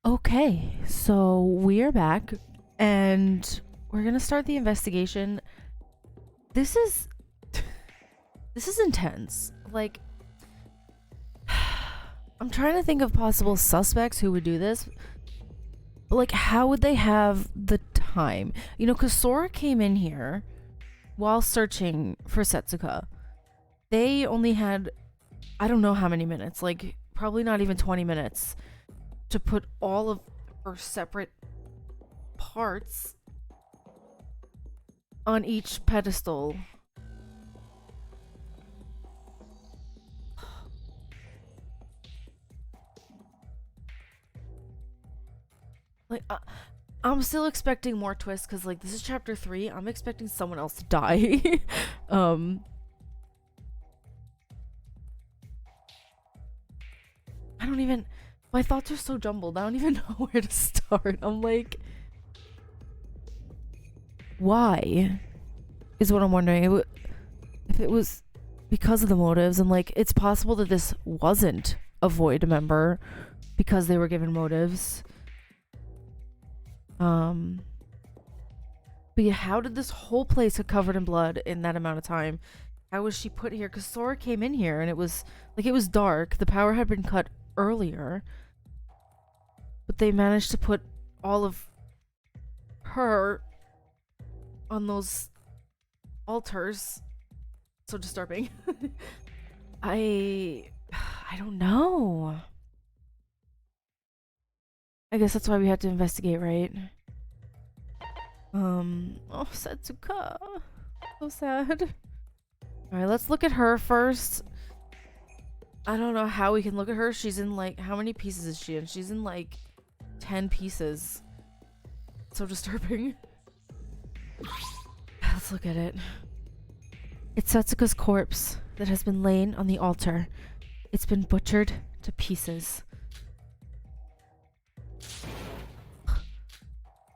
Okay, so we're back and we're gonna start the investigation. This is this is intense. Like, I'm trying to think of possible suspects who would do this. But like, how would they have the time? You know, because Sora came in here while searching for Setsuka. They only had, I don't know how many minutes, like probably not even 20 minutes to put all of her separate parts on each pedestal. Like, I'm still expecting more twists because, like, this is chapter 3. I'm expecting someone else to die. I don't even. My thoughts are so jumbled. I don't even know where to start. I'm like, why? Is what I'm wondering. If it was because of the motives, and like, it's possible that this wasn't a Void member because they were given motives. But yeah, how did this whole place get covered in blood in that amount of time? How was she put here? Because Sora came in here and it was dark. The power had been cut earlier, but they managed to put all of her on those altars. So disturbing. I don't know. I guess that's why we had to investigate, right? Oh, Setsuka. So sad. Alright, let's look at her first. I don't know how we can look at her. She's in, like, how many pieces is she in? She's in, like, 10 pieces. So disturbing. Let's look at it. It's Setsuka's corpse that has been laid on the altar. It's been butchered to pieces.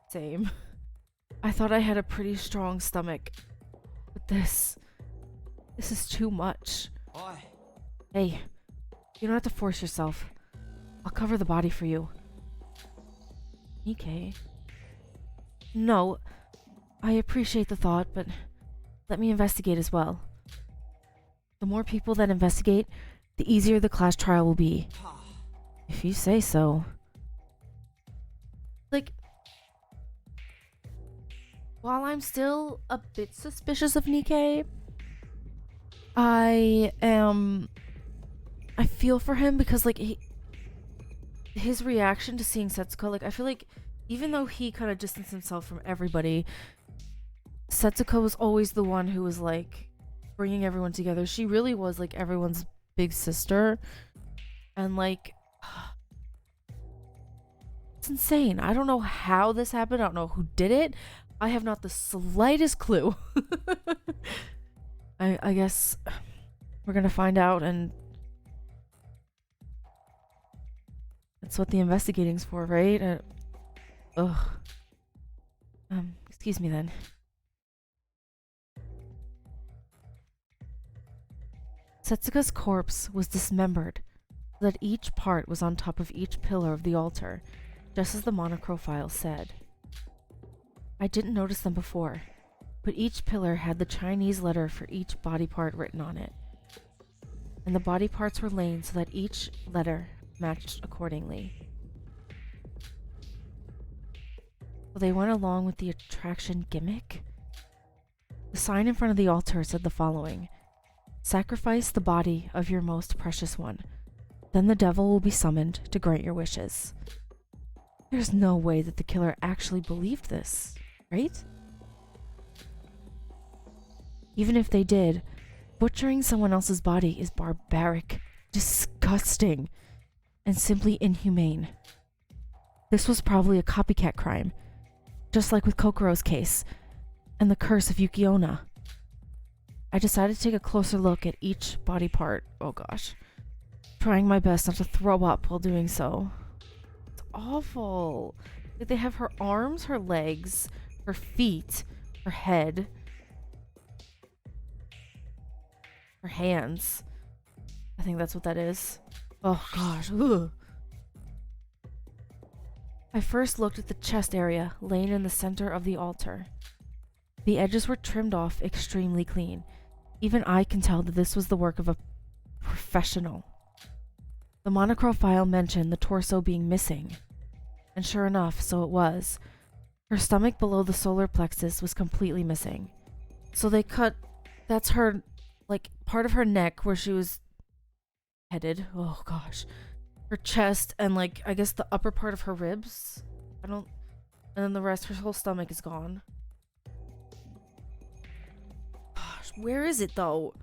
Same. I thought I had a pretty strong stomach, but this is too much. Hey, you don't have to force yourself. I'll cover the body for you. Okay. No, I appreciate the thought, but let me investigate as well. The more people that investigate, the easier the class trial will be. If you say so. Like, while I'm still a bit suspicious of Nikkei, I feel for him because, like, his reaction to seeing Setsuka, like, I feel like even though he kind of distanced himself from everybody, Setsuka was always the one who was, like, bringing everyone together. She really was, like, everyone's big sister. And, like, it's insane. I don't know how this happened. I don't know who did it. I have not the slightest clue. I guess we're gonna find out, and that's what the investigating's for, right? Excuse me then. Setsuka's corpse was dismembered so that each part was on top of each pillar of the altar, just as the monochrome file said. I didn't notice them before, but each pillar had the Chinese letter for each body part written on it, and the body parts were laid so that each letter matched accordingly. So they went along with the attraction gimmick. The sign in front of the altar said the following: "Sacrifice the body of your most precious one. Then the devil will be summoned to grant your wishes." There's no way that the killer actually believed this, right? Even if they did, butchering someone else's body is barbaric, disgusting, and simply inhumane. This was probably a copycat crime, just like with Kokoro's case and the curse of Yukiona. I decided to take a closer look at each body part. Oh gosh. Trying my best not to throw up while doing so. It's awful. Like, they have her arms, her legs, her feet, her head, her hands. I think that's what that is. Oh gosh. Ugh. I first looked at the chest area, laying in the center of the altar. The edges were trimmed off extremely clean. Even I can tell that this was the work of a professional. The Monorail file mentioned the torso being missing. And sure enough, so it was. Her stomach below the solar plexus was completely missing. So they cut, that's her, like, part of her neck where she was headed. Oh gosh. Her chest and, like, I guess the upper part of her ribs. And then the rest, her whole stomach is gone. Gosh, where is it though?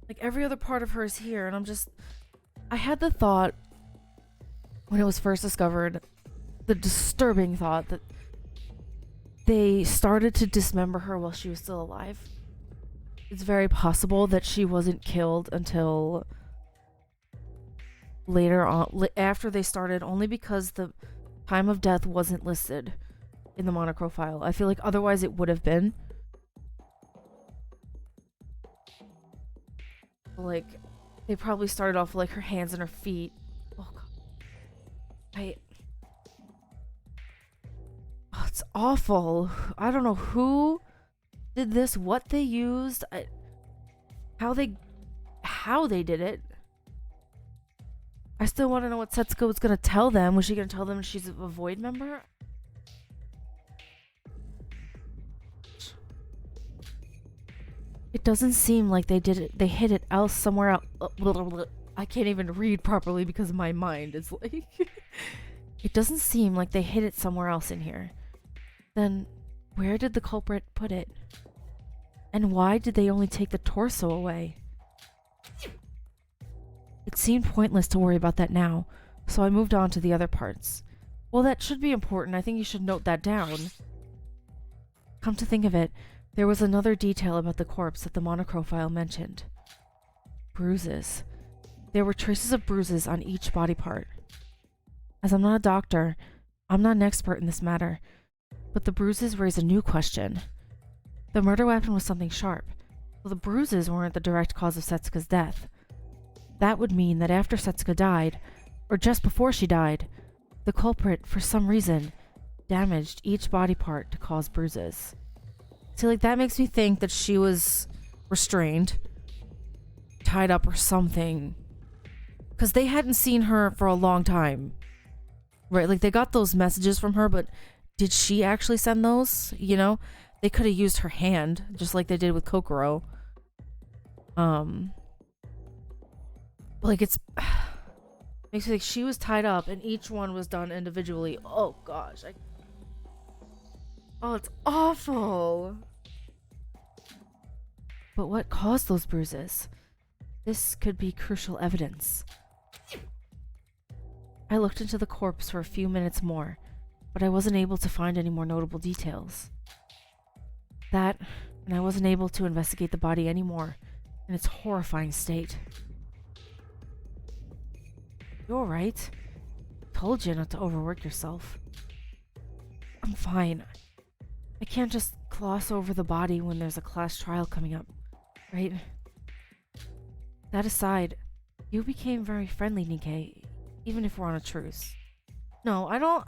Like, every other part of her is here, and I had the thought when it was first discovered, the disturbing thought that they started to dismember her while she was still alive. It's very possible that she wasn't killed until later on, after they started, only because the time of death wasn't listed in the Monorail file. I feel like otherwise it would have been. Like, they probably started off with, like, her hands and her feet. Oh god. Oh, it's awful. I don't know who did this, what they used, how they did it. I still want to know what Setsuko was gonna tell them. Was she gonna tell them she's a Void member? It doesn't seem like they did it. They hid it else somewhere else. I can't even read properly because my mind is like... It doesn't seem like they hid it somewhere else in here. Then, where did the culprit put it? And why did they only take the torso away? It seemed pointless to worry about that now, so I moved on to the other parts. Well, that should be important. I think you should note that down. Come to think of it, there was another detail about the corpse that the Monorail file mentioned. Bruises. There were traces of bruises on each body part. As I'm not a doctor, I'm not an expert in this matter, but the bruises raise a new question. The murder weapon was something sharp, so the bruises weren't the direct cause of Setsuka's death. That would mean that after Setsuka died, or just before she died, the culprit, for some reason, damaged each body part to cause bruises. See, like, that makes me think that she was restrained, tied up or something, because they hadn't seen her for a long time. Right, like, they got those messages from her, but did she actually send those? You know? They could have used her hand, just like they did with Kokoro. Like, it's... makes me think she was tied up, and each one was done individually. Oh, gosh. Oh, it's awful! But what caused those bruises? This could be crucial evidence. I looked into the corpse for a few minutes more, but I wasn't able to find any more notable details. That, and I wasn't able to investigate the body anymore in its horrifying state. You alright? Told you not to overwork yourself. I'm fine. I can't just gloss over the body when there's a class trial coming up, right? That aside, you became very friendly, Nikkei, even if we're on a truce. No, I don't...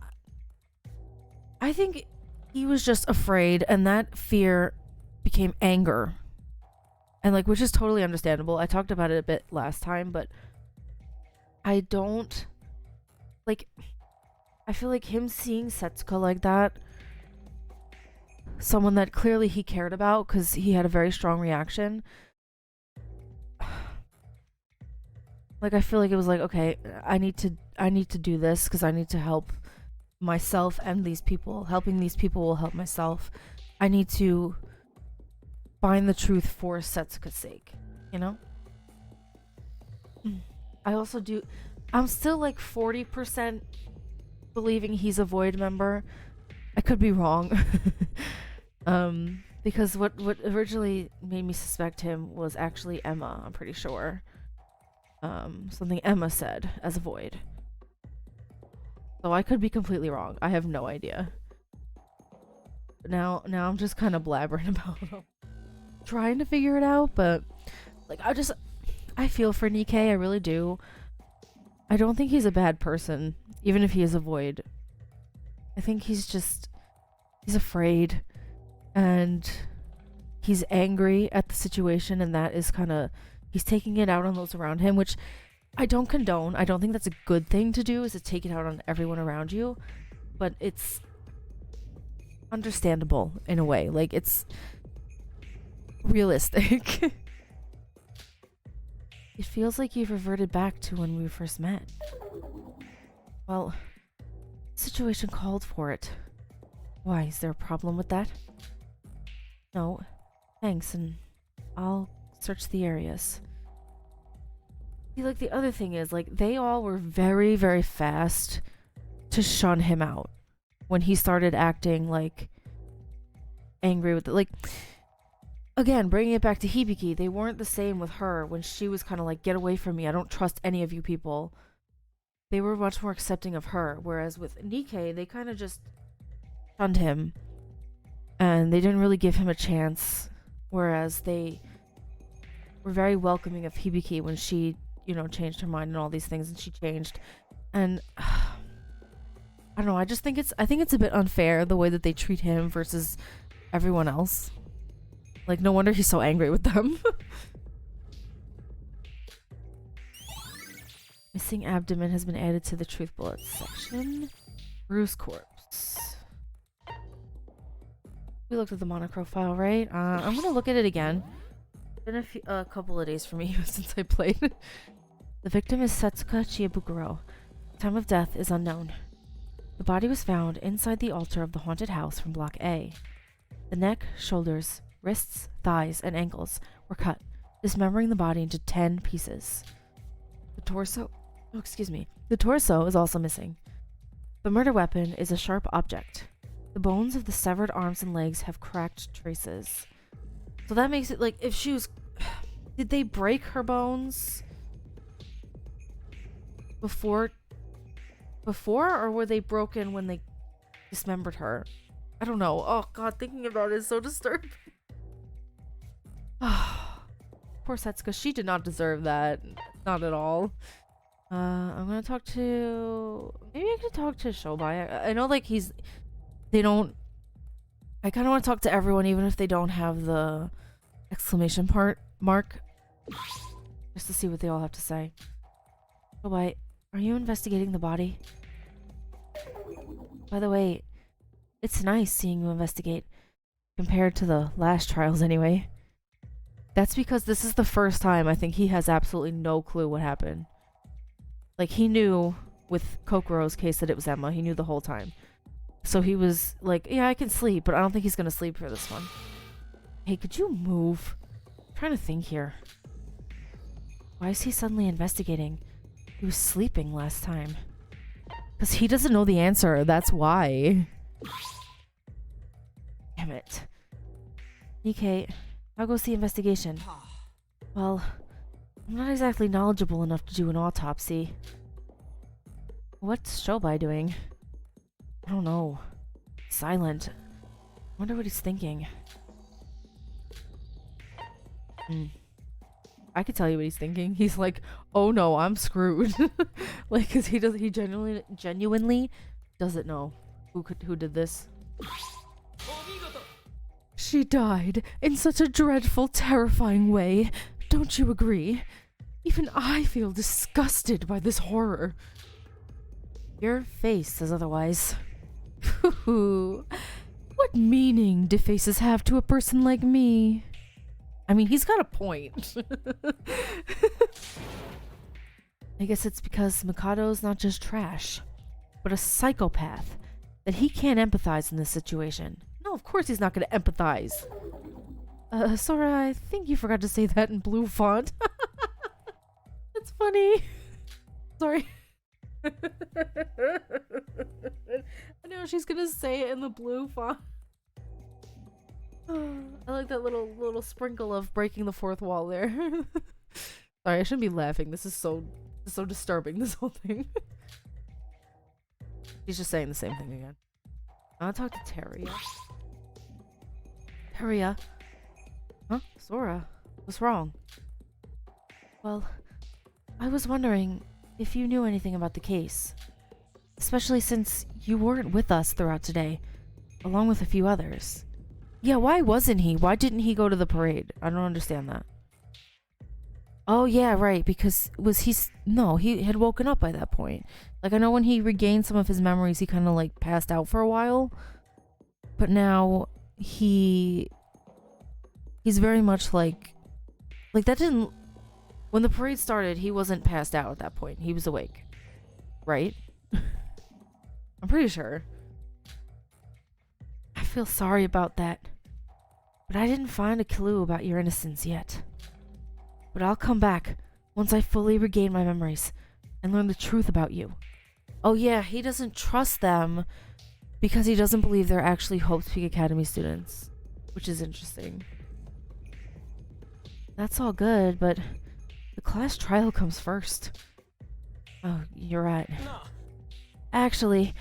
I think he was just afraid, and that fear became anger. And, like, which is totally understandable. I talked about it a bit last time, but I don't... Like, I feel like him seeing Setsuko like that, someone that clearly he cared about because he had a very strong reaction. Like, I feel like it was like, okay, I need to do this because I need to help myself and these people. Helping these people will help myself. I need to find the truth for Setsuka's sake, you know? I also do... I'm still like 40% believing he's a Void member. I could be wrong. Because what originally made me suspect him was actually Emma, I'm pretty sure. Something Emma said as a Void. So I could be completely wrong. I have no idea. But now I'm just kind of blabbering about it. Trying to figure it out, but like I feel for Nikkei, I really do. I don't think he's a bad person, even if he is a Void. I think he's afraid, and he's angry at the situation, and that is kind of, he's taking it out on those around him, which I don't condone. I don't think that's a good thing to do, is to take it out on everyone around you, but it's understandable in a way. Like, it's realistic. It feels like you've reverted back to when we first met. Well, the situation called for it. Why, is there a problem with that? No, thanks, and I'll search the areas. See, like, the other thing is, like, they all were very, very fast to shun him out when he started acting, like, angry with it. Like, again, bringing it back to Hibiki, they weren't the same with her when she was kind of like, get away from me, I don't trust any of you people. They were much more accepting of her, whereas with Nikkei, they kind of just shunned him, and they didn't really give him a chance, whereas they were very welcoming of Hibiki when she, you know, changed her mind and all these things, and she changed. And I don't know, I think it's a bit unfair the way that they treat him versus everyone else. Like, no wonder he's so angry with them. Missing abdomen has been added to the truth bullets section. Bruce corpse. We looked at the Monorail file, right? I'm gonna look at it again. It's been a couple of days for me since I played. The victim is Setsuka Chiebukuro. Time of death is unknown. The body was found inside the altar of the haunted house from Block A. The neck, shoulders, wrists, thighs, and ankles were cut, dismembering the body into 10 pieces. The torso is also missing. The murder weapon is a sharp object. The bones of the severed arms and legs have cracked traces. So that makes it like, if she was... Did they break her bones before, or were they broken when they dismembered her? I don't know. Oh god, thinking about it is so disturbing. Poor Setsuka, she did not deserve that. Not at all. I'm gonna talk to... Maybe I could talk to Shobai. I know, like, they don't... I kind of want to talk to everyone, even if they don't have the exclamation mark. Just to see what they all have to say. Shobai, are you investigating the body? By the way, it's nice seeing you investigate. Compared to the last trials, anyway. That's because this is the first time I think he has absolutely no clue what happened. Like, he knew with Kokoro's case that it was Emma. He knew the whole time. So he was like, yeah, I can sleep, but I don't think he's gonna sleep for this one. Hey, could you move? I'm trying to think here. Why is he suddenly investigating? He was sleeping last time. Because he doesn't know the answer, that's why. Damn it. Nikkei, how goes the investigation? Well, I'm not exactly knowledgeable enough to do an autopsy. What's Shobai doing? I don't know. Silent. Wonder what he's thinking. I could tell you what he's thinking. He's like, oh no, I'm screwed. Like, cause he genuinely doesn't know who did this. She died in such a dreadful, terrifying way. Don't you agree? Even I feel disgusted by this horror. Your face says otherwise. What meaning do faces have to a person like me? I mean, he's got a point. I guess it's because Mikado's not just trash, but a psychopath, that he can't empathize in this situation. No, of course he's not going to empathize. Sora, I think you forgot to say that in blue font. That's funny. Sorry. I know she's gonna say it in the blue font. I like that little sprinkle of breaking the fourth wall there. Sorry, I shouldn't be laughing. This is so disturbing, this whole thing. She's just saying the same thing again. I want to talk to Teria. Teria? Huh? Sora? What's wrong? Well, I was wondering if you knew anything about the case. Especially since you weren't with us throughout today, along with a few others. Yeah, why wasn't he? Why didn't he go to the parade? I don't understand that. Oh, yeah, right, because no, he had woken up by that point. Like, I know when he regained some of his memories, he kind of, like, passed out for a while. But now, he's very much like that didn't... When the parade started, he wasn't passed out at that point. He was awake. Right? I'm pretty sure. I feel sorry about that. But I didn't find a clue about your innocence yet. But I'll come back once I fully regain my memories and learn the truth about you. Oh yeah, he doesn't trust them because he doesn't believe they're actually Hope's Peak Academy students, which is interesting. That's all good, but the class trial comes first. Oh, you're right. Actually,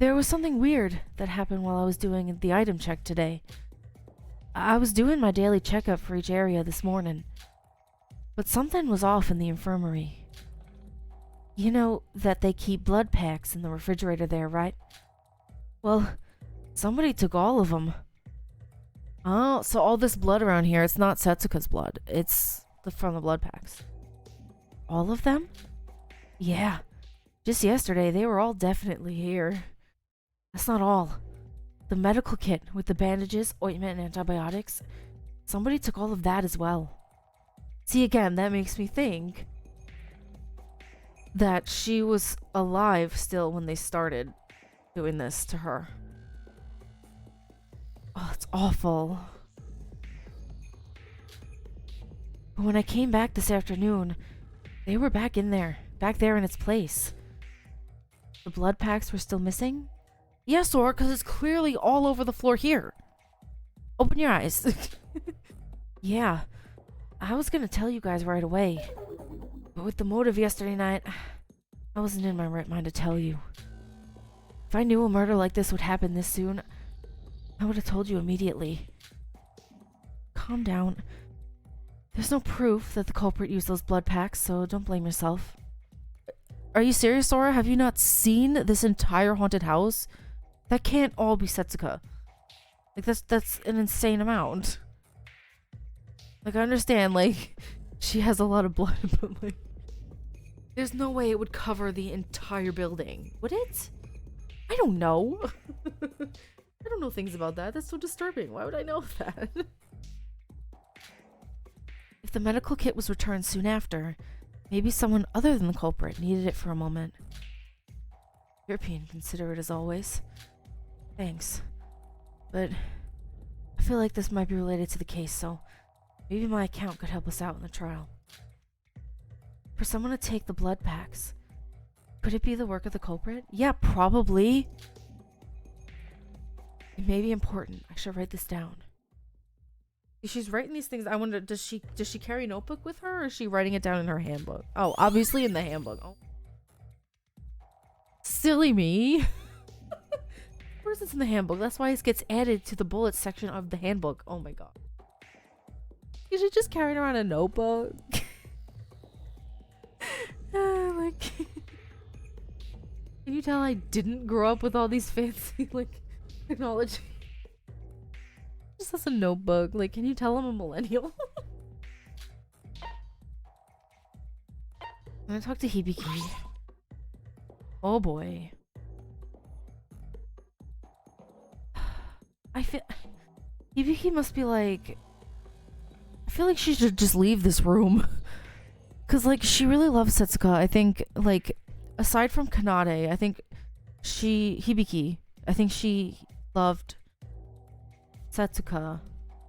there was something weird that happened while I was doing the item check today. I was doing my daily checkup for each area this morning, but something was off in the infirmary. You know that they keep blood packs in the refrigerator there, right? Well, somebody took all of them. Oh, so all this blood around here, it's not Setsuka's blood. It's from the blood packs. All of them? Yeah. Just yesterday, they were all definitely here. That's not all. The medical kit with the bandages, ointment, and antibiotics, somebody took all of that as well. See, again, that makes me think that she was alive still when they started doing this to her. Oh, it's awful. But when I came back this afternoon, they were back in there. Back there in its place. The blood packs were still missing? Yes, Sora, because it's clearly all over the floor here. Open your eyes. Yeah. I was gonna tell you guys right away. But with the motive yesterday night, I wasn't in my right mind to tell you. If I knew a murder like this would happen this soon, I would have told you immediately. Calm down. There's no proof that the culprit used those blood packs, so don't blame yourself. Are you serious, Sora? Have you not seen this entire haunted house? That can't all be Setsuka. Like, that's an insane amount. Like, I understand, like, she has a lot of blood, but, like, there's no way it would cover the entire building. Would it? I don't know. I don't know things about that. That's so disturbing. Why would I know that? If the medical kit was returned soon after, maybe someone other than the culprit needed it for a moment. You're being considerate as always. Thanks. But I feel like this might be related to the case, so maybe my account could help us out in the trial. For someone to take the blood packs, could it be the work of the culprit? Yeah, probably. It may be important. I should write this down. If she's writing these things, I wonder, does she carry a notebook with her, or is she writing it down in her handbook? Oh, obviously in the handbook. Oh. Silly me. Where's this in the handbook? That's why it gets added to the bullets section of the handbook. Oh my god. You should just carry around a notebook. Like, can you tell I didn't grow up with all these fancy, like, technology? Just as a notebook. Like, can you tell I'm a millennial? I'm gonna talk to Hibiki. Oh boy. I feel... Hibiki must be like... I feel like she should just leave this room. Cause, like, she really loves Setsuka. I think, like, aside from Kanade, I think Hibiki, I think she loved Setsuka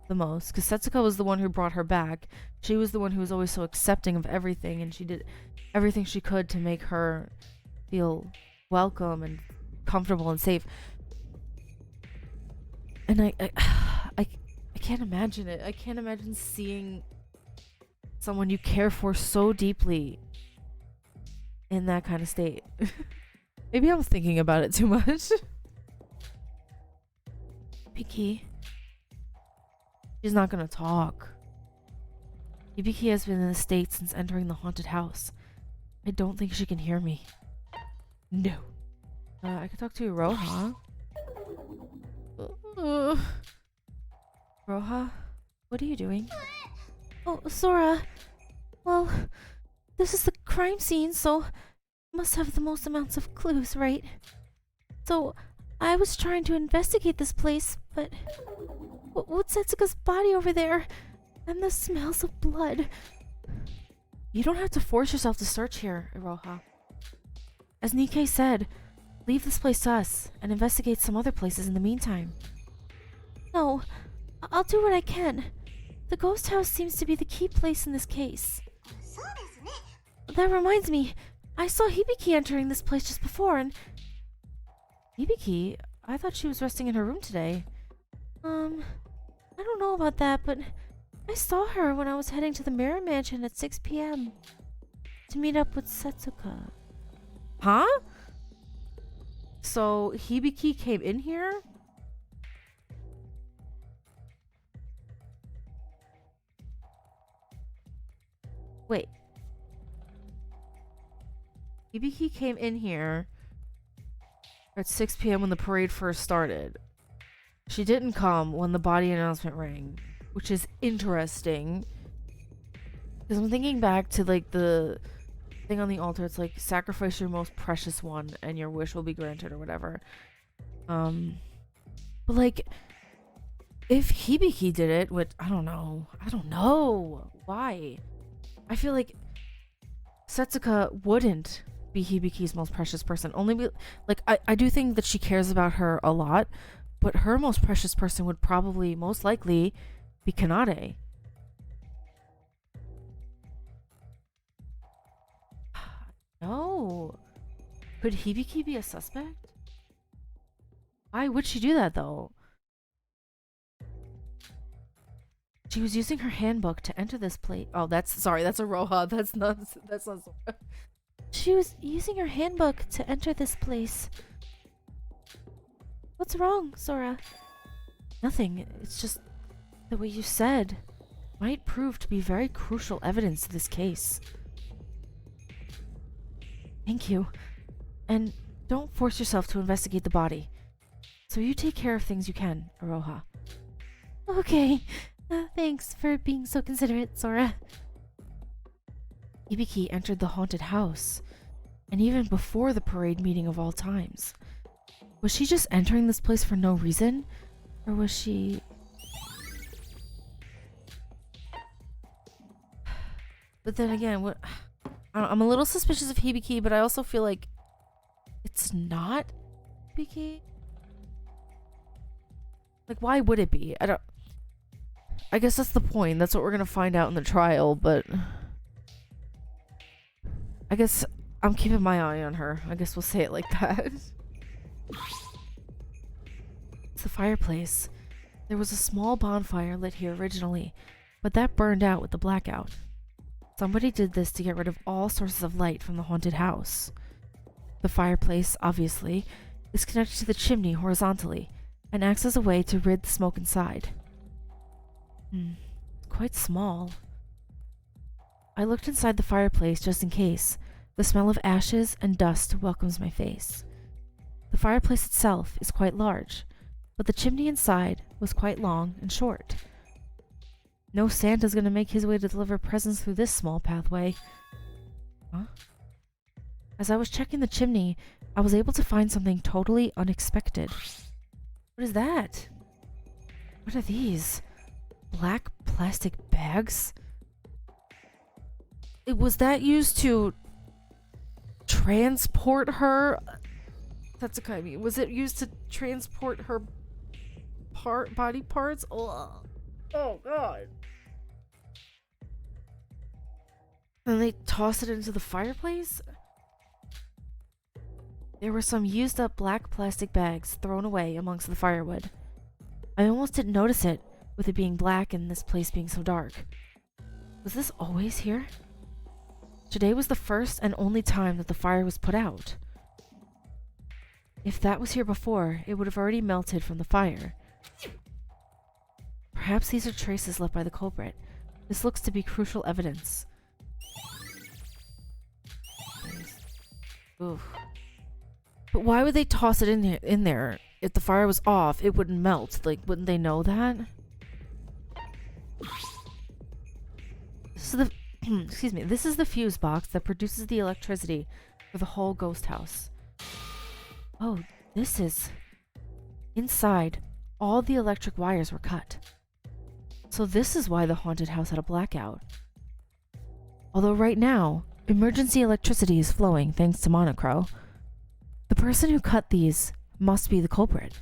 the most. Because Setsuka was the one who brought her back. She was the one who was always so accepting of everything, and she did everything she could to make her feel welcome and comfortable and safe. And I can't imagine it. I can't imagine seeing someone you care for so deeply in that kind of state. Maybe I'm thinking about it too much. Hibiki. She's not gonna talk. Hibiki has been in the state since entering the haunted house. I don't think she can hear me. No. I could talk to Roha. Roha, what are you doing? Oh, Sora. Well, this is the crime scene, so must have the most amounts of clues, right? So, I was trying to investigate this place, but what's Setsuka's body over there? And the smells of blood. You don't have to force yourself to search here, Iroha. As Nikkei said, leave this place to us and investigate some other places in the meantime. No, I'll do what I can. The ghost house seems to be the key place in this case. That reminds me, I saw Hibiki entering this place just before, and... Hibiki? I thought she was resting in her room today. I don't know about that, but I saw her when I was heading to the Mirror Mansion at 6 p.m. to meet up with Setsuka. Huh? So, Hibiki came in here? Wait. Hibiki came in here at 6 p.m. when the parade first started. She didn't come when the body announcement rang, which is interesting. Because I'm thinking back to, like, the thing on the altar. It's like, sacrifice your most precious one and your wish will be granted or whatever. But, like, if Hibiki did it, which, I don't know. Why? I feel like Setsuka wouldn't be Hibiki's most precious person. I do think that she cares about her a lot, but her most precious person would probably, most likely, be Kanade. No. Could Hibiki be a suspect? Why would she do that, though? She was using her handbook to enter this place. Oh, that's a Roha. That's not Sora. She was using her handbook to enter this place. What's wrong, Sora? Nothing. It's just the way you said might prove to be very crucial evidence to this case. Thank you. And don't force yourself to investigate the body. So you take care of things you can, Aroha. Okay. Thanks for being so considerate, Sora. Hibiki entered the haunted house, and even before the parade meeting of all times. Was she just entering this place for no reason? Or was she... But then again, I'm a little suspicious of Hibiki, but I also feel like it's not Hibiki. Like, why would it be? I guess that's the point. That's what we're gonna find out in the trial, but... I guess I'm keeping my eye on her. I guess we'll say it like that. It's the fireplace. There was a small bonfire lit here originally, but that burned out with the blackout. Somebody did this to get rid of all sources of light from the haunted house. The fireplace, obviously, is connected to the chimney horizontally and acts as a way to rid the smoke inside. Quite small. I looked inside the fireplace just in case. The smell of ashes and dust welcomes my face. The fireplace itself is quite large, but the chimney inside was quite long and short. No Santa's gonna make his way to deliver presents through this small pathway. Huh? As I was checking the chimney, I was able to find something totally unexpected. What is that? What are these? Black plastic bags? Was that used to transport her? That's what I mean. Was it used to transport her body parts? Oh god. And they toss it into the fireplace? There were some used up black plastic bags thrown away amongst the firewood. I almost didn't notice it, with it being black and this place being so dark. Was this always here? Today was the first and only time that the fire was put out. If that was here before, it would have already melted from the fire. Perhaps these are traces left by the culprit. This looks to be crucial evidence. Oof. But why would they toss it in there? If the fire was off, it wouldn't melt. Like, wouldn't they know that? This is the excuse me. This is the fuse box that produces the electricity for the whole ghost house. Oh, this is inside. All the electric wires were cut. So this is why the haunted house had a blackout. Although right now, emergency electricity is flowing thanks to Monorail. The person who cut these must be the culprit.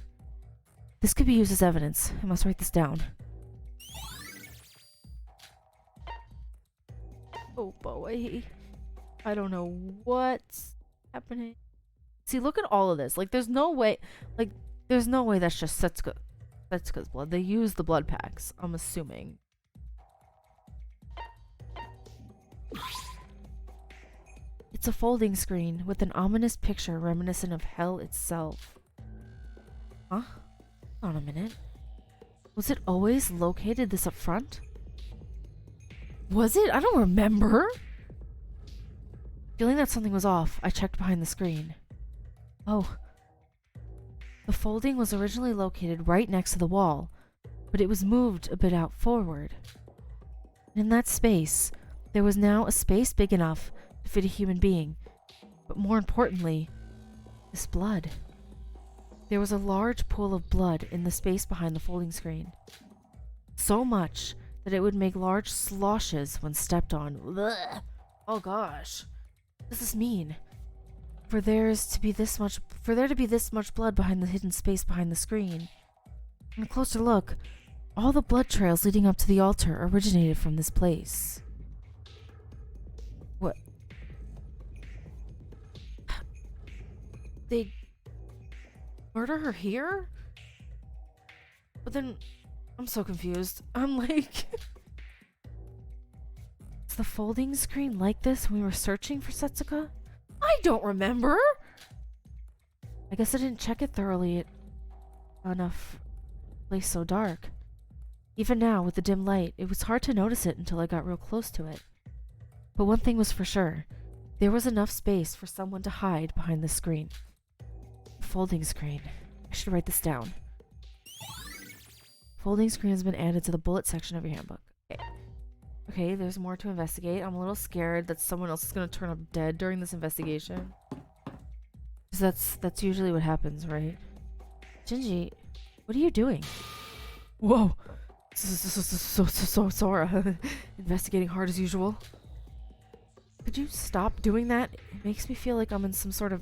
This could be used as evidence. I must write this down. Oh boy. I don't know what's happening. See, look at all of this. Like, there's no way that's just Setsuka's blood. They use the blood packs, I'm assuming. It's a folding screen with an ominous picture reminiscent of hell itself. Huh? Hold on a minute. Was it always located this up front? Was it? I don't remember. Feeling that something was off, I checked behind the screen. Oh. The folding was originally located right next to the wall, but it was moved a bit out forward. In that space, there was now a space big enough to fit a human being, but more importantly, this blood. There was a large pool of blood in the space behind the folding screen. So much that it would make large sloshes when stepped on. Blech. Oh gosh. What does this mean? For there to be this much blood behind the hidden space behind the screen. On a closer look, all the blood trails leading up to the altar originated from this place. What? They murder her here? But then I'm so confused. I'm like is the folding screen like this when we were searching for Setsuka? I don't remember. I guess I didn't check it thoroughly enough. Place so dark. Even now, with the dim light, it was hard to notice it until I got real close to it. But one thing was for sure. There was enough space for someone to hide behind the screen. Folding screen. I should write this down. Folding screen has been added to the bullet section of your handbook. Okay. Okay, there's more to investigate. I'm a little scared that someone else is going to turn up dead during this investigation. Because that's usually what happens, right? Shinji, what are you doing? Whoa! So Sora. Investigating hard as usual. Could you stop doing that? It makes me feel like I'm some sort of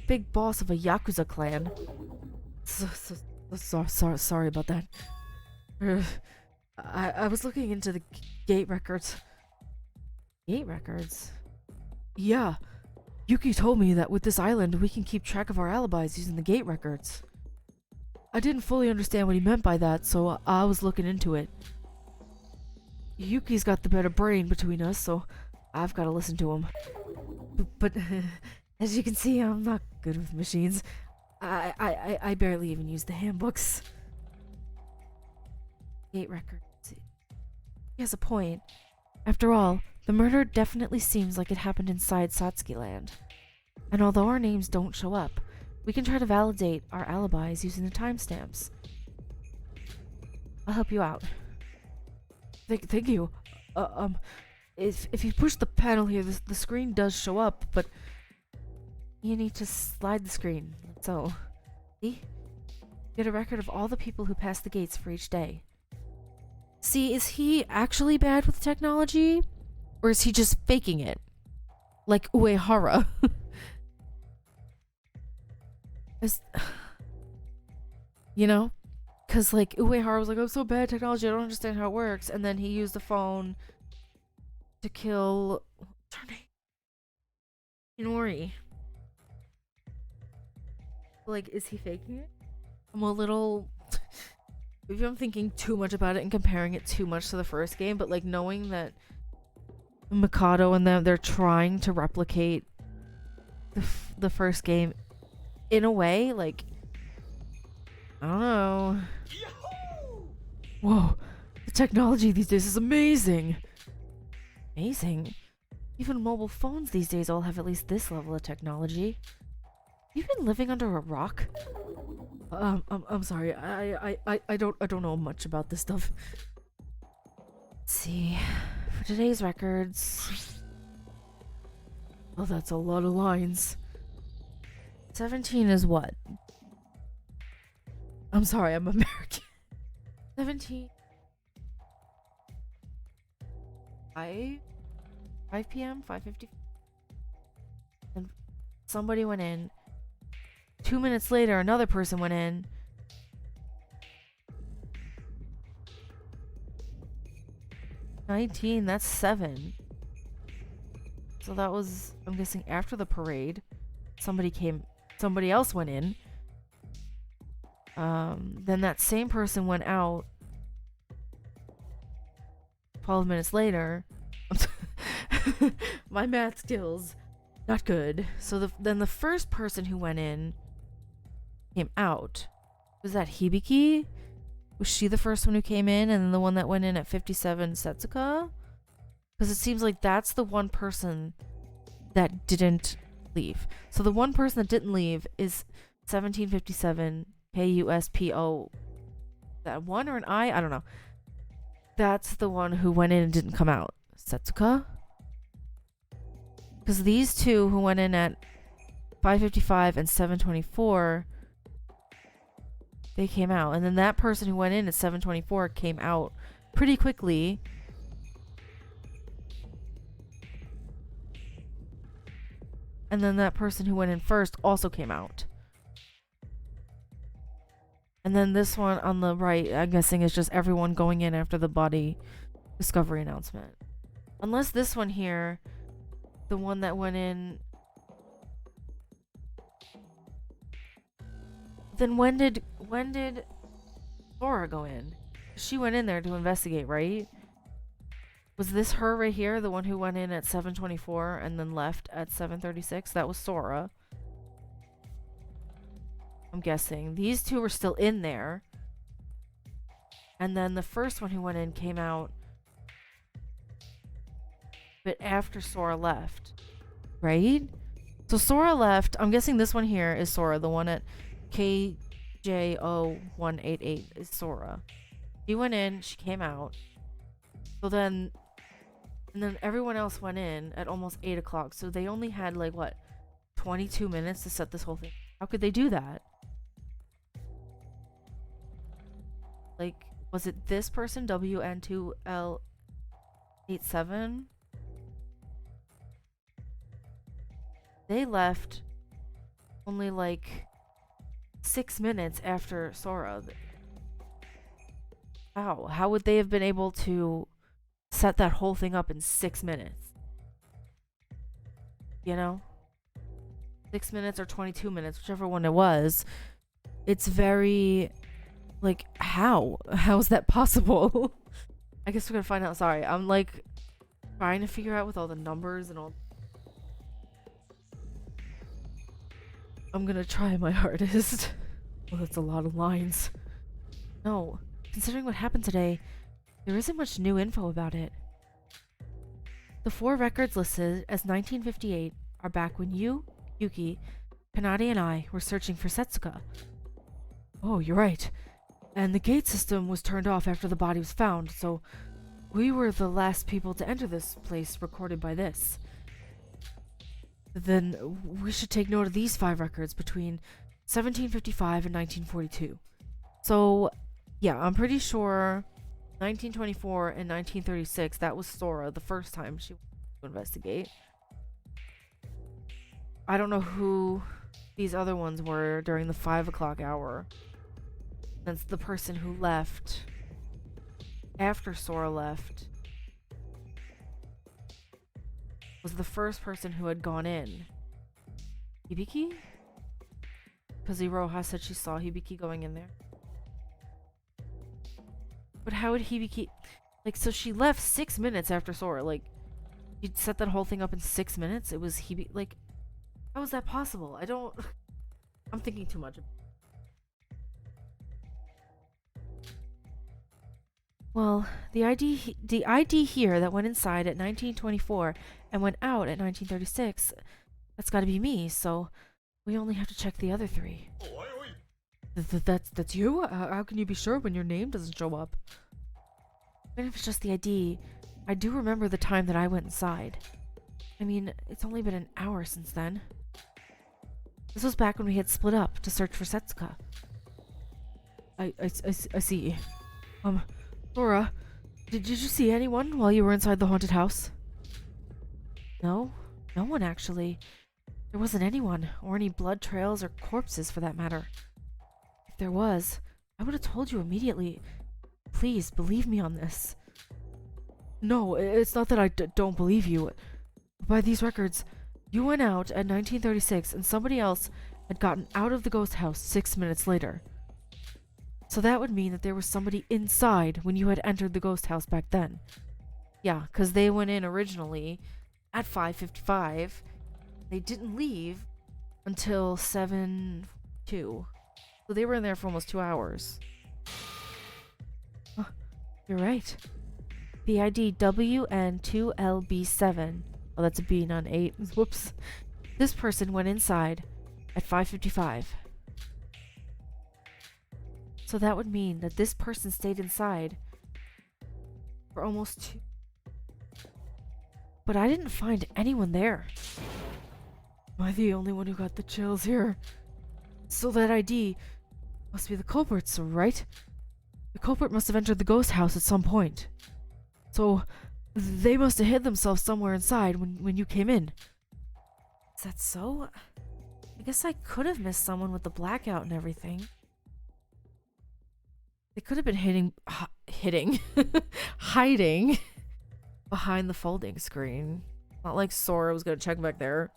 big boss of a Yakuza clan. Sorry about that. I was looking into the gate records. Gate records? Yeah. Yuki told me that with this island, we can keep track of our alibis using the gate records. I didn't fully understand what he meant by that, so I was looking into it. Yuki's got the better brain between us, so I've got to listen to him. But as you can see, I'm not good with machines. I barely even use the handbooks. Gate records. He has a point. After all, the murder definitely seems like it happened inside Satsuki Land. And although our names don't show up, we can try to validate our alibis using the timestamps. I'll help you out. Thank you. If you push the panel here, the screen does show up, but you need to slide the screen. So, see? Get a record of all the people who pass the gates for each day. See, is he actually bad with technology? Or is he just faking it? Like Uehara. You know? Because, like, Uehara was like, I'm so bad at technology, I don't understand how it works. And then he used the phone to kill... what's her name? Inori. Like, is he faking it? I'm a little... maybe I'm thinking too much about it and comparing it too much to the first game, but, like, knowing that Mikado and them, they're trying to replicate the first game in a way, like, I don't know. Whoa, the technology these days is amazing. Amazing? Even mobile phones these days all have at least this level of technology. You've been living under a rock? I'm sorry. I don't know much about this stuff. Let's see. For today's records. Oh, that's a lot of lines. 17 is what? I'm sorry, I'm American. 17. 5 p.m. 5:50. And somebody went in. 2 minutes later, another person went in. $19, that's 7. So that was, I'm guessing, after the parade. Somebody else went in. Then that same person went out 12 minutes later. My math skills, not good. So then the first person who went in came out. Was that Hibiki? Was she the first one who came in, and then the one that went in at 57, Setsuka? Because it seems like that's the one person that didn't leave. So the one person that didn't leave is 1757 KUSPO. That one or an I? I don't know. That's the one who went in and didn't come out. Setsuka? Because these two who went in at 5:55 and 7:24, they came out. And then that person who went in at 7:24 came out pretty quickly. And then that person who went in first also came out. And then this one on the right, I'm guessing, is just everyone going in after the body discovery announcement. Unless this one here, the one that went in... Then when did Laura go in? She went in there to investigate, right? Was this her right here, the one who went in at 7:24 and then left at 7:36? That was Sora. I'm guessing. These two were still in there. And then the first one who went in came out but after Sora left. Right? So Sora left. I'm guessing this one here is Sora. The one at KJO188 is Sora. She went in. She came out. So then... And then everyone else went in at almost 8 o'clock. So they only had, like, what, 22 minutes to set this whole thing. How could they do that? Like, was it this person? WN2L87? They left only, like, 6 minutes after Sora. How would they have been able to... set that whole thing up in 6 minutes? You know? 6 minutes or 22 minutes, whichever one it was. It's very... Like, how? How is that possible? I guess we're gonna find out. Sorry, I'm like trying to figure out with all the numbers and all. I'm gonna try my hardest. Well, that's a lot of lines. No, considering what happened today, there isn't much new info about it. The 4 records listed as 1958 are back when you, Yuki, Kanade, and I were searching for Setsuka. Oh, you're right. And the gate system was turned off after the body was found, so we were the last people to enter this place recorded by this. Then we should take note of these 5 records between 1755 and 1942. So, yeah, I'm pretty sure 1924 and 1936, that was Sora the first time she went to investigate. I don't know who these other ones were during the 5 o'clock hour. That's the person who left after Sora left was the first person who had gone in. Hibiki? Because Iroha said she saw Hibiki going in there. But how would Hibiki... Like, so she left 6 minutes after Sora. Like, you'd set that whole thing up in 6 minutes? It was Hibiki... Like, how is that possible? I don't... I'm thinking too much. Well, the ID here that went inside at 1924 and went out at 1936, that's gotta be me, so We only have to check the other 3. That's you? How can you be sure when your name doesn't show up? Even if it's just the ID, I do remember the time that I went inside. I mean, it's only been an hour since then. This was back when we had split up to search for Setsuka. I see. Laura, did you see anyone while you were inside the haunted house? No one actually. There wasn't anyone, or any blood trails or corpses for that matter. If there was, I would have told you immediately. Please, believe me on this. No, it's not that I don't believe you. By these records, you went out at 1936 and somebody else had gotten out of the ghost house 6 minutes later. So that would mean that there was somebody inside when you had entered the ghost house back then. Yeah, because they went in originally at 5:55. They didn't leave until 7:02. So they were in there for almost 2 hours. Oh, you're right. The ID WN2LB7. Oh, that's a B, not an 8. Whoops. This person went inside at 5:55. So that would mean that this person stayed inside for almost 2. But I didn't find anyone there. Am I the only one who got the chills here? So that ID must be the culprits, right? The culprit must have entered the ghost house at some point. So they must have hid themselves somewhere inside when you came in. Is that so? I guess I could have missed someone with the blackout and everything. They could have been hiding behind the folding screen. Not like Sora was gonna check back there.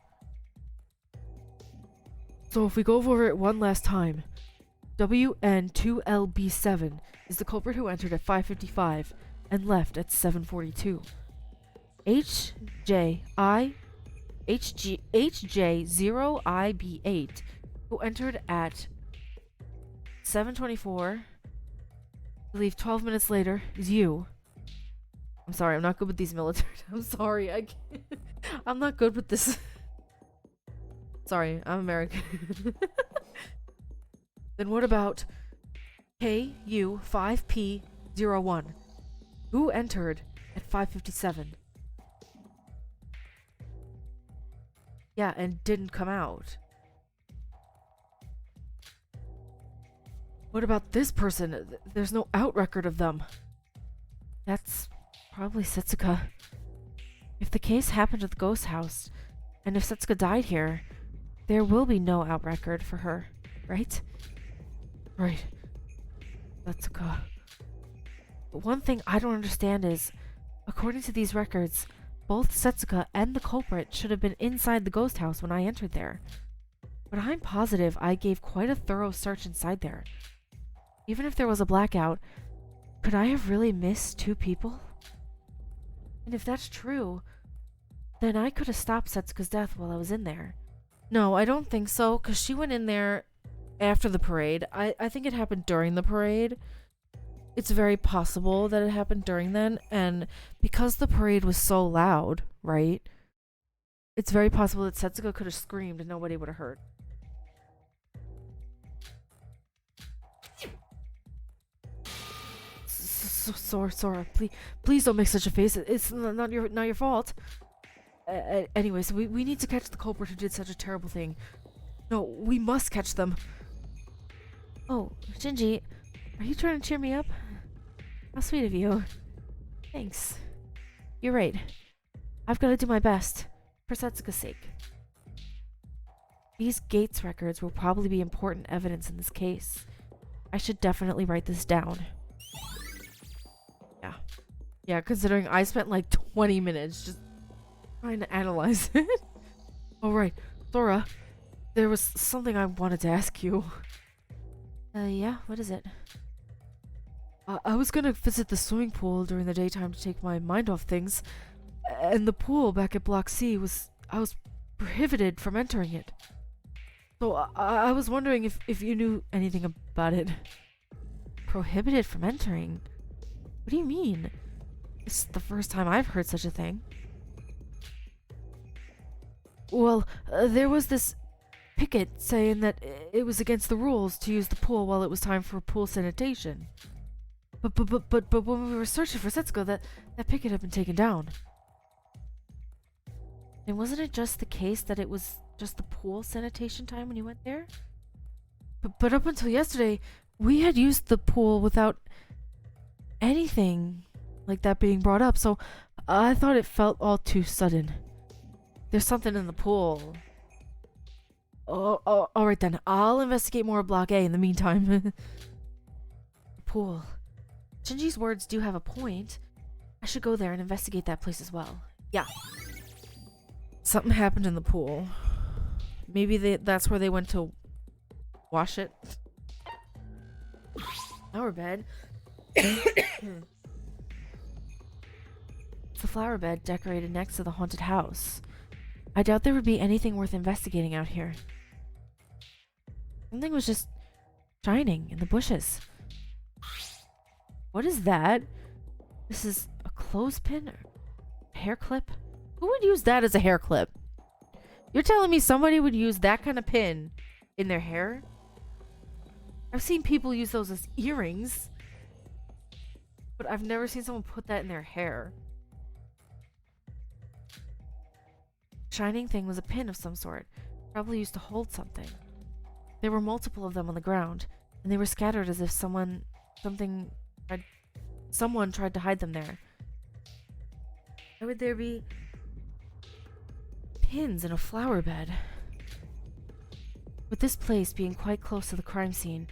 So if we go over it one last time, WN2LB7 is the culprit who entered at 5:55 and left at 7:42. HJ0IB8 who entered at 7:24. I believe 12 minutes later is you. I'm sorry, I'm not good with these military. I'm sorry, I'm not good with this. Sorry, I'm American. Then what about KU5P01, who entered at 5:57? Yeah, and didn't come out. What about this person? There's no out record of them. That's probably Setsuka. If the case happened at the ghost house, and if Setsuka died here, there will be no out record for her, right? Right. Setsuka. But one thing I don't understand is, according to these records, both Setsuka and the culprit should have been inside the ghost house when I entered there. But I'm positive I gave quite a thorough search inside there. Even if there was a blackout, could I have really missed 2 people? And if that's true, then I could have stopped Setsuka's death while I was in there. No, I don't think so, because she went in there after the parade. I think it happened during the parade. It's very possible that it happened during then, and because the parade was so loud, right? It's very possible that Setsuka could have screamed and nobody would have heard. Sora, please don't make such a face. It's not your fault. Anyways, we need to catch the culprit who did such a terrible thing. No, we must catch them. Oh, Shinji, are you trying to cheer me up? How sweet of you. Thanks. You're right. I've got to do my best, for Setsuka's sake. These Gates records will probably be important evidence in this case. I should definitely write this down. Yeah, considering I spent like 20 minutes just trying to analyze it. Alright, Sora, there was something I wanted to ask you. Yeah, what is it? I was gonna visit the swimming pool during the daytime to take my mind off things, and the pool back at Block C I was prohibited from entering it. So I was wondering if you knew anything about it. Prohibited from entering? What do you mean? It's the first time I've heard such a thing. Well, there was this picket saying that it was against the rules to use the pool while it was time for pool sanitation. But when we were searching for Setsuko, that picket had been taken down. And wasn't it just the case that it was just the pool sanitation time when you went there? But up until yesterday, we had used the pool without anything like that being brought up, so I thought it felt all too sudden. There's something in the pool. Oh, alright then. I'll investigate more of Block A in the meantime. The pool. Shinji's words do have a point. I should go there and investigate that place as well. Yeah. Something happened in the pool. Maybe that's where they went to wash it. Flower bed. It's a flower bed decorated next to the haunted house. I doubt there would be anything worth investigating out here. Something was just shining in the bushes. What is that? This is a clothespin or a hair clip? Who would use that as a hair clip? You're telling me somebody would use that kind of pin in their hair? I've seen people use those as earrings, but I've never seen someone put that in their hair. Shining thing was a pin of some sort, probably used to hold something. There were multiple of them on the ground, and they were scattered as if someone tried to hide them there. Why would there be pins in a flower bed? With this place being quite close to the crime scene,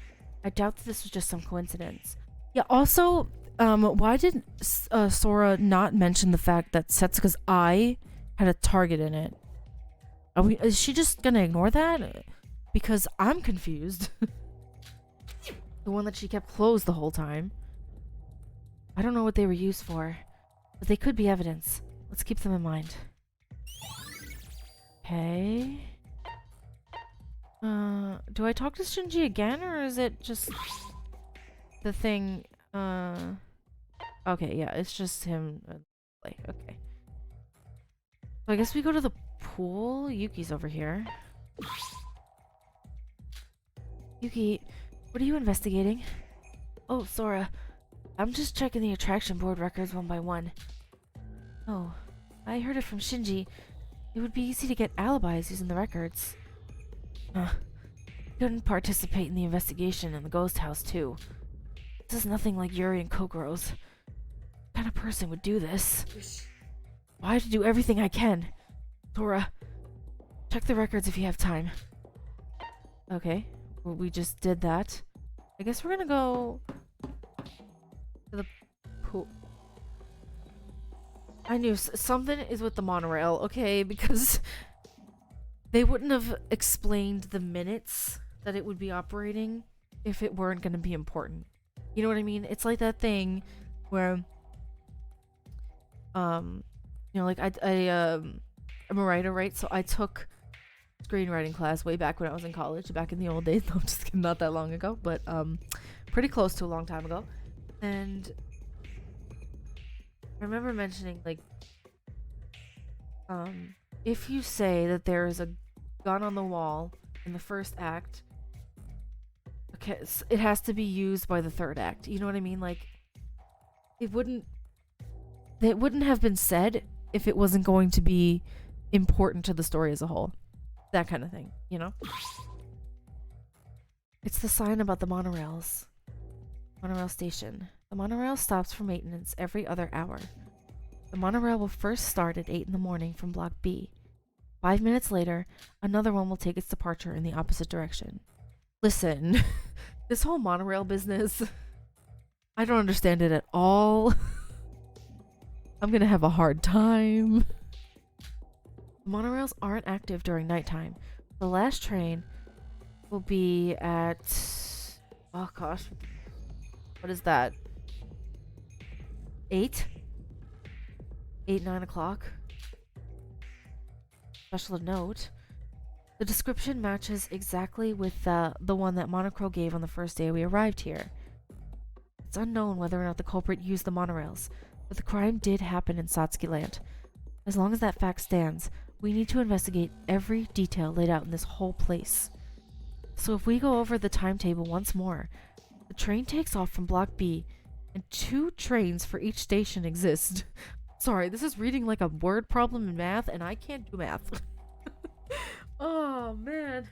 I doubt that this was just some coincidence. Yeah, also, why did Sora not mention the fact that Setsuka's eye had a target in it? Is she just gonna ignore that? Because I'm confused. The one that she kept closed the whole time. I don't know what they were used for, but they could be evidence. Let's keep them in mind. Okay. Do I talk to Shinji again, or is it just the thing? Okay, yeah, it's just him. Okay. So I guess we go to the pool. Yuki's over here. Yuki, what are you investigating? Oh, Sora. I'm just checking the attraction board records one by one. Oh, I heard it from Shinji. It would be easy to get alibis using the records. Couldn't participate in the investigation in the ghost house, too. This is nothing like Yuri and Kokuro's. What kind of person would do this? I have to do everything I can. Sora, check the records if you have time. Okay, well, we just did that. I guess we're gonna go to the pool. I knew something is with the monorail, okay, because they wouldn't have explained the minutes that it would be operating if it weren't going to be important. You know what I mean? It's like that thing where, like I'm a writer, right? So I took screenwriting class way back when I was in college, back in the old days. No, I'm just kidding, not that long ago, but pretty close to a long time ago. And I remember mentioning, like, if you say that there is a gun on the wall in the first act, okay, it has to be used by the third act. You know what I mean? Like, it wouldn't have been said if it wasn't going to be important to the story as a whole. That kind of thing, you know? It's the sign about the monorails. Monorail station. The monorail stops for maintenance every other hour. The monorail will first start at 8 in the morning from Block B. 5 minutes later, another one will take its departure in the opposite direction. Listen, this whole monorail business, I don't understand it at all. I'm gonna have a hard time. The monorails aren't active during nighttime. The last train will be at... oh gosh. What is that? 8, 9 o'clock. Special note. The description matches exactly with the one that Monochrome gave on the first day we arrived here. It's unknown whether or not the culprit used the monorails, but the crime did happen in Satsuki Land. As long as that fact stands, We need to investigate every detail laid out in this whole place. So if we go over the timetable once more, the train takes off from Block B, and 2 trains for each station exist. Sorry, this is reading like a word problem in math, and I can't do math. Oh, man.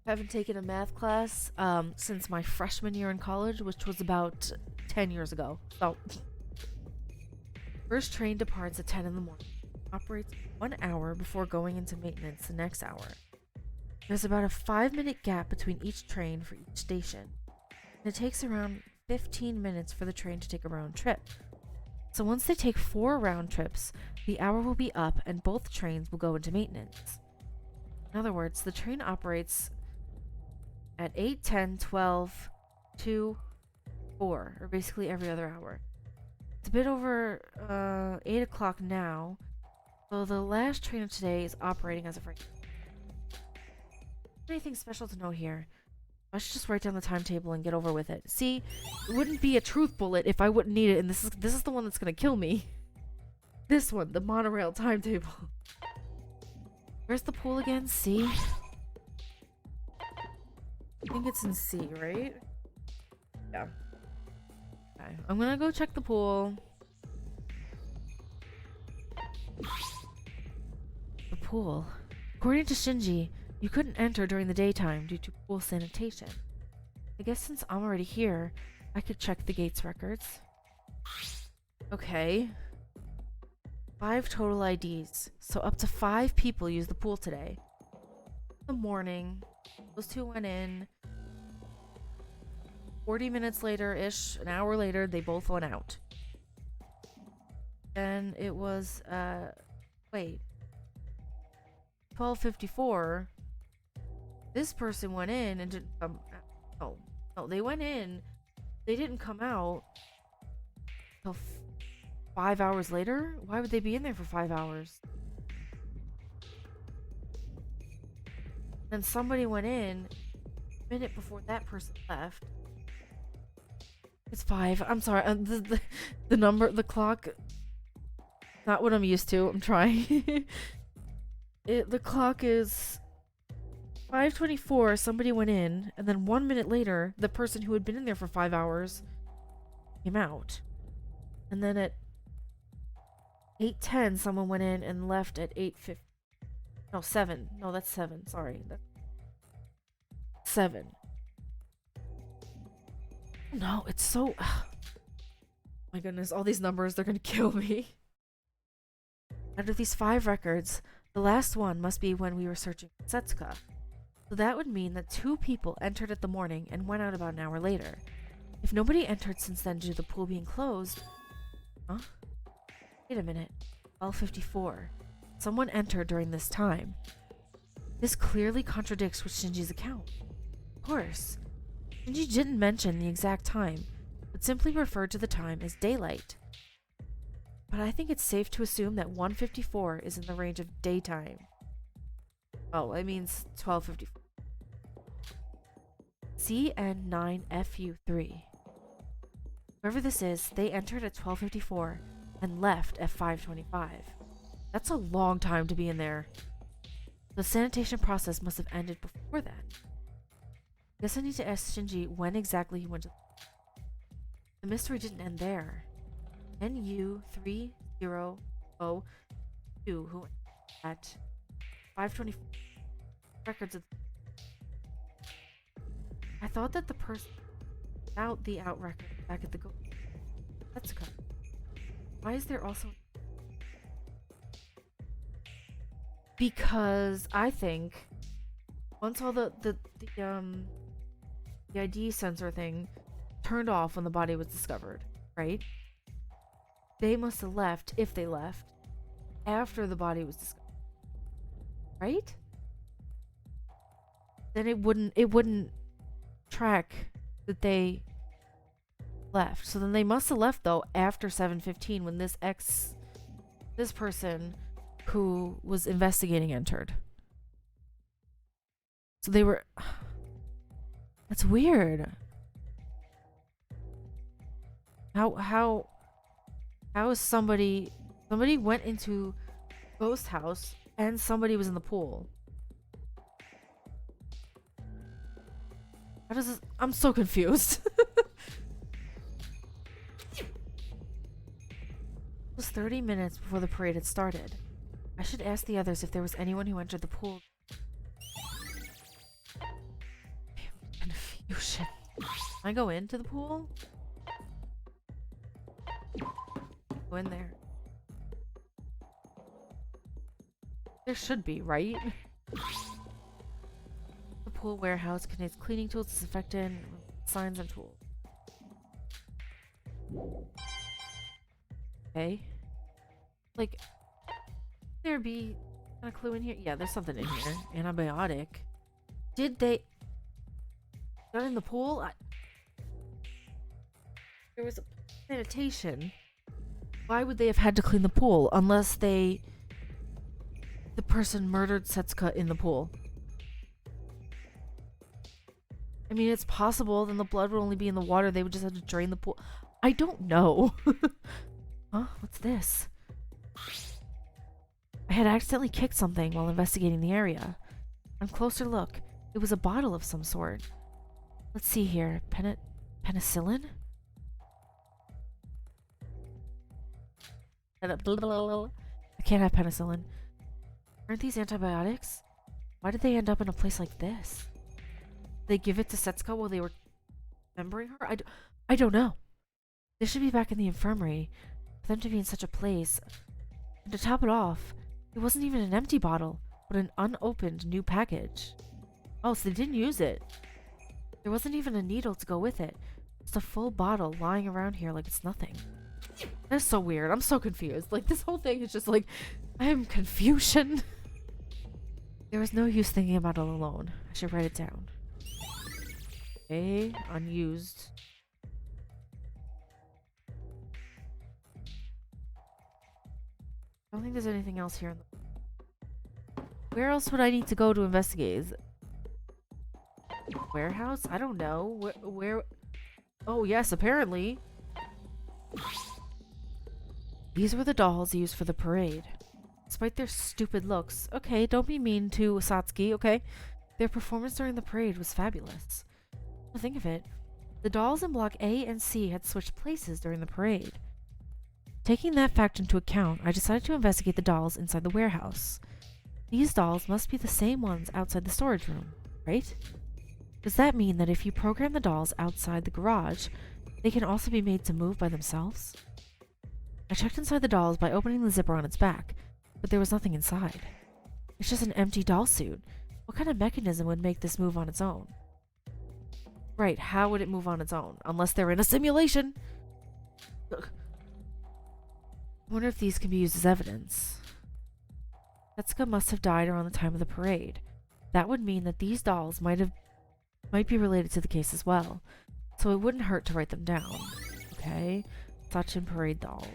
I haven't taken a math class since my freshman year in college, which was about 10 years ago. So, first train departs at 10 in the morning. Operates 1 hour before going into maintenance the next hour. There's about a 5-minute gap between each train for each station. And it takes around 15 minutes for the train to take a round trip. So once they take 4 round trips, the hour will be up and both trains will go into maintenance. In other words, the train operates at 8, 10, 12, 2, 4, or basically every other hour. It's a bit over 8 o'clock now, so the last train of today is operating as of right now. Anything special to know here? I should just write down the timetable and get over with it. See, it wouldn't be a truth bullet if I wouldn't need it, and this is the one that's gonna kill me. This one, the monorail timetable. Where's the pool again? C? I think it's in C, right? Yeah. Okay, I'm gonna go check the pool. The pool. According to Shinji, you couldn't enter during the daytime due to pool sanitation. I guess since I'm already here, I could check the gate's records. Okay. 5 total IDs, so up to 5 people used the pool today. In the morning, those 2 went in. 40 minutes later-ish, an hour later, they both went out. Then it was, wait. 12:54. This person went in and didn't come out. No, they went in. They didn't come out until 5 hours later? Why would they be in there for 5 hours? Then somebody went in a minute before that person left. It's 5. I'm sorry. The number, the clock, not what I'm used to. I'm trying. The clock is 5:24. Somebody went in, and then 1 minute later, the person who had been in there for 5 hours came out. And then at 8:10, someone went in and left at 8:50. No, 7. No, that's 7. Sorry. That's 7. No, it's so... my goodness, all these numbers, they're gonna kill me. Out of these 5 records, the last one must be when we were searching for Setsuka. So that would mean that 2 people entered at the morning and went out about an hour later. If nobody entered since then due to the pool being closed... Huh? Wait a minute. 12:54. Someone entered during this time. This clearly contradicts with Shinji's account. Of course. Shinji didn't mention the exact time, but simply referred to the time as daylight. But I think it's safe to assume that 1:54 is in the range of daytime. Oh, it means 12:54. CN9FU3. Whoever this is, they entered at 12:54 and left at 5:25. That's a long time to be in there. The sanitation process must have ended before then. Guess I need to ask Shinji when exactly he went to... The mystery didn't end there. NU3002, who at 5:24 records of... I thought that the person without the out record back at the go... Setsuka. Why is there also... Because I think once all the ID sensor thing turned off when the body was discovered, right? They must have left, if they left, after the body was discovered. Right? Then it wouldn't track that they left. So then they must have left though after 7:15 when this person who was investigating entered. So they were... That's weird. How is somebody went into ghost house and somebody was in the pool. How does this? I'm so confused. It was 30 minutes before the parade had started. I should ask the others if there was anyone who entered the pool. Confusion. Can I go into the pool? Go in there. There should be, right? The pool warehouse contains cleaning tools, disinfectant, signs, and tools. Okay. Like, there be a clue in here? Yeah, there's something in here. Antibiotic. Did they... Got in the pool? There was a sanitation. Why would they have had to clean the pool unless they... The person murdered Setsuka in the pool? I mean, it's possible. Then the blood would only be in the water. They would just have to drain the pool. I don't know. Huh? What's this? I had accidentally kicked something while investigating the area. On closer look, it was a bottle of some sort. Let's see here. Penicillin? I can't have penicillin. Aren't these antibiotics? Why did they end up in a place like this? Did they give it to Setsuka while they were remembering her? I don't know. They should be back in the infirmary. For them to be in such a place. And to top it off, it wasn't even an empty bottle, but an unopened new package. Oh, so they didn't use it. There wasn't even a needle to go with it. Just a full bottle lying around here like it's nothing. That's so weird. I'm so confused. Like, this whole thing is just like, I am confusion. There was no use thinking about it alone. I should write it down. Okay, unused. I don't think there's anything else here in the... Where else would I need to go to investigate? Is it... Warehouse? I don't know. Where... Oh, yes, apparently. These were the dolls used for the parade. Despite their stupid looks... Okay, don't be mean to Satsuki, okay? Their performance during the parade was fabulous. Well, think of it. The dolls in Block A and C had switched places during the parade. Taking that fact into account, I decided to investigate the dolls inside the warehouse. These dolls must be the same ones outside the storage room, right? Does that mean that if you program the dolls outside the garage, they can also be made to move by themselves? I checked inside the dolls by opening the zipper on its back, but there was nothing inside. It's just an empty doll suit. What kind of mechanism would make this move on its own? Right, how would it move on its own? Unless they're in a simulation! Ugh. I wonder if these can be used as evidence. Setsuka must have died around the time of the parade. That would mean that these dolls might be related to the case as well, so it wouldn't hurt to write them down. Okay, Sachin parade dolls.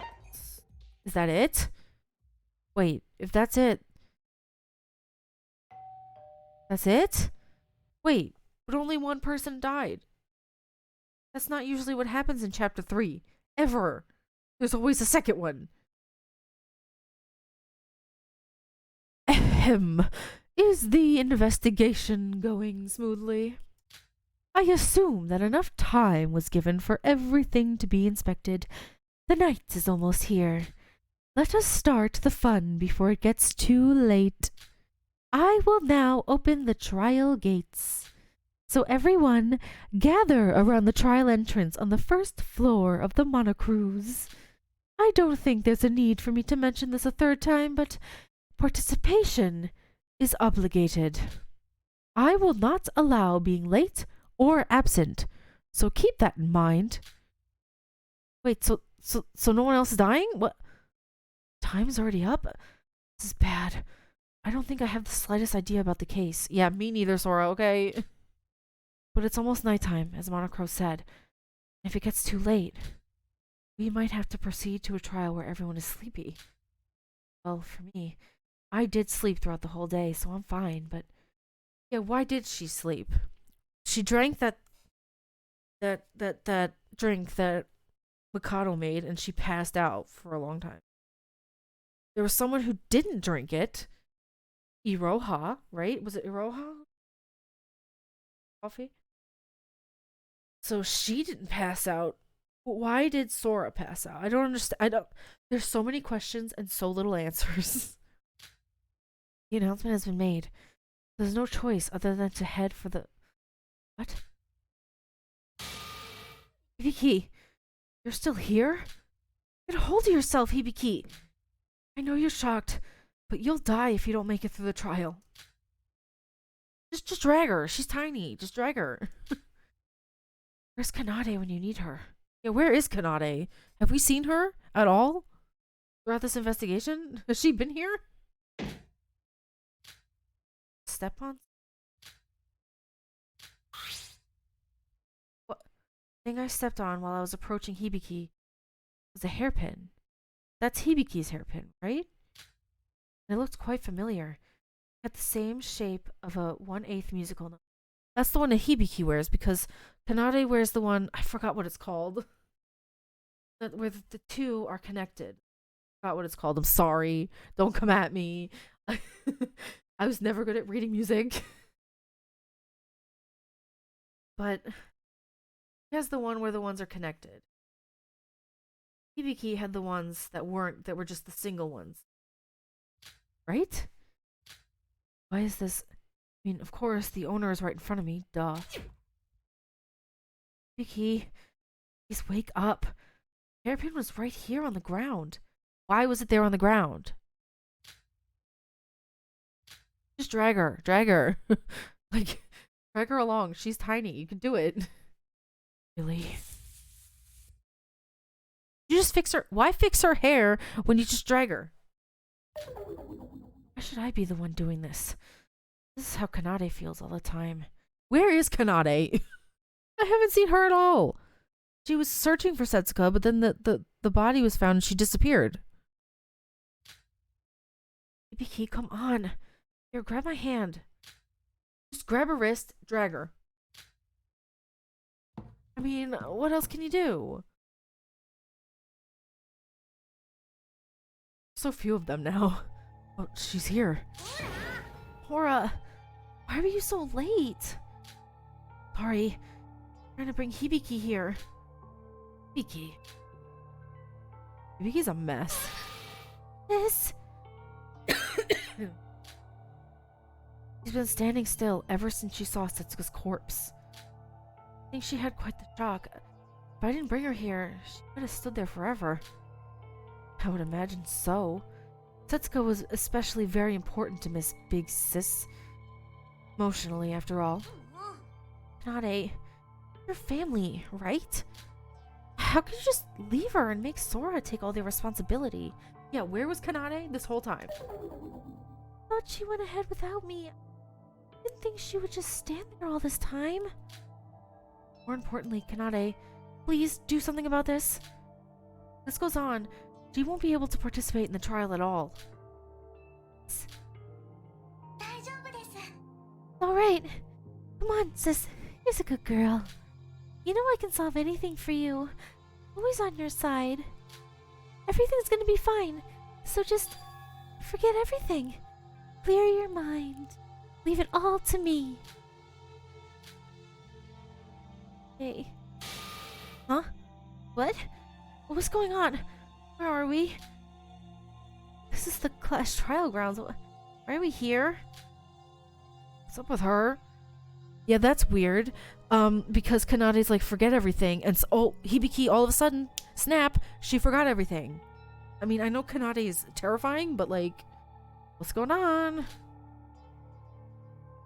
Is that it? Wait, if that's it... That's it? Wait, but only one person died. That's not usually what happens in Chapter 3. Ever. There's always a second one. Ahem. Is the investigation going smoothly? I assume that enough time was given for everything to be inspected. The night is almost here. Let us start the fun before it gets too late. I will now open the trial gates. So everyone, gather around the trial entrance on the first floor of the monocruise. I don't think there's a need for me to mention this a third time, but participation is obligated. I will not allow being late or absent, so keep that in mind. Wait, so no one else is dying? What? Time's already up? This is bad. I don't think I have the slightest idea about the case. Yeah, me neither, Sora, okay? But it's almost nighttime, as Monocro said. If it gets too late, we might have to proceed to a trial where everyone is sleepy. Well, for me, I did sleep throughout the whole day, so I'm fine, but... Yeah, why did she sleep? She drank that drink that Mikado made, and she passed out for a long time. There was someone who didn't drink it. Iroha, right? Was it Iroha? Coffee? So she didn't pass out. Why did Sora pass out? I don't understand. I don't. There's so many questions and so little answers. The announcement has been made. There's no choice other than to head for the. What? Hibiki, you're still here? Get a hold of yourself, Hibiki. I know you're shocked, but you'll die if you don't make it through the trial. Just drag her. She's tiny. Just drag her. Where's Kanade when you need her? Yeah, where is Kanade? Have we seen her at all throughout this investigation? Has she been here? Step on? What? The thing I stepped on while I was approaching Hibiki was a hairpin. That's Hibiki's hairpin, right? And it looked quite familiar. It had the same shape of a 1/8 musical note. That's the one that Hibiki wears because Kanade wears the one, I forgot what it's called. Where the two are connected. I forgot what it's called. I'm sorry. Don't come at me. I was never good at reading music. But he has the one where the ones are connected. Hibiki had the ones that weren't, that were just the single ones. Right? Why is this? I mean, of course, the owner is right in front of me. Duh. Hibiki, please wake up. The hairpin was right here on the ground. Why was it there on the ground? Just drag her. Drag her. Like, drag her along. She's tiny. You can do it. Really? You just fix her. Why fix her hair when you just drag her? Why should I be the one doing this? This is how Kanade feels all the time. Where is Kanade? I haven't seen her at all. She was searching for Setsuka, but then the body was found and she disappeared. Hibiki, come on. Here, grab my hand. Just grab her wrist, drag her. I mean, what else can you do? So few of them now. Oh, she's here. Hora, why were you so late? Sorry. I'm trying to bring Hibiki here. Hibiki. Hibiki's a mess. This. She's been standing still ever since she saw Setsuka's corpse. I think she had quite the shock. If I didn't bring her here, she would have stood there forever. I would imagine so. Setsuka was especially very important to Miss Big Sis. Emotionally, after all. Kanade, your family, right? How could you just leave her and make Sora take all the responsibility? Yeah, where was Kanade this whole time? Thought she went ahead without me. I didn't think she would just stand there all this time. More importantly, Kanade, please do something about this. This goes on. She won't be able to participate in the trial at all. Alright. Come on, sis. You're a good girl. You know I can solve anything for you. Always on your side. Everything's gonna be fine. So just forget everything. Clear your mind. Leave it all to me. Hey. Huh? What? What's going on? Where are we? This is the class trial grounds. Why are we here? What's up with her? Yeah, that's weird. Because Kanade's like, forget everything. And so, oh, Hibiki, all of a sudden, snap, she forgot everything. I mean, I know Kanade is terrifying, but like, what's going on?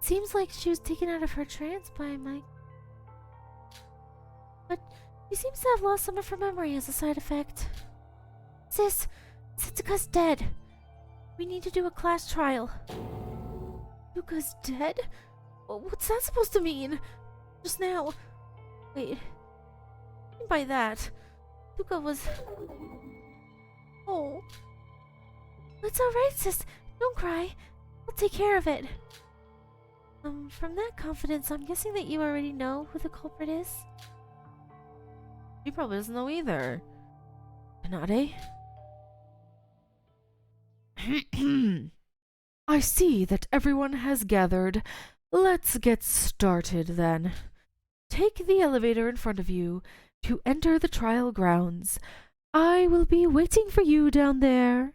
Seems like she was taken out of her trance by Mike. But she seems to have lost some of her memory as a side effect. Sis, Setsuka's dead. We need to do a class trial. Setsuka's dead? What's that supposed to mean? Just now. Wait. What do you mean by that? Setsuka was... Oh. It's alright, sis. Don't cry. I'll take care of it. From that confidence, I'm guessing that you already know who the culprit is? She probably doesn't know either. Kanade? I see that everyone has gathered. Let's get started then. Take the elevator in front of you to enter the trial grounds. I will be waiting for you down there.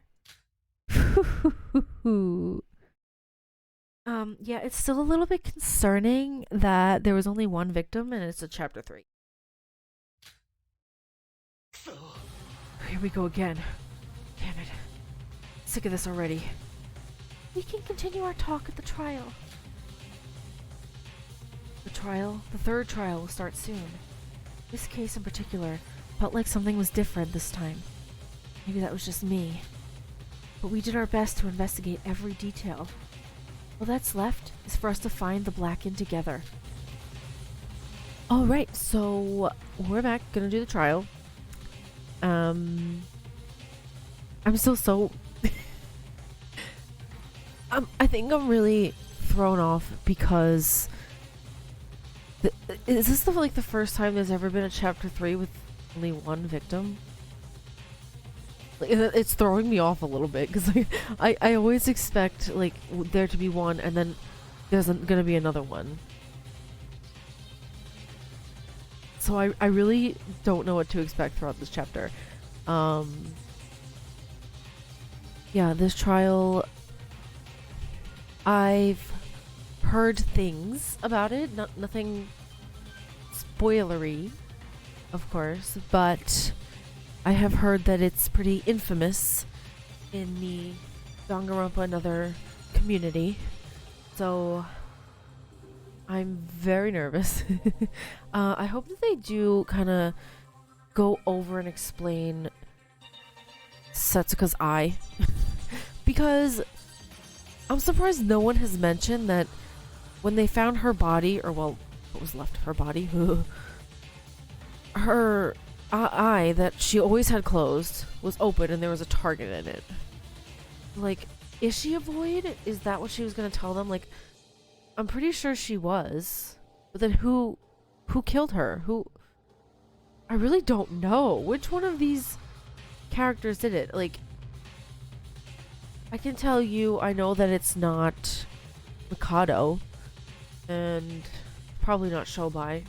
Yeah, it's still a little bit concerning that there was only one victim and it's a chapter 3. Here we go again. Damn it. Sick of this already. We can continue our talk at the trial. The third trial will start soon. This case in particular felt like something was different this time. Maybe that was just me. But we did our best to investigate every detail. All that's left is for us to find the Blacken together. Alright, so we're back, gonna do the trial. I'm still so I think I'm really thrown off because is this the first time there's ever been a chapter 3 with only one victim? It's throwing me off a little bit because I always expect there to be one and then there's gonna be another one. So I really don't know what to expect throughout this chapter. Yeah, this trial, I've heard things about it, nothing spoilery, of course, but I have heard that it's pretty infamous in the Danganronpa and other community, so I'm very nervous. I hope that they do kind of go over and explain Setsuka's eye, because I'm surprised no one has mentioned that when they found her body, or well, what was left of her body, her eye that she always had closed was open and there was a target in it. Like, is she a void? Is that what she was gonna tell them? Like, I'm pretty sure she was, but then who killed her? I really don't know which one of these characters did it. Like, I can tell you, I know that it's not Mikado, and probably not Shobai.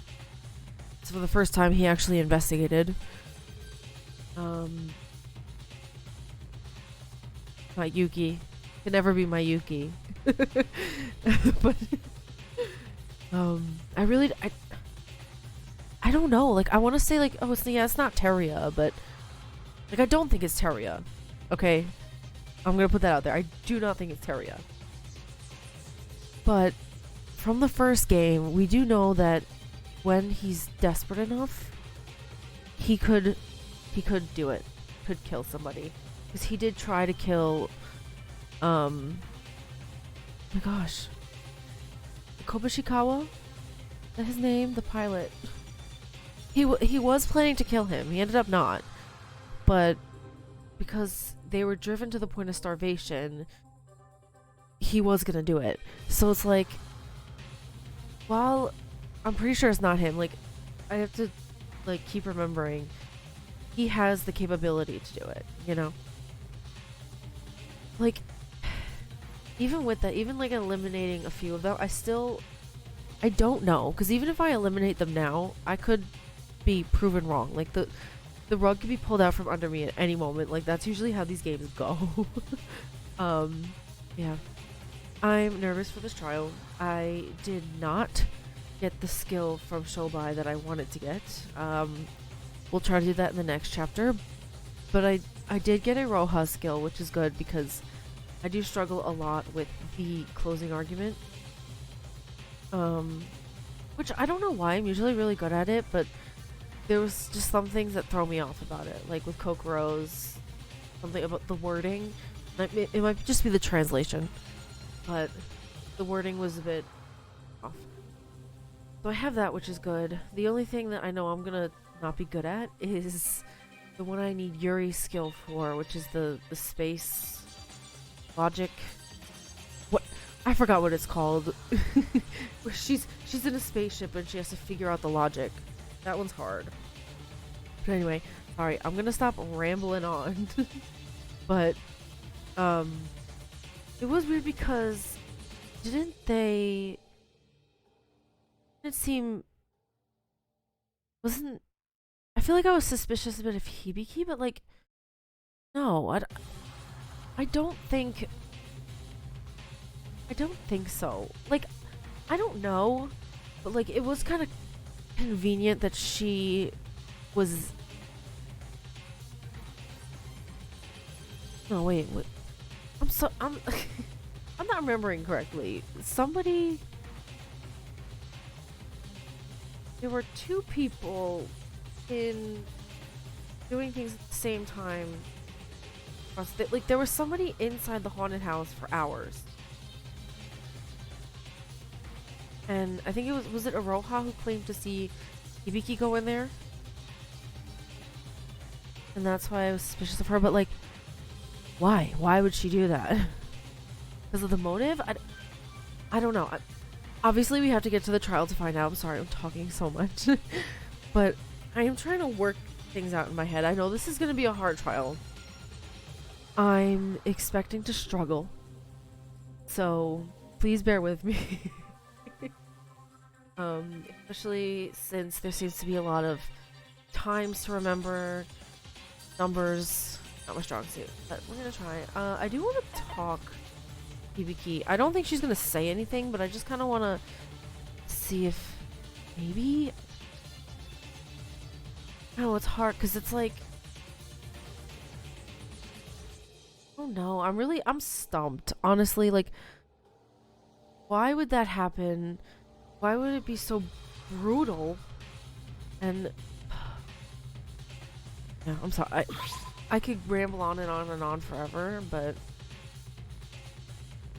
So for the first time, he actually investigated. Not Yuki. Can never be my Yuki. But I don't know. Like, I want to say it's not Teria, but I don't think it's Teria. Okay, I'm gonna put that out there. I do not think it's Teria. But from the first game, we do know that when he's desperate enough, he could do it. Could kill somebody. Because he did try to kill, oh my gosh. Kobushikawa? Is that his name? The pilot. He was planning to kill him. He ended up not. But because they were driven to the point of starvation, he was gonna do it. So it's like, while I'm pretty sure it's not him, like, I have to keep remembering he has the capability to do it, you know? Like, even with that, even eliminating a few of them, I don't know, because even if I eliminate them now, I could be proven wrong. Like, the rug could be pulled out from under me at any moment. Like, that's usually how these games go. Yeah. I'm nervous for this trial. I did not get the skill from Shobai that I wanted to get. We'll try to do that in the next chapter. But I did get a Roha skill, which is good because I do struggle a lot with the closing argument. Which I don't know why. I'm usually really good at it, but there was just some things that throw me off about it. Like with Kokoro's, something about the wording. It might just be the translation, but the wording was a bit off. So I have that, which is good. The only thing that I know I'm gonna not be good at is the one I need Yuri's skill for, which is the space logic. What? I forgot what it's called. Where she's in a spaceship and she has to figure out the logic. That one's hard. But anyway, sorry, I'm gonna stop rambling on. But Um, it was weird because didn't they? It seemed wasn't. I feel like I was suspicious a bit of Hibiki, but like, no, I don't think. I don't think so. Like, I don't know, but like, it was kind of convenient that she was. No, wait, what? I'm I'm not remembering correctly. Somebody. There were two people in doing things at the same time. Like, there was somebody inside the haunted house for hours. And I think it was it Aroha who claimed to see Hibiki go in there? And that's why I was suspicious of her, but like, why? Why would she do that? Because of the motive? I don't know. Obviously, we have to get to the trial to find out. I'm sorry, I'm talking so much. But I am trying to work things out in my head. I know this is going to be a hard trial. I'm expecting to struggle. So, please bear with me. Especially since there seems to be a lot of times to remember, numbers, not my strong suit, but we're gonna try. I do want to talk Hibiki. I don't think she's gonna say anything, but I just kind of want to see if maybe. Oh, it's hard because it's like, oh no, I'm stumped. Honestly, like, why would that happen? Why would it be so brutal? And yeah, I'm sorry. I could ramble on and on forever, but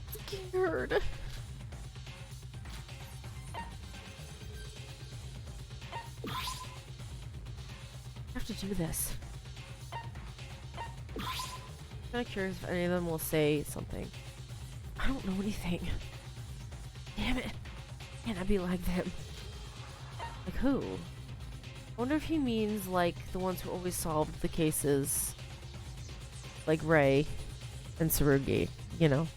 I'm scared. I have to do this. I'm kind of curious if any of them will say something. I don't know anything. Damn it. Can't I be like them? Like who? I wonder if he means like the ones who always solved the cases. Like Rei and Tsurugi, you know?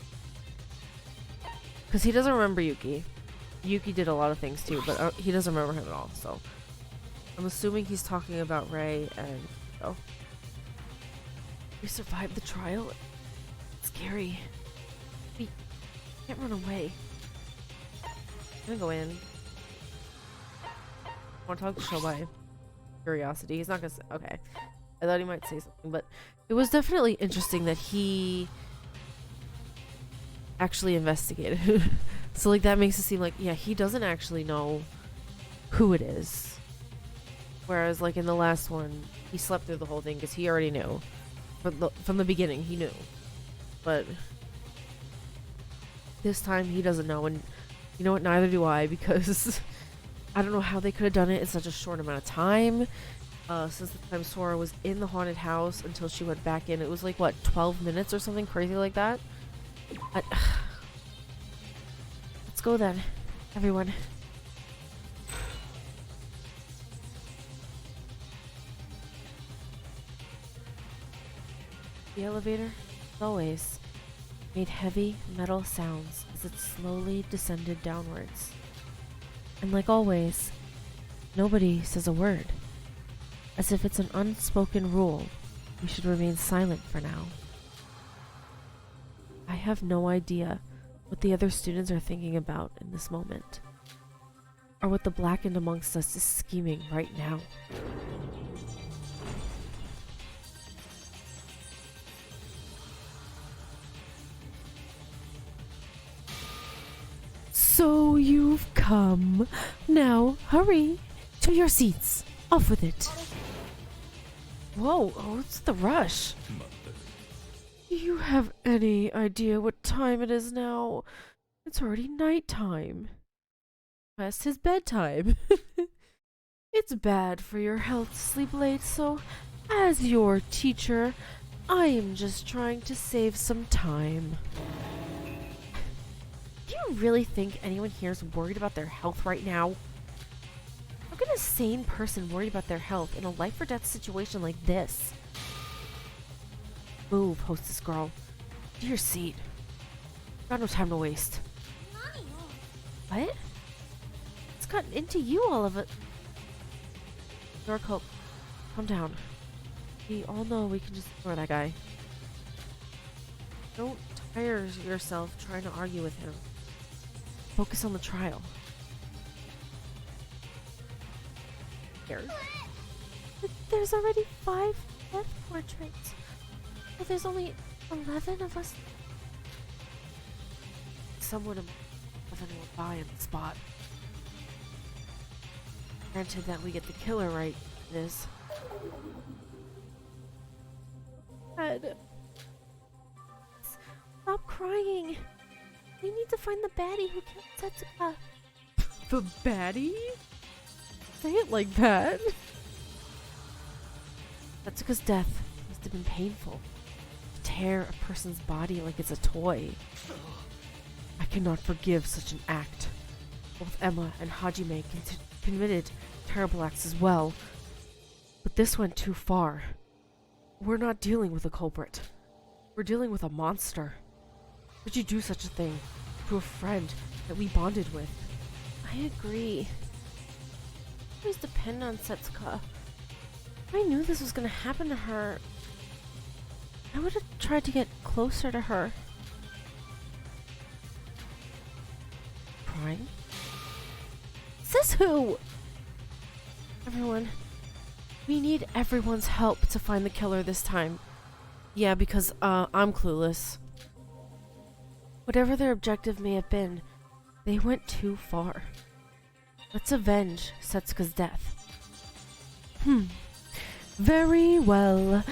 Because he doesn't remember Yuki. Yuki did a lot of things too, but he doesn't remember him at all, so. I'm assuming he's talking about Rei and... Oh. We survived the trial? It's scary. We can't run away. I'm gonna go in. I want to talk to Shobai. Curiosity. He's not gonna say. Okay. I thought he might say something, but it was definitely interesting that he actually investigated. So, like, that makes it seem like, yeah, he doesn't actually know who it is. Whereas, like, in the last one, he slept through the whole thing because he already knew. From the beginning, he knew. But this time, he doesn't know, and you know what? Neither do I, because I don't know how they could have done it in such a short amount of time. Since the time Sora was in the haunted house until she went back in, it was like, what, 12 minutes or something crazy like that? Let's go then, everyone. The elevator, as always, made heavy metal sounds as it slowly descended downwards. And like always, nobody says a word. As if it's an unspoken rule, we should remain silent for now. I have no idea what the other students are thinking about in this moment, or what the blackened amongst us is scheming right now. So you've come. Now, hurry to your seats. Off with it. Whoa, what's the rush? Do you have any idea what time it is now? It's already nighttime. Past his bedtime. It's bad for your health to sleep late, so as your teacher, I am just trying to save some time. Do you really think anyone here is worried about their health right now? How can a sane person worry about their health in a life or death situation like this? Move, hostess girl. To your seat. Got no time to waste. What? It's gotten into you all of it. Norco, calm down. We all know we can just ignore that guy. Don't tire yourself trying to argue with him. Focus on the trial. Scared? There's already 5 death portraits. But there's only 11 of us. Someone of 11 will die on the spot. Granted that we get the killer right, it is. Dad. Stop crying. We need to find the baddie who killed Setsuka. The baddie? Say it like that. Setsuka's death must have been painful. To tear a person's body like it's a toy. I cannot forgive such an act. Both Emma and Hajime committed terrible acts as well. But this went too far. We're not dealing with a culprit. We're dealing with a monster. Would you do such a thing to a friend that we bonded with? I agree. Always depend on Setsuka. If I knew this was gonna happen to her, I would have tried to get closer to her. Crying? Says who? Everyone. We need everyone's help to find the killer this time. Yeah, because, I'm clueless. Whatever their objective may have been, they went too far. Let's avenge Setsuka's death. Very well.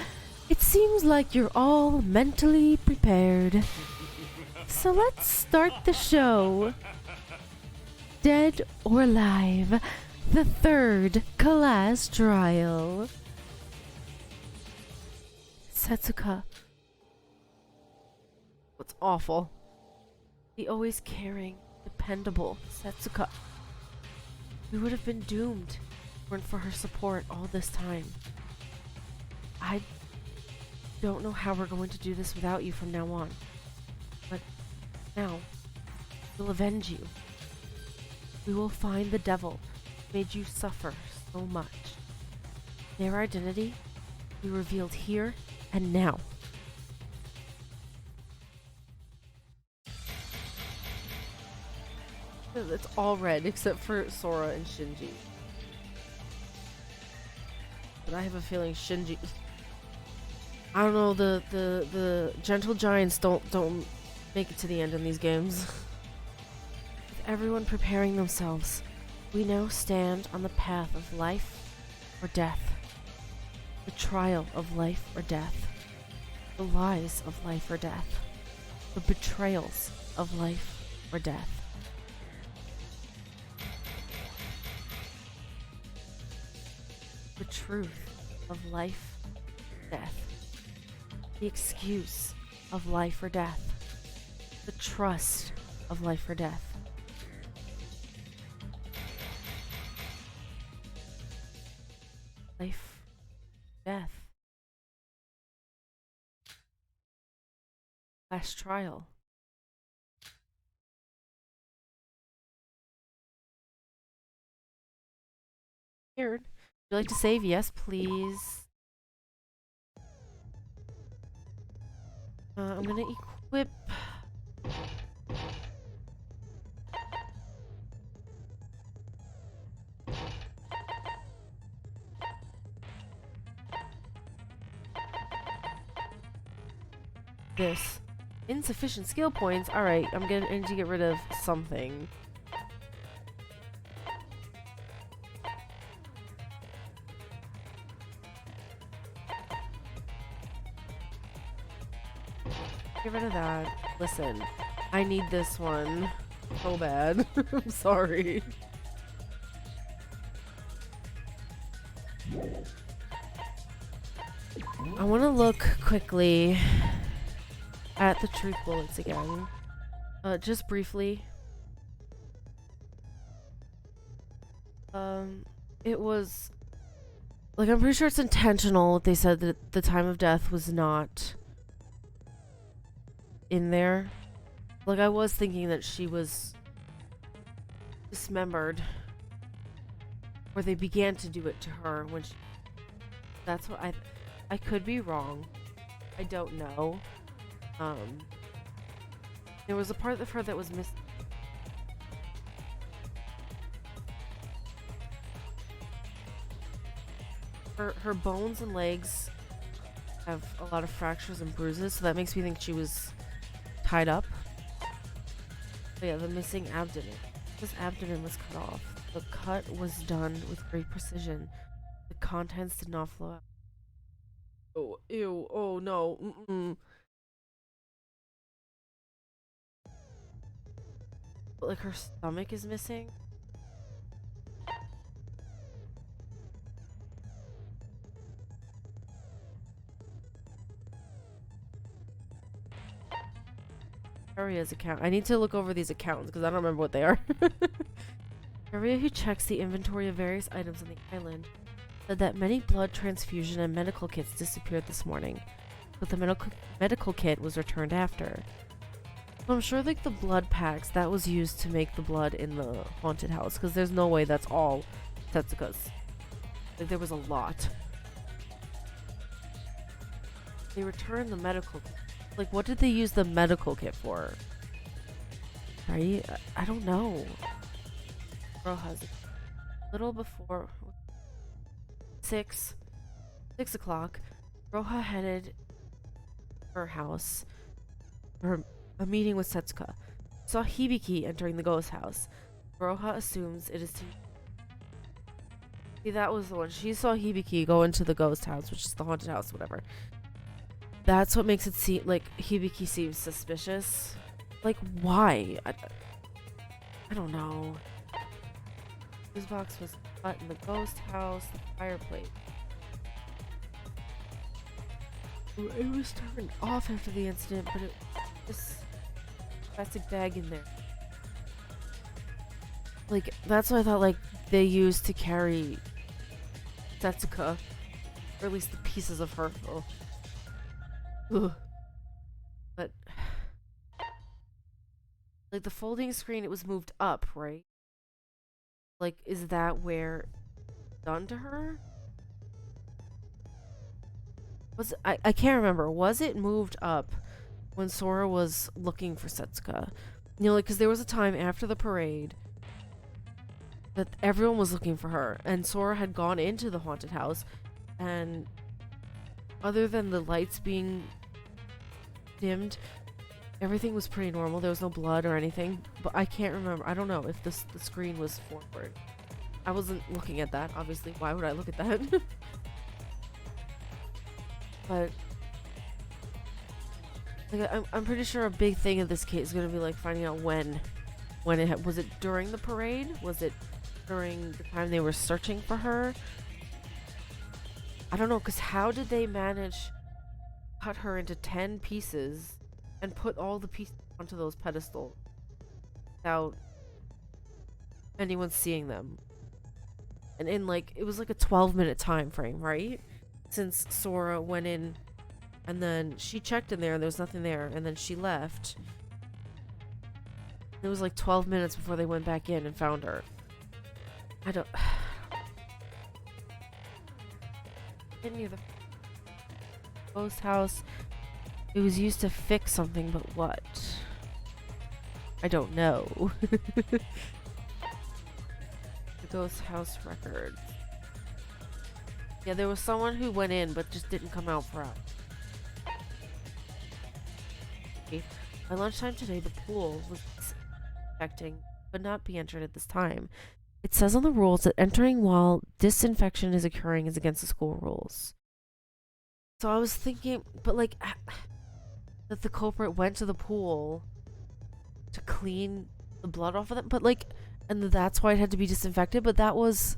It seems like you're all mentally prepared. So let's start the show. Dead or Alive, the 3rd class trial. Setsuka. What's awful? The always caring, dependable Setsuka. We would have been doomed weren't for her support all this time. I don't know how we're going to do this without you from now on. But now, we'll avenge you. We will find the devil who made you suffer so much. Their identity will be revealed here and now. It's all red except for Sora and Shinji. But I have a feeling Shinji... I don't know, the gentle giants don't make it to the end in these games. With everyone preparing themselves, we now stand on the path of life or death. The trial of life or death. The lies of life or death. The betrayals of life or death. The truth of life, death. The excuse of life or death. The trust of life or death. Life, death. Last trial. Weird. Would you like to save? Yes, please. I'm gonna equip... this. Insufficient skill points? Alright, I'm gonna need to get rid of something. Get rid of that. Listen, I need this one so bad. I'm sorry. I want to look quickly at the truth bullets again. Just briefly. It was... like, I'm pretty sure it's intentional. They said that the time of death was not... in there. Like, I was thinking that she was dismembered. Or they began to do it to her when she... That's what I could be wrong. I don't know. There was a part of her that was missing. Her bones and legs have a lot of fractures and bruises, so that makes me think she was tied up. But yeah, the missing abdomen. His abdomen was cut off. The cut was done with great precision. The contents did not flow out. Oh, ew, oh no, But like her stomach is missing. Aria's account. I need to look over these accounts because I don't remember what they are. Aria, who checks the inventory of various items on the island, said that many blood transfusion and medical kits disappeared this morning, but the medical kit was returned after. So I'm sure like the blood packs, that was used to make the blood in the haunted house, because there's no way that's all Setsuka's. Like, there was a lot. They returned the medical kit. Like, what did they use the medical kit for? Right? I don't know. Girl has a little before 6 o'clock. Roha headed her house for a meeting with Setsuka. Saw Hibiki entering the ghost house. Roha assumes it is See, that was the one. She saw Hibiki go into the ghost house, which is the haunted house, whatever. That's what makes it seem like Hibiki seems suspicious. Like, why? I don't know. This box was cut in the ghost house, the fireplace. It was turned off after the incident, but it this plastic bag in there. Like, that's what I thought, like, they used to carry Setsuka. Or at least the pieces of her. Oh. Ugh. But like the folding screen, it was moved up, right? Like, is that where done to her? I can't remember. Was it moved up when Sora was looking for Setsuka? You know, like, because there was a time after the parade that everyone was looking for her, and Sora had gone into the haunted house, and other than the lights being dimmed, everything was pretty normal. There was no blood or anything, but I can't remember. I don't know if the screen was forward. I wasn't looking at that, obviously. Why would I look at that? But like, I'm pretty sure a big thing in this case is gonna be like finding out when it was it during the parade? Was it during the time they were searching for her? I don't know, because how did they manage to cut her into 10 pieces and put all the pieces onto those pedestals without anyone seeing them? And in like, it was like a 12-minute time frame, right? Since Sora went in and then she checked in there and there was nothing there, and then she left. It was like 12 minutes before they went back in and found her. I don't... near the ghost house. It was used to fix something, but what? I don't know. The ghost house records. Yeah, there was someone who went in but just didn't come out for us. Okay. By lunchtime today, the pool was disinfecting, but not be entered at this time. It says on the rules that entering while disinfection is occurring is against the school rules. So I was thinking, but like, that the culprit went to the pool to clean the blood off of them, but like, and that's why it had to be disinfected, but that was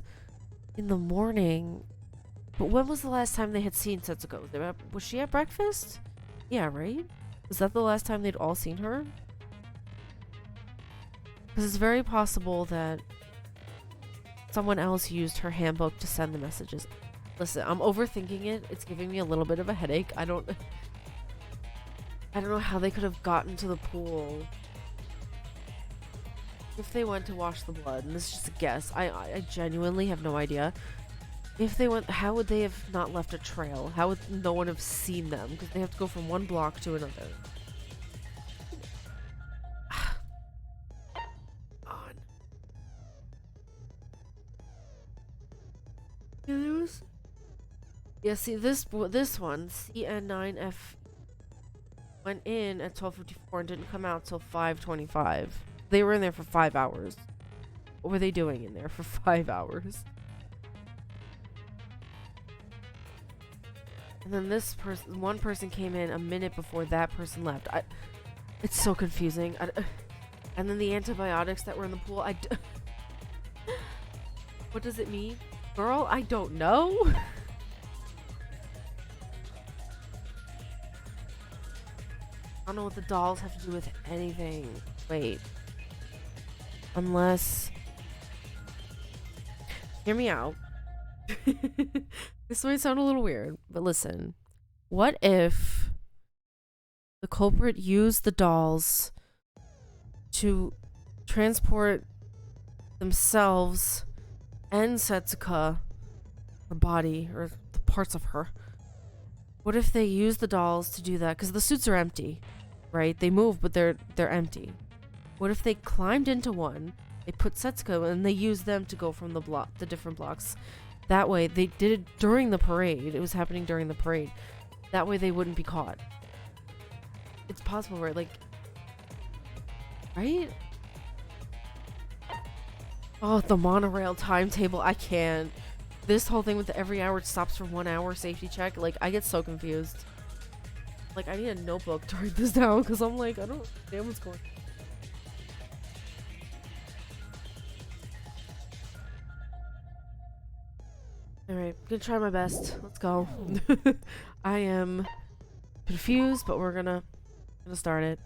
in the morning. But when was the last time they had seen Setsuko? Was she at breakfast? Yeah, right? Was that the last time they'd all seen her? Because it's very possible that someone else used her handbook to send the messages. Listen, I'm overthinking it. It's giving me a little bit of a headache. I I don't know how they could have gotten to the pool. If they went to wash the blood, and this is just a guess. I genuinely have no idea. If they went, how would they have not left a trail? How would no one have seen them? Because they have to go from one block to another. On. Yeah, see this one, CN9F, went in at 12:54 and didn't come out till 5:25. They were in there for 5 hours. What were they doing in there for 5 hours? And then this person, one person came in a minute before that person left. It's so confusing. And then the antibiotics that were in the pool, what does it mean? Girl, I don't know. I don't know what the dolls have to do with anything. Wait. Unless... Hear me out. This might sound a little weird, but listen. What if the culprit used the dolls to transport themselves and Setsuka, her body, or the parts of her? What if they used the dolls to do that? Because the suits are empty, right? They move, but they're empty. What if they climbed into one, they put Setsuka, and they used them to go from the different blocks? That way, they did it during the parade. It was happening during the parade. That way they wouldn't be caught. It's possible, right? Like, right? Oh, the monorail timetable. I can't. This whole thing with the every hour it stops for 1 hour safety check. Like, I get so confused. Like, I need a notebook to write this down because I'm like, I don't understand what's going on. Alright, gonna try my best. Let's go. I am confused, but we're gonna start it.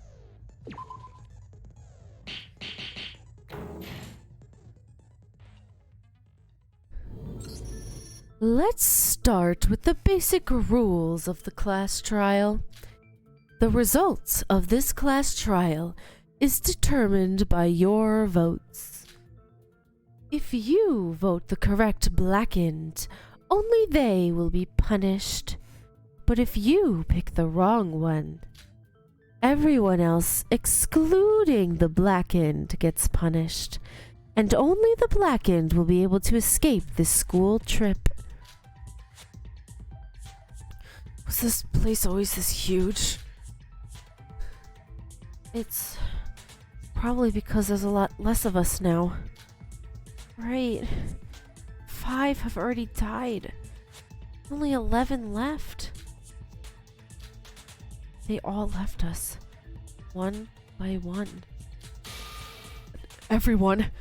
Let's start with the basic rules of the class trial. The results of this class trial is determined by your votes. If you vote the correct blackened, only they will be punished. But if you pick the wrong one, everyone else, excluding the blackened, gets punished. And only the blackened will be able to escape this school trip. Was this place always this huge? It's probably because there's a lot less of us now. Right. 5 have already died. Only 11 left. They all left us. One by one. Everyone,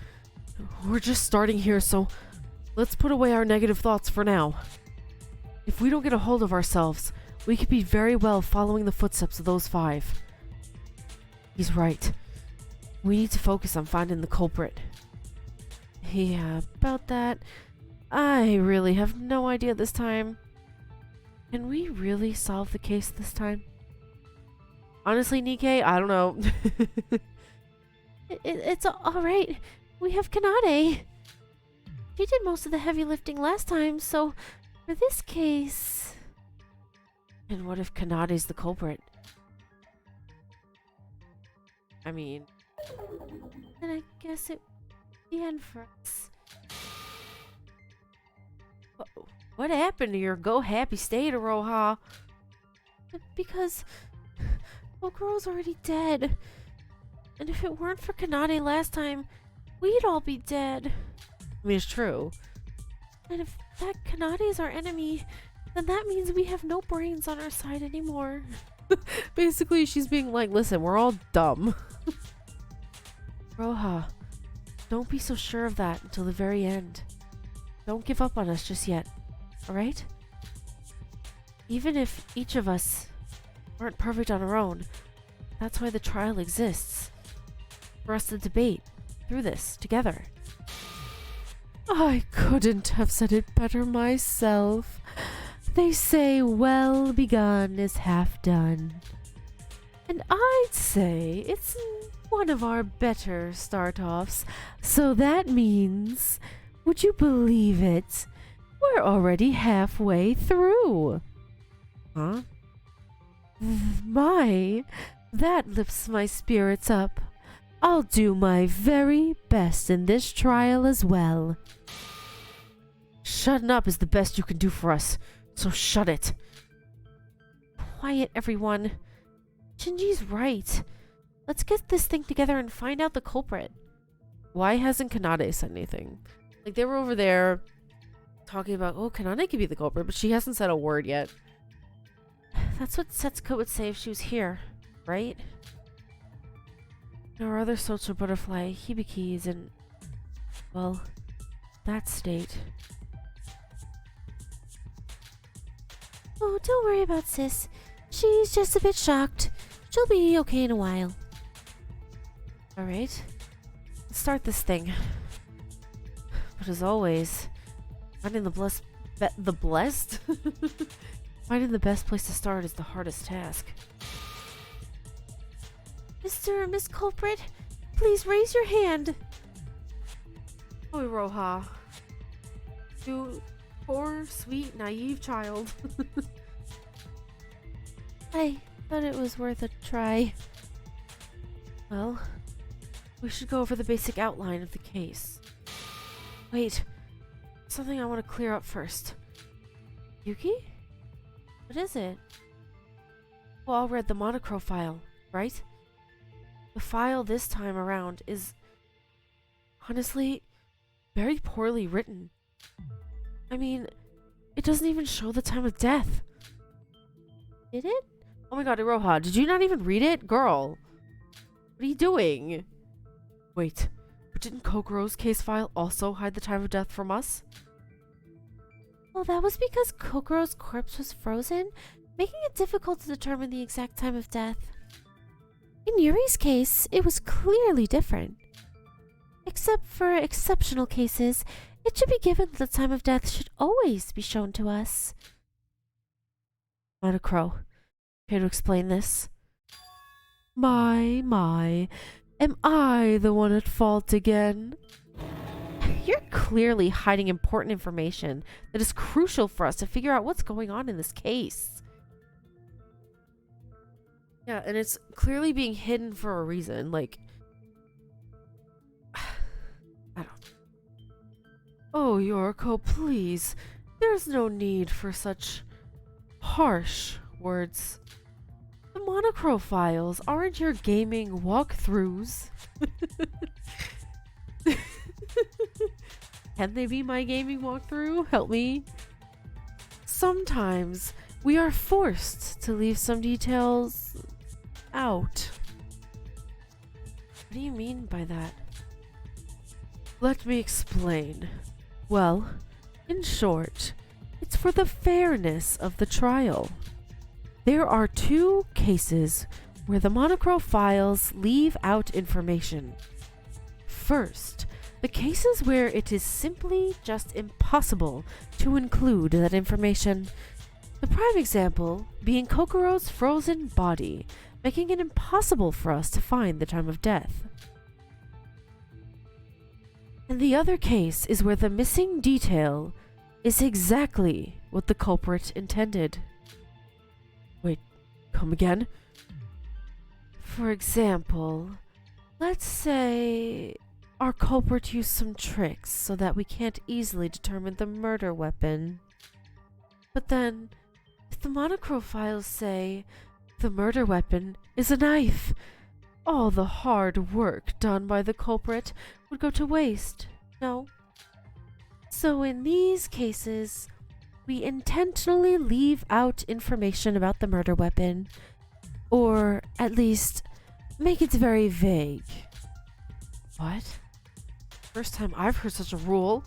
we're just starting here, so let's put away our negative thoughts for now. If we don't get a hold of ourselves, we could be very well following the footsteps of those 5. He's right. We need to focus on finding the culprit. Yeah, about that, I really have no idea this time. Can we really solve the case this time? Honestly, Nikkei, I don't know. It's alright. We have Kanade. She did most of the heavy lifting last time, so for this case... And what if Kanade's the culprit? I mean... Then I guess it... the end for us. What happened to your go happy state, Aroha? Because Okoro's already dead. And if it weren't for Kanade last time, we'd all be dead. I mean, it's true. And if that Kanade is our enemy, then that means we have no brains on our side anymore. Basically, she's being like, listen, we're all dumb. Roha, don't be so sure of that until the very end. Don't give up on us just yet, alright? Even if each of us aren't perfect on our own, that's why the trial exists. For us to debate through this together. I couldn't have said it better myself. They say well begun is half done. And I'd say it's one of our better start-offs. So that means, would you believe it? We're already halfway through. Huh? My, that lifts my spirits up. I'll do my very best in this trial as well. Shutting up is the best you can do for us, so shut it. Quiet, everyone. Shinji's right. Let's get this thing together and find out the culprit. Why hasn't Kanade said anything? Like, they were over there talking about, oh, Kanade could be the culprit, but she hasn't said a word yet. That's what Setsuko would say if she was here, right? Our other social butterfly, Hibiki's in, well, that state. Oh, don't worry about Sis. She's just a bit shocked. She'll be okay in a while. Alright. Let's start this thing. But as always, finding the blessed... Finding the best place to start is the hardest task. Mr. or Miss Culprit, please raise your hand. Oh, Roha. You poor, sweet, naive child. I thought it was worth a try. Well, we should go over the basic outline of the case. Wait, something I want to clear up first. Yuki? What is it? Well, I read the Monorail file, right? The file this time around is, honestly, very poorly written. I mean, it doesn't even show the time of death. Did it? Oh my god, Iroha, did you not even read it? Girl, what are you doing? Wait, but didn't Kokuro's case file also hide the time of death from us? Well, that was because Kokuro's corpse was frozen, making it difficult to determine the exact time of death. In Yuri's case, it was clearly different. Except for exceptional cases, it should be given that the time of death should always be shown to us. Monocro, care to explain this? My, am I the one at fault again? You're clearly hiding important information that is crucial for us to figure out what's going on in this case. Yeah, and it's clearly being hidden for a reason, like... I don't... Oh, Yoriko, please. There's no need for such harsh words. The Monorail files aren't your gaming walkthroughs. Can they be my gaming walkthrough? Help me. Sometimes we are forced to leave some details out. What do you mean by that? Let me explain. Well, in short, it's for the fairness of the trial. There are two cases where the Monorail files leave out information. First, the cases where it is simply just impossible to include that information. The prime example being Kokuro's frozen body, making it impossible for us to find the time of death. And the other case is where the missing detail is exactly what the culprit intended. Wait, come again? For example, let's say our culprit used some tricks so that we can't easily determine the murder weapon. But then, if the Monorail files say the murder weapon is a knife, all the hard work done by the culprit would go to waste, no? So in these cases, we intentionally leave out information about the murder weapon, or at least make it very vague. What? First time I've heard such a rule.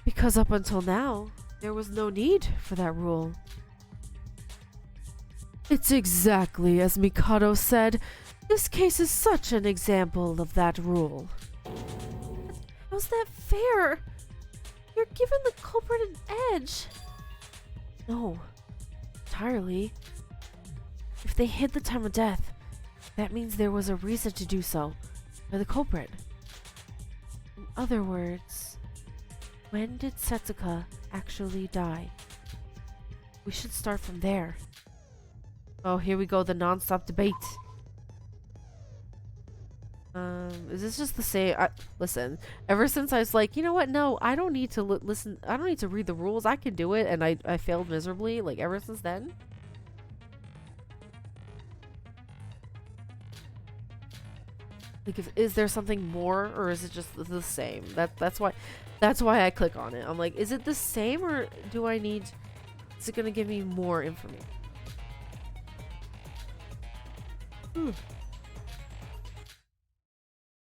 Because up until now, there was no need for that rule. It's exactly as Mikado said. This case is such an example of that rule. How's that fair? You're giving the culprit an edge. No, entirely. If they hid the time of death, that means there was a reason to do so by the culprit. In other words, when did Setsuka actually die? We should start from there. Oh, here we go, the non-stop debate. Is this just the same? Listen, ever since I was like, you know what? No, I don't need to listen. I don't need to read the rules. I can do it. And I failed miserably. Like, ever since then. Like, is there something more, or is it just the same? That's why I click on it. I'm like, is it the same, or do I need? Is it gonna give me more information?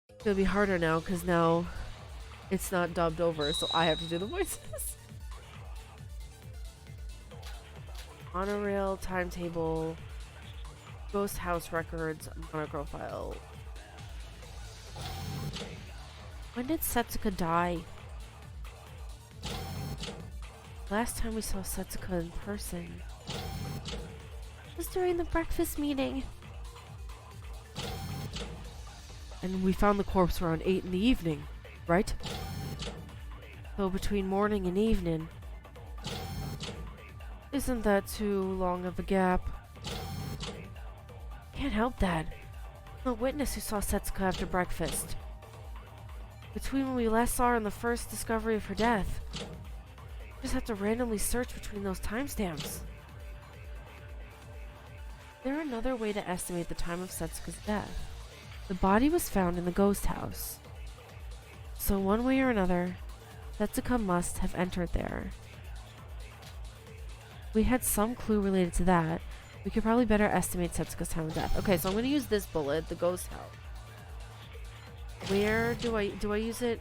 It's gonna be harder now because now it's not dubbed over, so I have to do the voices. Monorail, timetable, ghost house records, monocle file. When did Setsuka die? Last time we saw Setsuka in person was during the breakfast meeting. And we found the corpse around 8 in the evening, right? So between morning and evening. Isn't that too long of a gap? Can't help that. No witness who saw Setsuka after breakfast. Between when we last saw her and the first discovery of her death. Just have to randomly search between those timestamps. Is there another way to estimate the time of Setsuka's death? The body was found in the ghost house. So one way or another, Setsuka must have entered there. If we had some clue related to that, we could probably better estimate Setsuka's time of death. Okay, so I'm going to use this bullet, the ghost house. Where do I use it?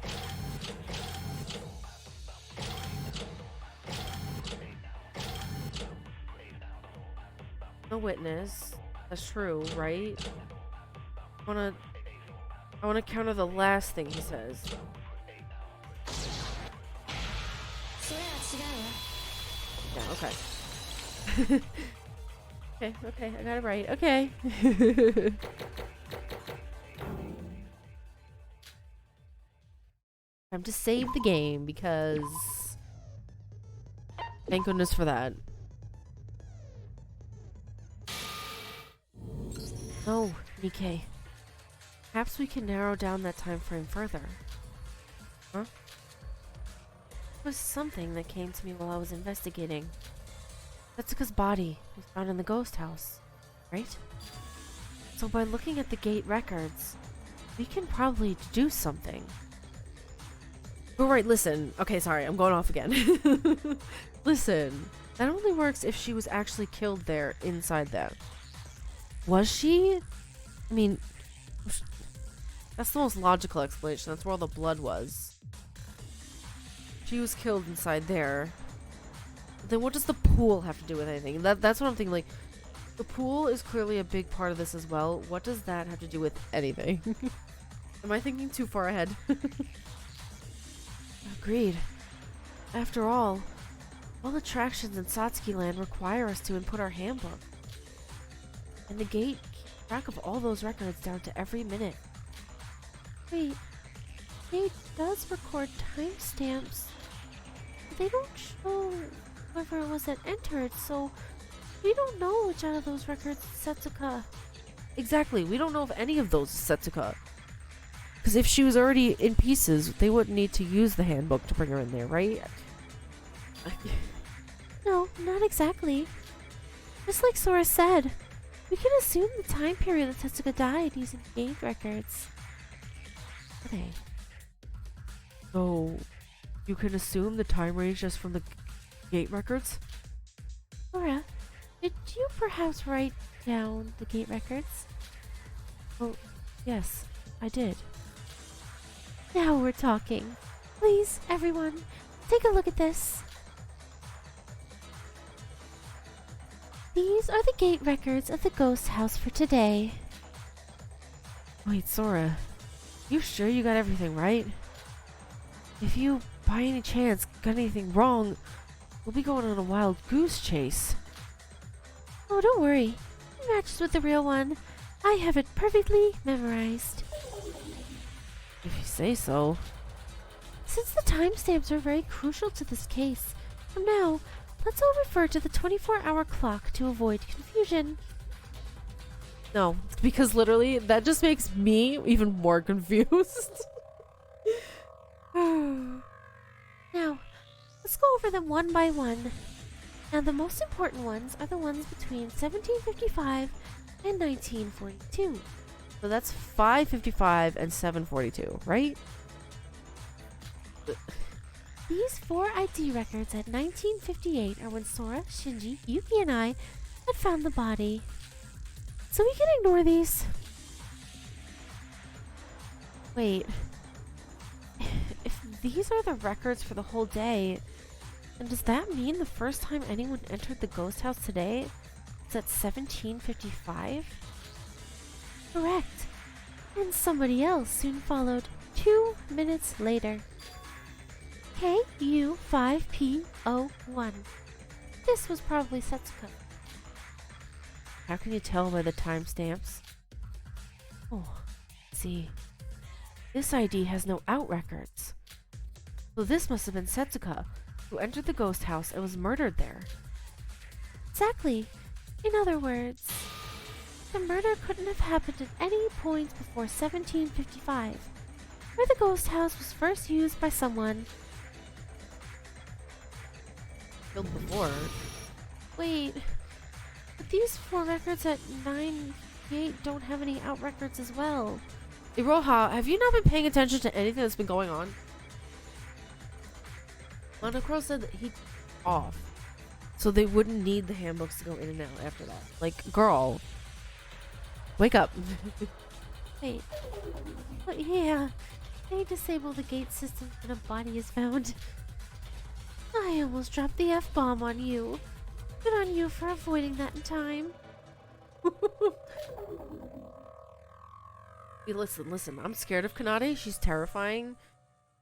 No witness. That's true, right? I wanna counter the last thing he says. Yeah, okay. okay, I got it right. Okay. Time to save the game because thank goodness for that. No, Nikkei. Perhaps we can narrow down that time frame further. Huh? It was something that came to me while I was investigating. Setsuka's body was found in the ghost house, right? So by looking at the gate records, we can probably deduce something. Oh right, listen. Okay, sorry, I'm going off again. Listen, that only works if she was actually killed there, inside there. Was she? I mean, that's the most logical explanation. That's where all the blood was. She was killed inside there. Then what does the pool have to do with anything? That's what I'm thinking. Like, the pool is clearly a big part of this as well. What does that have to do with anything? Am I thinking too far ahead? Agreed. After all attractions in Satsuki Land require us to input our handbook. And the gate keeps track of all those records down to every minute. Wait, it does record timestamps. They don't show whoever it was that entered, so we don't know which out of those records is Setsuka. Exactly, we don't know if any of those is Setsuka. Because if she was already in pieces, they wouldn't need to use the handbook to bring her in there, right? No, not exactly. Just like Sora said, we can assume the time period that Setsuka died using gate records. Okay. So, you can assume the time range just from the gate records? Sora, did you perhaps write down the gate records? Oh, yes, I did. Now we're talking. Please, everyone, take a look at this. These are the gate records of the ghost house for today. Wait, Sora, you sure you got everything right? If you, by any chance, got anything wrong, we'll be going on a wild goose chase. Oh, don't worry. matches with the real one. I have it perfectly memorized. If you say so. Since the timestamps are very crucial to this case, from now, let's all refer to the 24-hour clock to avoid confusion. No, because literally that just makes me even more confused. Now, let's go over them one by one. Now, the most important ones are the ones between 1755 and 1942. So that's 5:55 and 7:42, right? These 4 ID records at 1958 are when Sora, Shinji, Yuki, and I had found the body. So we can ignore these. Wait. If these are the records for the whole day, then does that mean the first time anyone entered the ghost house today was at 17:55? Correct. And somebody else soon followed 2 minutes later. KU5P01. This was probably Setsuko. How can you tell by the timestamps? Oh, see. This ID has no out records. So this must have been Setsuka, who entered the ghost house and was murdered there. Exactly. In other words, the murder couldn't have happened at any point before 1755, where the ghost house was first used by someone. Killed before. Wait, but these 4 records at 958 don't have any out records as well. Iroha, have you not been paying attention to anything that's been going on? Monocro said that he's off, so they wouldn't need the handbooks to go in and out after that. Like, girl, wake up. Wait, but yeah, they disable the gate system when a body is found. I almost dropped the F-bomb on you. Good on you for avoiding that in time. Hey, listen, I'm scared of Kanade. She's terrifying.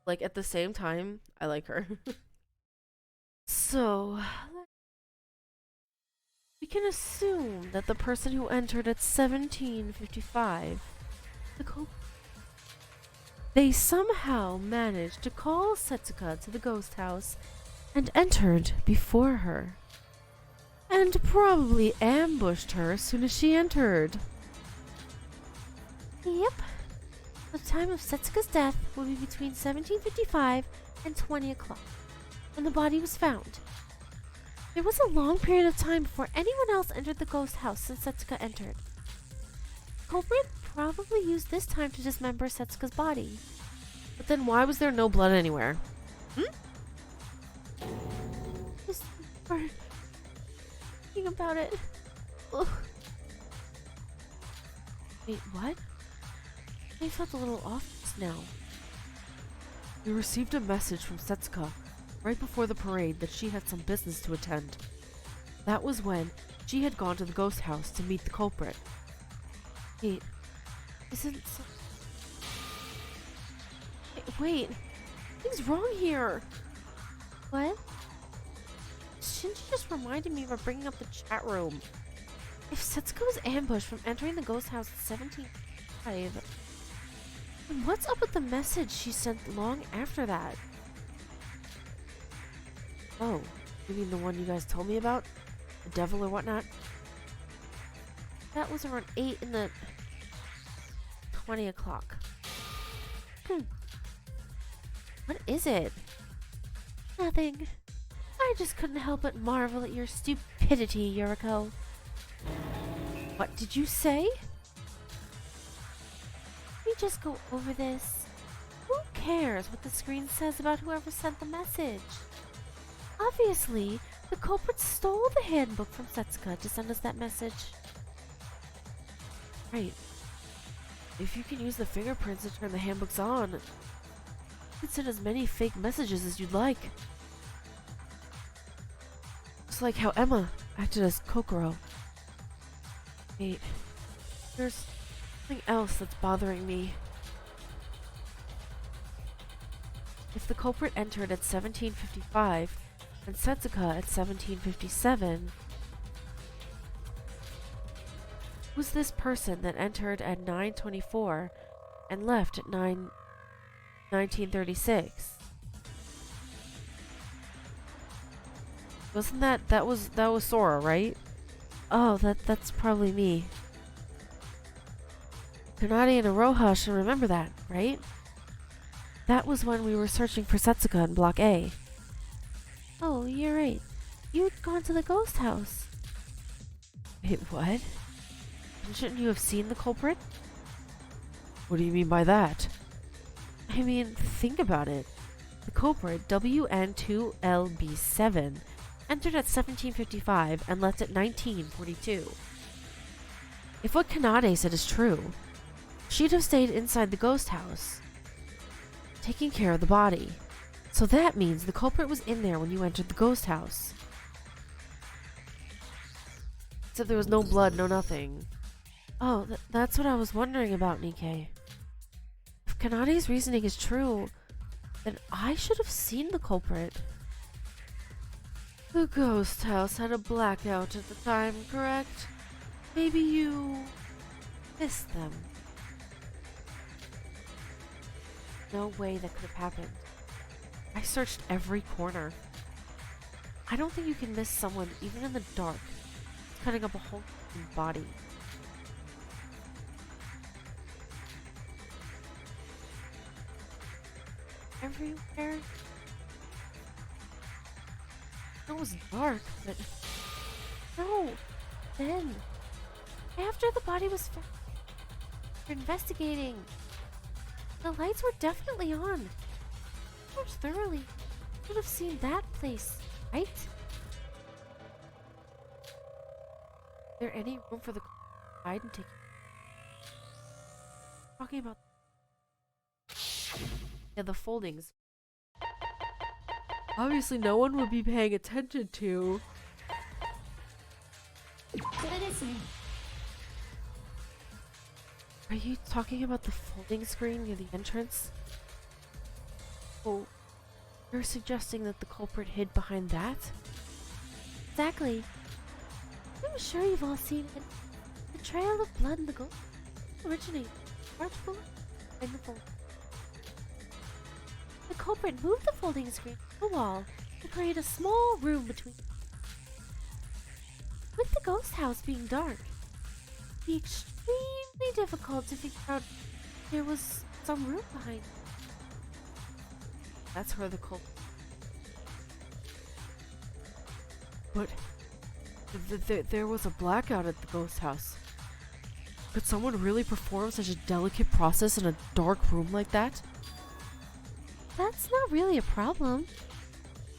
Like, at the same time, I like her. So, we can assume that the person who entered at 17:55, they somehow managed to call Setsuka to the ghost house and entered before her. And probably ambushed her as soon as she entered. Yep. The time of Setsuka's death will be between 1755 and 20 o'clock, when the body was found. There was a long period of time before anyone else entered the ghost house since Setsuka entered. The culprit probably used this time to dismember Setsuka's body. But then why was there no blood anywhere? Just for thinking about it. Ugh. Wait, what? I felt a little off just now. We received a message from Setsuka right before the parade that she had some business to attend. That was when she had gone to the ghost house to meet the culprit. Wait, wait, something's wrong here. What? Shinji just reminded me of bringing up the chat room. If Setsuka was ambushed from entering the ghost house at 17:05, then what's up with the message she sent long after that? Oh, you mean the one you guys told me about? The devil or whatnot? That was around 8 in the 20 o'clock. What is it? Nothing. I just couldn't help but marvel at your stupidity, Yuriko. What did you say? We just go over this. Who cares what the screen says about whoever sent the message? Obviously, the culprit stole the handbook from Setsuka to send us that message. Right. If you can use the fingerprints to turn the handbooks on, you can send as many fake messages as you'd like. Just like how Emma acted as Kokoro. Wait, there's something else that's bothering me. If the culprit entered at 17:55 and Setsuka at 17:57, Who's this person that entered at 9:24 and left at 1936? Wasn't that was Sora, right? Oh, that's probably me. Kanade and Aroha should remember that, right? That was when we were searching for Setsuka in Block A. Oh, you're right. You'd gone to the ghost house. Wait, what? Shouldn't you have seen the culprit? What do you mean by that? I mean, think about it. The culprit, WN2LB7, entered at 17:55 and left at 19:42. If what Kanade said is true, she'd have stayed inside the ghost house, taking care of the body. So that means the culprit was in there when you entered the ghost house. Except there was no blood, no nothing. Oh, that's what I was wondering about, Nikkei. If Kanade's reasoning is true, then I should have seen the culprit. The ghost house had a blackout at the time, correct? Maybe you missed them. No way that could have happened. I searched every corner. I don't think you can miss someone even in the dark. It's cutting up a whole body. Everywhere. It was dark, but no. Then, after the body was found, we're investigating. The lights were definitely on. Searched thoroughly. Should have seen that place, right? Is there any room for the hide and take? Talking about. Yeah, the foldings. Obviously, no one would be paying attention to. Are you talking about the folding screen near the entrance? Oh, you're suggesting that the culprit hid behind that? Exactly. I'm sure you've all seen it. The trail of blood in the gold originated article in the fold. The culprit moved the folding screen to the wall to create a small room between. With the ghost house being dark, it'd be extremely difficult to figure out there was some room behind it. That's where the culprit. But there was a blackout at the ghost house. Could someone really perform such a delicate process in a dark room like that? That's not really a problem.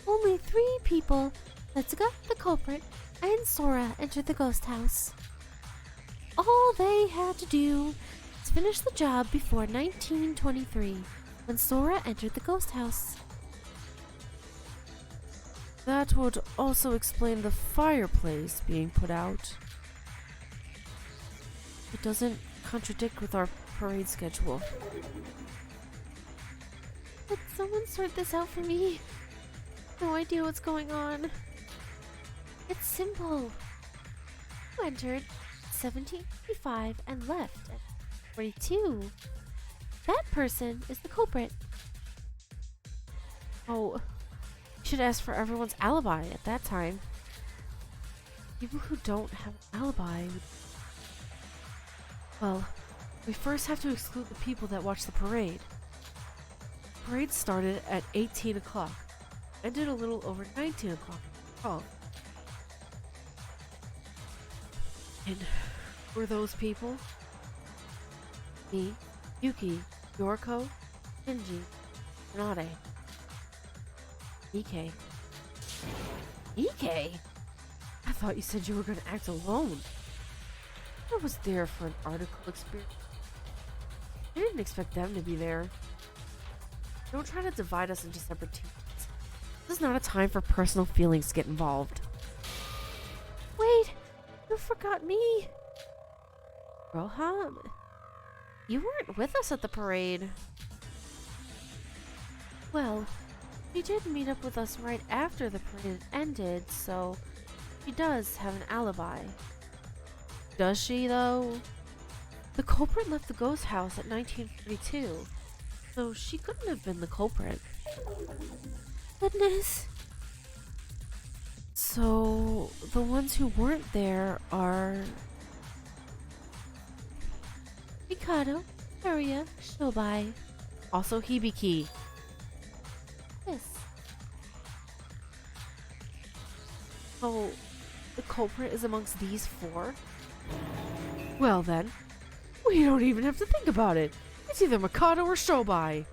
Only 3 people, Setsuka, the culprit, and Sora entered the ghost house. All they had to do was finish the job before 1923, when Sora entered the ghost house. That would also explain the fireplace being put out. It doesn't contradict with our parade schedule. Could someone sort this out for me? No idea what's going on. It's simple. You entered 1755 and left at 42. That person is the culprit. Oh, you should ask for everyone's alibi at that time. People who don't have an alibi would... Well, we first have to exclude the people that watch the parade. The parade started at 18 o'clock, ended a little over 19 o'clock. Oh. And were those people? Me, Yuki, Yoriko, Shinji, Kanade. Nikkei. Nikkei? I thought you said you were going to act alone. I was there for an article experience. I didn't expect them to be there. Don't try to divide us into separate teams. This is not a time for personal feelings to get involved. Wait, you forgot me. Roham, you weren't with us at the parade. Well, he did meet up with us right after the parade ended, so he does have an alibi. Does she, though? The culprit left the ghost house at 1942, so she couldn't have been the culprit. Goodness. So, the ones who weren't there are Mikado, Haruya, Shobai, also Hibiki. Yes. So, the culprit is amongst these four? Well then, we don't even have to think about it. It's either Mikado or Shobai.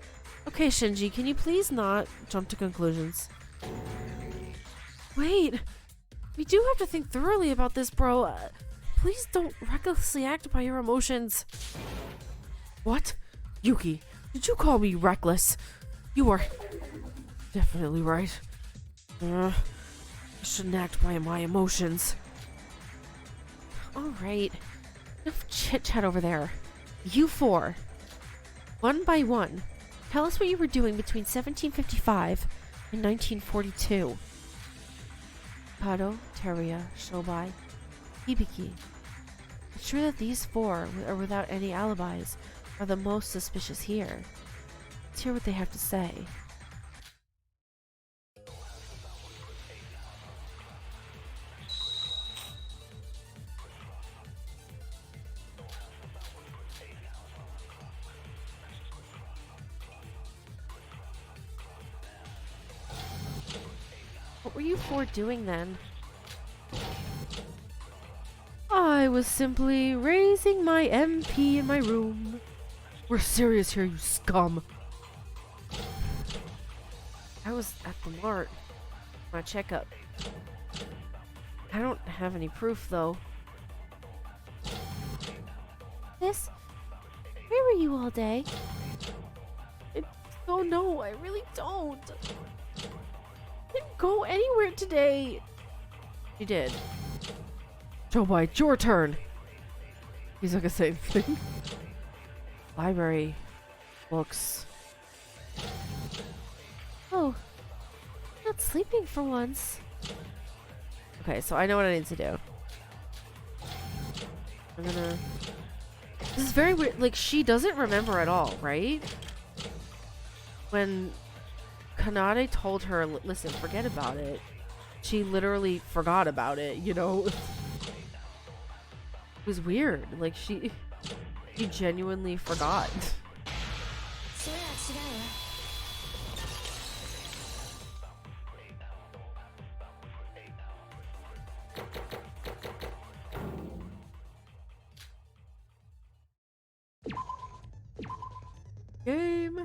Okay, Shinji, can you please not jump to conclusions? Wait, we do have to think thoroughly about this, bro. Please don't recklessly act by your emotions. What? Yuki, did you call me reckless? You are definitely right. I shouldn't act by my emotions. Alright. Enough chit-chat over there. You four. One by one. Tell us what you were doing between 1755 and 1942. Kado, Teruya, Shobai, Hibiki. It's true that these four, or without any alibis, are the most suspicious here. Let's hear what they have to say. What were you four doing then? I was simply raising my MP in my room. We're serious here, you scum. I was at the mart. My checkup. I don't have any proof though. Where were you all day? I don't know, I really don't. Didn't go anywhere today. You did. Shobai, it's your turn. He's not gonna say anything. Library. Books. Oh. Not sleeping for once. Okay, so I know what I need to do. I'm gonna... This is very weird. Like, she doesn't remember at all, right? When Kanade told her, listen, forget about it, she literally forgot about it, you know? It was weird. Like, she genuinely forgot. Game.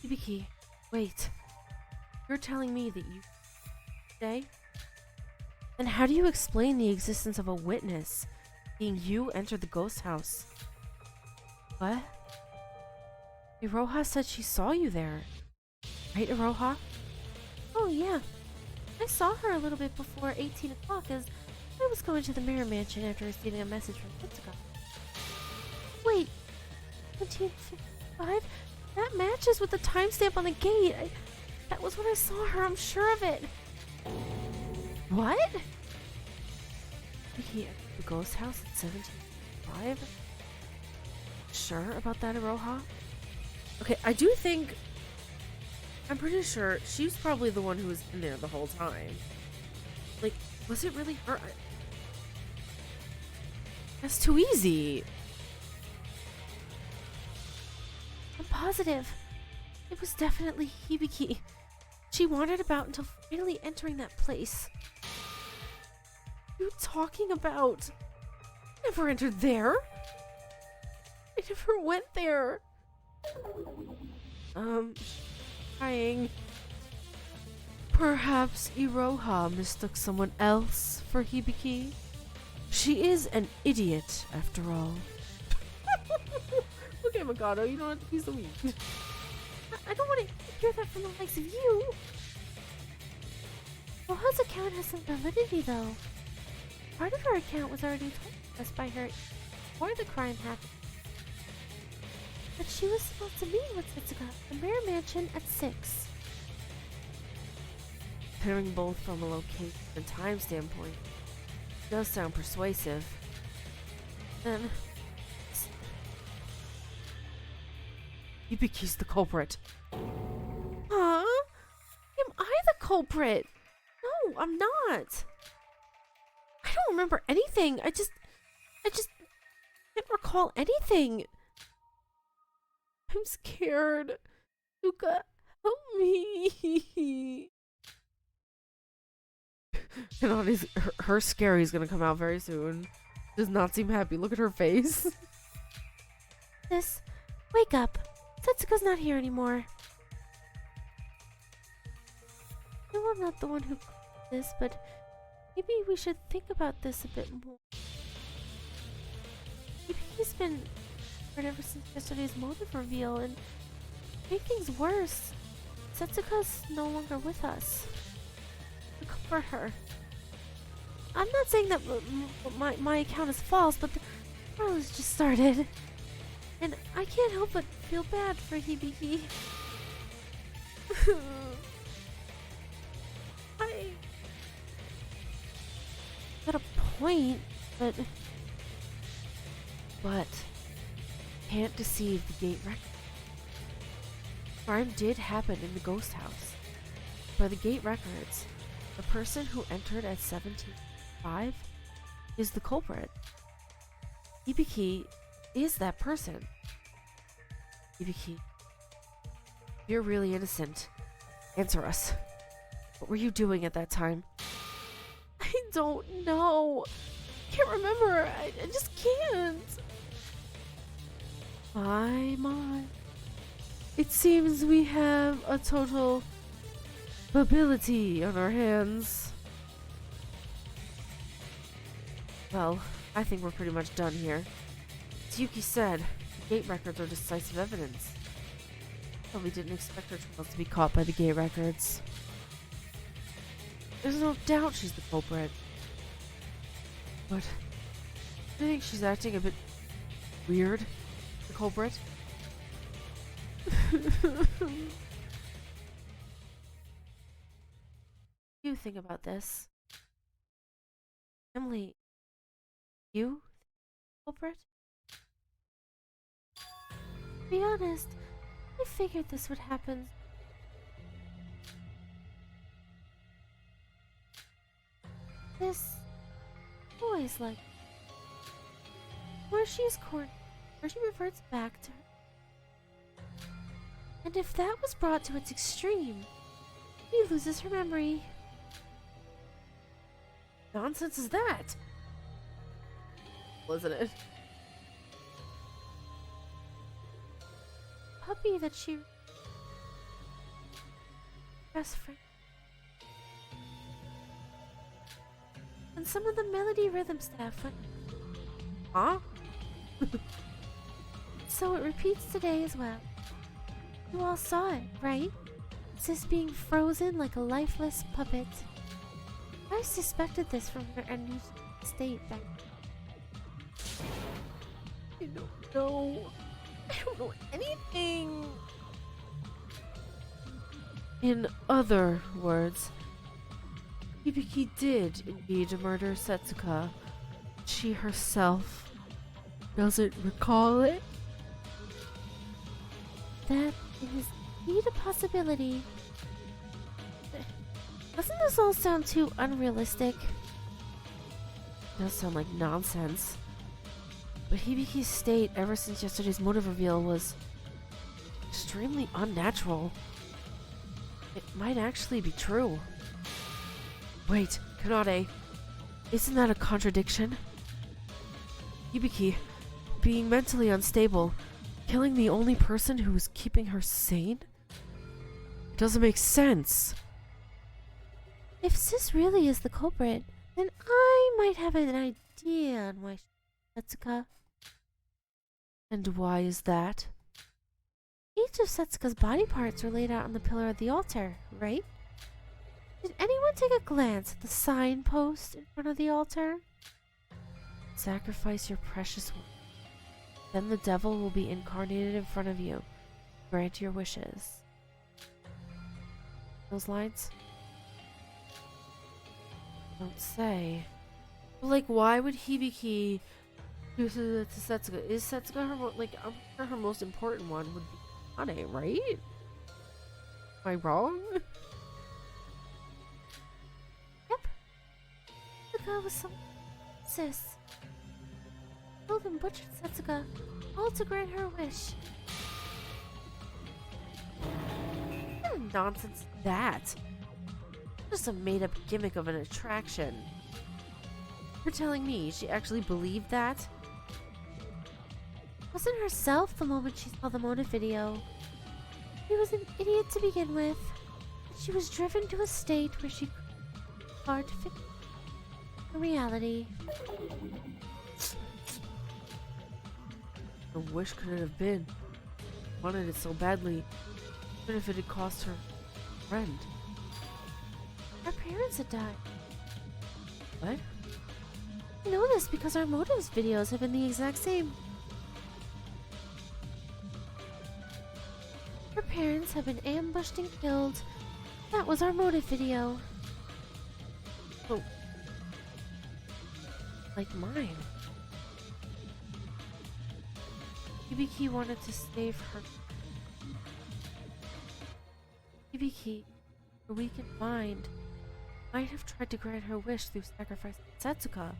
Hibiki, wait. You're telling me that you stay? Then how do you explain the existence of a witness seeing you enter the ghost house? What? Iroha said she saw you there. Right, Iroha? Oh, yeah. I saw her a little bit before 18 o'clock as I was going to the Mirror Mansion after receiving a message from Tetsuka. Wait, 1955? That matches with the timestamp on the gate. That was when I saw her, I'm sure of it. What? He entered the ghost house at 1755? Sure about that, Iroha? Okay, I do think... I'm pretty sure she's probably the one who was in there the whole time. Like, was it really her? That's too easy. I'm positive. It was definitely Hibiki. She wandered about until finally entering that place. What are you talking about? I never entered there. I never went there. Trying. Perhaps Iroha mistook someone else for Hibiki. She is an idiot, after all. Okay, Mikado, you don't have to be so mean. I don't want to hear that from the likes of you. Roha's account has some validity, though. Part of her account was already told us by her before the crime happened. But she was supposed to meet with Tetsuka at the Mirror Mansion at 6. Considering both from a location and time standpoint, it does sound persuasive. Then, Hibiki's the culprit. huh? Am I the culprit? No, I'm not. I don't remember anything. I just can't recall anything. I'm scared. Yuka, help me. And her scary is gonna come out very soon. Does not seem happy. Look at her face. Wake up. Setsuka's not here anymore. No, I'm not the one who caused this, but maybe we should think about this a bit more. Maybe he's been hurt ever since yesterday's motive reveal, and to make things worse, Setsuka's no longer with us. To comfort her. I'm not saying that my account is false, but the trial has just started. And I can't help but feel bad for Hibiki. I got a point, but can't deceive the gate record. Crime did happen in the ghost house. By the gate records, the person who entered at 17:05 is the culprit. Hibiki is that person. Hibiki, you're really innocent. Answer us. What were you doing at that time? I don't know. I can't remember. I just can't. My. It seems we have a total ability on our hands. Well, I think we're pretty much done here. As Yuki said, the gate records are decisive evidence. Probably didn't expect her trials to be caught by the gate records. There's no doubt she's the culprit. But I think she's acting a bit weird, the culprit. You think about this. Emily, you culprit? To be honest, I figured this would happen. This always like where she's cornered, where she reverts back to her. And if that was brought to its extreme, she loses her memory. Nonsense is that? Wasn't it? Puppy that she best friend. And some of the melody rhythm staff went. Huh? So it repeats today as well. You all saw it, right? Sis being frozen like a lifeless puppet. I suspected this from her unused state back. I don't know. I don't know anything. In other words, Hibiki did indeed murder Setsuka. She herself doesn't recall it. That is indeed a possibility. Doesn't this all sound too unrealistic? It does sound like nonsense. But Hibiki's state ever since yesterday's motive reveal was extremely unnatural. It might actually be true. Wait, Kanade, isn't that a contradiction? Hibiki, being mentally unstable, killing the only person who was keeping her sane? It doesn't make sense. If Sis really is the culprit, then I might have an idea on why Setsuka. And why is that? Each of Setsuka's body parts were laid out on the pillar of the altar, right? Did anyone take a glance at the signpost in front of the altar? Sacrifice your precious one. Then the devil will be incarnated in front of you. Grant your wishes. Those lines? Don't say. But, like, why would Hibiki do that to Setsuka? Is Setsuka her like? I'm sure her most important one would be Kane, right? Am I wrong? Yep. Setsuka was some sis. Killed and butchered Setsuka, all to grant her wish. What kind of nonsense is that? Just a made-up gimmick of an attraction. You're telling me she actually believed that? Wasn't herself the moment she saw the Mona video. She was an idiot to begin with. She was driven to a state where she could hard to fit the reality. Her wish could it have been? Wanted it so badly. Even if it had cost her a friend. Our parents had died. What? I know this because our motives videos have been the exact same. Our parents have been ambushed and killed. That was our motive video. Oh. Like mine. Hibiki wanted to save her. Hibiki, her weakened mind, might have tried to grant her wish through sacrificing Setsuka.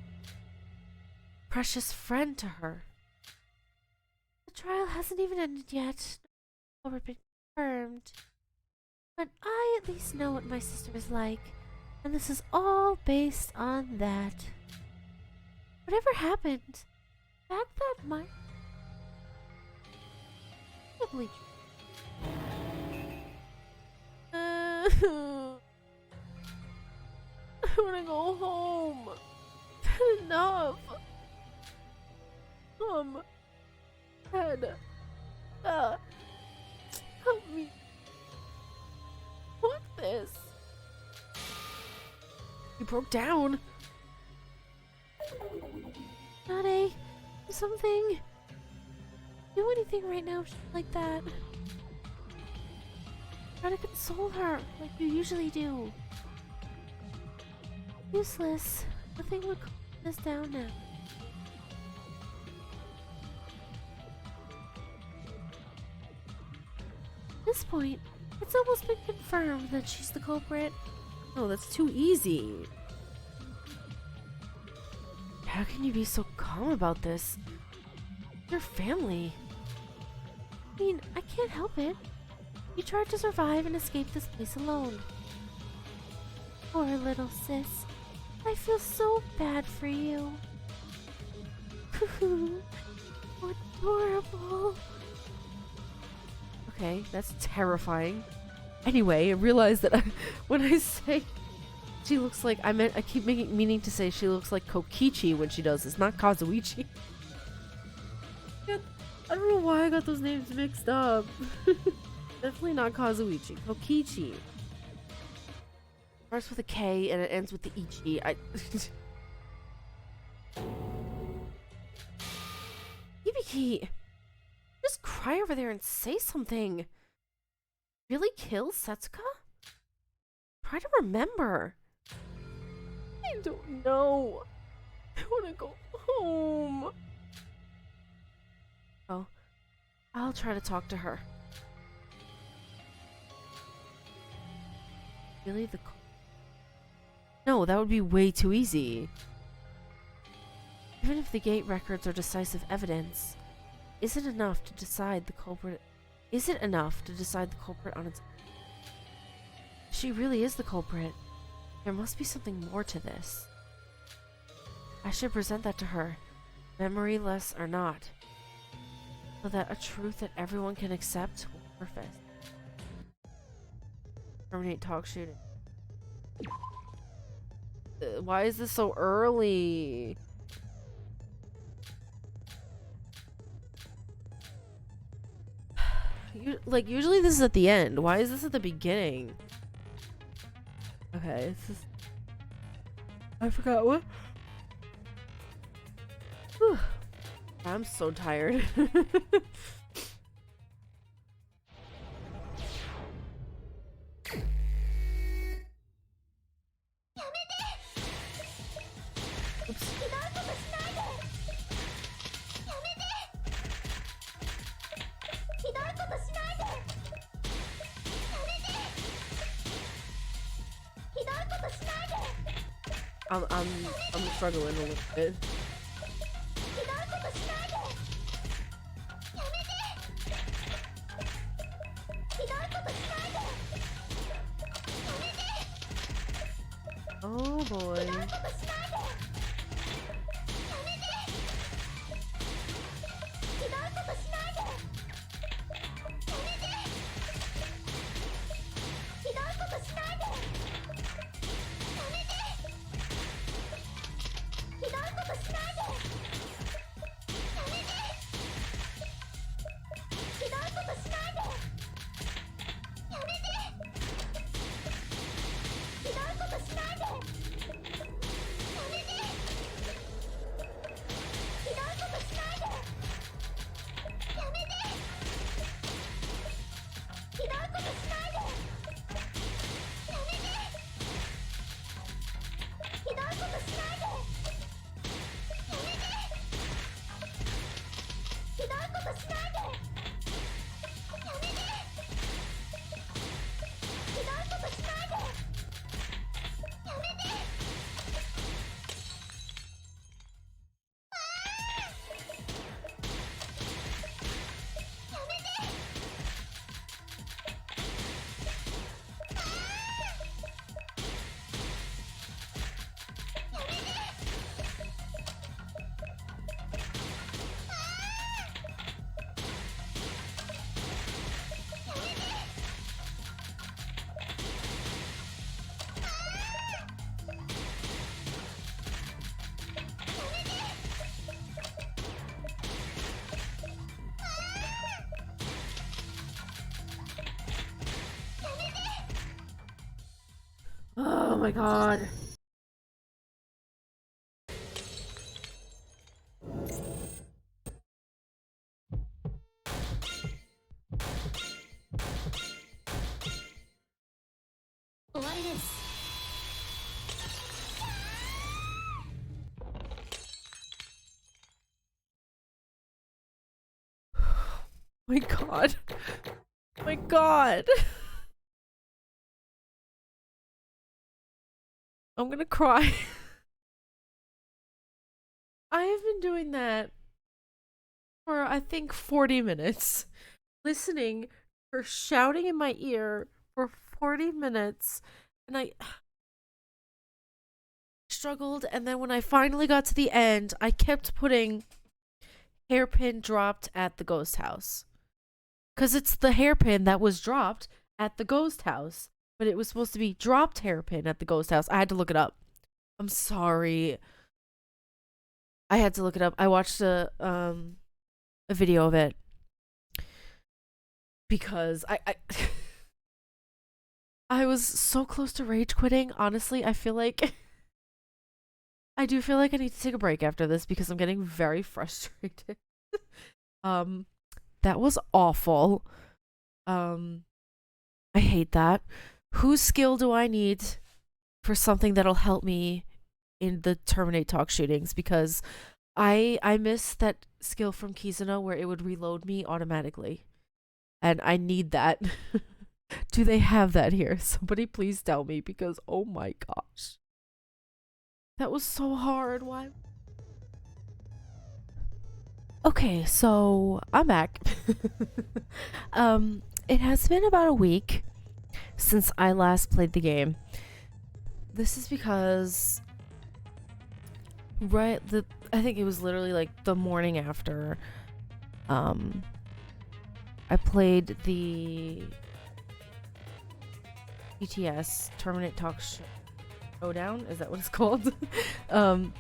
Precious friend to her. The trial hasn't even ended yet. Or been confirmed. But I at least know what my sister is like. And this is all based on that. Whatever happened, the fact that my probably I wanna go home. Enough. Dad. Help me. What this? He broke down. Nade, do something. Do anything right now like that. Try to console her like you usually do. Useless. Nothing would calm this down now. At this point, it's almost been confirmed that she's the culprit. Oh, that's too easy. How can you be so calm about this? Your family. I mean, I can't help it. You tried to survive and escape this place alone. Poor little sis. I feel so bad for you. Adorable. Okay, that's terrifying. Anyway, I realized that when I say she looks like, I keep meaning to say she looks like Kokichi when she does this, not Kazuichi. I don't know why I got those names mixed up. Definitely not Kazuichi. Kokichi. Starts with a K and it ends with the Ichi. Hibiki! Just cry over there and say something. Really kill Setsuka? Try to remember. I don't know. I want to go home. Oh, I'll try to talk to her. Really? No, that would be way too easy. Even if the gate records are decisive evidence, is it enough to decide the culprit? Is it enough to decide the culprit on its own? If she really is the culprit, there must be something more to this. I should present that to her, memoryless or not, so that a truth that everyone can accept will surface. Terminate talk shooting. Why is this so early? Usually this is at the end. Why is this at the beginning? Okay, this is... I forgot what? Whew. I'm so tired. I'm struggling a little bit. Oh boy. Oh my god. My god. My god. I'm gonna cry. I have been doing that for I think 40 minutes. Listening for shouting in my ear for 40 minutes. And I struggled, and then when I finally got to the end, I kept putting hairpin dropped at the ghost house. Because it's the hairpin that was dropped at the ghost house. But it was supposed to be dropped hairpin at the ghost house. I had to look it up. I'm sorry. I had to look it up. I watched a video of it. Because I I was so close to rage quitting. Honestly, I feel like I do feel like I need to take a break after this because I'm getting very frustrated. That was awful. I hate that. Whose skill do I need for something that'll help me in the Terminate Talk shootings? Because I miss that skill from Kizuno where it would reload me automatically. And I need that. Do they have that here? Somebody please tell me, because oh my gosh. That was so hard. Why? Okay, so I'm back. It has been about a week since I last played the game. This is because I think it was literally like the morning after I played the BTS Terminate Talk Showdown. Is that what it's called? I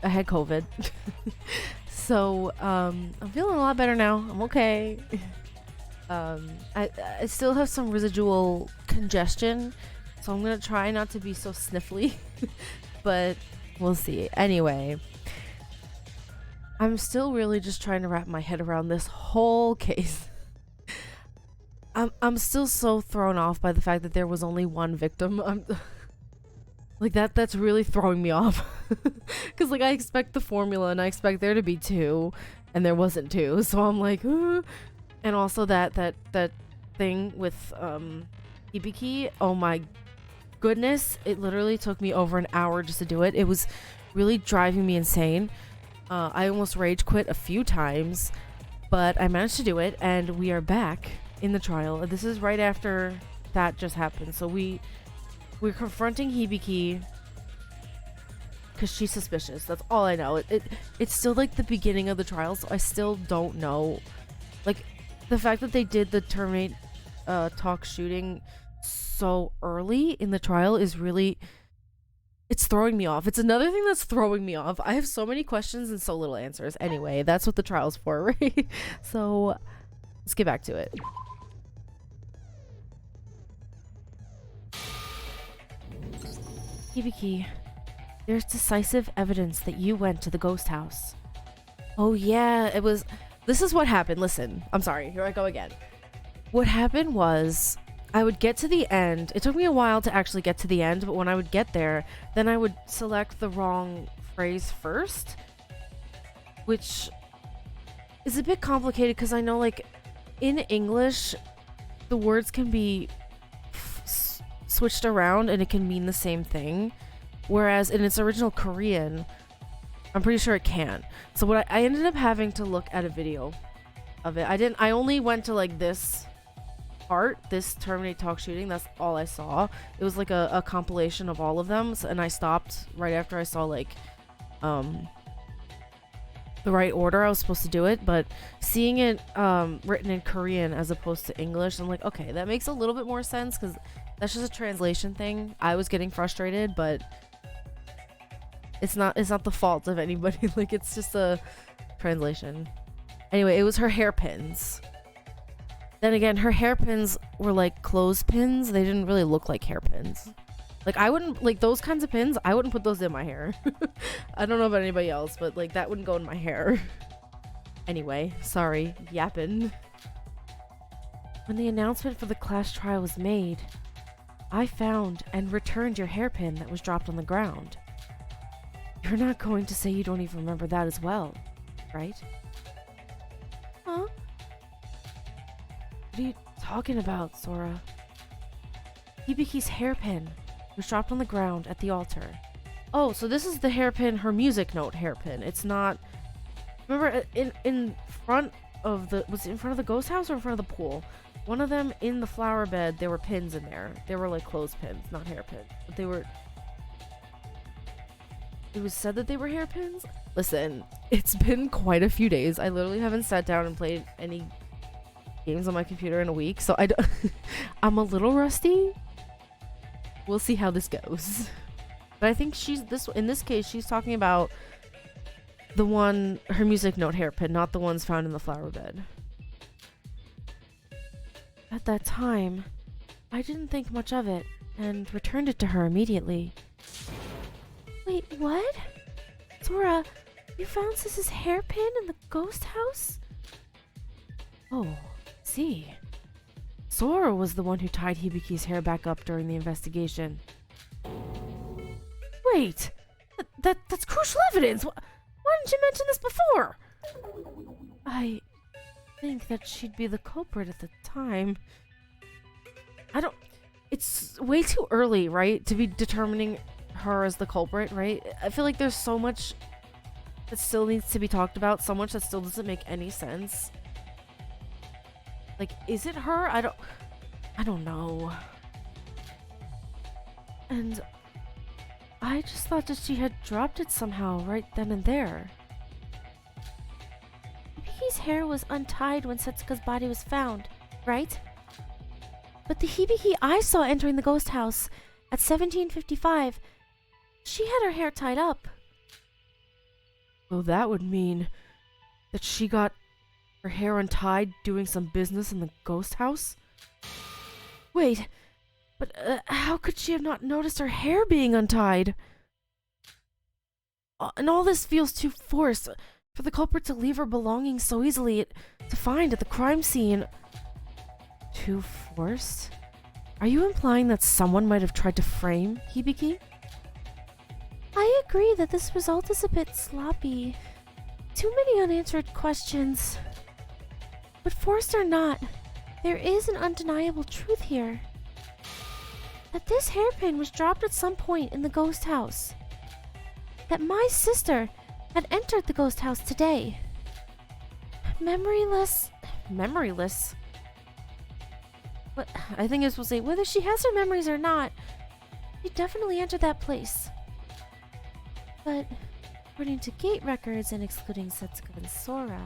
had COVID. So I'm feeling a lot better now. I'm okay. I still have some residual congestion, so I'm gonna try not to be so sniffly. But we'll see. Anyway, I'm still really just trying to wrap my head around this whole case. I'm still so thrown off by the fact that there was only one victim. Like that's really throwing me off. Cause like I expect the formula and I expect there to be two, and there wasn't two. So I'm like, and also that thing with Hibiki. Oh my goodness, it literally took me over an hour just to do it. It was really driving me insane. I almost rage quit a few times, but I managed to do it, and we are back in the trial. This is right after that just happened. So we're confronting Hibiki because she's suspicious. That's all I know. It's still like the beginning of the trial, so I still don't know. Like, the fact that they did the terminate talk shooting so early in the trial is really, it's throwing me off. It's another thing that's throwing me off. I have so many questions and so little answers. Anyway, that's what the trial's for, right? So let's get back to it. Hibiki, there's decisive evidence that you went to the ghost house. Oh yeah, this is what happened. Listen, I'm sorry, here I go again. What happened was, I would get to the end. It took me a while to actually get to the end, but when I would get there, then I would select the wrong phrase first, which is a bit complicated because I know, like, in English, the words can be switched around and it can mean the same thing, whereas in its original Korean, I'm pretty sure it can. So what I ended up having to look at a video of it. I only went to like this part, this terminate talk shooting. That's all I saw. It was like a compilation of all of them, and I stopped right after I saw like the right order I was supposed to do it. But seeing it written in Korean as opposed to English, I'm like, okay, that makes a little bit more sense because that's just a translation thing. I was getting frustrated, but it's not the fault of anybody. Like, it's just a translation. Anyway, it was her hairpins. Then again, her hairpins were like clothespins. They didn't really look like hairpins. Like, I wouldn't, like, those kinds of pins, I wouldn't put those in my hair. I don't know about anybody else, but like, that wouldn't go in my hair. Anyway, sorry, yappin'. When the announcement for the class trial was made, I found and returned your hairpin that was dropped on the ground. You're not going to say you don't even remember that as well, right? Huh? What are you talking about, Sora? Hibiki's hairpin was dropped on the ground at the altar. Oh, so this is the hairpin, her music note hairpin. It's not... Remember, in front of the... Was it in front of the ghost house or in front of the pool? One of them, in the flower bed, there were pins in there. They were like clothespins, not hairpins. But they were... It was said that they were hairpins? Listen, it's been quite a few days. I literally haven't sat down and played any games on my computer in a week, so I'm a little rusty. We'll see how this goes. But I think in this case, she's talking about the one, her music note hairpin, not the ones found in the flower bed. At that time, I didn't think much of it and returned it to her immediately. Wait, what? Sora, you found Sis's hairpin in the ghost house? Oh, see. Sora was the one who tied Hibiki's hair back up during the investigation. Wait! That's crucial evidence! Why didn't you mention this before? I think that she'd be the culprit at the time. It's way too early, right? To be determining her as the culprit, right? I feel like there's so much that still needs to be talked about, so much that still doesn't make any sense. Like, is it her? I don't know. And I just thought that she had dropped it somehow right then and there. Hibiki's hair was untied when Setsuka's body was found, right? But the Hibiki I saw entering the ghost house at 1755, she had her hair tied up. Well, that would mean that she got her hair untied doing some business in the ghost house? Wait, but how could she have not noticed her hair being untied? And all this feels too forced for the culprit to leave her belongings so easily to find at the crime scene. Too forced? Are you implying that someone might have tried to frame Hibiki? I agree that this result is a bit sloppy. Too many unanswered questions. But forced or not, there is an undeniable truth here. that this hairpin was dropped at some point in the ghost house. That my sister had entered the ghost house today. Memoryless. What I think I was supposed to say, whether she has her memories or not, she definitely entered that place. But according to gate records and excluding Setsuko and Sora,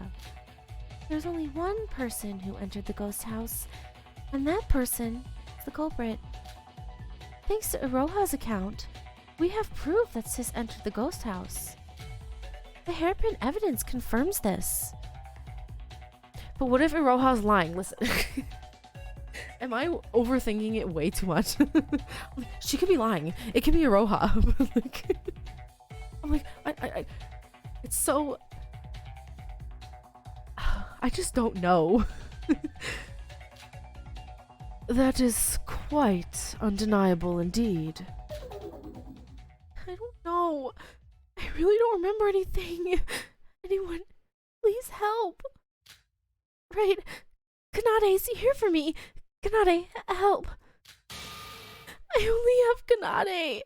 there's only one person who entered the ghost house, and that person is the culprit. Thanks to Iroha's account, we have proof that Sis entered the ghost house. The hairpin evidence confirms this. But what if Iroha's lying? Listen. Am I overthinking it way too much? She could be lying. It could be Iroha. I'm like, I it's so... I just don't know. That is quite undeniable indeed. I don't know. I really don't remember anything. Anyone, please help. Right. Kanade, is he here for me? Kanade, help. I only have Kanade.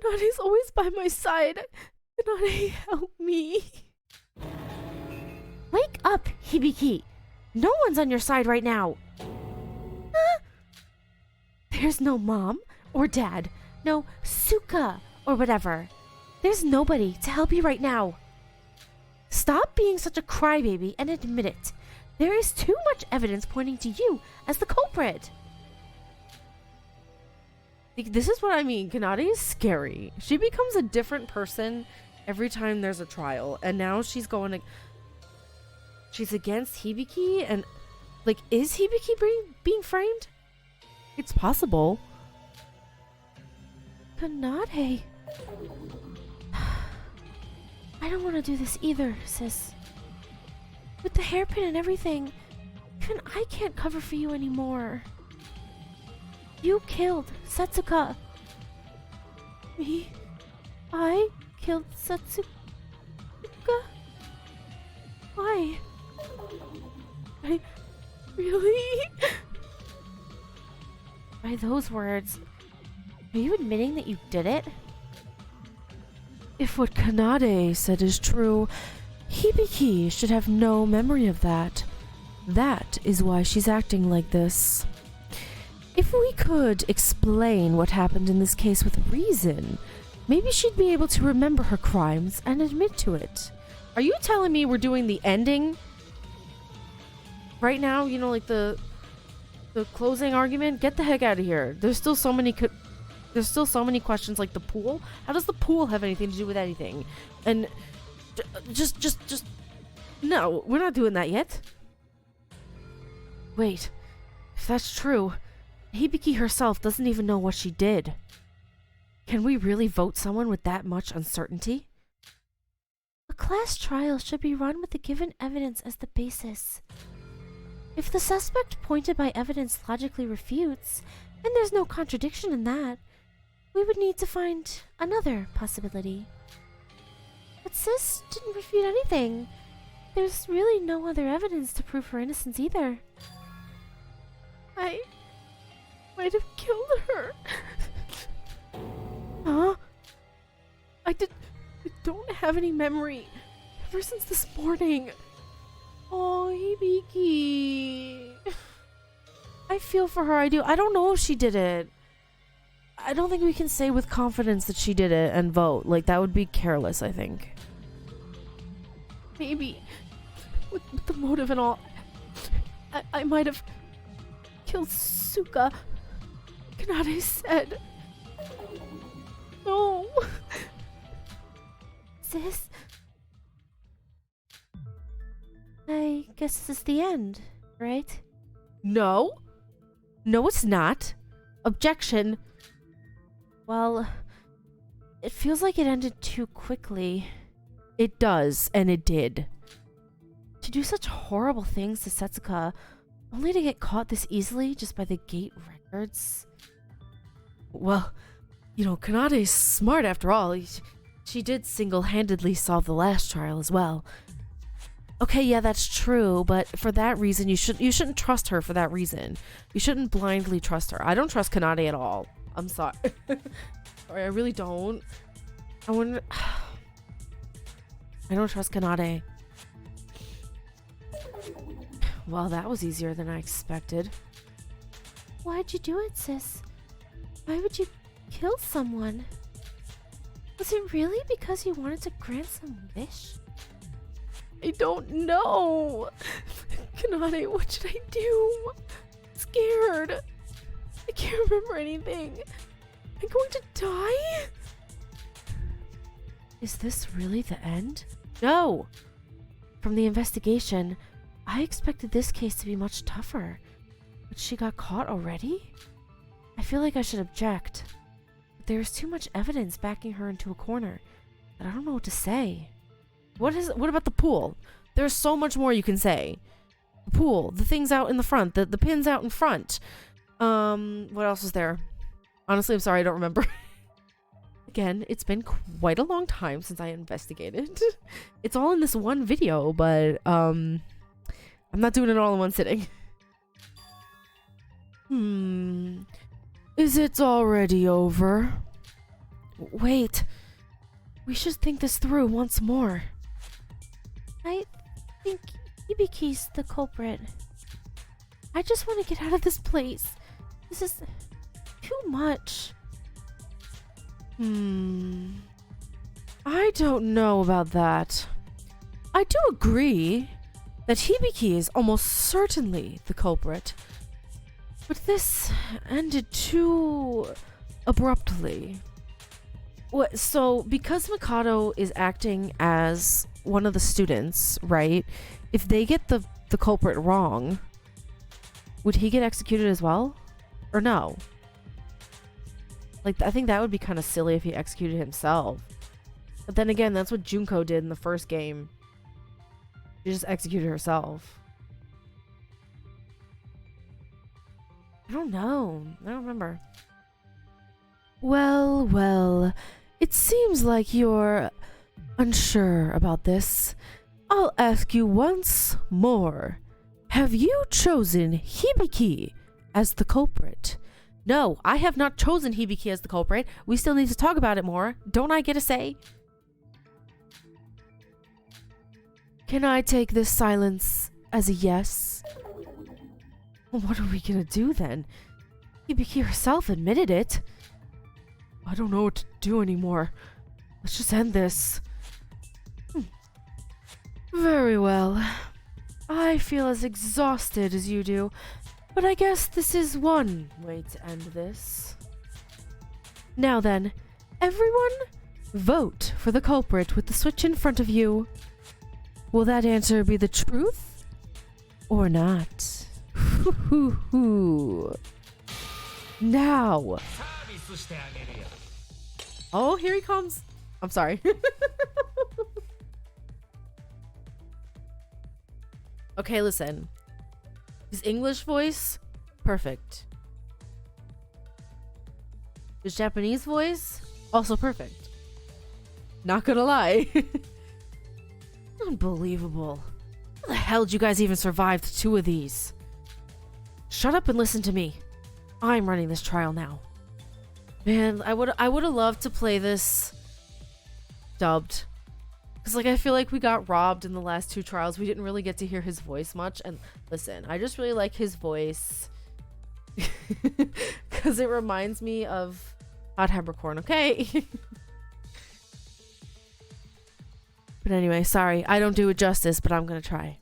Kanade's always by my side. Kanade, help me. Wake up, Hibiki. No one's on your side right now. There's no mom or dad. No Suka or whatever. There's nobody to help you right now. Stop being such a crybaby and admit it. There is too much evidence pointing to you as the culprit. This is what I mean. Kanade is scary. She becomes a different person every time there's a trial. And now she's going to... She's against Hibiki and... Like, is Hibiki being framed? It's possible. Kanade. I don't want to do this either, sis. With the hairpin and everything, even I can't cover for you anymore. You killed Setsuka. Me? I killed Setsuka? Why? I... Really? By those words, are you admitting that you did it? If what Kanade said is true, Hibiki should have no memory of that. That is why she's acting like this. If we could explain what happened in this case with reason, maybe she'd be able to remember her crimes and admit to it. Are you telling me we're doing the ending? Right now, you know, like the closing argument? Get the heck out of here. There's still so many questions, like the pool. How does the pool have anything to do with anything? And just no, we're not doing that yet. Wait, if that's true, Hibiki herself doesn't even know what she did. Can we really vote someone with that much uncertainty? A class trial should be run with the given evidence as the basis. If the suspect pointed by evidence logically refutes, and there's no contradiction in that, we would need to find another possibility. But Sis didn't refute anything. There's really no other evidence to prove her innocence either. I might have killed her. Huh? I don't have any memory ever since this morning. Oh, Hibiki. I feel for her, I do. I don't know if she did it. I don't think we can say with confidence that she did it and vote. Like, that would be careless, I think. Maybe. With the motive and all. I might have killed Suka. Kanade said. No. Sis? I guess this is the end, right? No. No, it's not. Objection. Well, it feels like it ended too quickly. It does, and it did. To do such horrible things to Setsuka, only to get caught this easily just by the gate records. Well, you know, Kanade's smart after all. She did single-handedly solve the last trial as well. Okay, yeah, that's true, but for that reason, you shouldn't trust her for that reason. You shouldn't blindly trust her. I don't trust Kanade at all. I'm sorry. Sorry, I really don't. I wonder. I don't trust Kanade. Well, that was easier than I expected. Why'd you do it, sis? Why would you kill someone? Was it really because you wanted to grant some wish? I don't know. Kanade, what should I do? I'm scared. I can't remember anything. I'm going to die? Is this really the end? No! From the investigation, I expected this case to be much tougher. But she got caught already? I feel like I should object. But there is too much evidence backing her into a corner that I don't know what to say. What about the pool? There's so much more you can say. The pool, the things out in the front, the pins out in front. What else was there? Honestly, I'm sorry, I don't remember. Again, it's been quite a long time since I investigated. It's all in this one video, but I'm not doing it all in one sitting. Is it already over? Wait. We should think this through once more. I think Hibiki's the culprit. I just want to get out of this place. This is too much. I don't know about that. I do agree that Hibiki is almost certainly the culprit. But this ended too abruptly. What, so because Mikado is acting as one of the students, right? If they get the culprit wrong, would he get executed as well? Or no? Like, I think that would be kind of silly if he executed himself. But then again, that's what Junko did in the first game. She just executed herself. I don't know. I don't remember. Well, it seems like you're unsure about this. I'll ask you once more. Have you chosen Hibiki as the culprit? No, I have not chosen Hibiki as the culprit. We still need to talk about it more. Don't I get a say? Can I take this silence as a yes? What are we gonna do then? Hibiki herself admitted it. I don't know what to do anymore. Let's just end this. Very well. I feel as exhausted as you do, but I guess this is one way to end this. Now then, everyone, vote for the culprit with the switch in front of you. Will that answer be the truth or not? Now. Oh, here he comes. I'm sorry. Okay, listen. His English voice, perfect. His Japanese voice, also perfect. Not gonna lie. Unbelievable. How the hell did you guys even survive the two of these? Shut up and listen to me. I'm running this trial now. Man, I would have loved to play this dubbed. Because, like, I feel like we got robbed in the last two trials. We didn't really get to hear his voice much. And listen, I just really like his voice. Because it reminds me of Hot Peppercorn, okay? But anyway, sorry. I don't do it justice, but I'm going to try.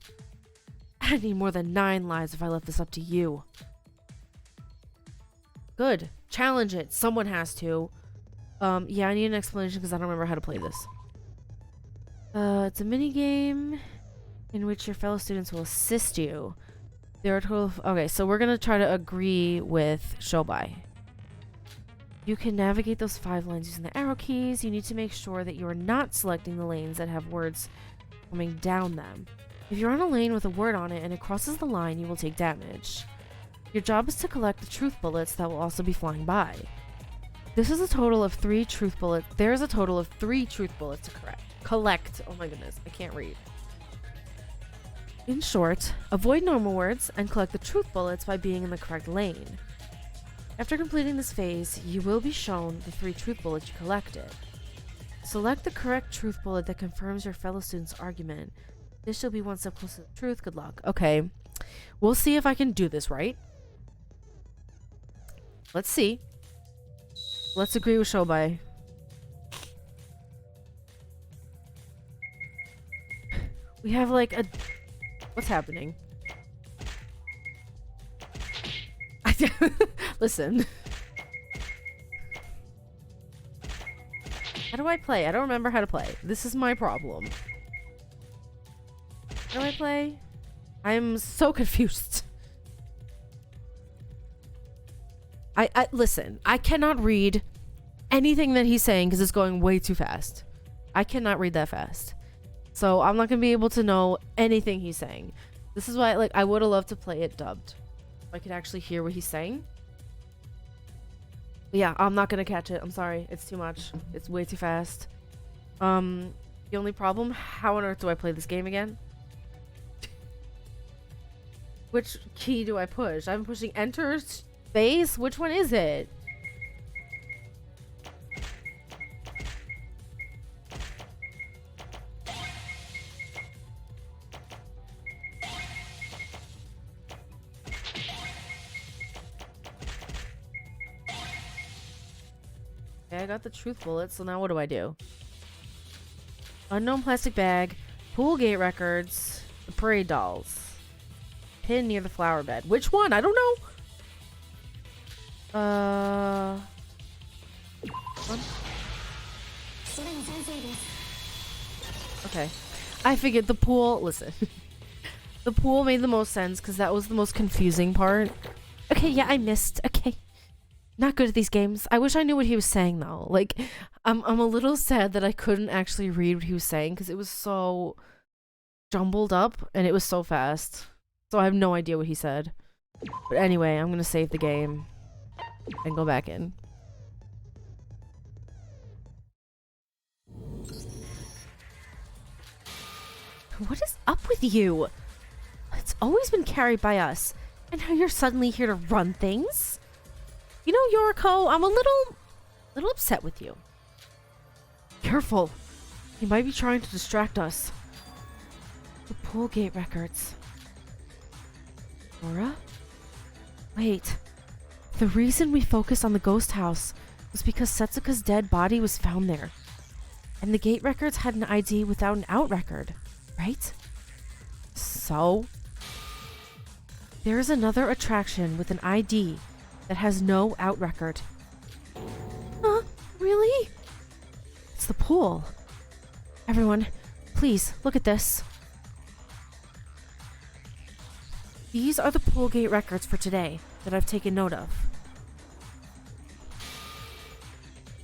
I need more than 9 lives if I left this up to you. Good. Challenge it. Someone has to. Yeah, I need an explanation because I don't remember how to play this. It's a mini game in which your fellow students will assist you. There are a total of... Okay, so we're gonna try to agree with Shobai. You can navigate those 5 lines using the arrow keys. You need to make sure that you are not selecting the lanes that have words coming down them. If you're on a lane with a word on it and it crosses the line, you will take damage. Your job is to collect the truth bullets that will also be flying by. This is a total of 3 truth bullets. There's a total of 3 truth bullets to collect. Oh my goodness, I can't read. In short, avoid normal words and collect the truth bullets by being in the correct lane. After completing this phase, you will be shown the 3 truth bullets you collected. Select the correct truth bullet that confirms your fellow student's argument. This shall be one step closer to the truth. Good luck. Okay. We'll see if I can do this, right? Let's see. Let's agree with Shobai. We have like a... What's happening? Listen. How do I play? I don't remember how to play. This is my problem. How do I play? I'm so confused. I listen, I cannot read anything that he's saying because it's going way too fast. I cannot read that fast. So I'm not gonna be able to know anything he's saying. This is why, like, I would have loved to play it dubbed. If I could actually hear what he's saying. But yeah, I'm not gonna catch it. I'm sorry. It's too much. It's way too fast. The only problem, how on earth do I play this game again? Which key do I push? I'm pushing enter, space? Which one is it? Okay, I got the truth bullet, so now what do I do? Unknown plastic bag, pool gate records, the parade dolls. Pin near the flower bed. Which one? I don't know. One? Okay. I figured the pool... Listen. The pool made the most sense because that was the most confusing part. Okay, yeah, I missed. Okay. Not good at these games. I wish I knew what he was saying, though. Like, I'm a little sad that I couldn't actually read what he was saying because it was so jumbled up and it was so fast. So I have no idea what he said. But anyway, I'm gonna save the game and go back in. What is up with you? It's always been carried by us. And now you're suddenly here to run things? You know, Yoriko, I'm a little upset with you. Careful. He might be trying to distract us. The pool gate records. Laura? Wait. The reason we focused on the ghost house was because Setsuka's dead body was found there. And the gate records had an ID without an out record, right? So? There is another attraction with an ID that has no out record. Huh? Really? It's the pool. Everyone, please, look at this. These are the pool gate records for today that I've taken note of.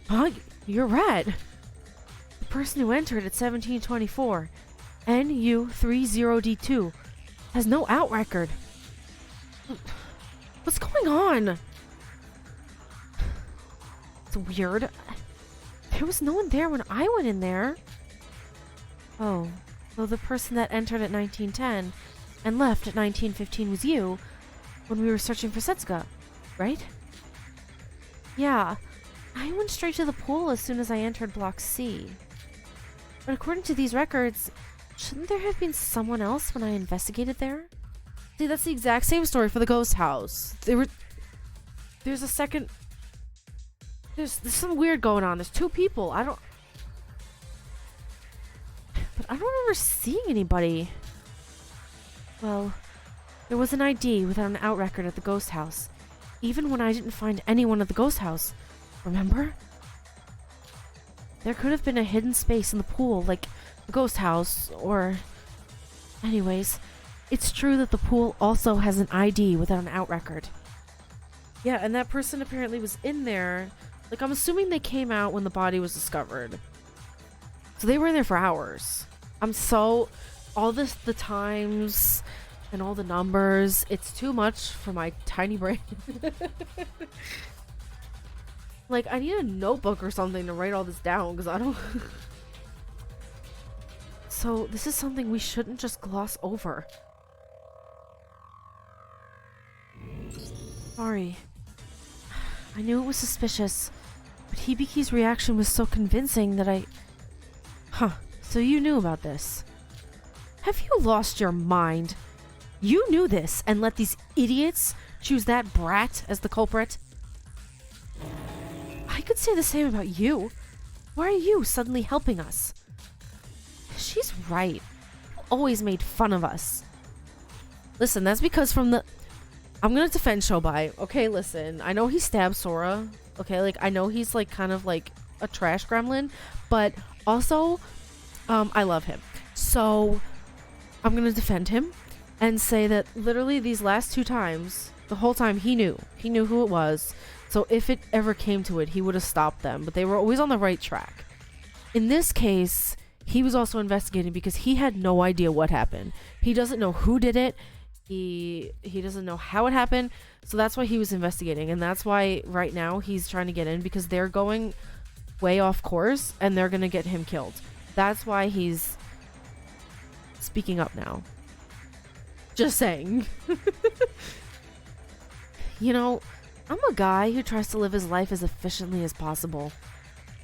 Huh? You're right. The person who entered at 1724, NU30D2, has no out record. What's going on? It's weird. There was no one there when I went in there. Oh, so the person that entered at 1910 and left at 1915 was you when we were searching for Setsuka, right? Yeah, I went straight to the pool as soon as I entered Block C. But according to these records, shouldn't there have been someone else when I investigated there? See, that's the exact same story for the ghost house. There's a second... There's some weird going on. There's 2 people. But I don't remember seeing anybody. Well, there was an ID without an out record at the ghost house. Even when I didn't find anyone at the ghost house. Remember? There could have been a hidden space in the pool, like the ghost house, or... Anyways, it's true that the pool also has an ID without an out record. Yeah, and that person apparently was in there. Like, I'm assuming they came out when the body was discovered. So they were in there for hours. All the times and all the numbers, it's too much for my tiny brain. Like, I need a notebook or something to write all this down, because I don't... So, this is something we shouldn't just gloss over. Sorry. I knew it was suspicious, but Hibiki's reaction was so convincing that I... Huh, so you knew about this. Have you lost your mind? You knew this and let these idiots choose that brat as the culprit? I could say the same about you. Why are you suddenly helping us? She's right. You always made fun of us. Listen, that's because from the... I'm gonna defend Shobai. Okay, listen. I know he stabbed Sora. Okay, like, I know he's, like, kind of, like, a trash gremlin. But also, I love him. So, I'm gonna defend him and say that literally these last 2 times, the whole time he knew. He knew who it was. So if it ever came to it, he would have stopped them. But they were always on the right track. In this case, he was also investigating because he had no idea what happened. He doesn't know who did it. He doesn't know how it happened. So that's why he was investigating. And that's why right now he's trying to get in because they're going way off course and they're going to get him killed. That's why he's speaking up now. Just saying. You know, I'm a guy who tries to live his life as efficiently as possible.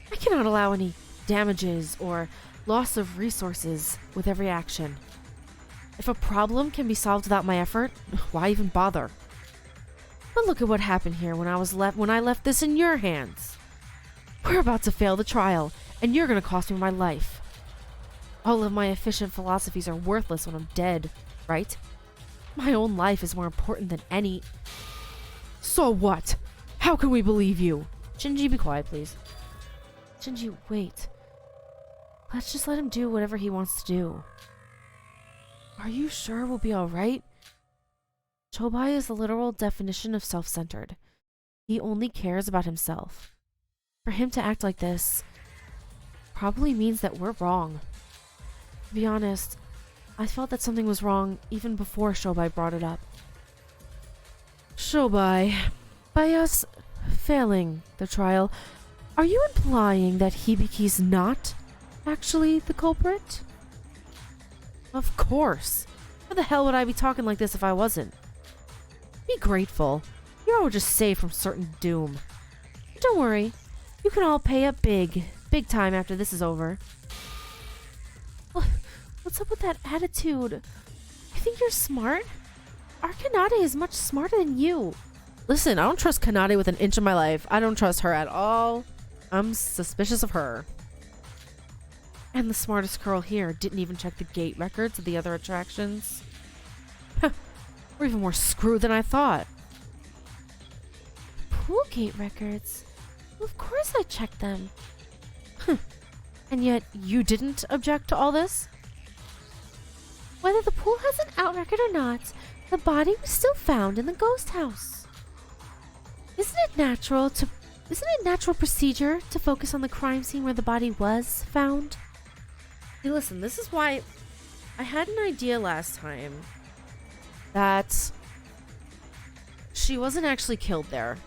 I cannot allow any damages or loss of resources with every action. If a problem can be solved without my effort, why even bother? But look at what happened here when I left this in your hands. We're about to fail the trial, and you're gonna cost me my life. All of my efficient philosophies are worthless when I'm dead, right? My own life is more important than any... So what? How can we believe you? Shinji, be quiet, please. Shinji, wait. Let's just let him do whatever he wants to do. Are you sure we'll be alright? Chobai is the literal definition of self-centered. He only cares about himself. For him to act like this probably means that we're wrong. To be honest, I felt that something was wrong even before Shobai brought it up. Shobai, by us failing the trial, are you implying that Hibiki's not actually the culprit? Of course. How the hell would I be talking like this if I wasn't? Be grateful. You're all just saved from certain doom. Don't worry. You can all pay up big time after this is over. What's up with that attitude? You think you're smart? Our Kanade is much smarter than you. Listen, I don't trust Kanade with an inch of my life. I don't trust her at all. I'm suspicious of her. And the smartest girl here didn't even check the gate records of the other attractions. We're even more screwed than I thought. Pool gate records? Of course I checked them. And yet you didn't object to all this? Whether the pool has an out record or not, the body was still found in the ghost house. Isn't it natural procedure to focus on the crime scene where the body was found? Hey, listen, this is why I had an idea last time that she wasn't actually killed there.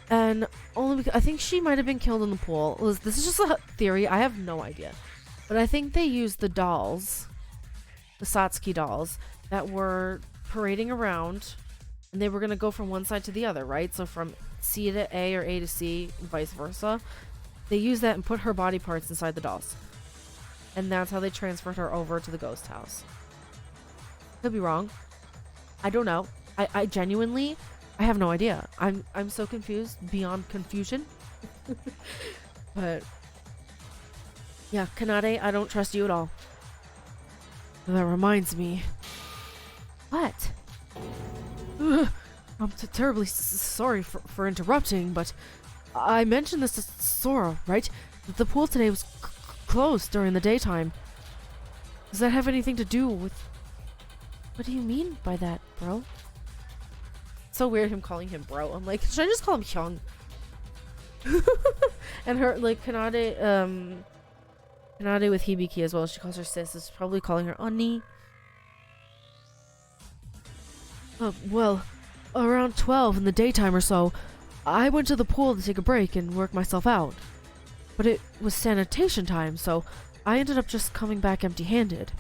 And only because I think she might have been killed in the pool. This is just a theory. I have no idea. But I think they used the dolls, the Satsuki dolls, that were parading around, and they were going to go from one side to the other, right? So from C to A or A to C, and vice versa. They used that and put her body parts inside the dolls. And that's how they transferred her over to the ghost house. Could be wrong. I don't know. I genuinely, I have no idea. I'm so confused beyond confusion. But yeah, Kanade, I don't trust you at all. That reminds me. What? I'm terribly sorry for interrupting, but I mentioned this to Sora, right? That the pool today was closed during the daytime. Does that have anything to do with... What do you mean by that, bro? It's so weird him calling him bro. I'm like, should I just call him Hyung? And her, like, Kanade with Hibiki as well. She calls her sis. Is probably calling her Oni. Well, around 12 in the daytime or so, I went to the pool to take a break and work myself out. But it was sanitation time, so I ended up just coming back empty-handed.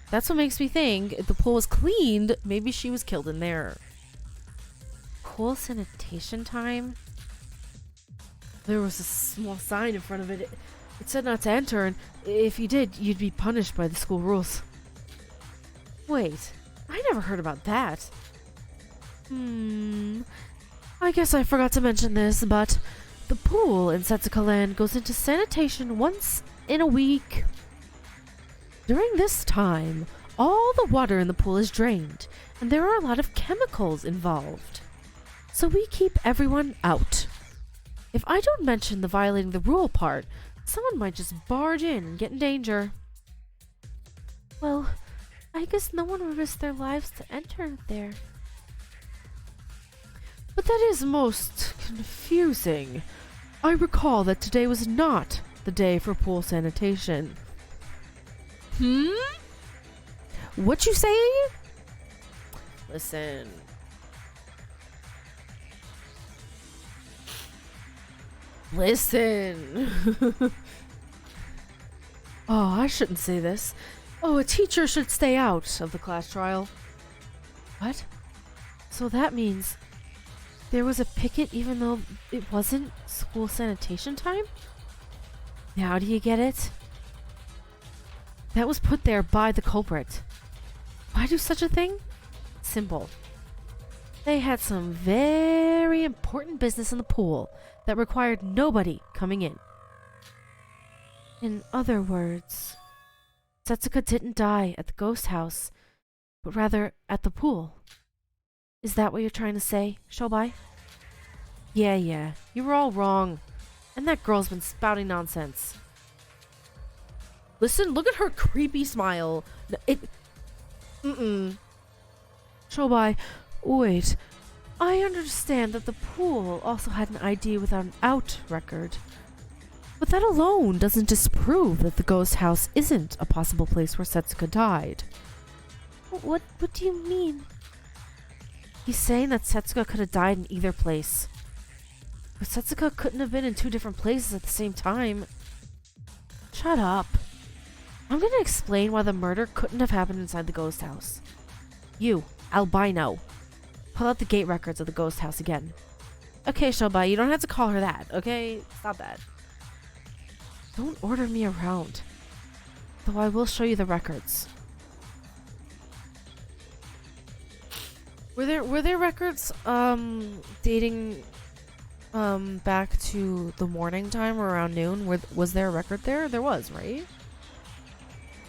That's what makes me think if the pool was cleaned, maybe she was killed in there. pool sanitation time? There was a small sign in front of it. It said not to enter, and if you did, you'd be punished by the school rules. Wait, I never heard about that. I guess I forgot to mention this, but the pool in Setsuka Land goes into sanitation once in a week. During this time, all the water in the pool is drained, and there are a lot of chemicals involved. So we keep everyone out. If I don't mention the violating the rule part, someone might just barge in and get in danger. Well, I guess no one would risk their lives to enter there. But that is most confusing. I recall that today was not the day for pool sanitation. What you say? Listen. Oh, I shouldn't say this. Oh, a teacher should stay out of the class trial. What? So that means there was a picket even though it wasn't school sanitation time? Now do you get it? That was put there by the culprit. Why do such a thing? Simple. They had some very important business in the pool that required nobody coming in. In other words, Setsuka didn't die at the ghost house, but rather at the pool. Is that what you're trying to say, Shobai? Yeah, you were all wrong. And that girl's been spouting nonsense. Listen, look at her creepy smile. Shobai, wait. I understand that the pool also had an ID without an out record. But that alone doesn't disprove that the ghost house isn't a possible place where Setsuka died. What do you mean? He's saying that Setsuka could have died in either place. But Setsuka couldn't have been in two different places at the same time. Shut up. I'm gonna explain why the murder couldn't have happened inside the ghost house. You, albino. Pull out the gate records of the ghost house again. Okay, Shobai, you don't have to call her that, okay? Stop that. Don't order me around. Though I will show you the records. Were there records dating back to the morning time or around noon? Was there a record there? There was, right?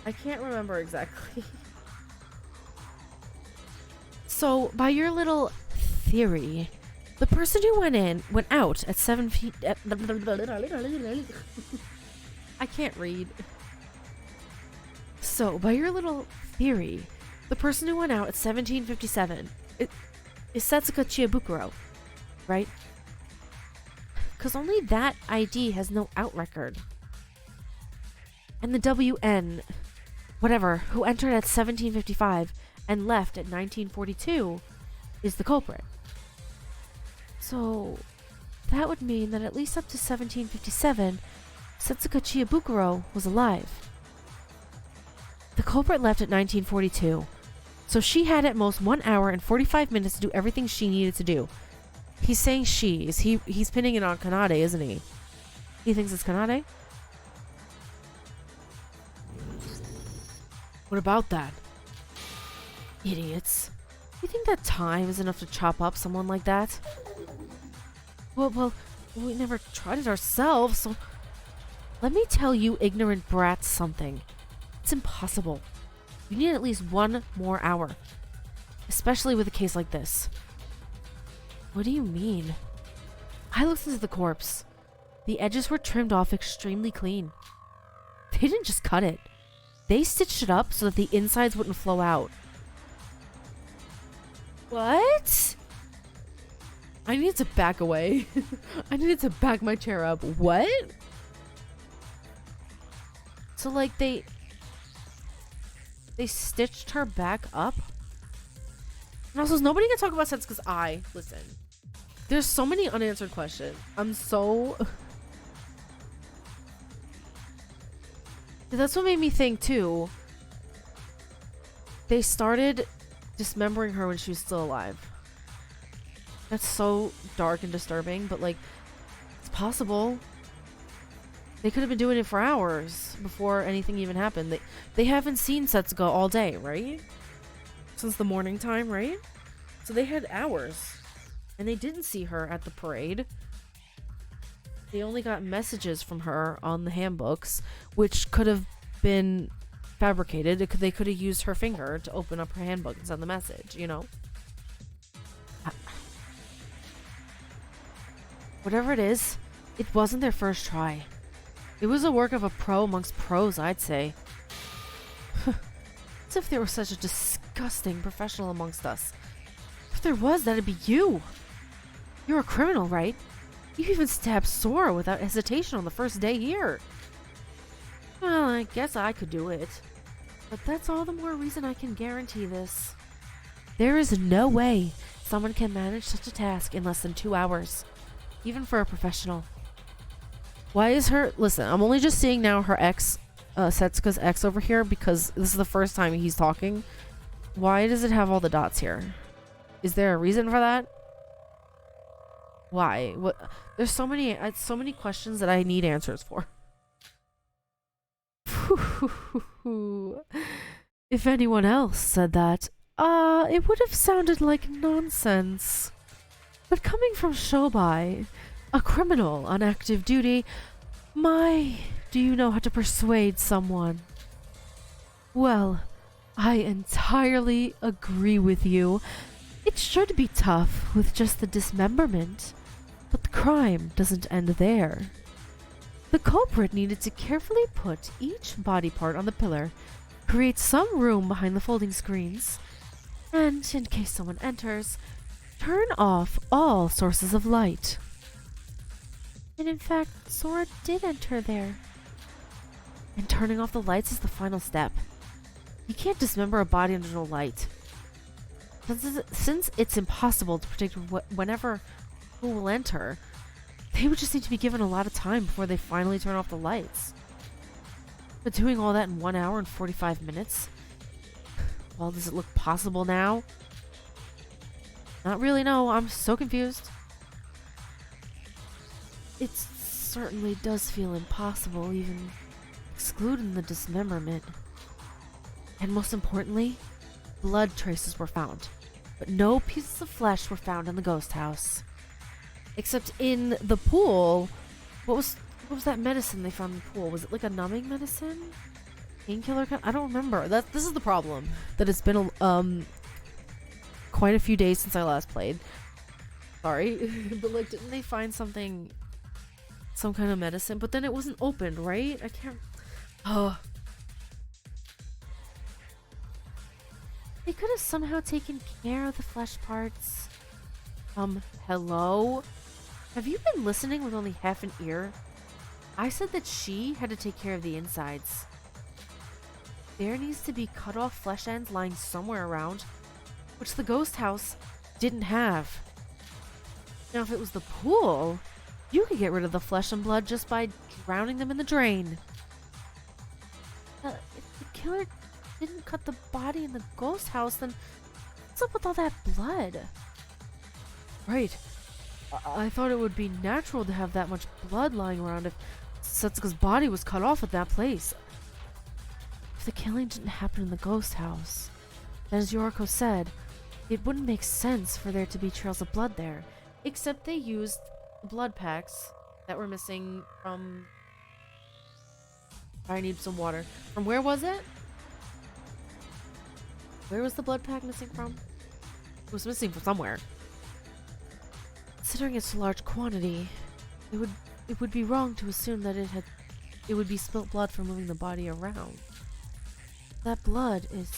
I can't remember exactly. So, by your little theory, the person who went out at 7 feet. I can't read. So, by your little theory, the person who went out at 1757 is Setsuka Chiebukuro, right? Because only that ID has no out record. And the WN, whatever, who entered at 1755 and left at 1942 is the culprit. So, that would mean that at least up to 1757, Setsuka Chiebukuro was alive. The culprit left at 1942, so she had at most 1 hour and 45 minutes to do everything she needed to do. He's saying she. He's pinning it on Kanade, isn't he? He thinks it's Kanade? What about that? Idiots. You think that time is enough to chop up someone like that? Well, we never tried it ourselves, so... Let me tell you ignorant brats something. It's impossible. You need at least 1 more hour. Especially with a case like this. What do you mean? I looked into the corpse. The edges were trimmed off extremely clean. They didn't just cut it. They stitched it up so that the insides wouldn't flow out. What? I needed to back away. I needed to back my chair up. What? So like they stitched her back up? And also, is nobody gonna talk about Setsuka's eye? Listen. There's so many unanswered questions. That's what made me think too. They started dismembering her when she was still alive. That's so dark and disturbing, but like, it's possible. They could have been doing it for hours before anything even happened. They haven't seen Setsuko all day, right? Since the morning time, right? So they had hours. And they didn't see her at the parade. They only got messages from her on the handbooks, which could have been fabricated. They could have used her finger to open up her handbook and send the message, you know? Whatever it is, it wasn't their first try. It was a work of a pro amongst pros, I'd say. As if there was such a disgusting professional amongst us. If there was, that'd be you. You're a criminal, right? You even stabbed Sora without hesitation on the first day here. Well, I guess I could do it. But that's all the more reason I can guarantee this. There is no way someone can manage such a task in less than 2 hours. Even for a professional. Why is her... Listen, I'm only just seeing now her ex, Setsuka's ex over here because this is the first time he's talking. Why does it have all the dots here? Is there a reason for that? Why? What? There's so many questions that I need answers for. If anyone else said that, it would have sounded like nonsense. But coming from Shobai, a criminal on active duty, do you know how to persuade someone? Well, I entirely agree with you. It should be tough with just the dismemberment, but the crime doesn't end there. The culprit needed to carefully put each body part on the pillar, create some room behind the folding screens, and, in case someone enters, turn off all sources of light. And in fact, Sora did enter there. And turning off the lights is the final step. You can't dismember a body under no light. Since it's impossible to predict whenever who will enter, they would just need to be given a lot of time before they finally turn off the lights. But doing all that in 1 hour and 45 minutes? Well, does it look possible now? Not really, no. I'm so confused. It certainly does feel impossible, even excluding the dismemberment. And most importantly, blood traces were found, but no pieces of flesh were found in the ghost house. Except in the pool, what was that medicine they found in the pool? Was it like a numbing medicine? Painkiller? I don't remember. This is the problem. That it's been quite a few days since I last played. Sorry. But like, didn't they find something, some kind of medicine? But then it wasn't opened, right? I can't... Oh. They could have somehow taken care of the flesh parts. Hello? Have you been listening with only half an ear? I said that she had to take care of the insides. There needs to be cut off flesh ends lying somewhere around, which the ghost house didn't have. Now if it was the pool, you could get rid of the flesh and blood just by drowning them in the drain. If the killer didn't cut the body in the ghost house, then what's up with all that blood? Right. I thought it would be natural to have that much blood lying around if Setsuka's body was cut off at that place. If the killing didn't happen in the ghost house, then as Yoriko said, it wouldn't make sense for there to be trails of blood there. Except they used blood packs that were missing from... I need some water. From where was it? Where was the blood pack missing from? It was missing from somewhere. Considering its large quantity, it would be wrong to assume that it would be spilt blood from moving the body around. That blood is...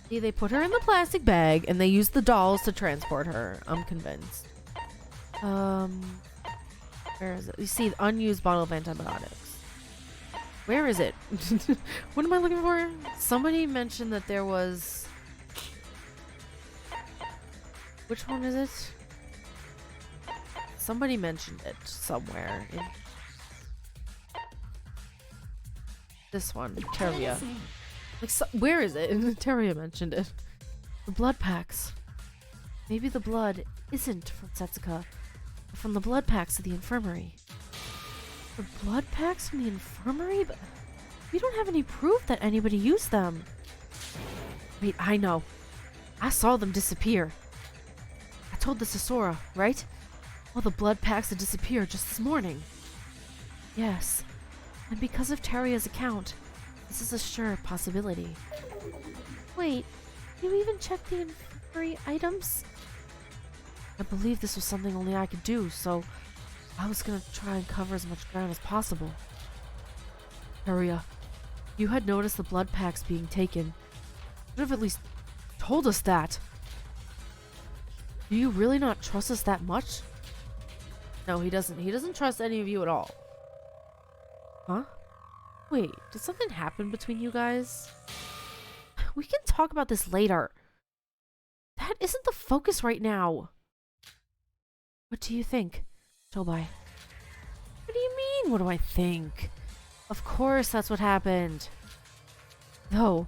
See, they put her in the plastic bag and they used the dolls to transport her. I'm convinced. Where is it? You see, the unused bottle of antibiotics. Where is it? What am I looking for? Somebody mentioned that there was... Which one is it? Somebody mentioned it somewhere. This one, Teria. Like, where is it? Teria mentioned it. The blood packs. Maybe the blood isn't from Setsuka, but from the blood packs of the infirmary. The blood packs from the infirmary? But we don't have any proof that anybody used them. Wait, I know. I saw them disappear. I told this to Sora, right? All the blood packs had disappeared just this morning. Yes, and because of Teria's account, this is a sure possibility. Wait, you even checked the infirmary items? I believe this was something only I could do, so I was gonna try and cover as much ground as possible. Teria, you had noticed the blood packs being taken. You should have at least told us that. Do you really not trust us that much? No, he doesn't. He doesn't trust any of you at all. Huh? Wait, did something happen between you guys? We can talk about this later. That isn't the focus right now. What do you think, Shobai? What do you mean, what do I think? Of course that's what happened. Though,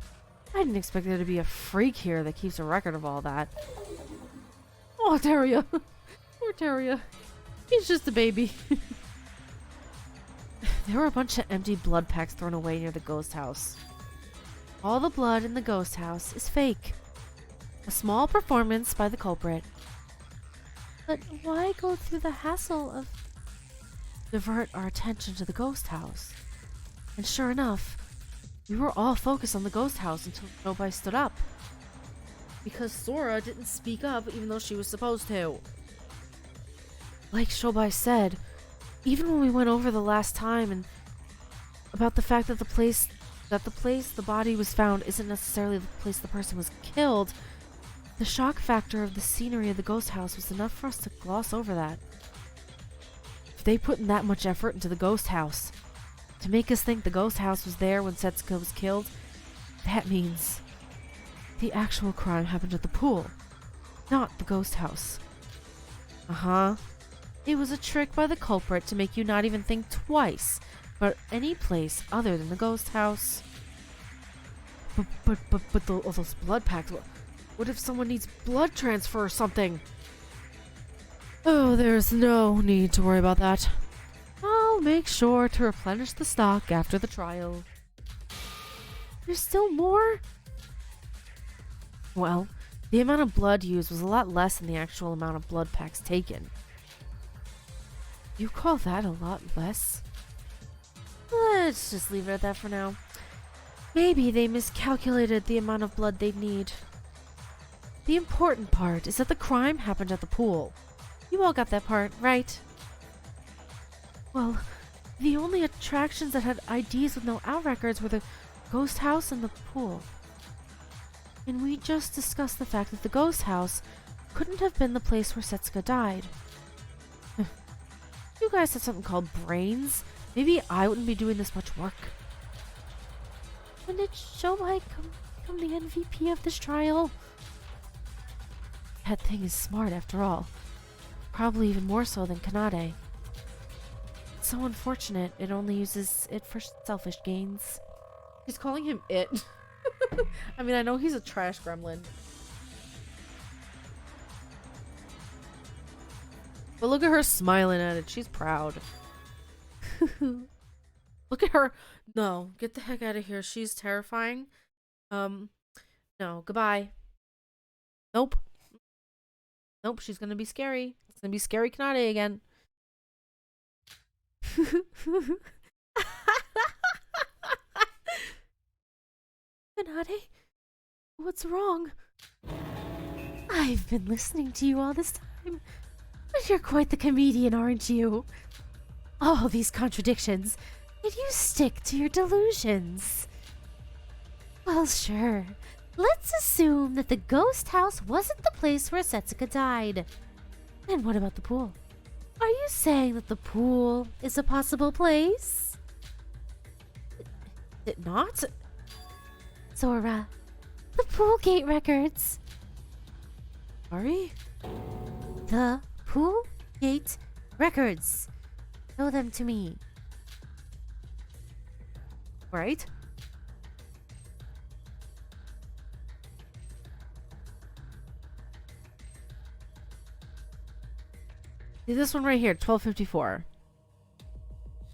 I didn't expect there to be a freak here that keeps a record of all that. Oh, Teria. Poor Teria. He's just a baby. There were a bunch of empty blood packs thrown away near the ghost house. All the blood in the ghost house is fake. A small performance by the culprit. But why go through the hassle of... Divert our attention to the ghost house. And sure enough, we were all focused on the ghost house until nobody stood up. Because Sora didn't speak up even though she was supposed to. Like Shobai said, even when we went over the last time and about the fact that the place the body was found isn't necessarily the place the person was killed, the shock factor of the scenery of the ghost house was enough for us to gloss over that. If they put in that much effort into the ghost house to make us think the ghost house was there when Setsuka was killed, that means the actual crime happened at the pool, not the ghost house. Uh-huh. It was a trick by the culprit to make you not even think twice about any place other than the ghost house. But all those blood packs, what if someone needs blood transfer or something? Oh, there's no need to worry about that. I'll make sure to replenish the stock after the trial. There's still more? Well, the amount of blood used was a lot less than the actual amount of blood packs taken. You call that a lot less? Let's just leave it at that for now. Maybe they miscalculated the amount of blood they'd need. The important part is that the crime happened at the pool. You all got that part, right? Well, the only attractions that had IDs with no out records were the ghost house and the pool. And we just discussed the fact that the ghost house couldn't have been the place where Setsuka died. You guys have something called brains. Maybe I wouldn't be doing this much work. When did Shobai become the MVP of this trial? That thing is smart after all. Probably even more so than Kanade. It's so unfortunate it only uses it for selfish gains. He's calling him it. I mean, I know he's a trash gremlin. But look at her smiling at it. She's proud. Look at her. No, get the heck out of here. She's terrifying. No, goodbye. Nope. Nope, she's gonna be scary. It's gonna be scary Kanade again. Kanade? What's wrong? I've been listening to you all this time. But you're quite the comedian, aren't you? All these contradictions, yet you stick to your delusions. Well, sure. Let's assume that the ghost house wasn't the place where Setsuka died. And what about the pool? Are you saying that the pool is a possible place? It not? Sora, the pool gate records. Sorry? The pool gate records. Show them to me. Right? See this one right here, 12:54.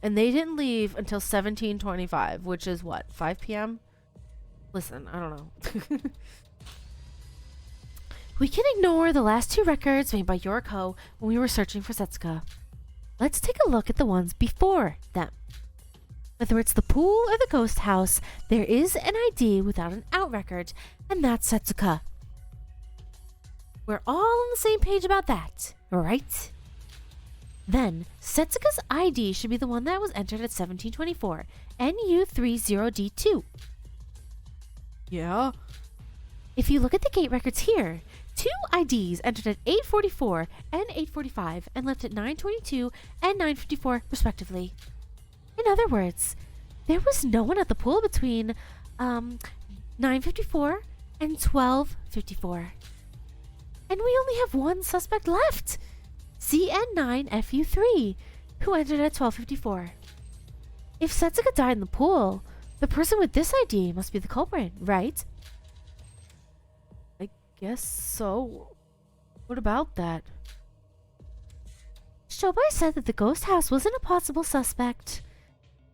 And they didn't leave until 17:25, which is what, 5 p.m.? Listen, I don't know. We can ignore the last two records made by Yoriko when we were searching for Setsuka. Let's take a look at the ones before them. Whether it's the pool or the ghost house, there is an ID without an out record, and that's Setsuka. We're all on the same page about that, right? Then, Setsuka's ID should be the one that was entered at 1724, NU30D2. Yeah? If you look at the gate records here, two IDs entered at 844 and 845 and left at 922 and 954 respectively. In other words, there was no one at the pool between 9:54 and 12:54. And we only have one suspect left, CN9FU3, who entered at 12:54. If Setsuka died in the pool, the person with this ID must be the culprit, right? I guess so. What about that? Shobai said that the ghost house wasn't a possible suspect,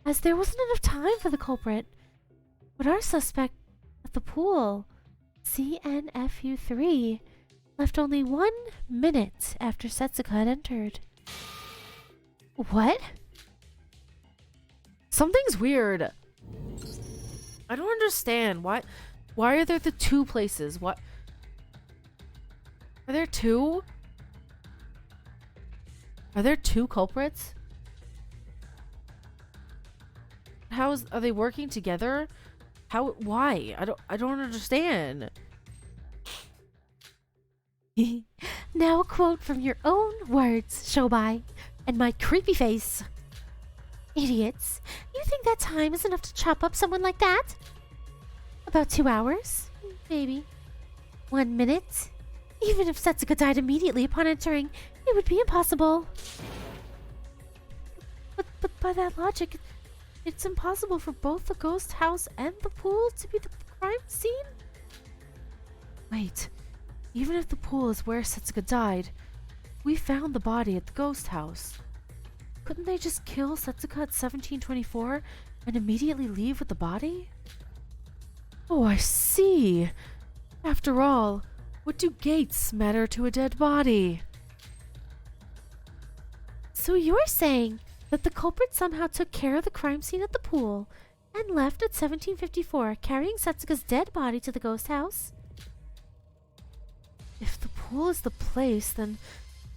as there wasn't enough time for the culprit. But our suspect at the pool, CNFU3, left only 1 minute after Setsuka had entered. What? Something's weird. I don't understand. Why are there the two places? What? Are there two? Are there two culprits? Are they working together? Why? I don't understand. Now a quote from your own words, Shobai, and my creepy face. Idiots. You think that time is enough to chop up someone like that? About 2 hours? Maybe. 1 minute? Even if Setsuka died immediately upon entering, it would be impossible. But by that logic, it's impossible for both the ghost house and the pool to be the crime scene? Wait. Even if the pool is where Setsuka died, we found the body at the ghost house. Couldn't they just kill Setsuka at 1724 and immediately leave with the body? Oh, I see. After all, what do gates matter to a dead body? So you're saying that the culprit somehow took care of the crime scene at the pool and left at 1754, carrying Setsuka's dead body to the ghost house? If the pool is the place, then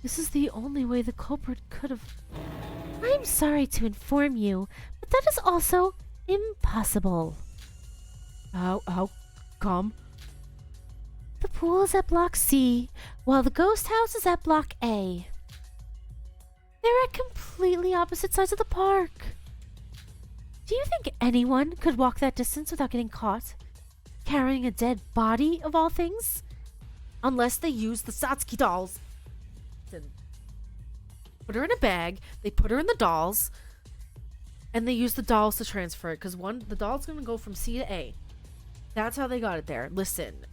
this is the only way the culprit could have... I'm sorry to inform you, but that is also impossible. How come? The pool is at Block C, while the ghost house is at Block A. They're at completely opposite sides of the park. Do you think anyone could walk that distance without getting caught? Carrying a dead body, of all things? Unless they use the Satsuki dolls. Put her in a bag, they put her in the dolls, and they use the dolls to transfer it, because the doll's gonna go from C to A. That's how they got it there. Listen.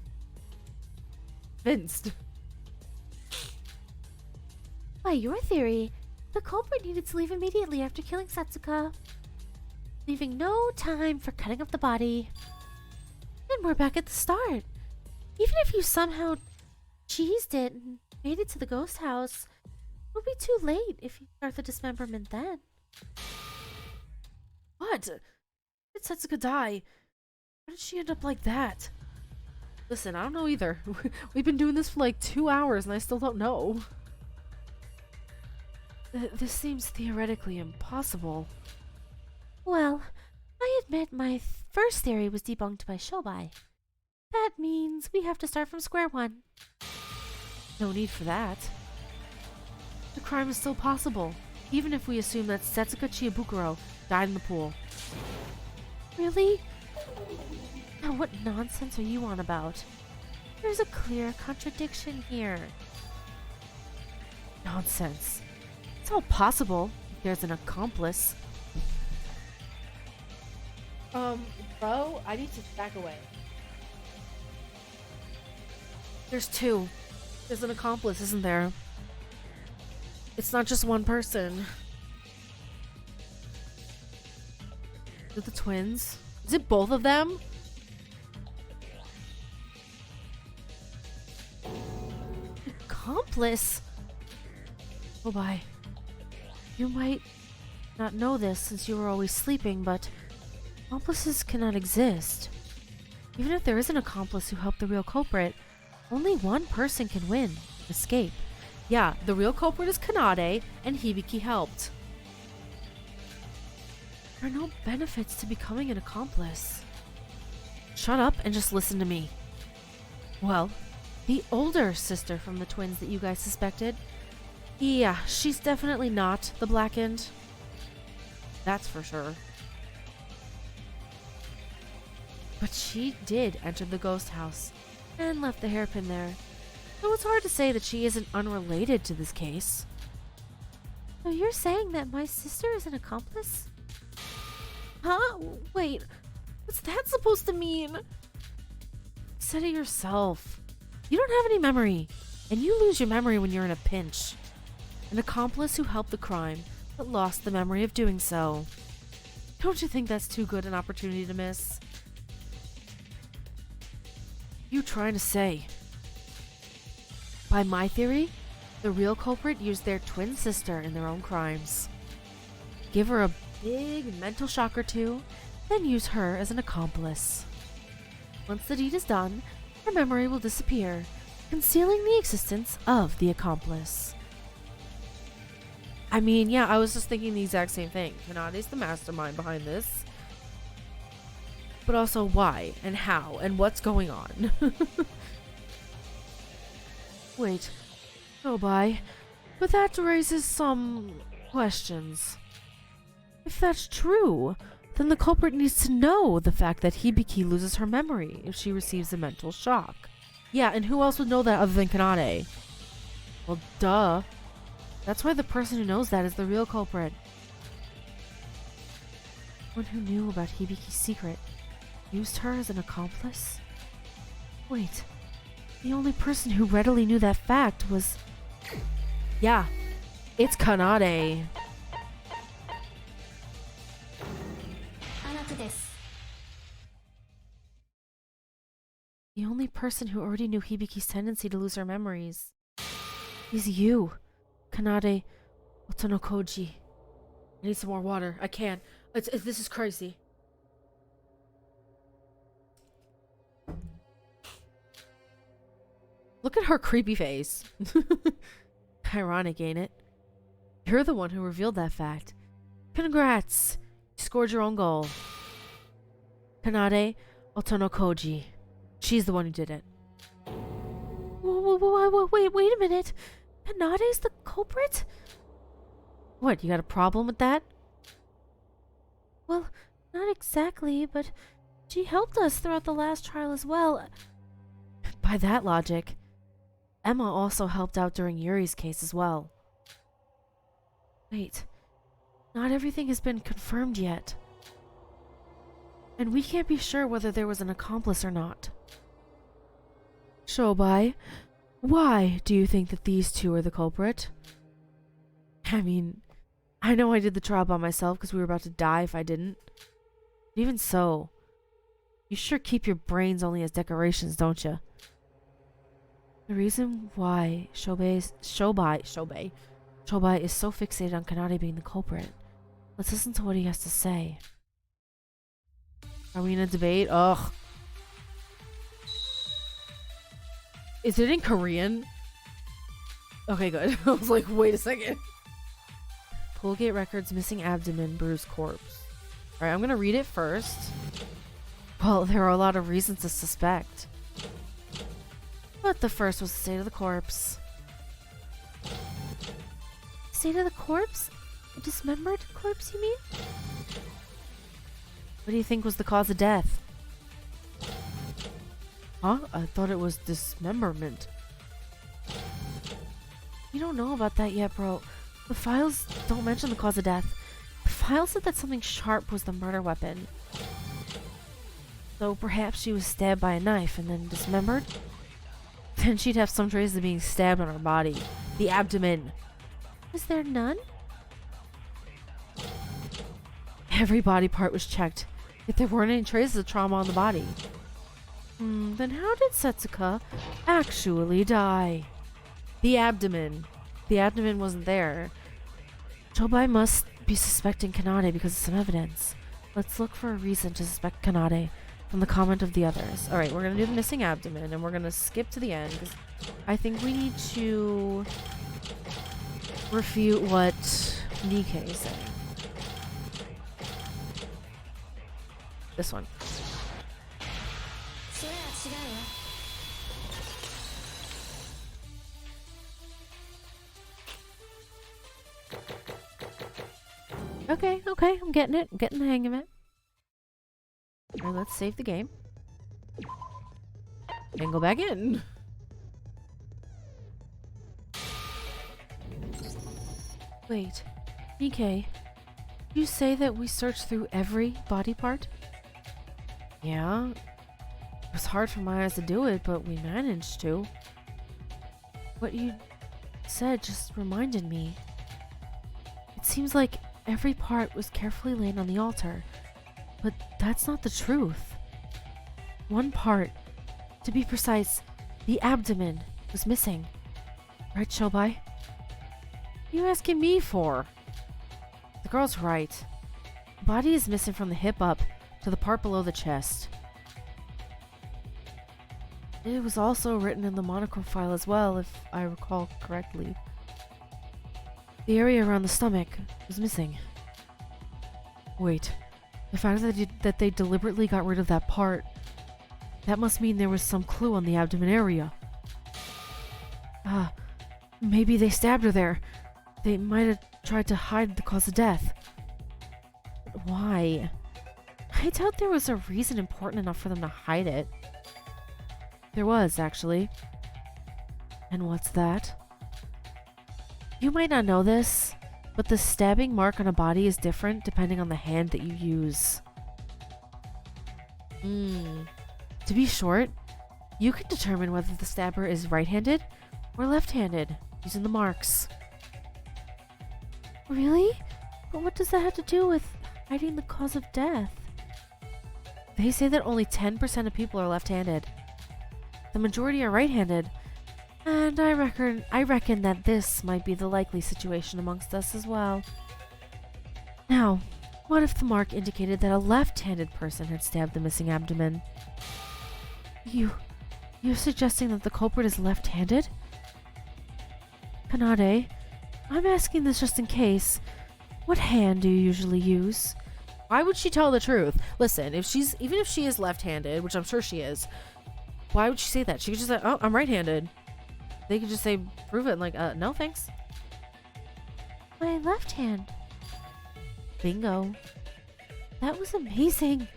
Convinced. By your theory, the culprit needed to leave immediately after killing Setsuka, leaving no time for cutting up the body. And we're back at the start. Even if you somehow cheesed it and made it to the ghost house, it'll be too late if you start the dismemberment then. What? Did Setsuka die? How did she end up like that? Listen, I don't know either. We've been doing this for like 2 hours and I still don't know. This seems theoretically impossible. Well, I admit my first theory was debunked by Shobai. That means we have to start from square one. No need for that. The crime is still possible, even if we assume that Setsuka Chiabukuro died in the pool. Really? Now what nonsense are you on about? There's a clear contradiction here. Nonsense. It's all possible if there's an accomplice. Bro, I need to back away. There's two. There's an accomplice, isn't there? It's not just one person. Is it the twins? Is it both of them? Accomplice? Oh, bye. You might not know this since you were always sleeping, but accomplices cannot exist. Even if there is an accomplice who helped the real culprit, only one person can win, escape. Yeah, the real culprit is Kanade, and Hibiki helped. There are no benefits to becoming an accomplice. Shut up and just listen to me. Well, the older sister from the twins that you guys suspected, yeah, she's definitely not the blackened. That's for sure. But she did enter the ghost house and left the hairpin there. So it's hard to say that she isn't unrelated to this case. So you're saying that my sister is an accomplice? Huh? Wait, what's that supposed to mean? You said it yourself. You don't have any memory, and you lose your memory when you're in a pinch. An accomplice who helped the crime, but lost the memory of doing so. Don't you think that's too good an opportunity to miss? You trying to say? By my theory, the real culprit used their twin sister in their own crimes. Give her a big mental shock or two, then use her as an accomplice. Once the deed is done, her memory will disappear, concealing the existence of the accomplice. I mean, yeah, I was just thinking the exact same thing. Kanade's the mastermind behind this. But also why, and how, and what's going on. Wait. Oh, bye. But that raises some questions. If that's true, then the culprit needs to know the fact that Hibiki loses her memory if she receives a mental shock. Yeah, and who else would know that other than Kanade? Well, duh. That's why the person who knows that is the real culprit. One who knew about Hibiki's secret used her as an accomplice? Wait, the only person who readily knew that fact was... Yeah, it's Kanade. The only person who already knew Hibiki's tendency to lose her memories is you, Kanade Otonokoji. I need some more water. I can't. This is crazy. Look at her creepy face. Ironic, ain't it? You're the one who revealed that fact. Congrats! You scored your own goal. Kanade Otonokoji. She's the one who did it. Wait a minute. Kanade's the culprit? What, you got a problem with that? Well, not exactly, but she helped us throughout the last trial as well. By that logic, Emma also helped out during Yuri's case as well. Wait, not everything has been confirmed yet. And we can't be sure whether there was an accomplice or not. Shobai, why do you think that these two are the culprit? I mean, I know I did the trial by myself because we were about to die if I didn't. But even so, you sure keep your brains only as decorations, don't you? The reason why Shobai is so fixated on Kanade being the culprit. Let's listen to what he has to say. Are we in a debate? Ugh. Is it in Korean? Okay, good. I was like, wait a second. Poolgate Records missing abdomen, bruised corpse. Alright, I'm gonna read it first. Well, there are a lot of reasons to suspect. But the first was the state of the corpse. State of the corpse? A dismembered corpse, you mean? What do you think was the cause of death? Huh? I thought it was dismemberment. You don't know about that yet, bro. The files don't mention the cause of death. The file said that something sharp was the murder weapon. So perhaps she was stabbed by a knife and then dismembered? Then she'd have some traces of being stabbed on her body. The abdomen. Is there none? Every body part was checked, yet there weren't any traces of trauma on the body. Then how did Setsuka actually die? The abdomen. The abdomen wasn't there. Chobai must be suspecting Kanade because of some evidence. Let's look for a reason to suspect Kanade from the comment of the others. Alright, we're gonna do the missing abdomen and we're gonna skip to the end because I think we need to refute what Nikkei is saying. This one. Okay, I'm getting it. I'm getting the hang of it. Alright, let's save the game. And go back in. Wait, Nikkei, you say that we searched through every body part? Yeah. It was hard for my eyes to do it, but we managed to. What you said just reminded me. It seems like every part was carefully laid on the altar, but that's not the truth. One part, to be precise, the abdomen, was missing. Right, Shobai? What are you asking me for? The girl's right. The body is missing from the hip up to the part below the chest. It was also written in the monochrome file as well, if I recall correctly. The area around the stomach was missing. Wait, the fact that they deliberately got rid of that part, that must mean there was some clue on the abdomen area. Maybe they stabbed her there. They might have tried to hide the cause of death. But why? I doubt there was a reason important enough for them to hide it. There was, actually. And what's that? You might not know this, but the stabbing mark on a body is different depending on the hand that you use. To be short, you can determine whether the stabber is right-handed or left-handed using the marks. Really? But what does that have to do with hiding the cause of death? They say that only 10% of people are left-handed. The majority are right-handed. And I reckon that this might be the likely situation amongst us as well. Now, what if the mark indicated that a left-handed person had stabbed the missing abdomen? You're suggesting that the culprit is left-handed? Kanade, I'm asking this just in case. What hand do you usually use? Why would she tell the truth? Listen, even if she is left-handed, which I'm sure she is, why would she say that? She could just say, oh, I'm right-handed. They could just say, prove it, like, no thanks. My left hand. Bingo. That was amazing.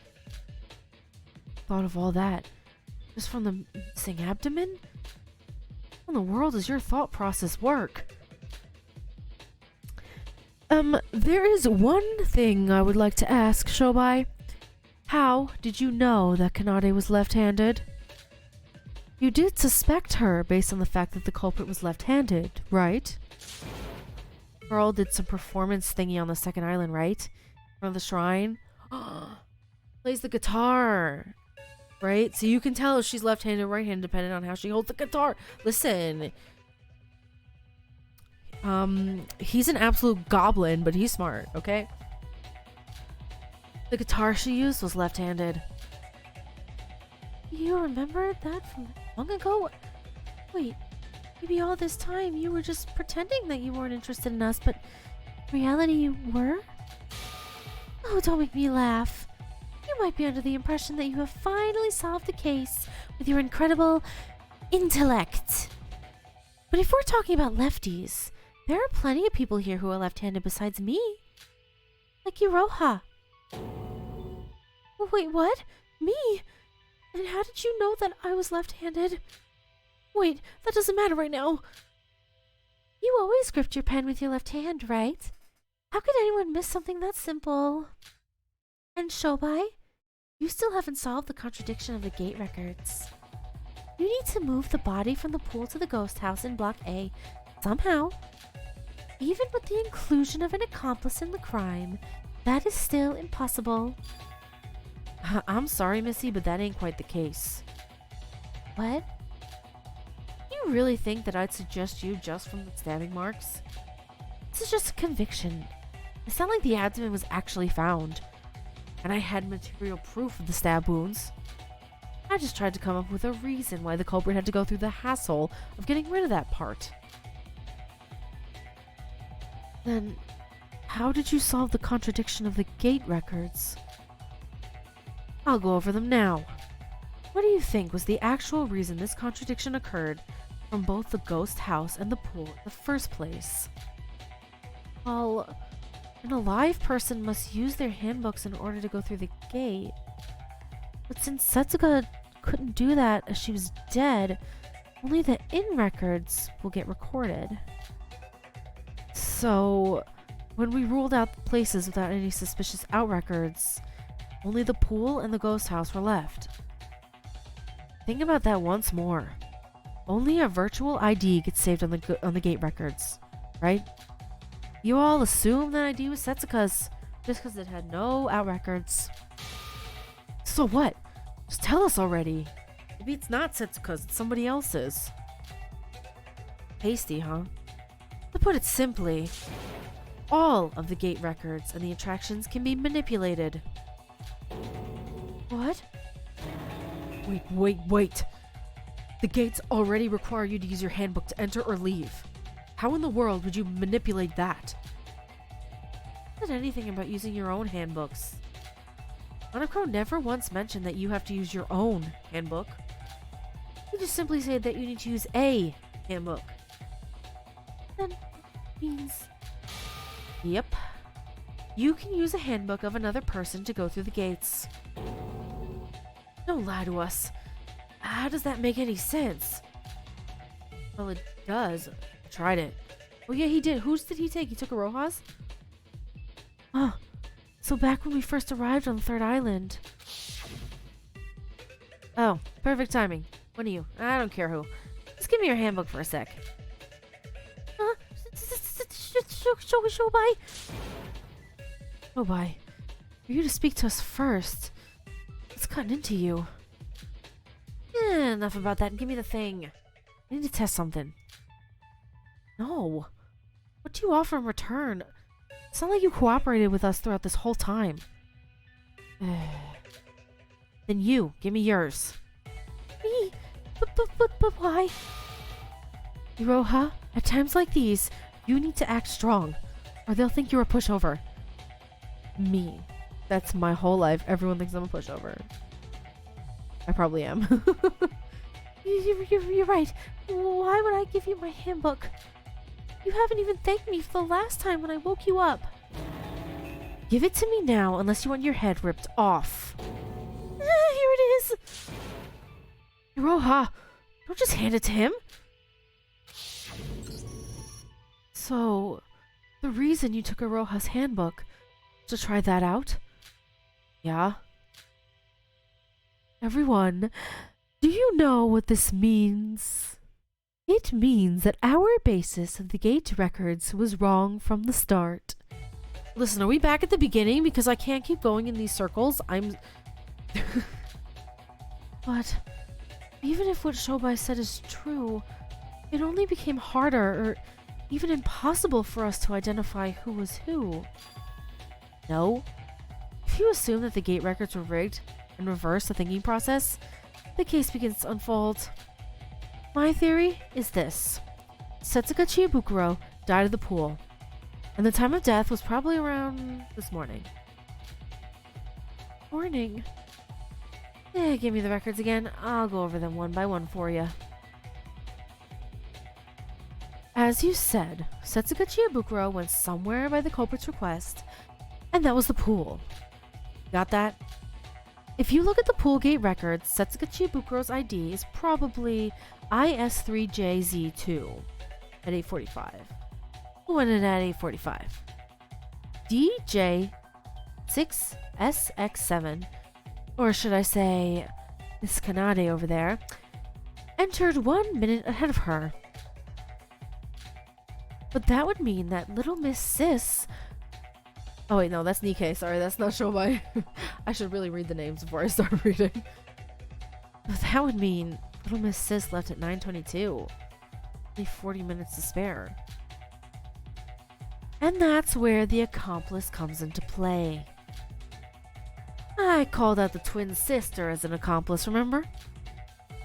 Thought of all that. Just from the missing abdomen? How in the world does your thought process work? There is one thing I would like to ask, Shobai. How did you know that Kanade was left-handed? You did suspect her based on the fact that the culprit was left-handed, right? Girl did some performance thingy on the second island, right? In front of the shrine. Plays the guitar. Right? So you can tell if she's left-handed or right-handed depending on how she holds the guitar. Listen. He's an absolute goblin, but he's smart, okay? The guitar she used was left-handed. You remember that from long ago? Wait, maybe all this time you were just pretending that you weren't interested in us, but in reality you were? Oh, don't make me laugh. You might be under the impression that you have finally solved the case with your incredible intellect. But if we're talking about lefties, there are plenty of people here who are left-handed besides me. Like Iroha. Wait, what? Me? And how did you know that I was left-handed? Wait, that doesn't matter right now. You always grip your pen with your left hand, right? How could anyone miss something that simple? And Shobai, You still haven't solved the contradiction of the gate records. You need to move the body from the pool to the ghost house in Block A somehow. Even with the inclusion of an accomplice in the crime, that is still impossible. I'm sorry, Missy, but that ain't quite the case. What? You really think that I'd suggest you just from the stabbing marks? This is just a conviction. It's not like the abdomen was actually found, and I had material proof of the stab wounds. I just tried to come up with a reason why the culprit had to go through the hassle of getting rid of that part. Then, how did you solve the contradiction of the gate records? I'll go over them now. What do you think was the actual reason this contradiction occurred from both the ghost house and the pool in the first place? Well, an alive person must use their handbooks in order to go through the gate. But since Setsuka couldn't do that as she was dead, only the in records will get recorded. So, when we ruled out the places without any suspicious out records, only the pool and the ghost house were left. Think about that once more. Only a virtual ID gets saved on the gate records, right? You all assume that ID was Setsuka's just because it had no out records. So what? Just tell us already. Maybe it's not Setsuka's, it's somebody else's. Hasty, huh? To put it simply, all of the gate records and the attractions can be manipulated. What? Wait. The gates already require you to use your handbook to enter or leave. How in the world would you manipulate that? I said anything about using your own handbooks. Hanako never once mentioned that you have to use your own handbook. You just simply said that you need to use a handbook. Then means... Yep. You can use a handbook of another person to go through the gates. Don't lie to us. How does that make any sense? Well, it does. I tried it. Oh yeah, he did. Whose did he take? He took Aroha's? Oh, so back when we first arrived on the third island. Oh, perfect timing. One of you. I don't care who. Just give me your handbook for a sec. Shobai? Shobai, for you to speak to us first. It's gotten into you. Enough about that. Give me the thing. I need to test something. No. What do you offer in return? It's not like you cooperated with us throughout this whole time. Then you, give me yours. Me? But why? Iroha, at times like these, you need to act strong, or they'll think you're a pushover. Me. That's my whole life. Everyone thinks I'm a pushover. I probably am. You're right. Why would I give you my handbook? You haven't even thanked me for the last time when I woke you up. Give it to me now, unless you want your head ripped off. Here it is. Iroha, don't just hand it to him. So, the reason you took Iroha's handbook was to try that out? Yeah? Everyone, do you know what this means? It means that our basis of the gate records was wrong from the start. Listen, are we back at the beginning? Because I can't keep going in these circles. But even if what Shobai said is true, it only became harder or even impossible for us to identify who was who. No. If you assume that the gate records were rigged and reverse the thinking process, the case begins to unfold. My theory is this. Setsuka Chiyabukuro died at the pool, and the time of death was probably around this morning. Morning? Give me the records again. I'll go over them one by one for you. As you said, Setsuka Chiyabukuro went somewhere by the culprit's request, and that was the pool. Got that? If you look at the pool gate records, Setsuka Chiyabukuro's ID is probably IS3JZ2 at 8:45. Who went in at 8:45? DJ6SX7 or should I say, Miss Kanade over there, entered 1 minute ahead of her. But that would mean that little Miss Sis... Oh wait, no, that's Nikkei. Sorry, that's not Shobai. I should really read the names before I start reading. But that would mean little Miss Sis left at 9:22. Only 40 minutes to spare. And that's where the accomplice comes into play. I called out the twin sister as an accomplice, remember?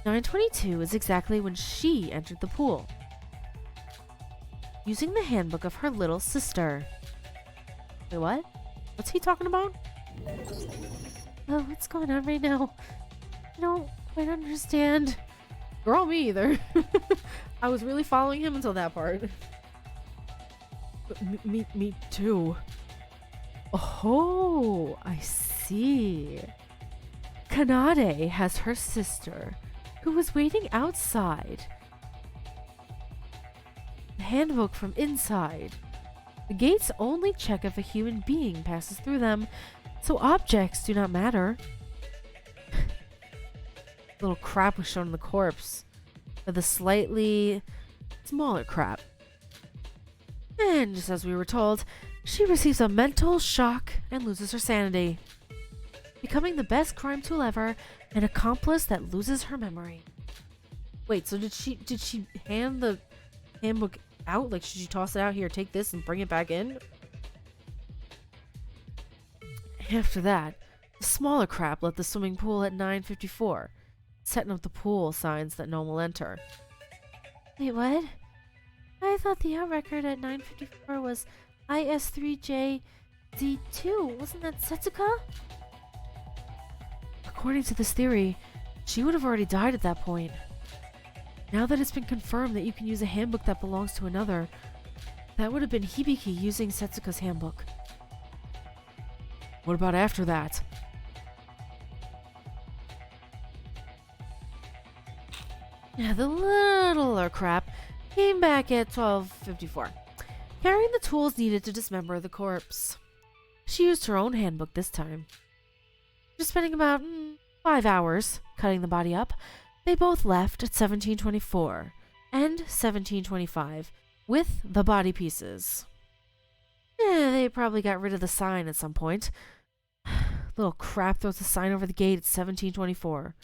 9:22 is exactly when she entered the pool, using the handbook of her little sister. Wait, what? What's he talking about? Oh, what's going on right now? I don't quite understand. Girl, me either. I was really following him until that part. Me too. Oh, I see. Kanade has her sister, who was waiting outside. The handbook from inside. The gates only check if a human being passes through them, so objects do not matter. Little crap was shown in the corpse, or the slightly smaller crap. And just as we were told, she receives a mental shock and loses her sanity, becoming the best crime tool ever, an accomplice that loses her memory. Wait, so did she hand the handbook out? Like, should she toss it out here, take this and bring it back in? After that, the smaller crap left the swimming pool at 9:54, setting up the pool signs that no one will enter. Wait, what? I thought the out record at 9:54 was IS3JZ2. Wasn't that Setsuka? According to this theory, she would have already died at that point. Now that it's been confirmed that you can use a handbook that belongs to another, that would have been Hibiki using Setsuka's handbook. What about after that? Yeah, the littler crap came back at 12:54, carrying the tools needed to dismember the corpse. She used her own handbook this time. After spending about 5 hours cutting the body up, they both left at 17:24 and 17:25 with the body pieces. They probably got rid of the sign at some point. Little crap throws the sign over the gate at 17:24.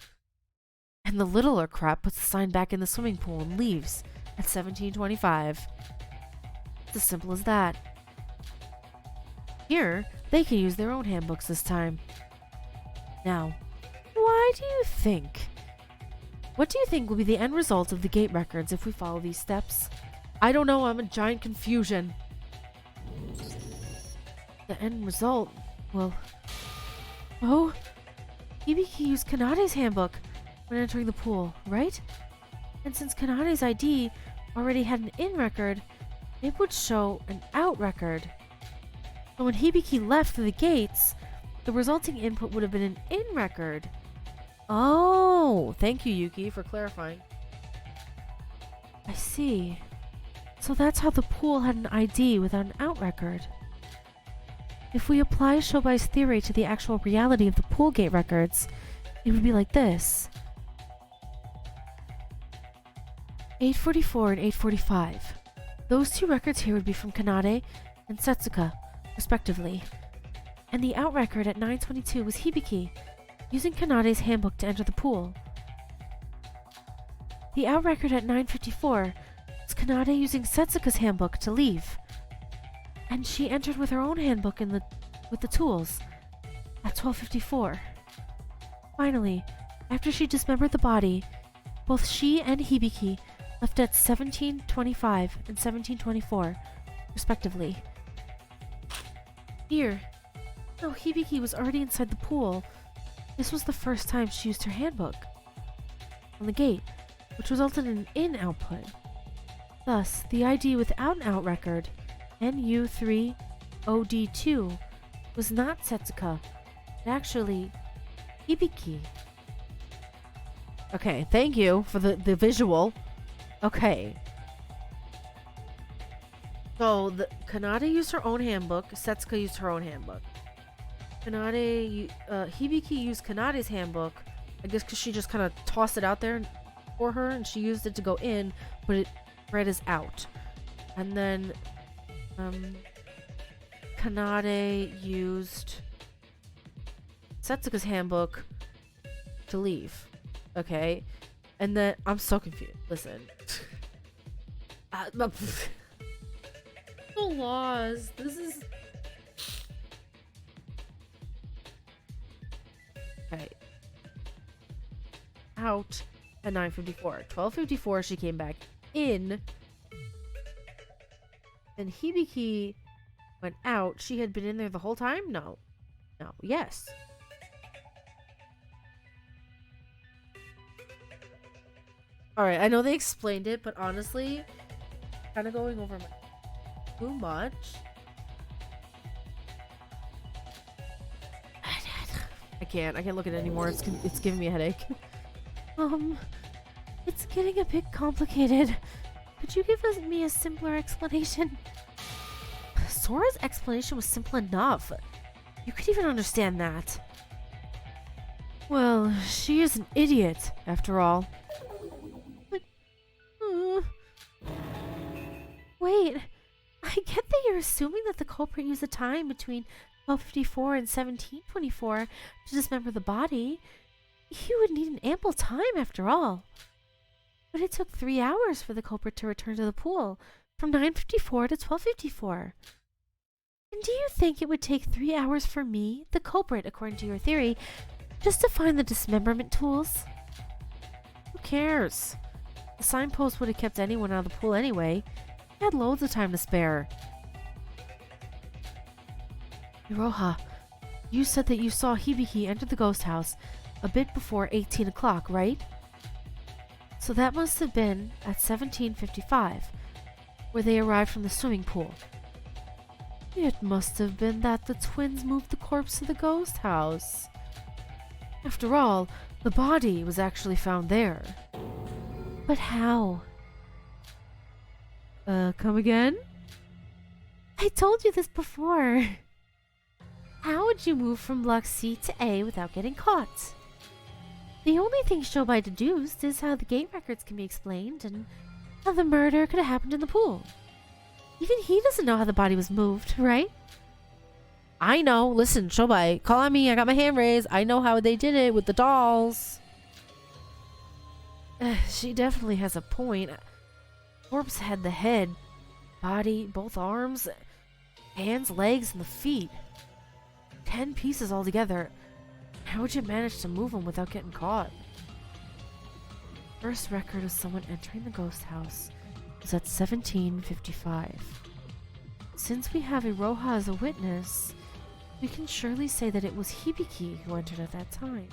And the littler crap puts the sign back in the swimming pool and leaves at 17:25. It's as simple as that. Here, they can use their own handbooks this time. Now, what do you think will be the end result of the gate records if we follow these steps? I don't know, I'm in giant confusion. The end result, well... Oh, Hibiki used Kanade's handbook when entering the pool, right? And since Kanade's ID already had an in record, it would show an out record. So when Hibiki left through the gates, the resulting input would have been an in record. Oh, thank you, Yuki, for clarifying. I see. So that's how the pool had an ID without an out record. If we apply Shobai's theory to the actual reality of the pool gate records, it would be like this. 8:44 and 8:45. Those two records here would be from Kanade and Setsuka, respectively. And the out record at 9:22 was Hibiki, using Kanade's handbook to enter the pool. The out record at 9:54 was Kanade using Setsuka's handbook to leave. And she entered with her own handbook with the tools at 12:54. Finally, after she dismembered the body, both she and Hibiki left at 17:25 and 17:24, respectively. Here, though Hibiki was already inside the pool, this was the first time she used her handbook on the gate, which resulted in an in output. Thus, the ID without an out record, NU3OD2, was not Setsuka, but actually Hibiki. Okay, thank you for the visual. Okay. So, Kanade used her own handbook, Setsuka used her own handbook. Hibiki used Kanade's handbook, I guess because she just kind of tossed it out there for her, and she used it to go in, but it read as out. And then Kanade used Setsuka's handbook to leave. Okay? And then I'm so confused. Listen. So lost. This is right. Out at 9:54. 12:54 she came back in. And Hibiki went out. She had been in there the whole time? No. No. Yes. Alright, I know they explained it, but honestly, kind of going over my too much. I can't look at it anymore. It's giving me a headache. It's getting a bit complicated. Could you give me a simpler explanation? Sora's explanation was simple enough. You could even understand that. Well, she is an idiot, after all. But, wait, I get that you're assuming that the culprit used the time between 12:54 and 17:24 to dismember the body. You would need an ample time after all. But it took 3 hours for the culprit to return to the pool, from 9:54 to 12:54. And do you think it would take 3 hours for me, the culprit according to your theory, just to find the dismemberment tools? Who cares? The signpost would have kept anyone out of the pool anyway. He had loads of time to spare. Iroha, you said that you saw Hibiki enter the ghost house a bit before 18 o'clock, right? So that must have been at 17:55, where they arrived from the swimming pool. It must have been that the twins moved the corpse to the ghost house. After all, the body was actually found there. But how? Come again? I told you this before. How would you move from block C to A without getting caught? The only thing Shobai deduced is how the gate records can be explained and how the murder could have happened in the pool. Even he doesn't know how the body was moved, right? I know. Listen, Shobai, call on me. I got my hand raised. I know how they did it with the dolls. She definitely has a point. Corpse had the head, body, both arms, hands, legs, and the feet. 10 pieces altogether. How would you manage to move them without getting caught? First record of someone entering the ghost house was at 17:55. Since we have Iroha as a witness, we can surely say that it was Hibiki who entered at that time.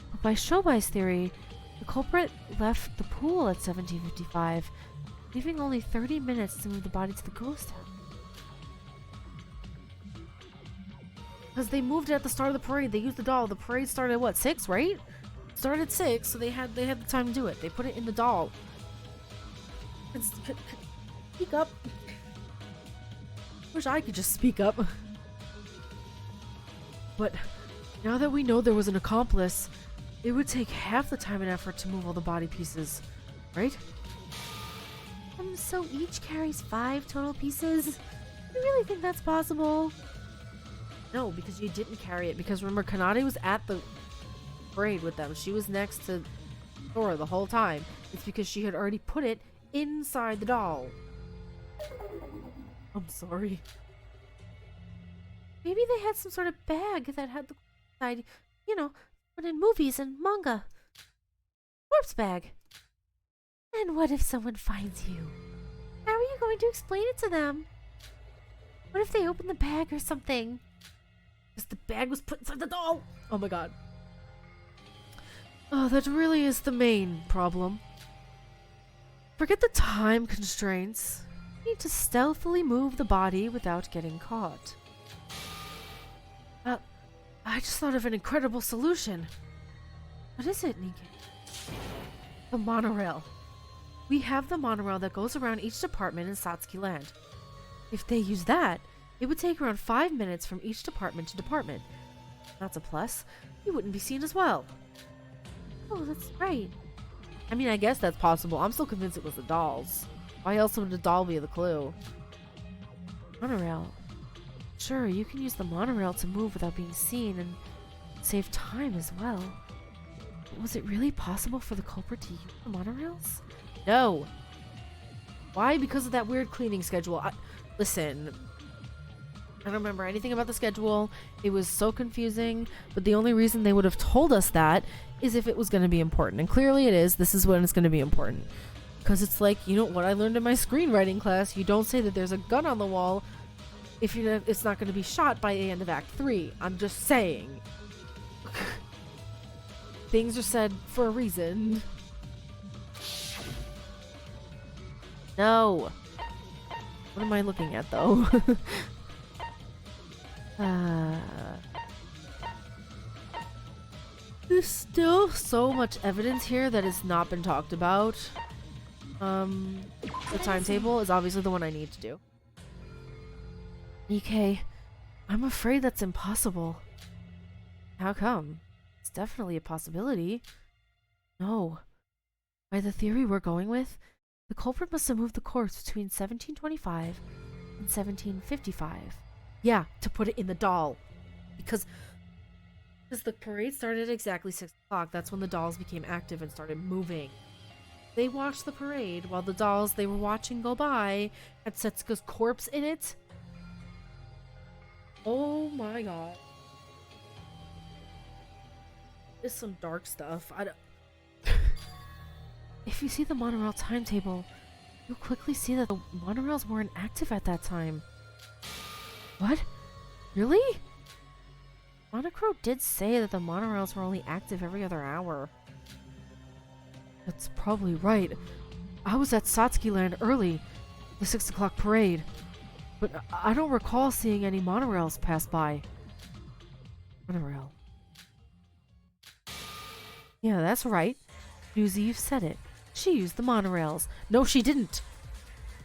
But by Shobai's theory, the culprit left the pool at 17:55, leaving only 30 minutes to move the body to the ghost house. Because they moved it at the start of the parade. They used the doll. The parade started at what, 6, right? Started at 6, so they had the time to do it. They put it in the doll. Speak up. Wish I could just speak up. But now that we know there was an accomplice, it would take half the time and effort to move all the body pieces, right? So each carries 5 total pieces? You really think that's possible? No, because you didn't carry it. Because remember, Kanade was at the parade with them. She was next to Sora the whole time. It's because she had already put it inside the doll. I'm sorry. Maybe they had some sort of bag that had the side, you know, but in movies and manga. Corpse bag. And what if someone finds you? How are you going to explain it to them? What if they open the bag or something? Because the bag was put inside the doll. Oh my god. Oh, that really is the main problem. Forget the time constraints. You need to stealthily move the body without getting caught. I just thought of an incredible solution. What is it, Nikke? The monorail. We have the monorail that goes around each department in Satsuki Land. If they use that, It would take around 5 minutes from each department to department. That's a plus. You wouldn't be seen as well. Oh, that's right. I mean, I guess that's possible. I'm still convinced it was the dolls. Why else would the doll be the clue? Monorail. Sure, you can use the monorail to move without being seen and save time as well. But was it really possible for the culprit to use the monorails? No. Why? Because of that weird cleaning schedule. Listen, I don't remember anything about the schedule. It was so confusing, but the only reason they would have told us that is if it was going to be important. And clearly it is. This is when it's going to be important. Because it's like, you know what I learned in my screenwriting class? You don't say that there's a gun on the wall if it's not going to be shot by the end of Act 3. I'm just saying. Things are said for a reason. No. What am I looking at, though? There's still so much evidence here that has not been talked about. The timetable is obviously the one I need to do. EK, I'm afraid that's impossible. How come? It's definitely a possibility. No. By the theory we're going with, the culprit must have moved the corpse between 1725 and 1755. Yeah, to put it in the doll. Because the parade started at exactly 6 o'clock. That's when the dolls became active and started moving. They watched the parade while the dolls they were watching go by had Setsuka's corpse in it. Oh my god. It's some dark stuff. If you see the monorail timetable, you'll quickly see that the monorails weren't active at that time. What? Really? Monocro did say that the monorails were only active every other hour. That's probably right. I was at Satsuki Land early, the 6 o'clock parade, but I don't recall seeing any monorails pass by. Monorail. Yeah, that's right. Newsy, you've said it. She used the monorails. No, she didn't.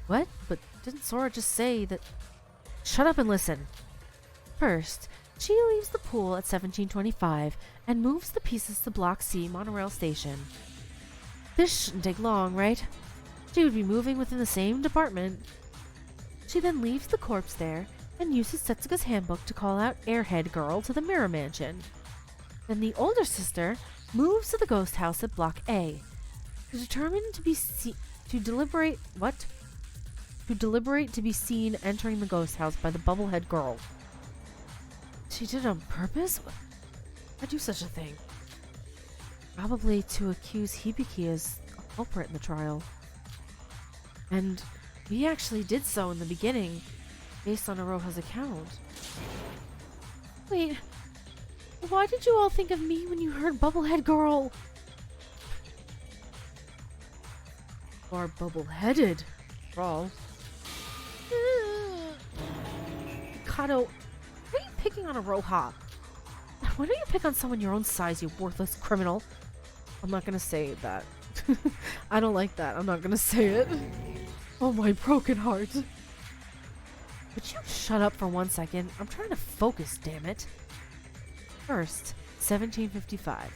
What? But didn't Sora just say that... Shut up and listen. First, she leaves the pool at 1725 and moves the pieces to Block C monorail station. This shouldn't take long, right? She would be moving within the same department. She then leaves the corpse there and uses Setsuka's handbook to call out Airhead Girl to the Mirror Mansion. Then the older sister moves to the ghost house at Block A to deliberate to be seen entering the ghost house by the Bubblehead Girl. She did it on purpose? Why'd do such a thing? Probably to accuse Hibiki as a culprit in the trial. And we actually did so in the beginning, based on Aroha's account. Wait, why did you all think of me when you heard Bubblehead Girl? You are bubble-headed, Brawl. Kato, why are you picking on Aroha? Why don't you pick on someone your own size, you worthless criminal? I'm not gonna say that. I don't like that. I'm not gonna say it. Oh, my broken heart. Would you shut up for 1 second? I'm trying to focus, damn it. First, 1755.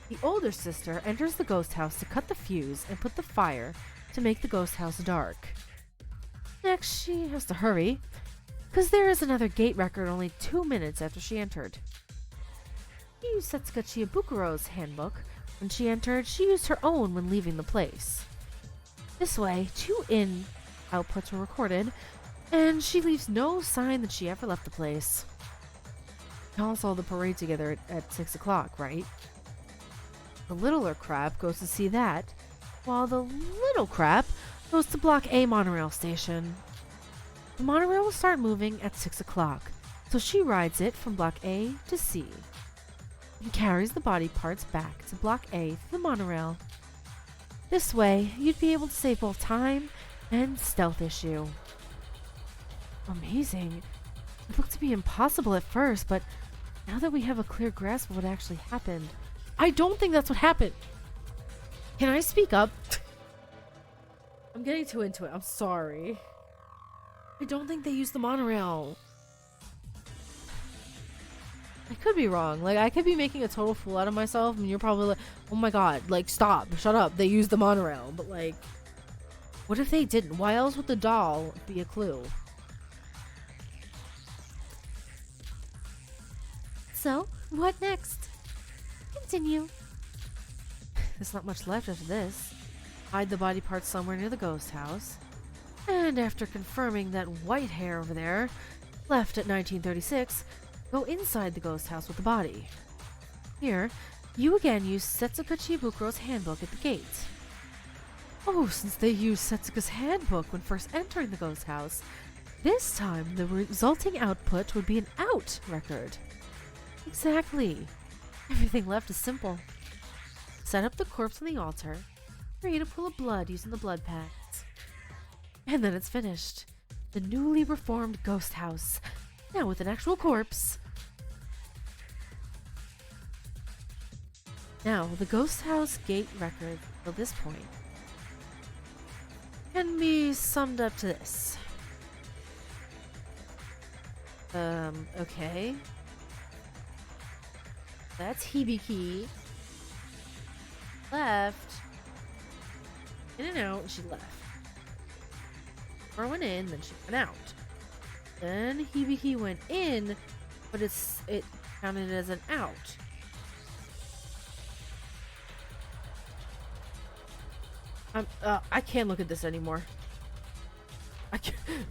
The older sister enters the ghost house to cut the fuse and put the fire to make the ghost house dark. Next, she has to hurry, because there is another gate record only 2 minutes after she entered. She used Setsuka Chiabukuro's handbook. When she entered, she used her own when leaving the place. This way, 2 in outputs were recorded, and she leaves no sign that she ever left the place. Y'all saw the parade together at 6 o'clock, right? The littler crap goes to see that, while the little crap goes to Block A monorail station. The monorail will start moving at 6 o'clock, so she rides it from Block A to C, and carries the body parts back to Block A through the monorail. This way, you'd be able to save both time and stealth issue. Amazing. It looked to be impossible at first, but now that we have a clear grasp of what actually happened, I don't think that's what happened. Can I speak up? I'm getting too into it. I'm sorry. I don't think they used the monorail. I could be wrong. Like, I could be making a total fool out of myself, and you're probably like, oh my god, like, stop, shut up, they used the monorail. But, like, what if they didn't? Why else would the doll be a clue? So, what next? Continue. There's not much left after this. Hide the body parts somewhere near the ghost house. And after confirming that white hair over there left at 1936, go inside the ghost house with the body. Here, you again use Setsuka Chibukuro's handbook at the gate. Oh, since they used Setsuka's handbook when first entering the ghost house, this time the resulting output would be an out record. Exactly. Everything left is simple. Set up the corpse on the altar, create a pool of blood using the blood packs, and then it's finished. The newly reformed ghost house, now with an actual corpse. Now, the ghost house gate record till this point can be summed up to this. Okay. That's Hibiki. Left. In and out, and she left. Or went in, then she went out. Then Hibiki went in, but it counted as an out. I can't look at this anymore.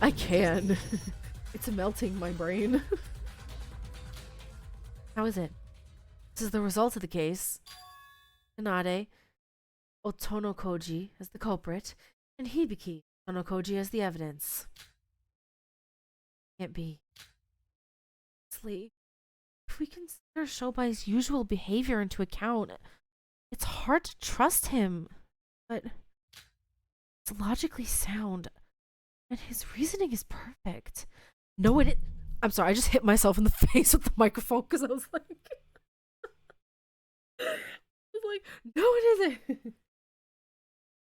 I can. It's melting my brain. How is it? This is the result of the case. Kanade, Otonokoji as the culprit, and Hibiki, Otonokoji as the evidence. Can't be. Honestly, if we consider Shobai's usual behavior into account, it's hard to trust him. But it's logically sound, and his reasoning is perfect. No, I'm sorry, I just hit myself in the face with the microphone because I was like, no, it isn't.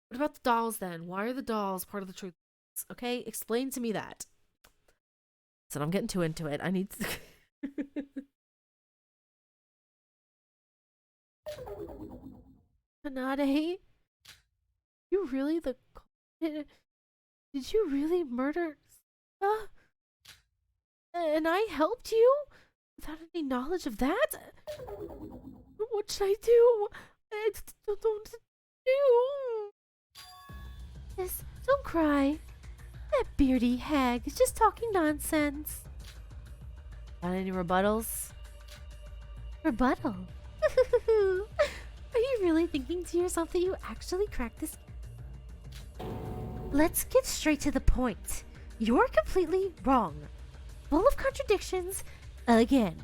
What about the dolls then? Why are the dolls part of the truth? Okay, explain to me that. So I'm getting too into it. I need to. Kanade, you really did you really murder? And I helped you without any knowledge of that? What should I do? I don't do. Yes, don't cry. That beardy hag is just talking nonsense. Got any rebuttals? Rebuttal? Are you really thinking to yourself that you actually cracked this? Let's get straight to the point. You're completely wrong. Full of contradictions, again.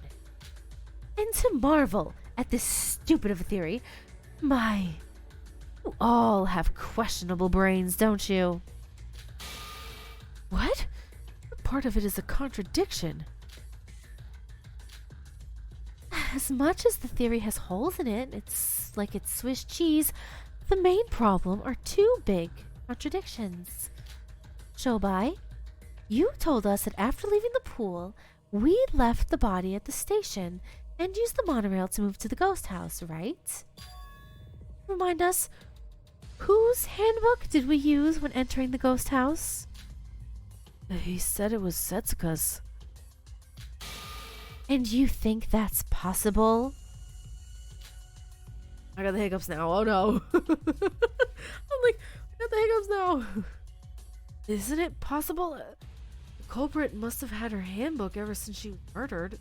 And to marvel at this stupid of a theory, you all have questionable brains, don't you? What? What part of it is a contradiction? As much as the theory has holes in it, it's like it's Swiss cheese, the main problem are two big contradictions. Shobai, you told us that after leaving the pool, we left the body at the station and used the monorail to move to the ghost house, right? Remind us, whose handbook did we use when entering the ghost house? He said it was Setsuka's. And you think that's possible? I got the hiccups now. Oh no. I'm like, I got the hiccups now. Isn't it possible? The culprit must have had her handbook ever since she was murdered.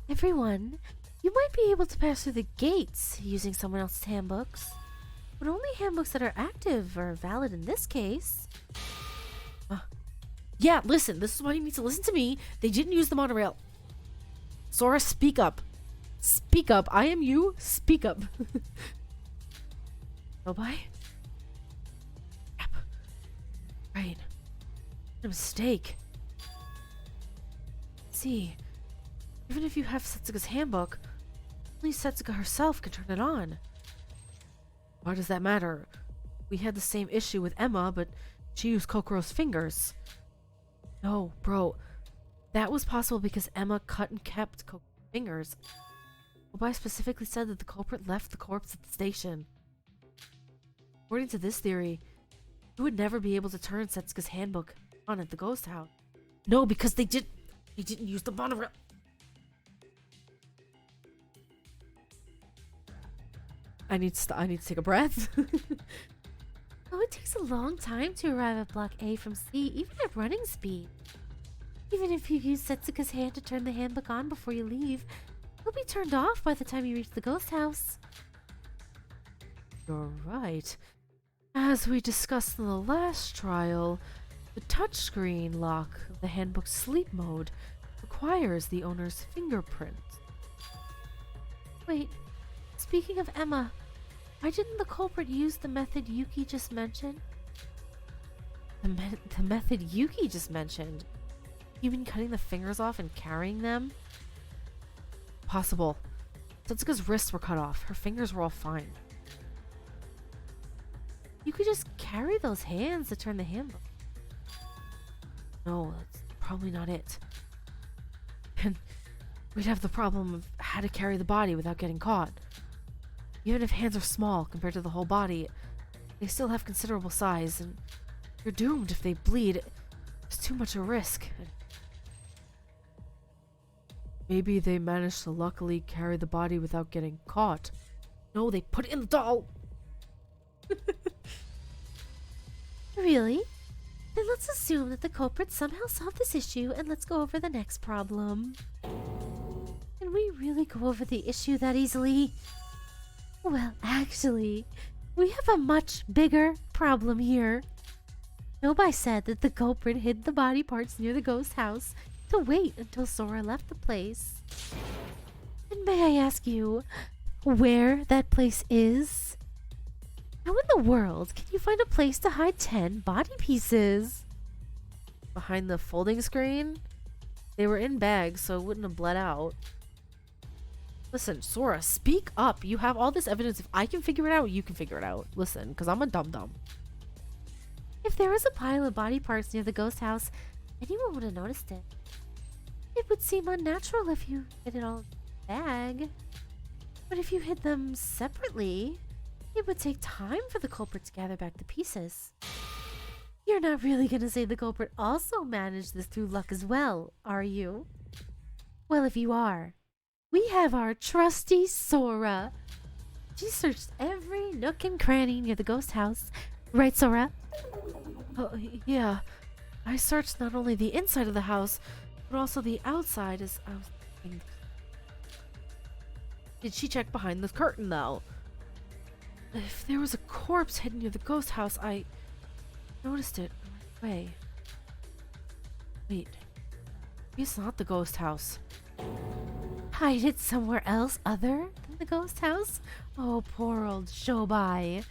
Everyone, you might be able to pass through the gates using someone else's handbooks, but only handbooks that are active are valid in this case. Yeah, listen, this is why you need to listen to me. They didn't use the monorail. Sora, speak up. Speak up. I am you. Speak up. Shobai? Crap. Right. A mistake. See, even if you have Setsuka's handbook, only Setsuka herself can turn it on. Why does that matter? We had the same issue with Emma, but she used Kokoro's fingers. No, bro. That was possible because Emma cut and kept fingers. Obai specifically said that the culprit left the corpse at the station. According to this theory, he would never be able to turn Setsuka's handbook on at the ghost house. No, because they didn't use the monorail. I need to take a breath. Oh, it takes a long time to arrive at Block A from C, even at running speed. Even if you use Setsuka's hand to turn the handbook on before you leave, it'll be turned off by the time you reach the ghost house. You're right. As we discussed in the last trial, the touchscreen lock of the handbook's sleep mode requires the owner's fingerprint. Wait, speaking of Emma, why didn't the culprit use the method Yuki just mentioned? The method Yuki just mentioned? You mean cutting the fingers off and carrying them? Possible. Setsuka's wrists were cut off. Her fingers were all fine. You could just carry those hands to turn the handbook. No, that's probably not it. And we'd have the problem of how to carry the body without getting caught. Even if hands are small compared to the whole body, they still have considerable size, and you're doomed if they bleed. It's too much a risk. Maybe they managed to luckily carry the body without getting caught. No, they put it in the doll! Really? Then let's assume that the culprit somehow solved this issue, and let's go over the next problem. Can we really go over the issue that easily? Well, actually, we have a much bigger problem here. Nobai said that the culprit hid the body parts near the ghost house to wait until Sora left the place. And may I ask you where that place is? How in the world can you find a place to hide 10 body pieces? Behind the folding screen? They were in bags, so it wouldn't have bled out. Listen, Sora, speak up. You have all this evidence. If I can figure it out, you can figure it out. Listen, because I'm a dum-dum. If there was a pile of body parts near the ghost house, anyone would have noticed it. It would seem unnatural if you hid it all in a bag. But if you hid them separately, it would take time for the culprit to gather back the pieces. You're not really gonna say the culprit also managed this through luck as well, are you? Well, if you are, we have our trusty Sora. She searched every nook and cranny near the ghost house. Right, Sora? Oh, yeah. I searched not only the inside of the house, but also the outside as I was thinking. Did she check behind the curtain, though? If there was a corpse hidden near the ghost house, I noticed it right away. Wait. Maybe it's not the ghost house. Hide it somewhere else other than the ghost house? Oh, poor old Shobai.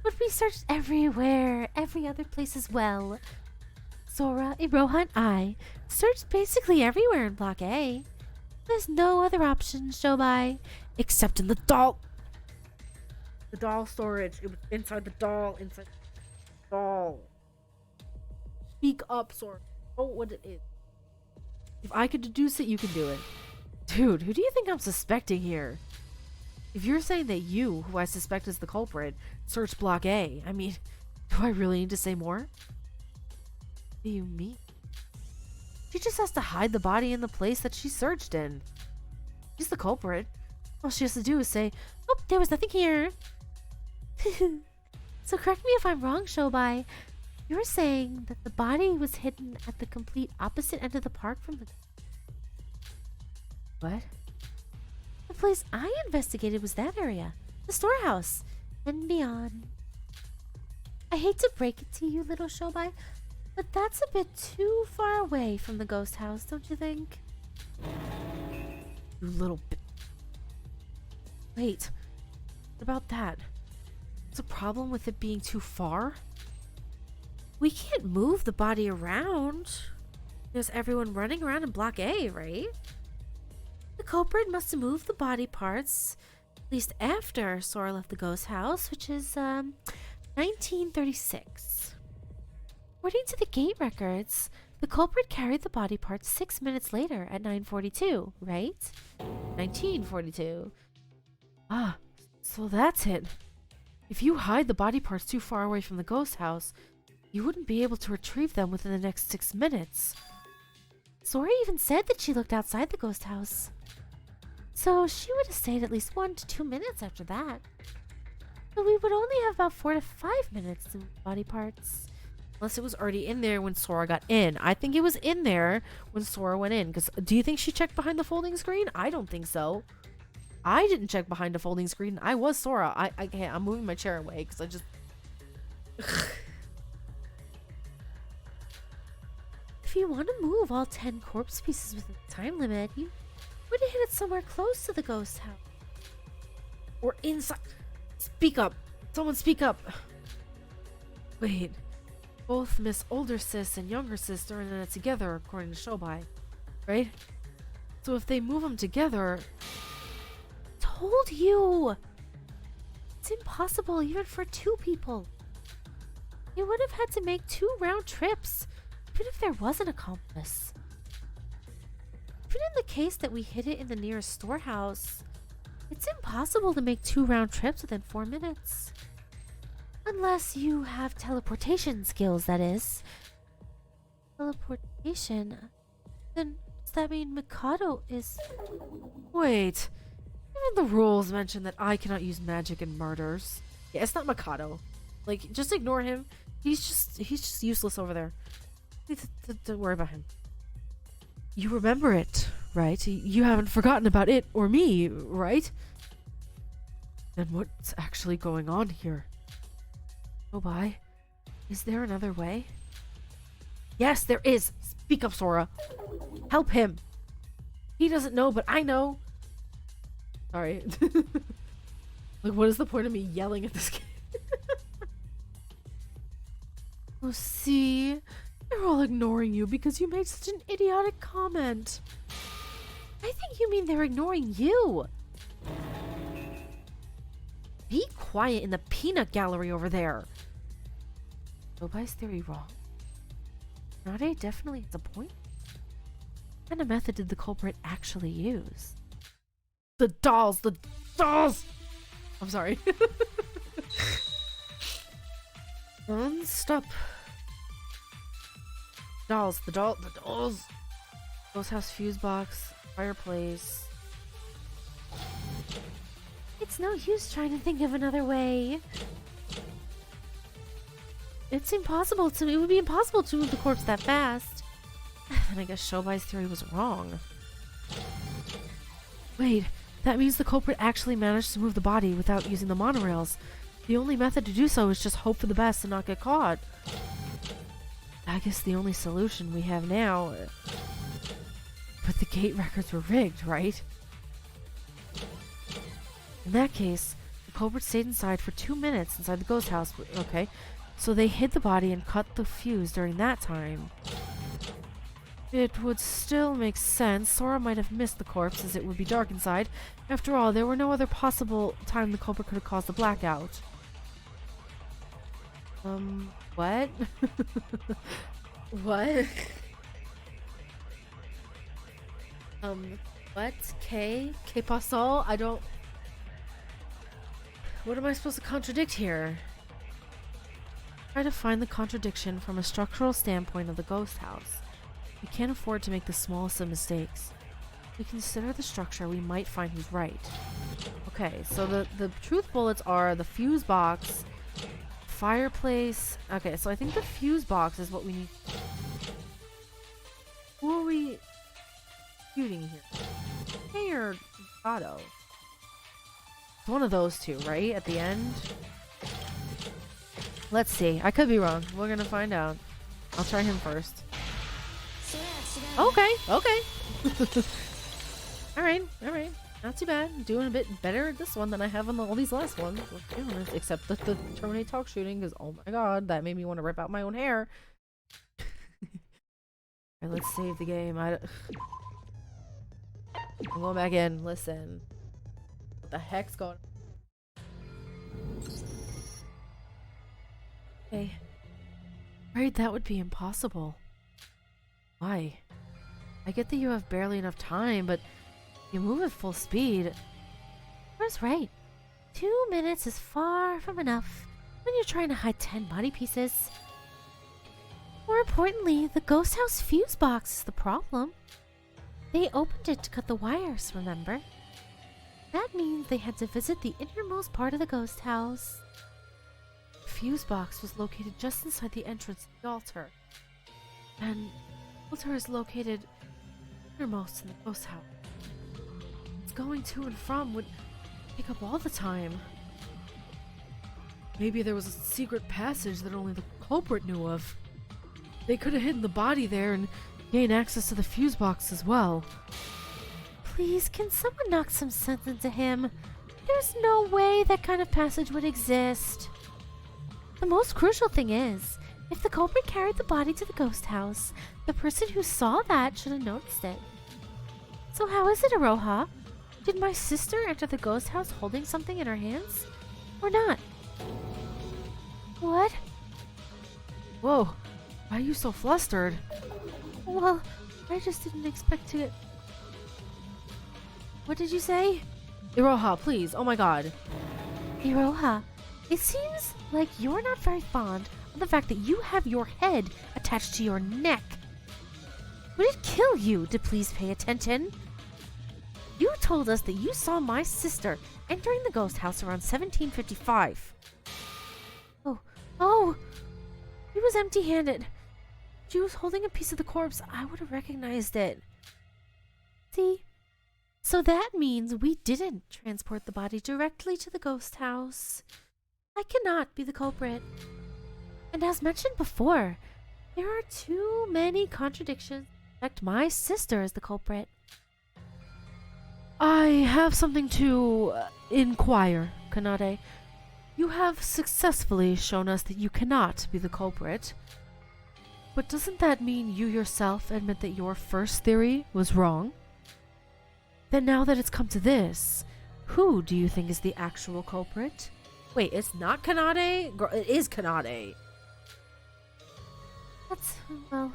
But we searched everywhere, every other place as well. Sora, Iroha, and I searched basically everywhere in Block A. There's no other option, Shobai. Except in the doll. The doll storage. It was inside the doll. Inside the doll. Speak up, Sora. Know what it is. If I could deduce it, you can do it. Dude, who do you think I'm suspecting here? If you're saying that you, who I suspect is the culprit, searched Block A, I mean, do I really need to say more? What do you mean? She just has to hide the body in the place that she searched in. She's the culprit. All she has to do is say, "Oh, there was nothing here." So correct me if I'm wrong, Shobai. You were saying that the body was hidden at the complete opposite end of the park from the... What? The place I investigated was that area. The storehouse. And beyond. I hate to break it to you, little Shobai, but that's a bit too far away from the ghost house, don't you think? You little bit. Wait. What about that? What's the problem with it being too far? We can't move the body around. There's everyone running around in Block A, right? The culprit must have moved the body parts, at least after Sora left the ghost house, which is 1936. According to the gate records, The culprit carried the body parts 6 minutes later at 9:42, right? 1942. Ah, so that's it. If you hide the body parts too far away from the ghost house, you wouldn't be able to retrieve them within the next 6 minutes. Sora even said that she looked outside the ghost house. So she would have stayed at least 1 to 2 minutes after that. So we would only have about 4 to 5 minutes to move body parts. Unless it was already in there when Sora got in. I think it was in there when Sora went in. Because do you think she checked behind the folding screen? I don't think so. I didn't check behind the folding screen. I was Sora. I can't. I'm moving my chair away because I just... If you want to move all 10 corpse pieces within the time limit, you would have hit it somewhere close to the ghost house. Or inside. Speak up. Someone speak up. Wait. Both Miss Older Sis and Younger Sis are in it together, according to Shobai. Right? So if they move them together... Told you! It's impossible even for 2 people. You would have had to make 2 round trips, even if there was an accomplice. Even in the case that we hid it in the nearest storehouse, it's impossible to make 2 round trips within 4 minutes. Unless you have teleportation skills, that is. Teleportation? Then does that mean Mikado is... Wait. Even the rules mention that I cannot use magic in murders. Yeah, it's not Mikado. Like, just ignore him. He's just useless over there. Don't worry about him. You remember it, right? You haven't forgotten about it or me, right? Then what's actually going on here? Shobai, is there another way? Yes, there is. Speak up, Sora. Help him. He doesn't know, but I know. Sorry. Like, what is the point of me yelling at this kid? Oh, see? They're all ignoring you because you made such an idiotic comment. I think you mean they're ignoring you. Be quiet in the peanut gallery over there. Shobai's theory wrong. Nade definitely has a point. What kind of method did the culprit actually use? The dolls! The dolls! I'm sorry. Stop. Dolls. The dolls. Ghost house, fuse box, fireplace. It's no use trying to think of another way. It would be impossible to move the corpse that fast. And I guess Shobai's theory was wrong. Wait, that means the culprit actually managed to move the body without using the monorails. The only method to do so is just hope for the best and not get caught. I guess the only solution we have now... But the gate records were rigged, right? In that case, the culprit stayed inside for 2 minutes inside the ghost house. Okay, so they hid the body and cut the fuse during that time. It would still make sense. Sora might have missed the corpse as it would be dark inside. After all, there were no other possible time the culprit could have caused the blackout. What? What? What? K passol? I don't... What am I supposed to contradict here? Try to find the contradiction from a structural standpoint of the ghost house. We can't afford to make the smallest of mistakes. If we consider the structure, we might find who's right. Okay, so the truth bullets are the fuse box, fireplace. Okay, so I think the fuse box is what we need. Who are we shooting here? Hey or Otto? It's one of those two, right? At the end? Let's see. I could be wrong. We're gonna find out. I'll try him first. Okay, okay. Alright. Not too bad. Doing a bit better at this one than I have on all these last ones. Let's be honest. Except the terminate talk shooting, because oh my god, that made me want to rip out my own hair. Alright, let's save the game. I'm going back in. Listen. What the heck's going on? Okay. Right, that would be impossible. Why? I get that you have barely enough time, but you move at full speed. Laura's right. 2 minutes is far from enough when you're trying to hide 10 body pieces. More importantly, the ghost house fuse box is the problem. They opened it to cut the wires, remember? That means they had to visit the innermost part of the ghost house. The fuse box was located just inside the entrance to the altar. And the altar is located innermost in the ghost house. It's going to and from would take up all the time. Maybe there was a secret passage that only the culprit knew of. They could have hidden the body there and gained access to the fuse box as well. Please, can someone knock some sense into him? There's no way that kind of passage would exist. The most crucial thing is, if the culprit carried the body to the ghost house, the person who saw that should have noticed it. So how is it, Aroha? Did my sister enter the ghost house holding something in her hands? Or not? What? Whoa, why are you so flustered? Well, I just didn't expect to get... What did you say? Iroha, please, oh my god. Iroha, it seems like you're not very fond of the fact that you have your head attached to your neck. Would it kill you to please pay attention? You told us that you saw my sister entering the ghost house around 1755. Oh, he was empty-handed. She was holding a piece of the corpse. I would have recognized it. See? So that means we didn't transport the body directly to the ghost house. I cannot be the culprit. And as mentioned before, there are too many contradictions to affect my sister as the culprit. I have something to inquire, Kanade. You have successfully shown us that you cannot be the culprit. But doesn't that mean you yourself admit that your first theory was wrong? Then now that it's come to this, who do you think is the actual culprit? Wait, it's not Kanade? Girl, it is Kanade. That's, well...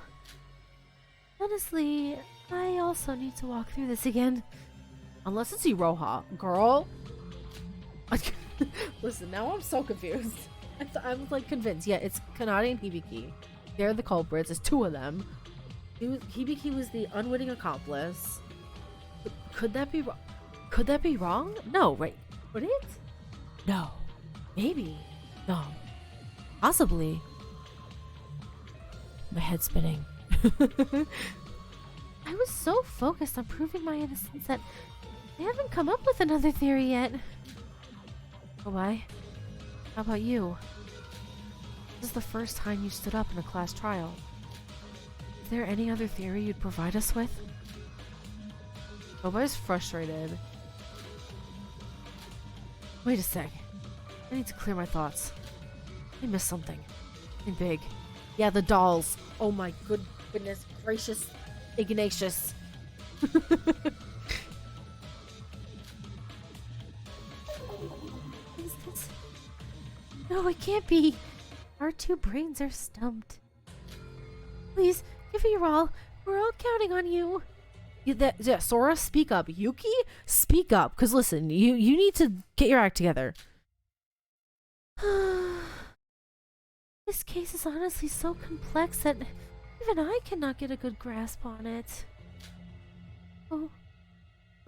Honestly, I also need to walk through this again. Unless it's Iroha. Girl. Listen, now I'm so confused. I was like convinced. Yeah, it's Kanade and Hibiki. They're the culprits. There's two of them. Hibiki was the unwitting accomplice. Could that be wrong? Could that be wrong? No, right? Would it? No. Maybe. No. Possibly. My head's spinning. I was so focused on proving my innocence that I haven't come up with another theory yet. Oh, why? How about you? This is the first time you stood up in a class trial. Is there any other theory you'd provide us with? Nobody's frustrated. Wait a sec. I need to clear my thoughts. I missed something. Something big. Yeah, the dolls. Oh my goodness gracious. Ignatius. Is this... No, it can't be. Our two brains are stumped. Please, give it your all. We're all counting on you. Yeah, Sora, speak up. Yuki, speak up. Because listen, you need to get your act together. This case is honestly so complex that even I cannot get a good grasp on it.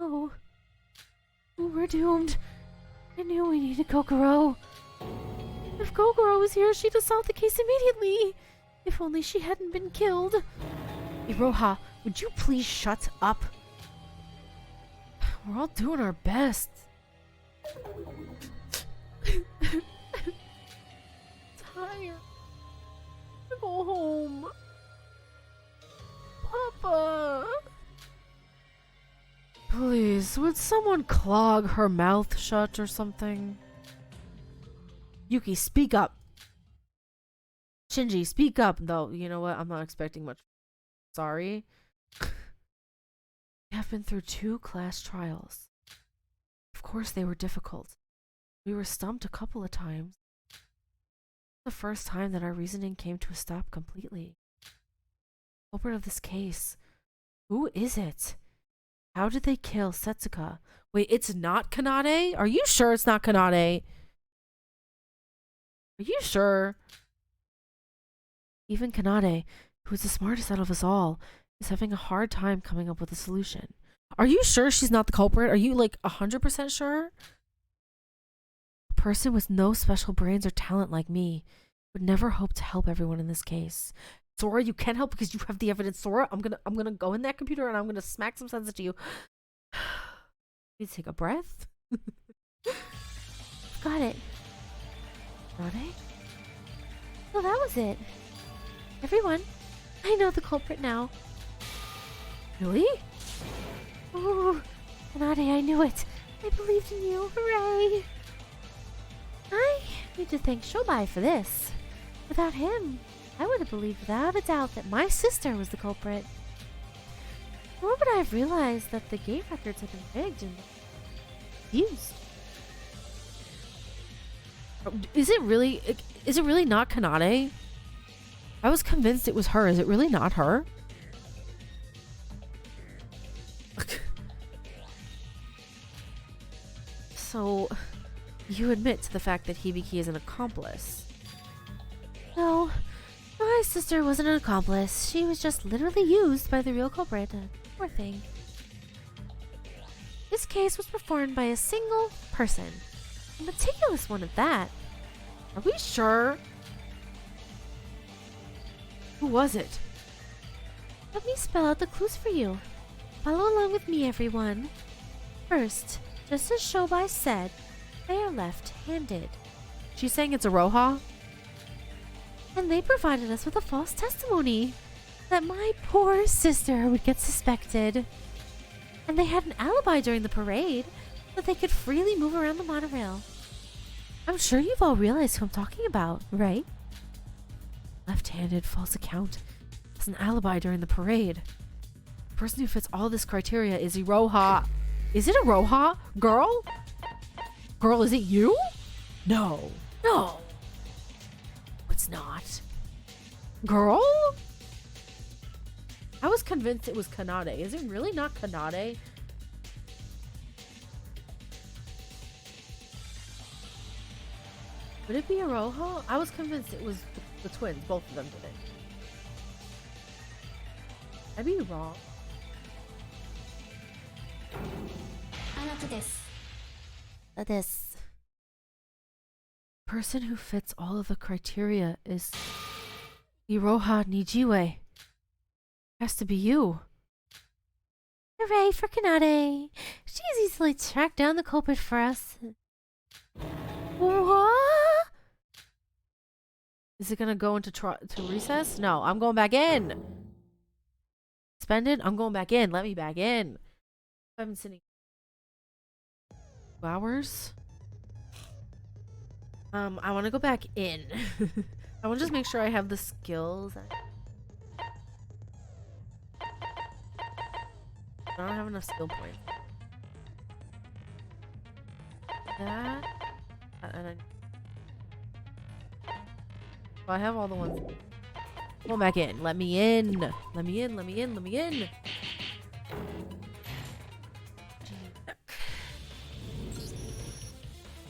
Oh, we're doomed. I knew we needed Kokoro. If Kokoro was here, she'd have solved the case immediately. If only she hadn't been killed. Iroha, would you please shut up? We're all doing our best. Tired. I go home. Papa. Please, would someone clog her mouth shut or something? Yuki, speak up. Shinji, speak up. Though, you know what? I'm not expecting much. Sorry. We have been through 2 class trials. Of course they were difficult. We were stumped a couple of times. The first time that our reasoning came to a stop completely. Culprit of this case. Who is it? How did they kill Setsuka? Wait, it's not Kanade? Are you sure it's not Kanade? Are you sure? Even Kanade, who's the smartest out of us all, is having a hard time coming up with a solution. Are you sure she's not the culprit? Are you like 100% sure? A person with no special brains or talent like me would never hope to help everyone in this case. Sora, you can help because you have the evidence. Sora, I'm gonna go in that computer and I'm gonna smack some sense into you. Need to take a breath. Got it. Got it? Well, that was it. Everyone, I know the culprit now. Really? Oh, Kanade, I knew it. I believed in you. Hooray! I need to thank Shobai for this. Without him, I would have believed without a doubt that my sister was the culprit. Nor would I have realized that the gate records had been rigged and used. Is it really not Kanade? I was convinced it was her. Is it really not her? So, you admit to the fact that Hibiki is an accomplice. No, my sister wasn't an accomplice. She was just literally used by the real culprit. Poor thing. This case was performed by a single person. A meticulous one at that. Are we sure? Who was it? Let me spell out the clues for you. Follow along with me, everyone. First, just as Shobai said, they are left-handed. She's saying it's a Roha? And they provided us with a false testimony that my poor sister would get suspected. And they had an alibi during the parade that they could freely move around the monorail. I'm sure you've all realized who I'm talking about, right? Left-handed, false account. Has an alibi during the parade. The person who fits all this criteria is a Roha. Is it a Roha? Girl? Girl, is it you? No. No. It's not. Girl? I was convinced it was Kanade. Is it really not Kanade? Would it be a Roha? I was convinced it was the twins. Both of them did it. I'd be wrong. This. Person who fits all of the criteria is Iroha Nijiwe. Has to be you. Hooray for Kanade! She's easily tracked down the culprit for us. What? Is it gonna go into to recess? No, I'm going back in. Suspended? I'm going back in. Let me back in. I've been sitting 2 hours. I want to go back in. I want to just make sure I have the skills. I don't have enough skill points. That. And I have all the ones. Go back in. Let me in. Let me in. Let me in. Let me in.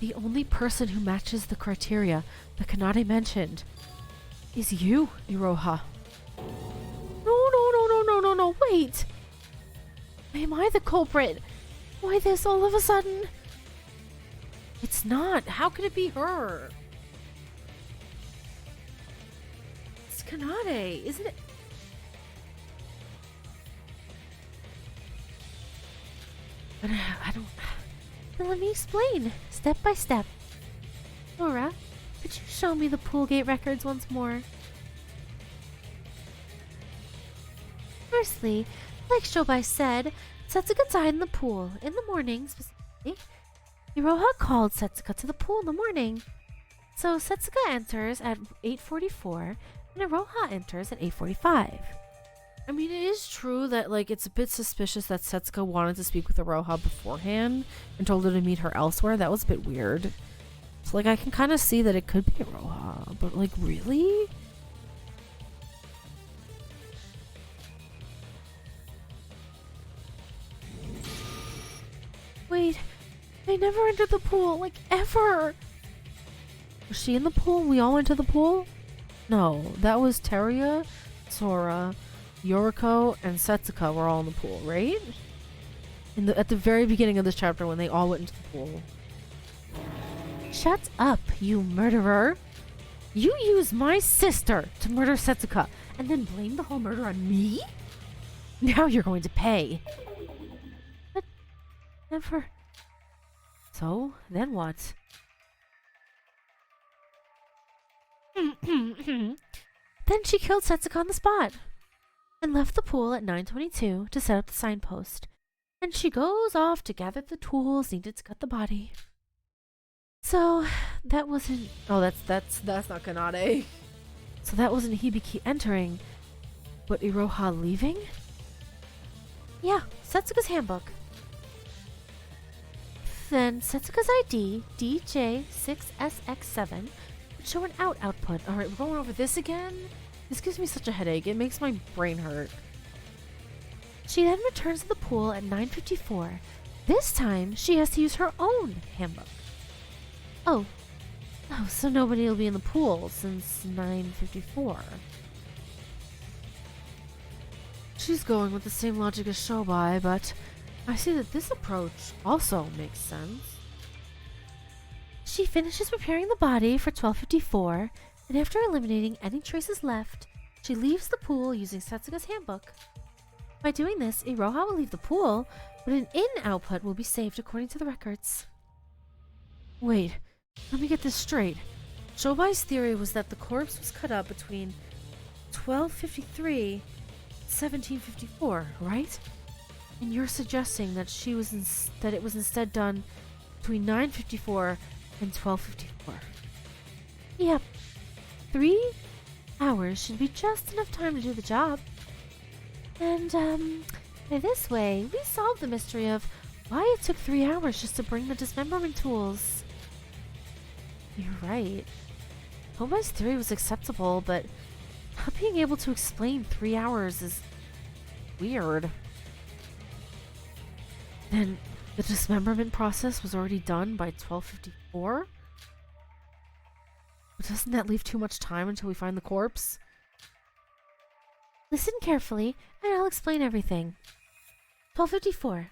The only person who matches the criteria that Kanade mentioned is you, Iroha. No, wait! Am I the culprit? Why this all of a sudden? It's not. How could it be her? It's Kanade, isn't it? But I don't... Then let me explain, step by step. Laura, could you show me the pool gate records once more? Firstly, like Shobai said, Setsuka died in the pool. In the morning, specifically, Iroha called Setsuka to the pool in the morning. So Setsuka enters at 8:44 and Iroha enters at 8:45. I mean, it is true that, like, it's a bit suspicious that Setsuka wanted to speak with Iroha beforehand and told her to meet her elsewhere. That was a bit weird. So, like, I can kind of see that it could be Iroha, but, like, really? Wait, I never entered the pool, like, ever! Was she in the pool? We all went to the pool? No, that was Teruya, Sora, Yoriko, and Setsuka were all in the pool, right? At the very beginning of this chapter when they all went into the pool. Shut up, you murderer! You used my sister to murder Setsuka and then blame the whole murder on me? Now you're going to pay. But never. So, then what? Then she killed Setsuka on the spot and left the pool at 9:22 to set up the signpost. And she goes off to gather the tools needed to cut the body. So that wasn't. Oh, that's not Kanade. So that wasn't Hibiki entering, but Iroha leaving? Yeah, Setsuka's handbook. Then Setsuka's ID, DJ6SX7, would show an output. Alright, we're going over this again? This gives me such a headache. It makes my brain hurt. She then returns to the pool at 9:54. This time, she has to use her own handbook. Oh, so nobody will be in the pool since 9:54. She's going with the same logic as Shobai, but I see that this approach also makes sense. She finishes preparing the body for 12:54, and after eliminating any traces left, she leaves the pool using Setsuka's handbook. By doing this, Iroha will leave the pool, but an in output will be saved according to the records. Wait, let me get this straight. Shobai's theory was that the corpse was cut up between 12:53 and 17:54, right? And you're suggesting that that it was instead done between 9:54 and 12:54. Yep. 3 hours should be just enough time to do the job. And, by this way, we solved the mystery of why it took 3 hours just to bring the dismemberment tools. You're right. Shobai's theory was acceptable, but not being able to explain 3 hours is weird. Then the dismemberment process was already done by 12:54? But doesn't that leave too much time until we find the corpse? Listen carefully, and I'll explain everything. 12:54.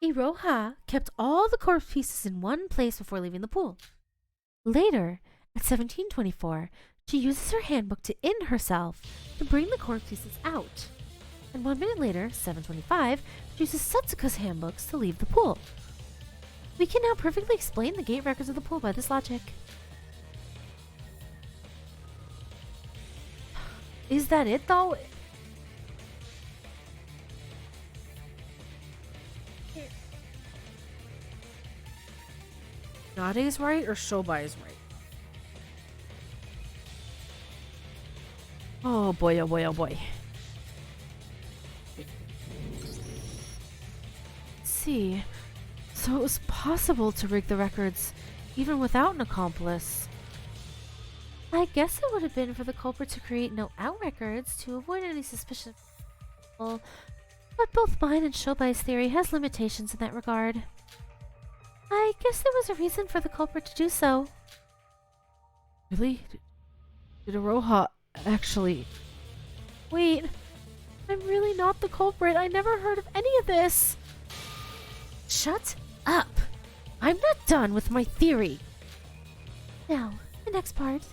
Iroha kept all the corpse pieces in one place before leaving the pool. Later, at 17:24, she uses her handbook to in herself to bring the corpse pieces out. And 1 minute later, 7:25, she uses Setsuka's handbooks to leave the pool. We can now perfectly explain the gate records of the pool by this logic. Is that it, though? Nade's right or Shobai is right? Oh boy, oh boy, oh boy. Let's see. So it was possible to rig the records even without an accomplice. I guess it would have been for the culprit to create no out records to avoid any suspicion of people, but both mine and Shobai's theory has limitations in that regard. I guess there was a reason for the culprit to do so. Really? Did Iroha actually... Wait, I'm really not the culprit. I never heard of any of this. Shut up. I'm not done with my theory. Now, the next part.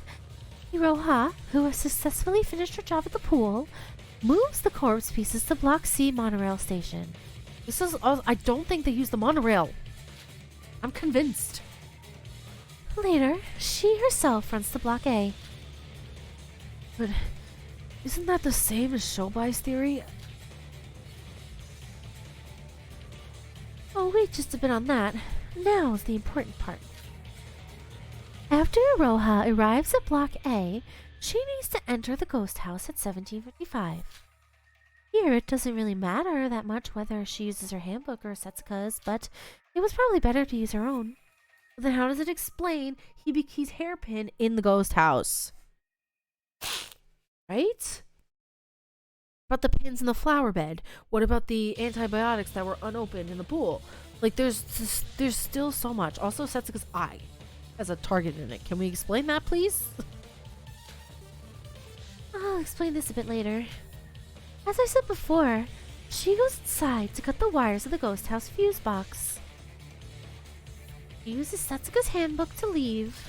Iroha, who has successfully finished her job at the pool, moves the corpse pieces to Block C Monorail station. This is... I don't think they use the monorail. I'm convinced. Later, she herself runs to Block A. But isn't that the same as Shobai's theory? Oh, wait just a bit on that. Now's the important part. After Iroha arrives at Block A, she needs to enter the ghost house at 17:55. Here, it doesn't really matter that much whether she uses her handbook or Setsuka's, but it was probably better to use her own. But then how does it explain Hibiki's hairpin in the ghost house? Right? What about the pins in the flower bed? What about the antibiotics that were unopened in the pool? Like, there's still so much. Also, Setsuka's eye has a target in it. Can we explain that, please? I'll explain this a bit later. As I said before, she goes inside to cut the wires of the ghost house fuse box. She uses Setsuka's handbook to leave.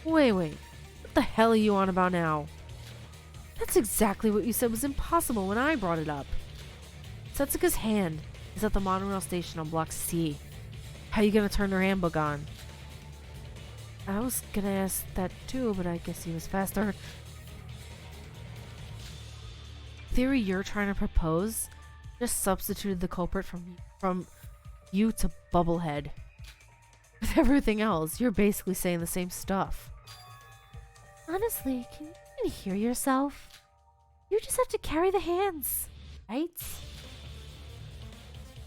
Wait. What the hell are you on about now? That's exactly what you said was impossible when I brought it up. Setsuka's hand is at the monorail station on Block C. How you gonna turn her handbook on? I was gonna ask that too, but I guess he was faster. Theory you're trying to propose just substituted the culprit from you to Bubblehead. With everything else, you're basically saying the same stuff. Honestly, can you even hear yourself? You just have to carry the hands, right?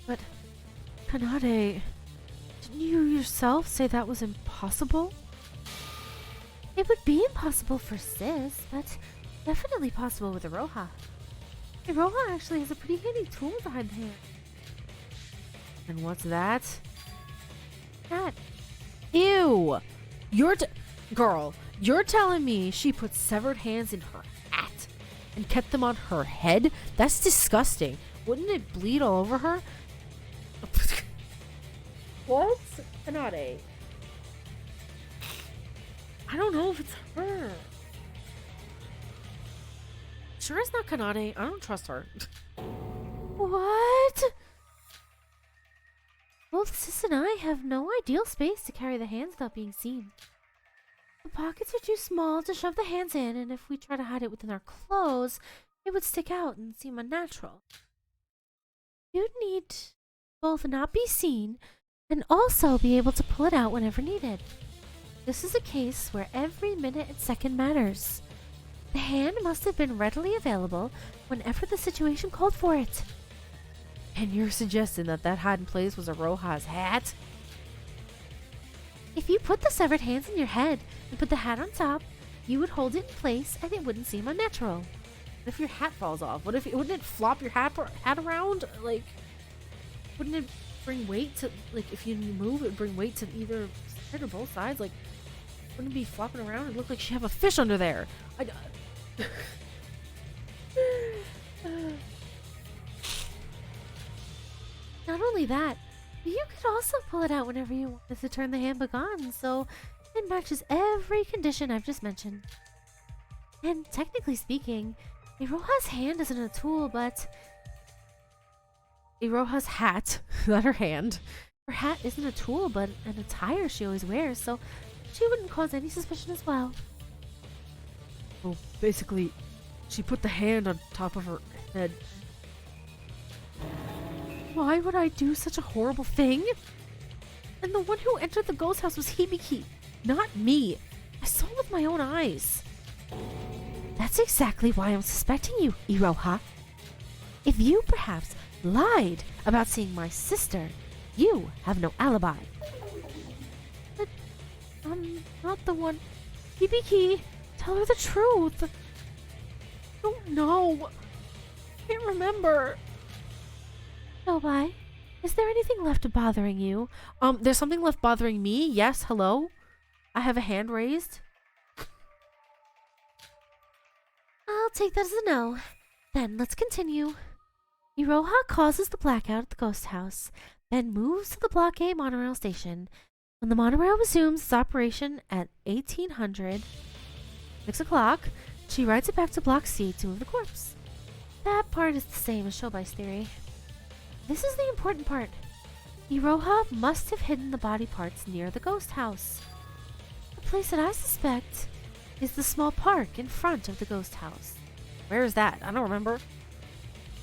But, Kanade, didn't you yourself say that was impossible? It would be impossible for Sis, but definitely possible with Iroha. Iroha actually has a pretty handy tool to hide the hand. And what's that? That. Ew! Girl, you're telling me she put severed hands in her hat and kept them on her head? That's disgusting. Wouldn't it bleed all over her? What? Kanade. I don't know if it's her. Sure it's not Kanade. I don't trust her. What? Both Sis and I have no ideal space to carry the hands without being seen. The pockets are too small to shove the hands in, and if we try to hide it within our clothes, it would stick out and seem unnatural. You'd need both not be seen and also be able to pull it out whenever needed. This is a case where every minute and second matters. The hand must have been readily available whenever the situation called for it. And you're suggesting that hiding place was Iroha's hat? If you put the severed hands in your head and put the hat on top, you would hold it in place and it wouldn't seem unnatural. What if your hat falls off? Wouldn't it flop your hat around? Like, wouldn't it bring weight to, like, if you move, it would bring weight to either side or both sides? Like, wouldn't it be flopping around? It look like she have a fish under there. Not only that, you could also pull it out whenever you wanted to turn the handbook on, so it matches every condition I've just mentioned. And technically speaking, Iroha's hand isn't a tool, but Iroha's hat, not her hand. Her hat isn't a tool, but an attire she always wears, so she wouldn't cause any suspicion as well. Well, basically, she put the hand on top of her head. Why would I do such a horrible thing? And the one who entered the ghost house was Hibiki, not me. I saw it with my own eyes. That's exactly why I'm suspecting you, Iroha. If you perhaps lied about seeing my sister, you have no alibi. But I'm not the one. Hibiki, tell her the truth. I don't know. I can't remember. Nobody, is there anything left bothering you? There's something left bothering me. Yes, hello? I have a hand raised. I'll take that as a no. Then let's continue. Iroha causes the blackout at the ghost house, then moves to the Block A monorail station. When the monorail resumes its operation at 1800, 6 o'clock, she rides it back to Block C to move the corpse. That part is the same as Shobai's theory. This is the important part. Iroha must have hidden the body parts near the ghost house. The place that I suspect is the small park in front of the ghost house. Where is that? I don't remember.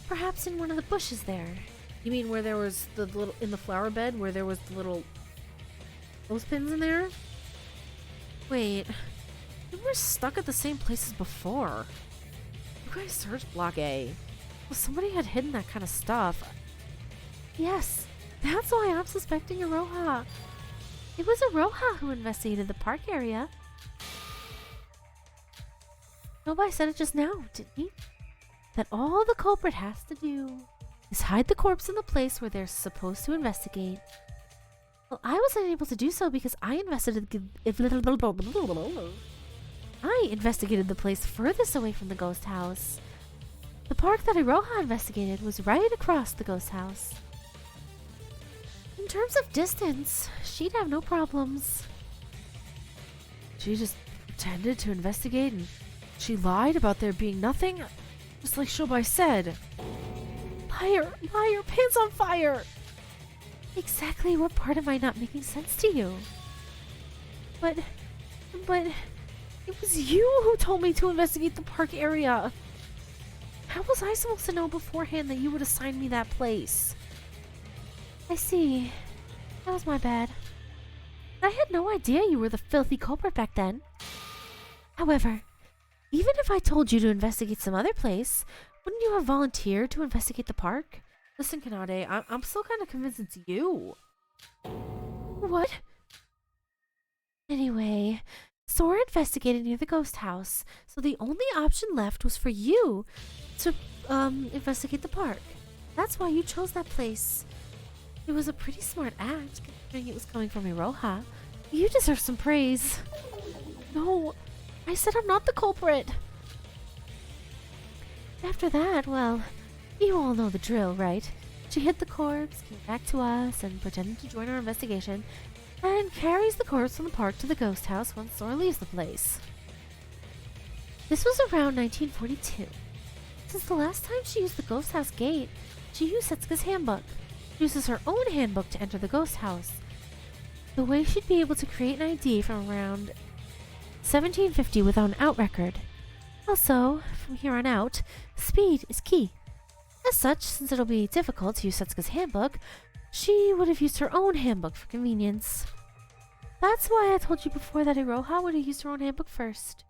Perhaps in one of the bushes there. You mean where there was the little, in the flower bed, where there was the little clothespins in there? Wait, we were stuck at the same places before. You guys searched Block A. Well, somebody had hidden that kind of stuff. Yes, that's why I'm suspecting Iroha. It was Iroha who investigated the park area. Nobody said it just now, didn't he? That all the culprit has to do is hide the corpse in the place where they're supposed to investigate. Well, I was unable to do so because I investigated the place furthest away from the ghost house. The park that Iroha investigated was right across the ghost house. In terms of distance, she'd have no problems. She just pretended to investigate and she lied about there being nothing, just like Shobai said. Liar, liar, pants on fire! Exactly what part am I not making sense to you? But it was you who told me to investigate the park area. How was I supposed to know beforehand that you would assign me that place? I see. That was my bad. I had no idea you were the filthy culprit back then. However, even if I told you to investigate some other place, wouldn't you have volunteered to investigate the park? Listen, Kanade, I'm still kind of convinced it's you. What? Anyway, Sora investigated near the ghost house, so the only option left was for you to investigate the park. That's why you chose that place. It was a pretty smart act, considering it was coming from Iroha. You deserve some praise. No, I said I'm not the culprit. After that, well, you all know the drill, right? She hid the corpse, came back to us, and pretended to join our investigation, and carries the corpse from the park to the ghost house once Sora leaves the place. This was around 1942. Since the last time she used the ghost house gate, she used Setsuka's handbook. She uses her own handbook to enter the ghost house. The way she'd be able to create an ID from around 1750 without an out record. Also, from here on out, speed is key. As such, since it'll be difficult to use Setsuka's handbook, she would have used her own handbook for convenience. That's why I told you before that Iroha would have used her own handbook first.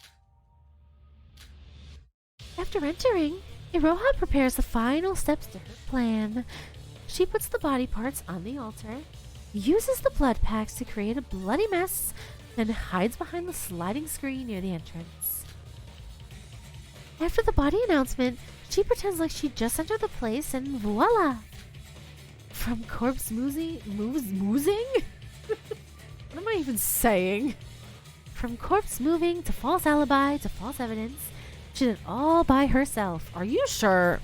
After entering, Iroha prepares the final steps to her plan. She puts the body parts on the altar, uses the blood packs to create a bloody mess, then hides behind the sliding screen near the entrance. After the body announcement, she pretends like she just entered the place and voila! From corpse moozing? What am I even saying? From corpse moving to false alibi to false evidence, she did it all by herself. Are you sure?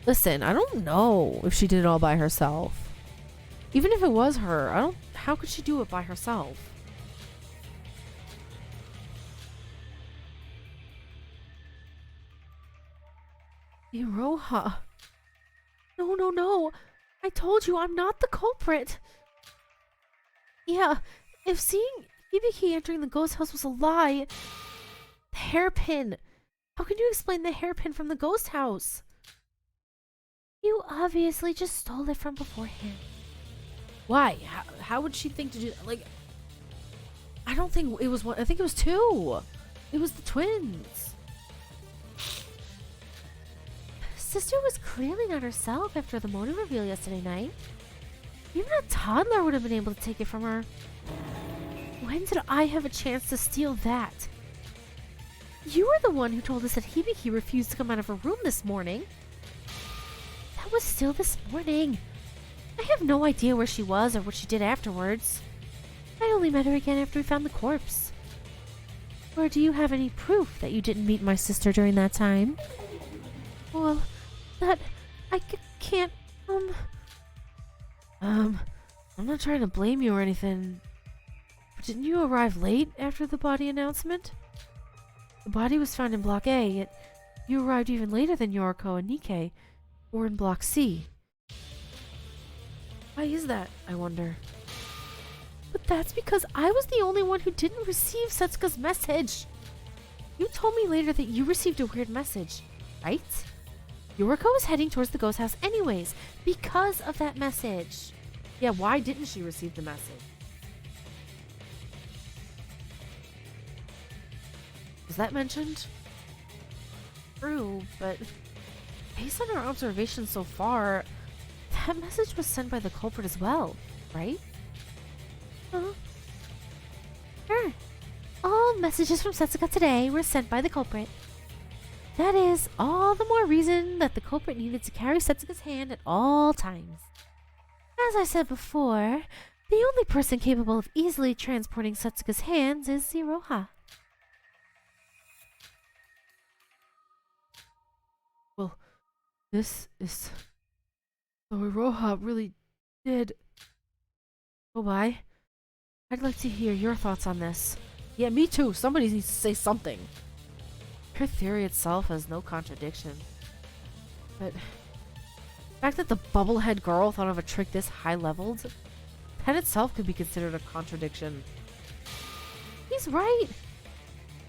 Listen, I don't know if she did it all by herself. Even if it was her, how could she do it by herself? Iroha. No. I told you I'm not the culprit. Yeah, if seeing Hibiki entering the ghost house was a lie, the hairpin. How can you explain the hairpin from the ghost house? You obviously just stole it from beforehand. Why? How would she think to do that? Like, I don't think it was one. I think it was two. It was the twins. Sister was clearly not herself after the Mona reveal yesterday night. Even a toddler would have been able to take it from her. When did I have a chance to steal that? You were the one who told us that Hibiki refused to come out of her room this morning. That was still this morning. I have no idea where she was or what she did afterwards. I only met her again after we found the corpse. Or do you have any proof that you didn't meet my sister during that time? Well, I can't, I'm not trying to blame you or anything, but didn't you arrive late after the body announcement? The body was found in Block A, yet you arrived even later than Yoriko and Nikkei, or in Block C. Why is that, I wonder? But that's because I was the only one who didn't receive Setsuka's message. You told me later that you received a weird message, right? Yoriko was heading towards the ghost house anyways, because of that message. Yeah, why didn't she receive the message? Was that mentioned? True, but based on our observations so far, that message was sent by the culprit as well, right? Sure. All messages from Setsuka today were sent by the culprit. That is all the more reason that the culprit needed to carry Setsuka's hand at all times. As I said before, the only person capable of easily transporting Setsuka's hands is Iroha. Well, this is... So Iroha really did... Oh, bye. I'd like to hear your thoughts on this. Yeah, me too. Somebody needs to say something. Her theory itself has no contradiction. But the fact that the bubblehead girl thought of a trick this high-leveled, that itself could be considered a contradiction. He's right.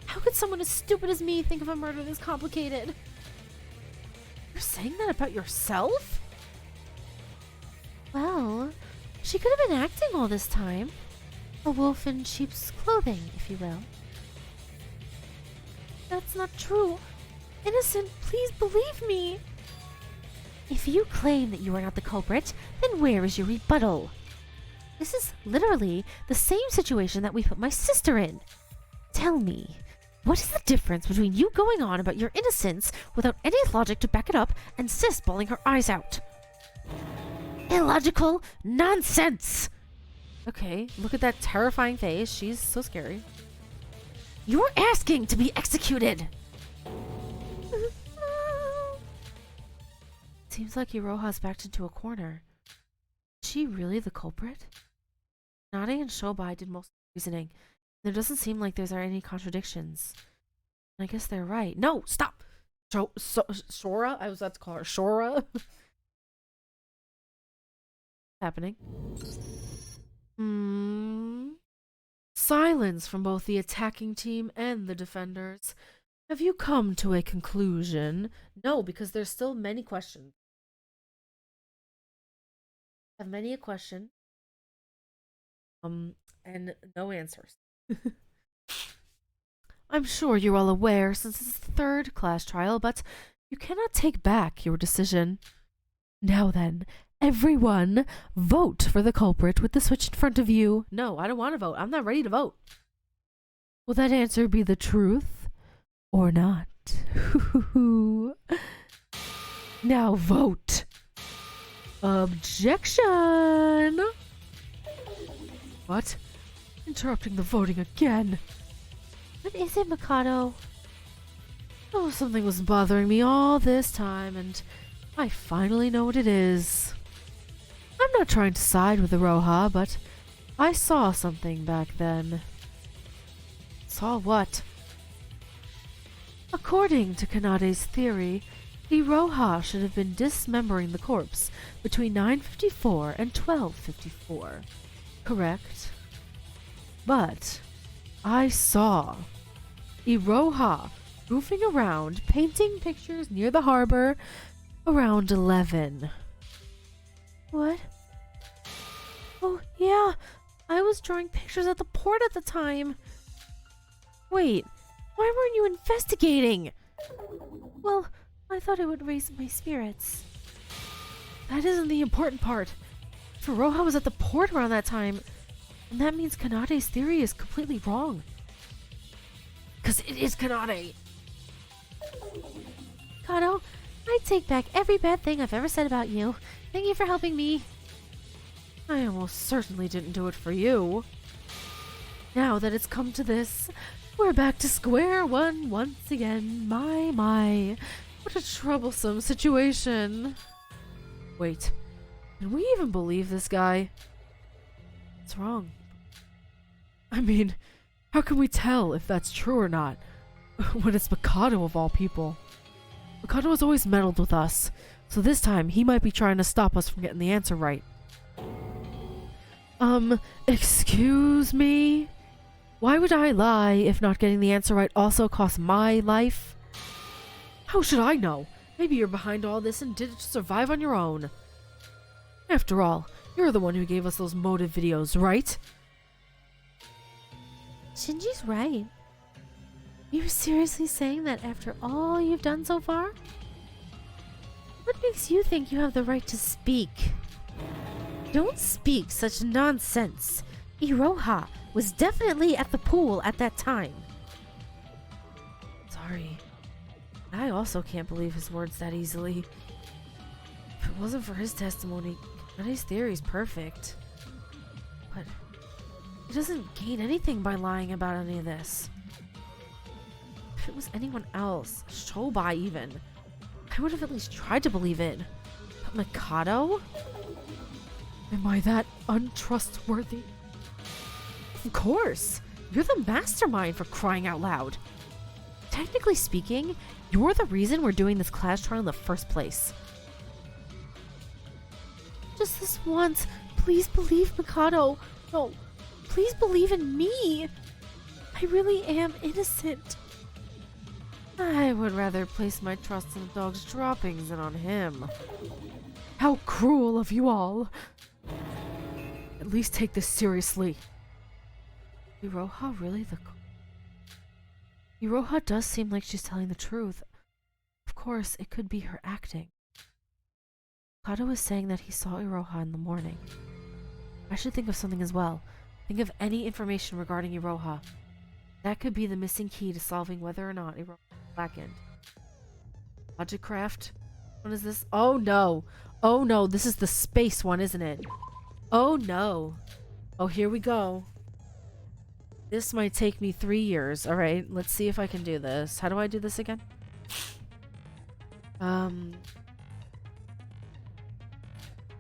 How could someone as stupid as me think of a murder this complicated? You're saying that about yourself? Well, she could have been acting all this time. A wolf in sheep's clothing, if you will. That's not true. Innocent, please believe me. If you claim that you are not the culprit, then where is your rebuttal? This is literally the same situation that we put my sister in. Tell me, what is the difference between you going on about your innocence without any logic to back it up and Sis bawling her eyes out? Illogical nonsense! Okay, look at that terrifying face. She's so scary. You're asking to be executed! Seems like Iroha's backed into a corner. Is she really the culprit? Nade and Shobai did most of the reasoning. There doesn't seem like there's any contradictions. I guess they're right. No, stop! Shora? I was about to call her Shora. Happening. Silence from both the attacking team and the defenders. Have you come to a conclusion? No, because there's still many questions. I have many a question. And no answers. I'm sure you're all aware since it's the third class trial, but you cannot take back your decision. Now then, everyone, vote for the culprit with the switch in front of you. No, I don't want to vote. I'm not ready to vote. Will that answer be the truth or not? Now vote. Objection! What? Interrupting the voting again. What is it, Mikado? Oh, something was bothering me all this time, and I finally know what it is. I'm not trying to side with Iroha, but I saw something back then. Saw what? According to Kanade's theory, Iroha should have been dismembering the corpse between 9:54 and 12:54. Correct? But I saw Iroha goofing around, painting pictures near the harbor around 11. What? Oh, yeah. I was drawing pictures at the port at the time. Wait, why weren't you investigating? Well, I thought it would raise my spirits. That isn't the important part. If Iroha was at the port around that time, then that means Kanade's theory is completely wrong. Because it is Kanade. Kato, I take back every bad thing I've ever said about you. Thank you for helping me. I almost certainly didn't do it for you. Now that it's come to this, we're back to square one once again. My. What a troublesome situation. Wait, can we even believe this guy? What's wrong? I mean, how can we tell if that's true or not when it's Mikado of all people? Mikado has always meddled with us, so this time he might be trying to stop us from getting the answer right. Excuse me? Why would I lie if not getting the answer right also costs my life? How should I know? Maybe you're behind all this and did it to survive on your own. After all, you're the one who gave us those motive videos, right? Shinji's right. You're seriously saying that after all you've done so far? What makes you think you have the right to speak? Don't speak such nonsense. Iroha was definitely at the pool at that time. Sorry. I also can't believe his words that easily. If it wasn't for his testimony, Kane's theory is perfect. But he doesn't gain anything by lying about any of this. If it was anyone else, Shobai even, I would have at least tried to believe it. But Mikado? Am I that untrustworthy? Of course! You're the mastermind, for crying out loud. Technically speaking, you're the reason we're doing this class trial in the first place. Just this once, please believe Mikado. No, please believe in me. I really am innocent. I would rather place my trust in the dog's droppings than on him. How cruel of you all! At least take this seriously. Iroha really the... Iroha does seem like she's telling the truth. Of course, it could be her acting. Kato is saying that he saw Iroha in the morning. I should think of something as well. Think of any information regarding Iroha. That could be the missing key to solving whether or not Iroha is blackened. Logic craft? What is this? Oh no! Oh no, this is the space one, isn't it? Oh no! Oh, here we go. This might take me 3 years. Alright, let's see if I can do this. How do I do this again?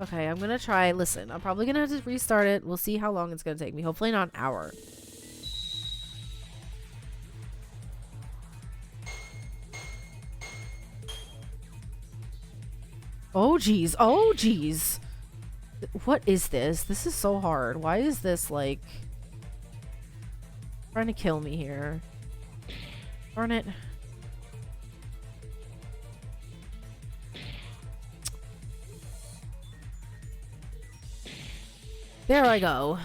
Okay, I'm gonna try. Listen, I'm probably gonna have to restart it. We'll see how long it's gonna take me. Hopefully not an hour. Oh geez, oh geez. What is this? This is so hard. Why is this like trying to kill me here? Darn it. There I go.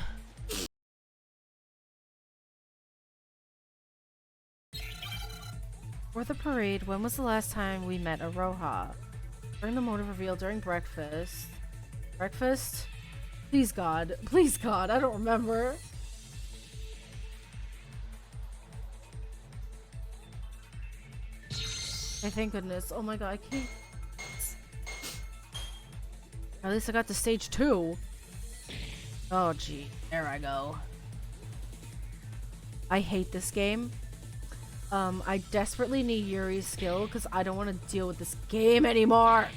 For the parade, when was the last time we met Iroha? During the motive reveal, during breakfast. Breakfast? Please God, I don't remember. I thank goodness. Oh my God, I can't. At least I got to stage 2. Oh gee, there I go. I hate this game. I desperately need Yuri's skill because I don't want to deal with this game anymore.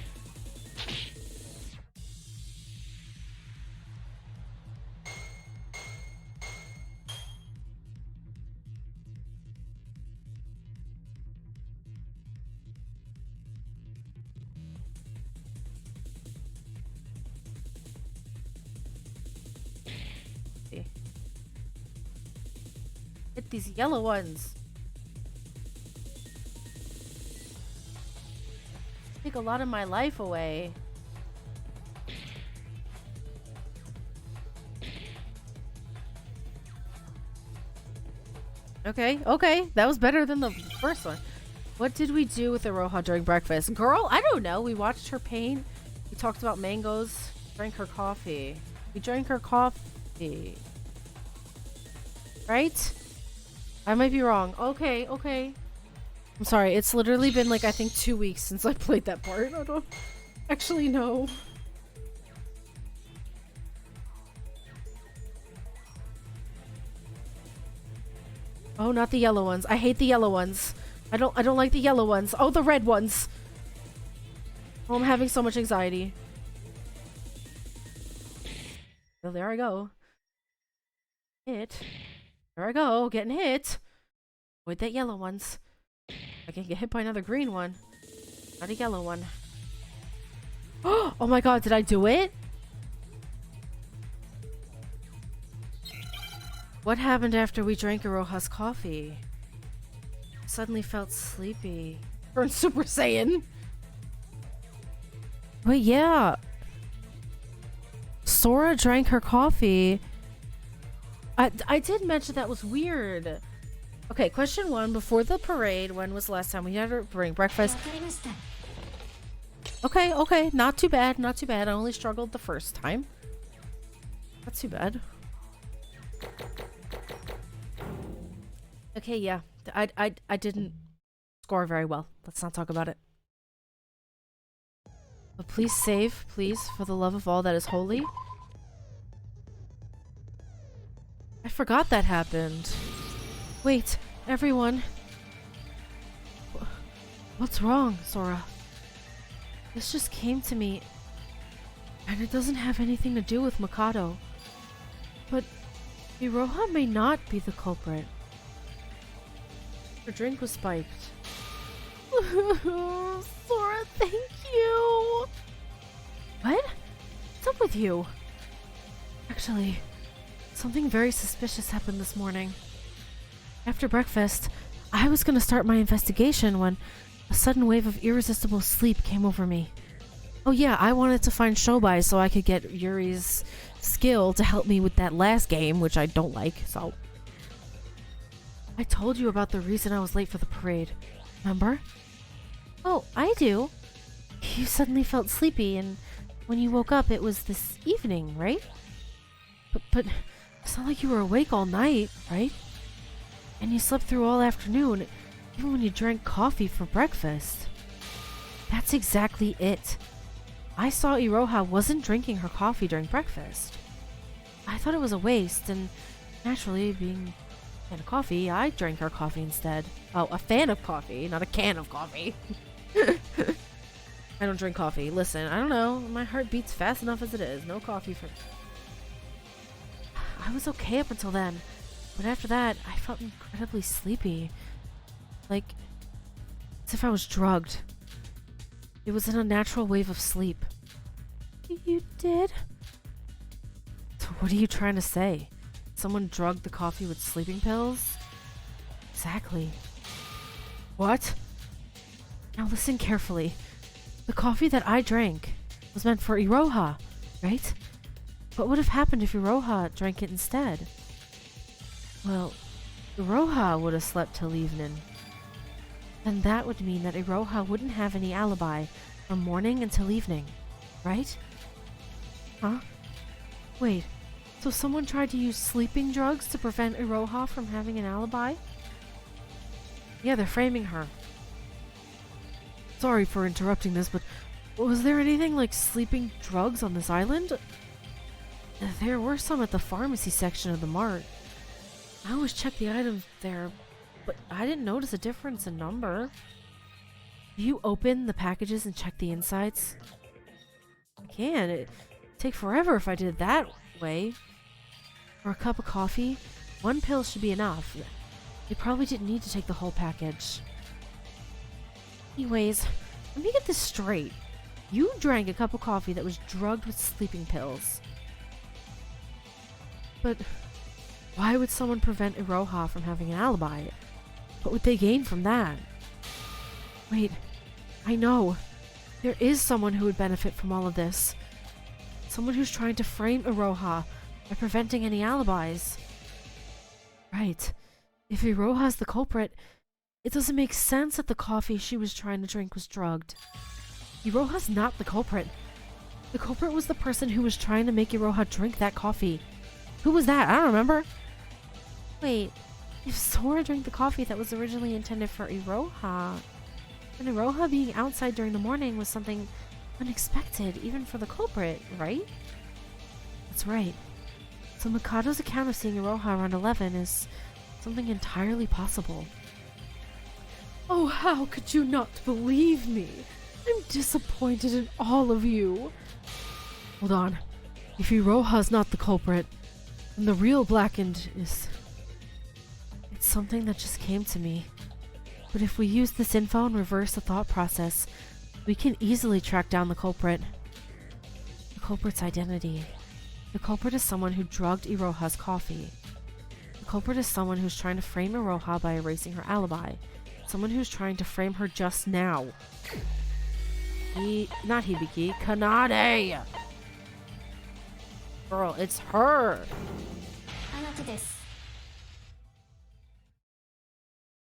Hit these yellow ones. Take a lot of my life away. Okay, okay. That was better than the first one. What did we do with Iroha during breakfast? Girl, I don't know. We watched her paint. We talked about mangoes. Drank her coffee. We drank her coffee. Right? I might be wrong. Okay, okay. I'm sorry. It's literally been like, I think 2 weeks since I played that part. I don't actually know. Oh, not the yellow ones. I hate the yellow ones. I don't like the yellow ones. Oh, the red ones. Oh, I'm having so much anxiety. Well, there I go. Hit. There I go, getting hit. Avoid that yellow ones. I can get hit by another green one. Not a yellow one. Oh my God, did I do it? What happened after we drank Iroha's coffee? I suddenly felt sleepy. Turned Super Saiyan. Wait, yeah. Sora drank her coffee. I did mention that was weird. Okay, question 1. Before the parade, when was the last time we had her bring breakfast? Okay, okay. Not too bad, not too bad. I only struggled the first time. Not too bad. Okay, yeah. I didn't score very well. Let's not talk about it. But please save, please, for the love of all that is holy. I forgot that happened. Wait, everyone. What's wrong, Sora? This just came to me, and it doesn't have anything to do with Mikado. But Iroha may not be the culprit. Her drink was spiked. Sora, thank you! What? What's up with you? Actually, something very suspicious happened this morning. After breakfast, I was gonna start my investigation when a sudden wave of irresistible sleep came over me. Oh yeah, I wanted to find Shobai so I could get Yuri's skill to help me with that last game, which I don't like, so... I told you about the reason I was late for the parade, remember? Oh, I do. You suddenly felt sleepy, and when you woke up it was this evening, right? But it's not like you were awake all night, right? And you slept through all afternoon, even when you drank coffee for breakfast. That's exactly it. I saw Iroha wasn't drinking her coffee during breakfast. I thought it was a waste, and naturally, being a fan of coffee, I drank her coffee instead. Oh, a fan of coffee, not a can of coffee. I don't drink coffee. Listen, I don't know. My heart beats fast enough as it is. No coffee for... I was okay up until then, but after that, I felt incredibly sleepy. Like, as if I was drugged. It was an unnatural wave of sleep. You did? So what are you trying to say? Someone drugged the coffee with sleeping pills? Exactly. What? Now listen carefully. The coffee that I drank was meant for Iroha, right? What would have happened if Iroha drank it instead? Well, Iroha would have slept till evening. And that would mean that Iroha wouldn't have any alibi from morning until evening, right? Huh? Wait, so someone tried to use sleeping drugs to prevent Iroha from having an alibi? Yeah, they're framing her. Sorry for interrupting this, but was there anything like sleeping drugs on this island? There were some at the pharmacy section of the mart. I always check the items there, but I didn't notice a difference in number. Do you open the packages and check the insides? I can. It'd take forever if I did it that way. For a cup of coffee, one pill should be enough. They probably didn't need to take the whole package. Anyways, let me get this straight. You drank a cup of coffee that was drugged with sleeping pills. But why would someone prevent Iroha from having an alibi? What would they gain from that? Wait, I know. There is someone who would benefit from all of this. Someone who's trying to frame Iroha by preventing any alibis. Right. If Iroha's the culprit, it doesn't make sense that the coffee she was trying to drink was drugged. Iroha's not the culprit. The culprit was the person who was trying to make Iroha drink that coffee. Who was that? I don't remember. Wait, if Sora drank the coffee that was originally intended for Iroha, then Iroha being outside during the morning was something unexpected, even for the culprit, right? That's right. So Mikado's account of seeing Iroha around 11 is something entirely possible. Oh, how could you not believe me? I'm disappointed in all of you. Hold on. If Iroha's not the culprit, then the real Blackened is... It's something that just came to me. But if we use this info and reverse the thought process, we can easily track down the culprit. The culprit's identity. The culprit is someone who drugged Iroha's coffee. The culprit is someone who's trying to frame Iroha by erasing her alibi. Someone who's trying to frame her just now. Not Hibiki, Kanade! Girl, it's her!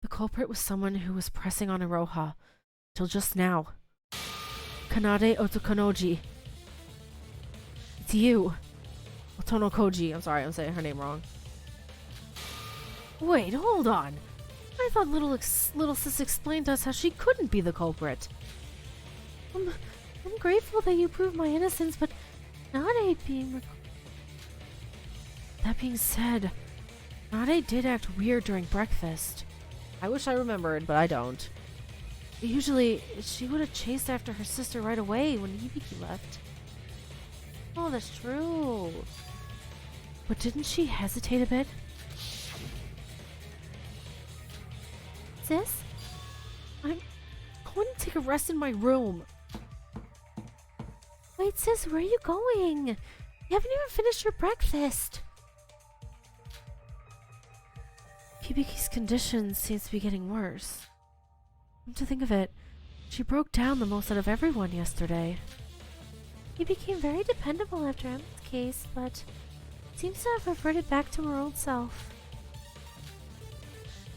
The culprit was someone who was pressing on Iroha, till just now. Kanade Otokanoji. It's you. Otono Koji. I'm sorry, I'm saying her name wrong. Wait, hold on. I thought little sis explained to us how she couldn't be the culprit. I'm grateful that you proved my innocence, but Nade being... That being said, Nade did act weird during breakfast. I wish I remembered, but I don't. Usually, she would have chased after her sister right away when Hibiki left. Oh, that's true. But didn't she hesitate a bit? Sis? I'm going to take a rest in my room. Wait, sis, where are you going? You haven't even finished your breakfast. Hibiki's condition seems to be getting worse. Come to think of it, she broke down the most out of everyone yesterday. He became very dependable after Emma's case, but seems to have reverted back to her old self.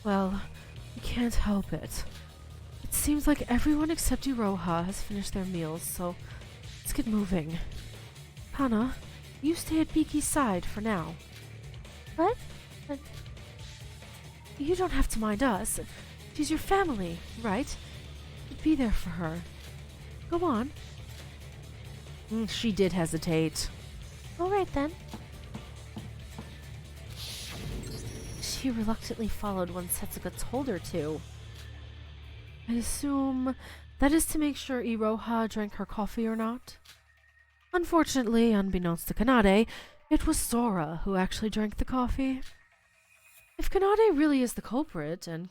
Well, we can't help it. It seems like everyone except Iroha has finished their meals, so let's get moving. Hana, you stay at Biki's side for now. What? But you don't have to mind us. She's your family, right? You'd be there for her. Go on. She did hesitate. Alright then. She reluctantly followed when Setsuka told her to. I assume that is to make sure Iroha drank her coffee or not. Unfortunately, unbeknownst to Kanade, it was Sora who actually drank the coffee. If Kanade really is the culprit and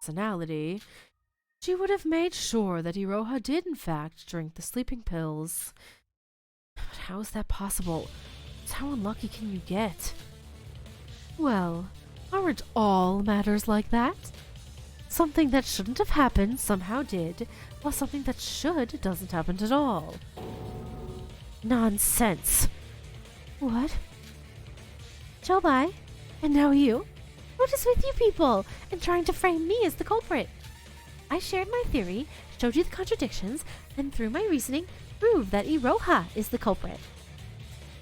personality, she would have made sure that Iroha did in fact drink the sleeping pills. But how is that possible? Just how unlucky can you get? Well, aren't all matters like that? Something that shouldn't have happened somehow did, while something that should doesn't happen at all. Nonsense! What? Chobai? And now you? What is with you people, and trying to frame me as the culprit? I shared my theory, showed you the contradictions, and through my reasoning, proved that Iroha is the culprit.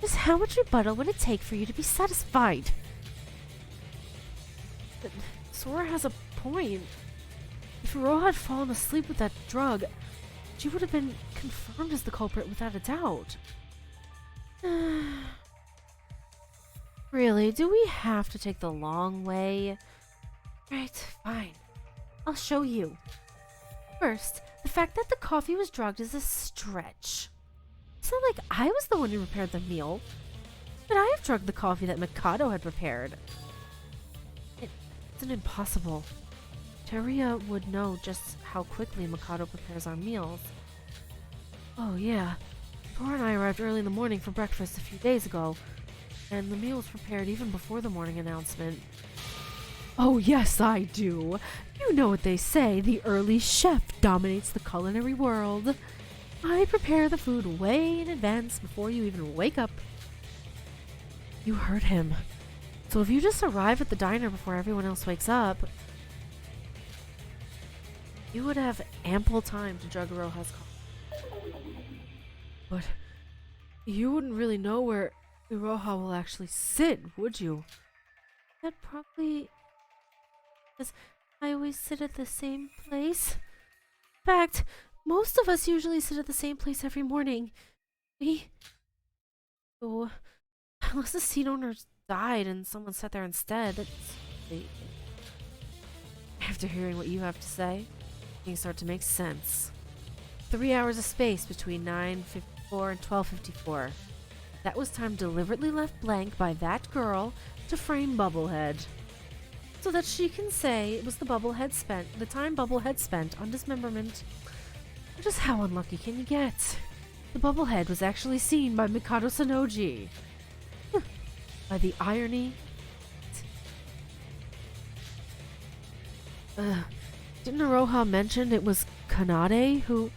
Just how much rebuttal would it take for you to be satisfied? But Sora has a point. If Iroha had fallen asleep with that drug, she would have been confirmed as the culprit without a doubt. Really, do we have to take the long way? Right, fine. I'll show you. First, the fact that the coffee was drugged is a stretch. It's not like I was the one who prepared the meal. But I have drugged the coffee that Mikado had prepared. It's impossible. Teria would know just how quickly Mikado prepares our meals. Oh yeah, Tora and I arrived early in the morning for breakfast a few days ago, and the meal was prepared even before the morning announcement. Oh yes, I do. You know what they say, the early chef dominates the culinary world. I prepare the food way in advance before you even wake up. You heard him. So if you just arrive at the diner before everyone else wakes up, you would have ample time to drug Iroha's coffee. But you wouldn't really know where Iroha will actually sit, would you? That probably... because I always sit at the same place. In fact, most of us usually sit at the same place every morning. Oh, unless the seat owner died and someone sat there instead. After hearing what you have to say, things start to make sense. 3 hours of space between 9:54 and 12:54. That was time deliberately left blank by that girl to frame Bubblehead, so that she can say it was the time Bubblehead spent on dismemberment. Just how unlucky can you get? The Bubblehead was actually seen by Mikado Sanoji. By the irony. Didn't Iroha mention it was Kanade who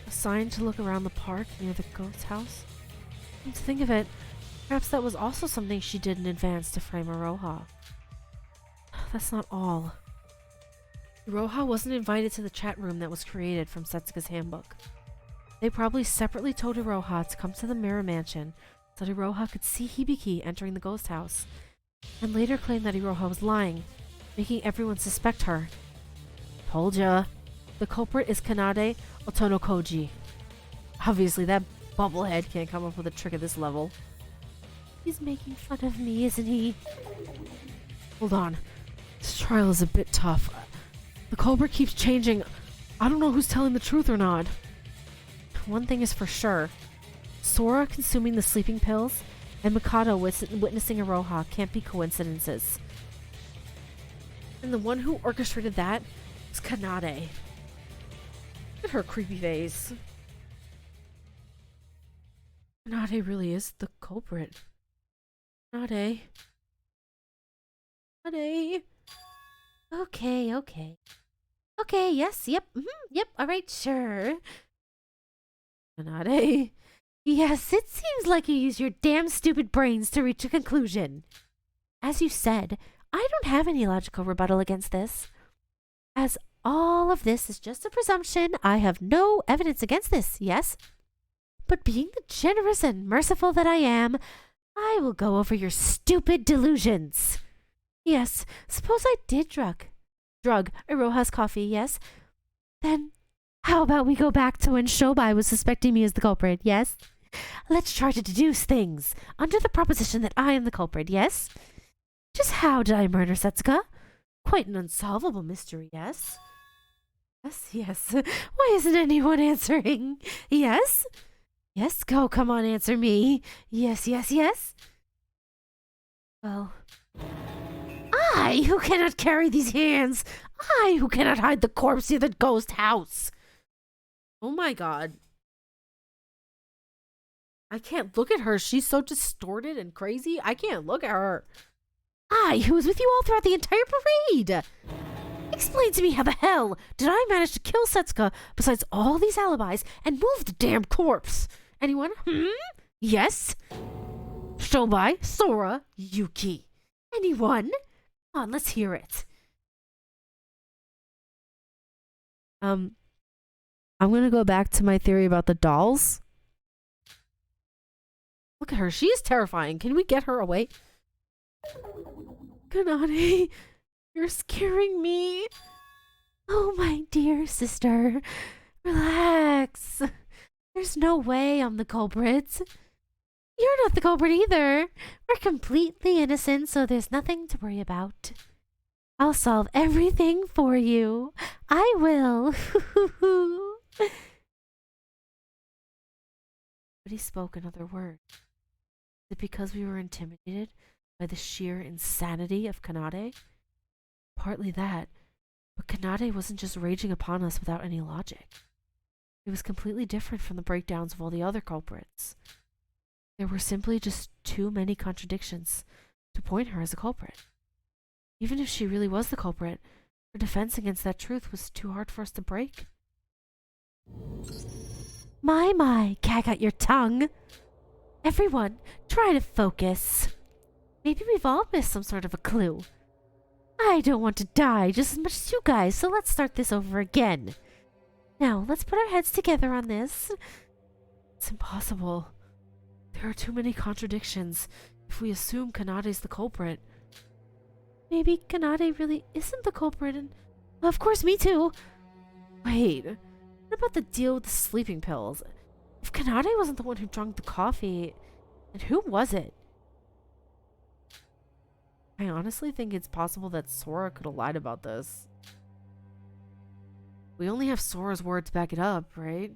assigned to look around the park near the ghost house? Come to think of it, perhaps that was also something she did in advance to frame Iroha. That's not all. Iroha wasn't invited to the chat room that was created from Setsuka's handbook. They probably separately told Iroha to come to the Mirror Mansion so that Iroha could see Hibiki entering the ghost house, and later claimed that Iroha was lying, making everyone suspect her. Told ya. The culprit is Kanade Otonokoji. Obviously, that bubblehead can't come up with a trick at this level. He's making fun of me, isn't he? Hold on. This trial is a bit tough. The culprit keeps changing. I don't know who's telling the truth or not. One thing is for sure. Sora consuming the sleeping pills and Mikado witnessing Iroha can't be coincidences. And the one who orchestrated that was Kanade. Look at her creepy face. Kanade really is the culprit. Kanade. Kanade. Okay. Okay, yes, yep, yep, alright, sure. Kanade. Yes, it seems like you use your damn stupid brains to reach a conclusion. As you said, I don't have any logical rebuttal against this. As all of this is just a presumption, I have no evidence against this, yes? But being the generous and merciful that I am, I will go over your stupid delusions. Yes, suppose I did drug Iroha's coffee, yes? Then how about we go back to when Shobai was suspecting me as the culprit, yes? Let's try to deduce things under the proposition that I am the culprit, yes? Just how did I murder Setsuka? Quite an unsolvable mystery, yes? Yes. Why isn't anyone answering? Yes? Yes, go, come on, answer me. Yes. Well, I who cannot carry these hands, I who cannot hide the corpse near the ghost house. Oh my god. I can't look at her. She's so distorted and crazy. I can't look at her. I who was with you all throughout the entire parade. Explain to me how the hell did I manage to kill Setsuka besides all these alibis and move the damn corpse? Anyone? Yes? Shobai, Sora, Yuki. Anyone? Come on, let's hear it. I'm gonna go back to my theory about the dolls. Look at her. She is terrifying. Can we get her away? Kanade, you're scaring me. Oh, my dear sister. Relax. There's no way I'm the culprit. You're not the culprit either. We're completely innocent, so there's nothing to worry about. I'll solve everything for you. I will. But he spoke another word. Is it because we were intimidated by the sheer insanity of Kanade? Partly that, but Kanade wasn't just raging upon us without any logic. It was completely different from the breakdowns of all the other culprits. There were simply just too many contradictions to point her as a culprit. Even if she really was the culprit, her defense against that truth was too hard for us to break. My, gag out your tongue! Everyone, try to focus. Maybe we've all missed some sort of a clue. I don't want to die just as much as you guys, so let's start this over again. Now, let's put our heads together on this. It's impossible. There are too many contradictions if we assume Kanade's the culprit. Maybe Kanade really isn't the culprit and... Of course, me too! Wait, what about the deal with the sleeping pills? If Kanade wasn't the one who drank the coffee, then who was it? I honestly think it's possible that Sora could have lied about this. We only have Sora's word to back it up, right?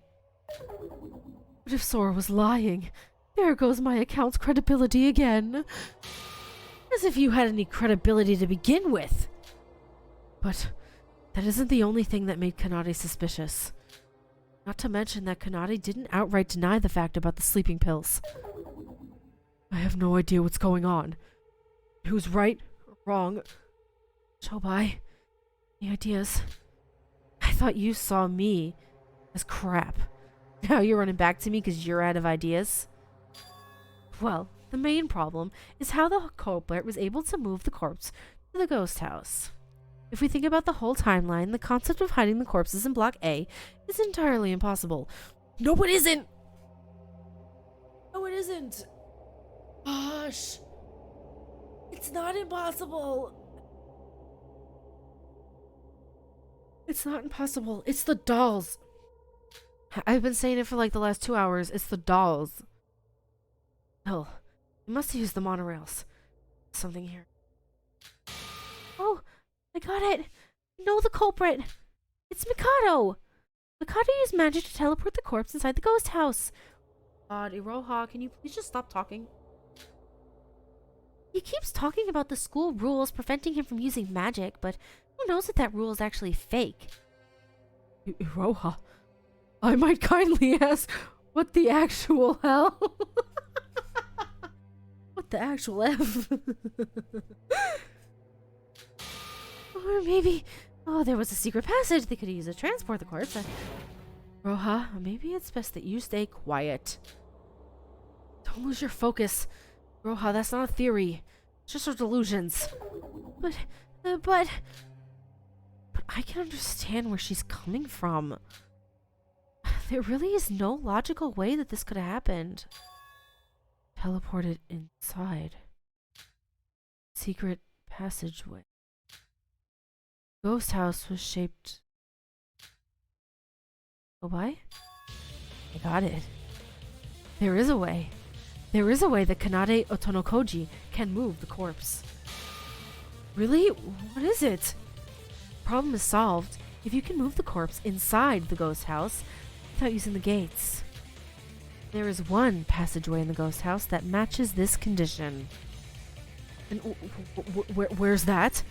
But if Sora was lying, there goes my account's credibility again. As if you had any credibility to begin with. But that isn't the only thing that made Kanade suspicious. Not to mention that Kanade didn't outright deny the fact about the sleeping pills. I have no idea what's going on. Who's right or wrong? Shobai, any ideas? I thought you saw me as crap. Now you're running back to me because you're out of ideas? Well, the main problem is how the culprit was able to move the corpse to the ghost house. If we think about the whole timeline, the concept of hiding the corpses in Block A is entirely impossible. No, it isn't! No, it isn't! Gosh! It's not impossible! It's not impossible. It's the dolls. I've been saying it for like the last 2 hours. It's the dolls. Oh, you must have used the monorails. Something here. Oh, I got it. I know the culprit. It's Mikado. Mikado used magic to teleport the corpse inside the ghost house. God, Iroha, can you please just stop talking? He keeps talking about the school rules preventing him from using magic, but who knows if that rule is actually fake? Iroha, I might kindly ask, what the actual hell? What the actual F? Or maybe, there was a secret passage they could use to transport the corpse. Roha, maybe it's best that you stay quiet. Don't lose your focus. Roha, that's not a theory. It's just our delusions. But I can understand where she's coming from. There really is no logical way that this could have happened. Teleported inside. Secret passageway. Ghost house was shaped. Go by? I got it. There is a way. There is a way that Kanade Otonokoji can move the corpse. Really? What is it? Problem is solved if you can move the corpse inside the ghost house without using the gates. There is one passageway in the ghost house that matches this condition. And where's that?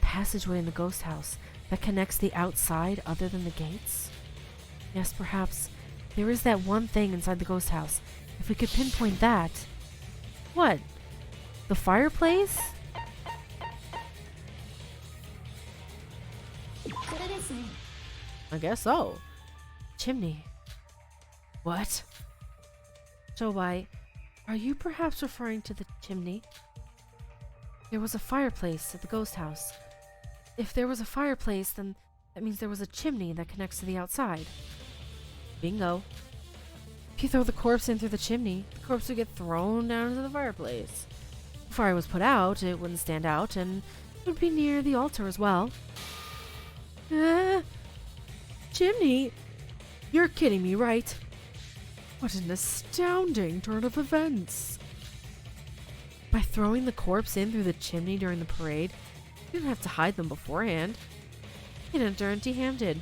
Passageway in the ghost house that connects the outside other than the gates? Yes, perhaps. There is that one thing inside the ghost house. If we could pinpoint that. What? The fireplace? I guess so. Chimney. What? Shobai, are you perhaps referring to the chimney? There was a fireplace at the ghost house. If there was a fireplace, then that means there was a chimney that connects to the outside. Bingo. If you throw the corpse in through the chimney, the corpse would get thrown down into the fireplace. If the fire was put out, it wouldn't stand out, and it would be near the altar as well. Chimney? You're kidding me, right? What an astounding turn of events. By throwing the corpse in through the chimney during the parade, you didn't have to hide them beforehand. You didn't empty-handed.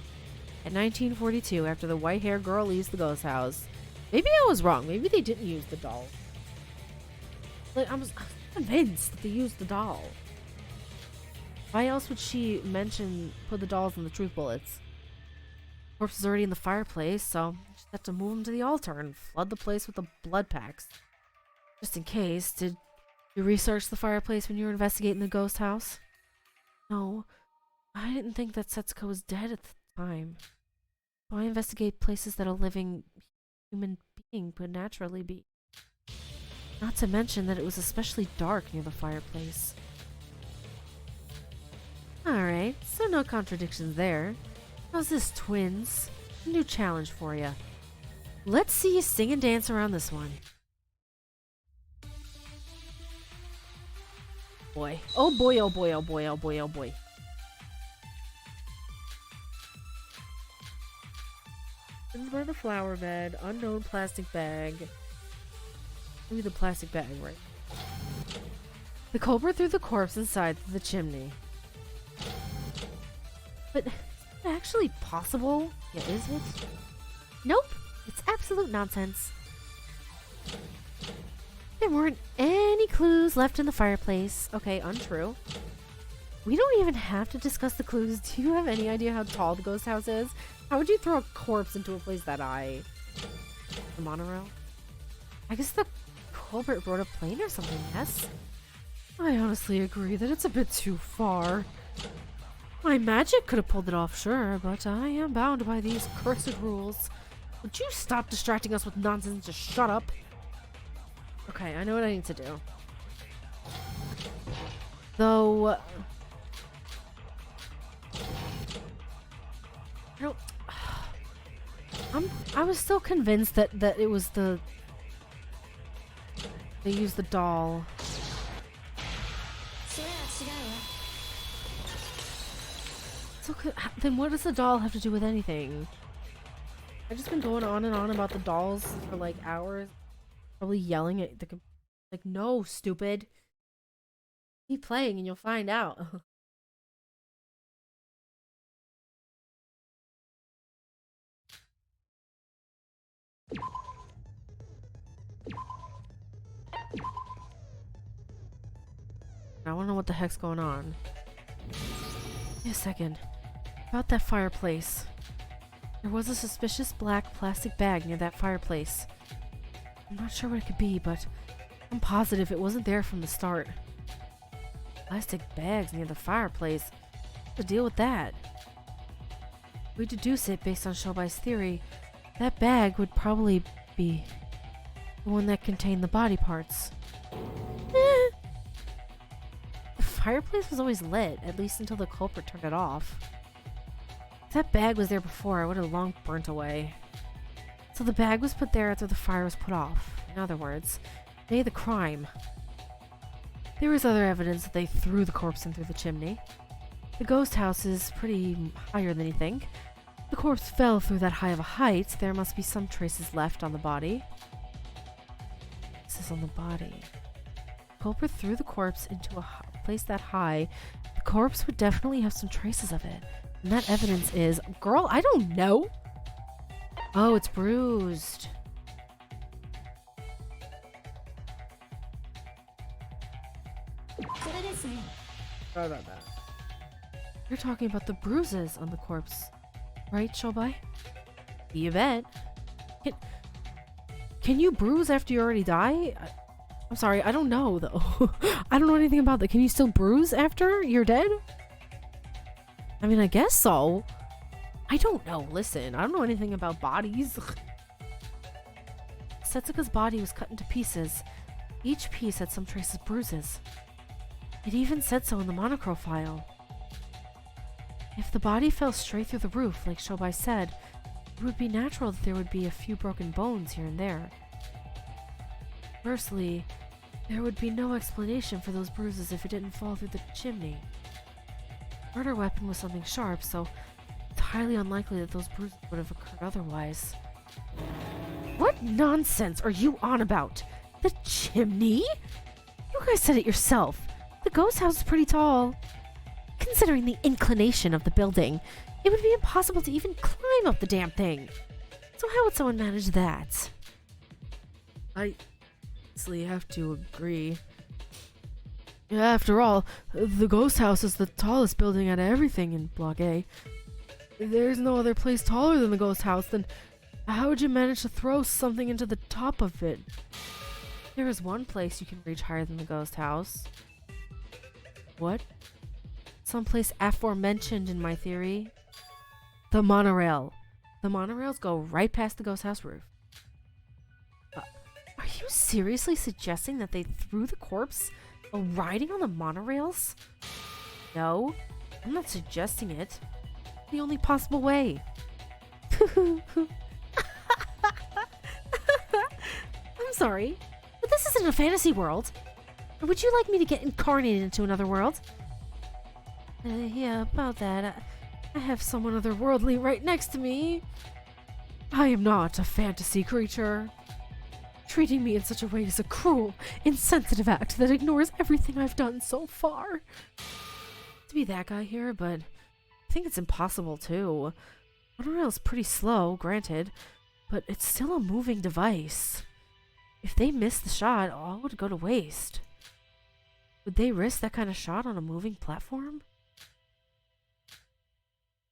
At 1942, after the white-haired girl leaves the ghost house. Maybe I was wrong. Maybe they didn't use the doll. Like, I was convinced that they used the doll. Why else would she put the dolls in the truth bullets? Corpse is already in the fireplace, so just have to move them to the altar and flood the place with the blood packs. Just in case, did you research the fireplace when you were investigating the ghost house? No, I didn't think that Setsuko was dead at the time. So I investigate places that a living human being could naturally be. Not to mention that it was especially dark near the fireplace. Alright, so no contradictions there. How's this, twins? A new challenge for you. Let's see you sing and dance around this one. Boy. Oh boy, oh boy, oh boy, oh boy, oh boy. By the flower bed, unknown plastic bag. Maybe the plastic bag, right? The culprit threw the corpse inside the chimney. But is it actually possible? Yeah, is it? Nope. It's absolute nonsense. There weren't any clues left in the fireplace. Okay, untrue. We don't even have to discuss the clues. Do you have any idea how tall the ghost house is? How would you throw a corpse into a place that high? The monorail? I guess the culprit rode a plane or something, yes? I honestly agree that it's a bit too far. My magic could have pulled it off, sure, but I am bound by these cursed rules. Would you stop distracting us with nonsense and just shut up? Okay, I know what I need to do. Though... I was still convinced that it was they used the doll. So then what does the doll have to do with anything? I've just been going on and on about the dolls for like hours. Probably yelling at the like, no, stupid. Keep playing and you'll find out. I wanna know what the heck's going on. Wait a second. About that fireplace. There was a suspicious black plastic bag near that fireplace. I'm not sure what it could be, but I'm positive it wasn't there from the start. Plastic bags near the fireplace? What's the deal with that? If we deduce it based on Shobai's theory, that bag would probably be the one that contained the body parts. The fireplace was always lit, at least until the culprit turned it off. If that bag was there before, I would have long burnt away. So the bag was put there after the fire was put off. In other words, they the crime. There was other evidence that they threw the corpse in through the chimney. The ghost house is pretty higher than you think. The corpse fell through that high of a height. There must be some traces left on the body. This is on the body. The culprit threw the corpse into a place that high. The corpse would definitely have some traces of it. And that evidence is... Girl, I don't know! Oh, it's bruised. Sorry about that. You're talking about the bruises on the corpse, right, Shobai? You bet. Can you bruise after you already die? I'm sorry, I don't know, though. I don't know anything about that. Can you still bruise after you're dead? I mean, I guess so. I don't know. Listen, I don't know anything about bodies. Setsuka's body was cut into pieces. Each piece had some traces of bruises. It even said so in the Monorail file. If the body fell straight through the roof, like Shobai said, it would be natural that there would be a few broken bones here and there. Conversely, there would be no explanation for those bruises if it didn't fall through the chimney. The murder weapon was something sharp, so it's highly unlikely that those bruises would have occurred otherwise. What nonsense are you on about? The chimney? You guys said it yourself. The ghost house is pretty tall. Considering the inclination of the building, it would be impossible to even climb up the damn thing. So how would someone manage that? I honestly have to agree. After all, the ghost house is the tallest building out of everything in Block A. If there's no other place taller than the ghost house, then how would you manage to throw something into the top of it? There is one place you can reach higher than the ghost house. What? Someplace aforementioned in my theory. The monorail. The monorails go right past the ghost house roof. Are you seriously suggesting that they threw the corpse while riding on the monorails? No, I'm not suggesting it. The only possible way. I'm sorry, but this isn't a fantasy world. Or would you like me to get incarnated into another world? Yeah, about that. I have someone otherworldly right next to me. I am not a fantasy creature. Treating me in such a way is a cruel, insensitive act that ignores everything I've done so far. To be that guy here, but I think it's impossible too. Monorail's pretty slow, granted, but it's still a moving device. If they miss the shot, all would go to waste. Would they risk that kind of shot on a moving platform?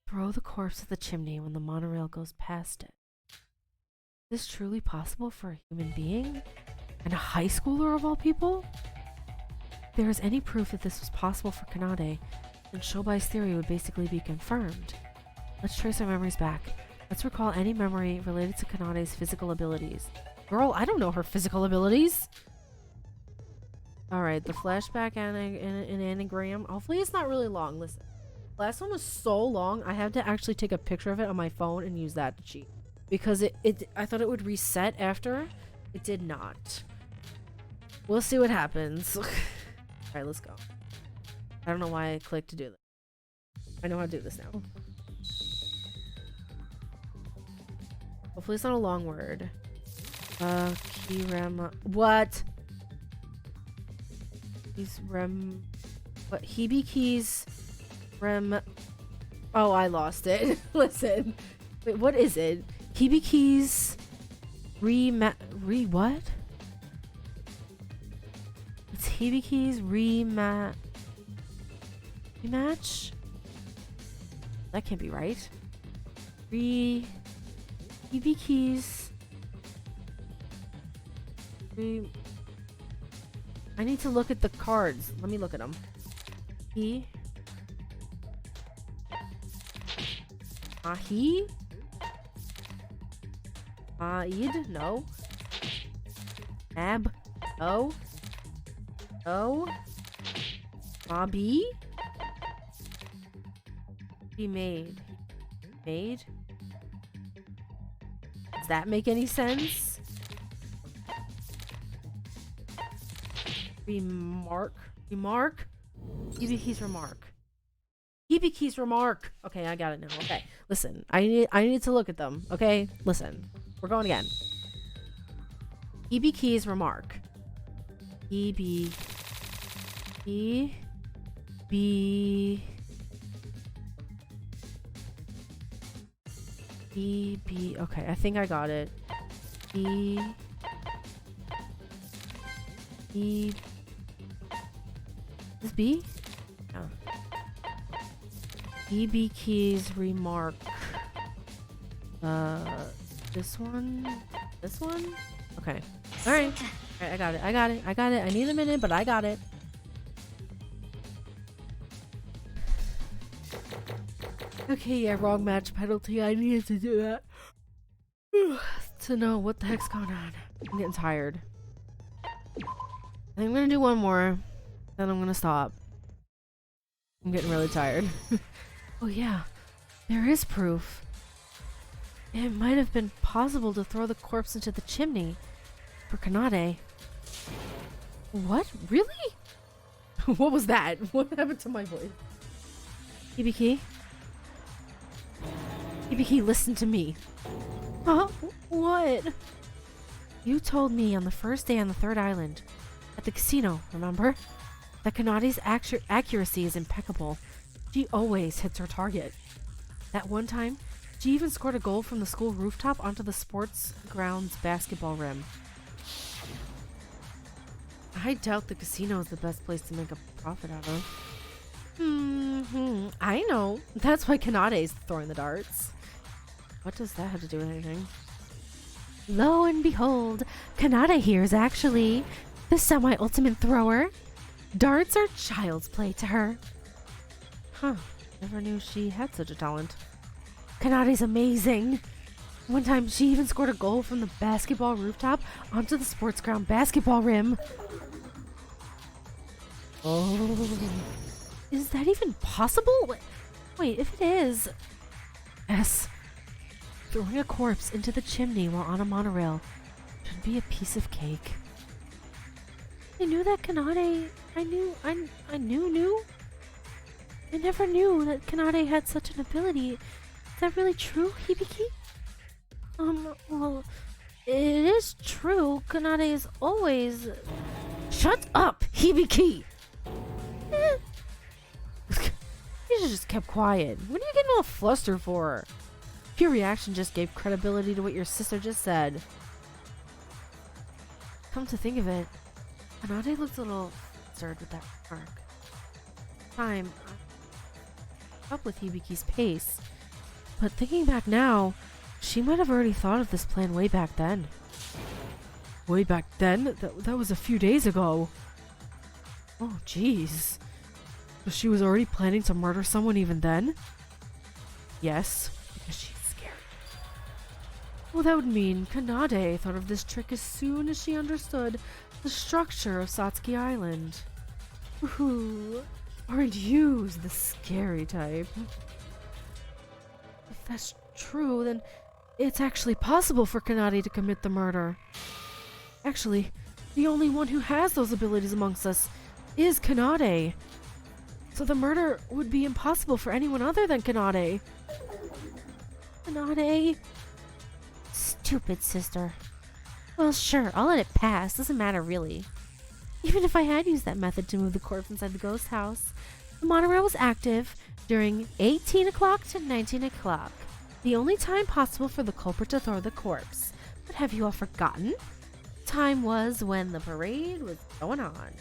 Throw the corpse at the chimney when the monorail goes past it. Is this truly possible for a human being? And a high schooler of all people? If there is any proof that this was possible for Kanade, then Shobai's theory would basically be confirmed. Let's trace our memories back. Let's recall any memory related to Kanade's physical abilities. Girl, I don't know her physical abilities! Alright, the flashback anagram. Hopefully it's not really long. Listen. Last one was so long, I had to actually take a picture of it on my phone and use that to cheat. Because I thought it would reset after. It did not. We'll see what happens. Alright, let's go. I don't know why I clicked to do that. I know how to do this now. Hopefully it's not a long word. Kirema. What? He's rem. What? Hibikis rem. Oh, I lost it. Listen. Wait, what is it? Hibikis what? It's Hibikis rematch? That can't be right. Hibikis I need to look at the cards. Let me look at them. Ahi? Aid? No. Ab? No. No. Bobby? He made. Made? Does that make any sense? Remark? Hibiki's remark. Hibiki's remark. Okay, I got it now. Okay, listen. I need to look at them. Okay, listen. We're going again. Hibiki's remark. Hibi. Okay, I think I got it. This B? Oh. Hibiki's remark. This one? This one? Okay. Alright. Alright, I got it. I need a minute, but I got it. Okay, yeah, wrong match penalty. I needed to do that. To know what the heck's going on. I'm getting tired. I think I'm gonna do one more. Then I'm gonna stop. I'm getting really tired. Oh yeah, there is proof. It might have been possible to throw the corpse into the chimney for Kanade. What? Really? What was that? What happened to my voice? Hibiki? Hibiki, listen to me. Huh? What? You told me on the first day on the third island, at the casino, remember? That Kanade's accuracy is impeccable. She always hits her target. That one time, she even scored a goal from the school rooftop onto the sports grounds basketball rim. I doubt the casino is the best place to make a profit out of. I know. That's why Kanade's throwing the darts. What does that have to do with anything? Lo and behold, Kanade here is actually the semi-ultimate thrower. Darts are child's play to her. Huh. Never knew she had such a talent. Kanade's amazing. One time she even scored a goal from the basketball rooftop onto the sports ground basketball rim. Oh. Is that even possible? Wait, if it is... S. Throwing a corpse into the chimney while on a monorail should be a piece of cake. I knew that Kanade... I never knew that Kanade had such an ability. Is that really true, Hibiki? Well, it is true. Kanade is always... Shut up, Hibiki! You should just kept quiet. What are you getting all flustered for? Your reaction just gave credibility to what your sister just said. Come to think of it, Kanade looks a little absurd with that remark. I'm up with Hibiki's pace, but thinking back now, she might have already thought of this plan way back then. Way back then? That was a few days ago. Oh, jeez. So she was already planning to murder someone even then? Yes, because she's scared. Well, that would mean Kanade thought of this trick as soon as she understood the structure of Satsuki Island. Ooh, aren't you the scary type? If that's true, then it's actually possible for Kanade to commit the murder. Actually, the only one who has those abilities amongst us is Kanade. So the murder would be impossible for anyone other than Kanade. Kanade? Stupid sister. Well, sure, I'll let it pass. Doesn't matter, really. Even if I had used that method to move the corpse inside the ghost house, the monorail was active during 18 o'clock to 19 o'clock, the only time possible for the culprit to throw the corpse. But have you all forgotten? Time was when the parade was going on.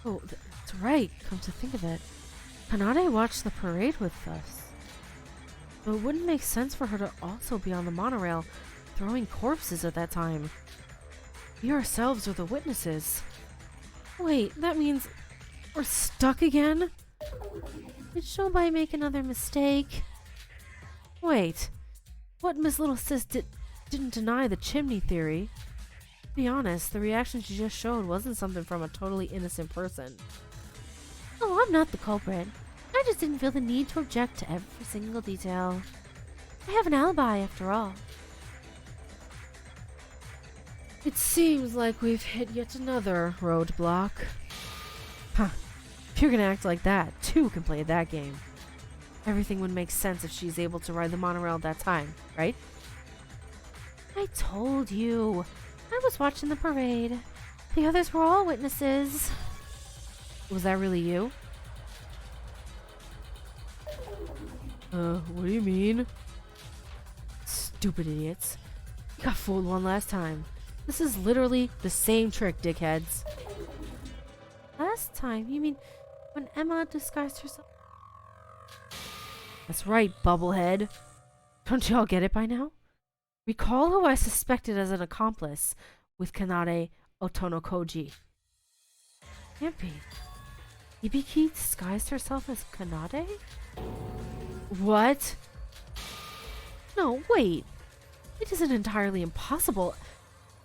Oh, that's right. Come to think of it, Kanade watched the parade with us. So it wouldn't make sense for her to also be on the monorail throwing corpses at that time. We ourselves are the witnesses. Wait, that means we're stuck again? Did Shobai make another mistake? Wait, what Miss Little Sis didn't deny the chimney theory. To be honest, the reaction she just showed wasn't something from a totally innocent person. Oh, I'm not the culprit. I just didn't feel the need to object to every single detail. I have an alibi, after all. It seems like we've hit yet another roadblock. Huh. If you're gonna act like that, two can play that game. Everything would make sense if she's able to ride the monorail at that time, right? I told you. I was watching the parade. The others were all witnesses. Was that really you? What do you mean? Stupid idiots. You got fooled one last time. This is literally the same trick, dickheads. Last time? You mean when Emma disguised herself? That's right, bubblehead. Don't y'all get it by now? Recall who I suspected as an accomplice with Kanade Otonokoji. Can't be. Hibiki disguised herself as Kanade? What? No, wait. It isn't entirely impossible. It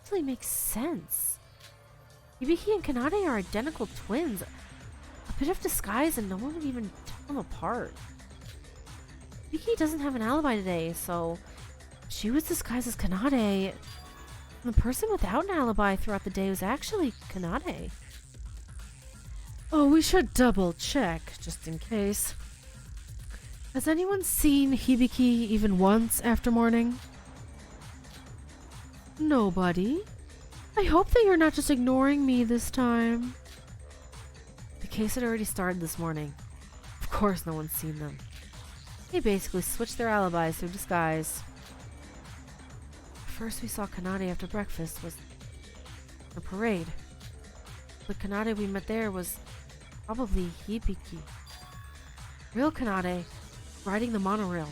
actually makes sense. Hibiki and Kanade are identical twins. A bit of disguise and no one would even tell them apart. Hibiki doesn't have an alibi today, so she was disguised as Kanade. The person without an alibi throughout the day was actually Kanade. Oh, we should double check, just in case. Has anyone seen Hibiki even once after morning? Nobody. I hope that you're not just ignoring me this time. The case had already started this morning. Of course no one's seen them. They basically switched their alibis through disguise. First we saw Kanade after breakfast was the parade. The Kanade we met there was probably Hibiki. Real Kanade riding the monorails,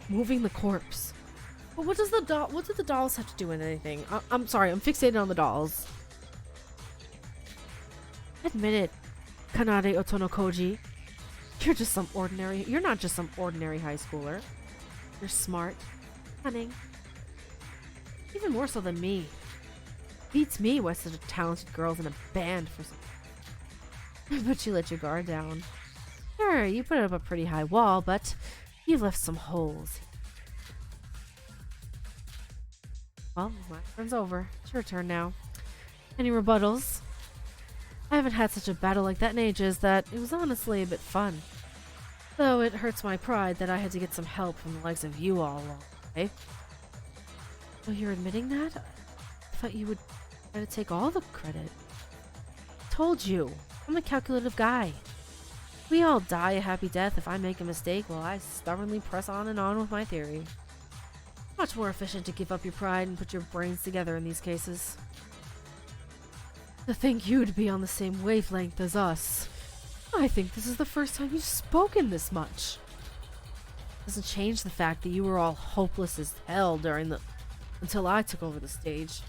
moving the corpse. But what did the dolls have to do with anything? I'm sorry, I'm fixated on the dolls. Admit it, Kanade Otonokoji. You're not just some ordinary high schooler. You're smart, cunning, even more so than me. Beats me why such a talented girl's in a band for some. But you let your guard down. Sure, you put up a pretty high wall, but you've left some holes. Well, my turn's over. It's your turn now. Any rebuttals? I haven't had such a battle like that in ages that it was honestly a bit fun. Though it hurts my pride that I had to get some help from the likes of you all along the way. Oh, you're admitting that? I thought you would try to take all the credit. Told you, I'm a calculative guy. We all die a happy death if I make a mistake while I stubbornly press on and on with my theory. Much more efficient to give up your pride and put your brains together in these cases. To think you'd be on the same wavelength as us. I think this is the first time you've spoken this much. Doesn't change the fact that you were all hopeless as hell until I took over the stage.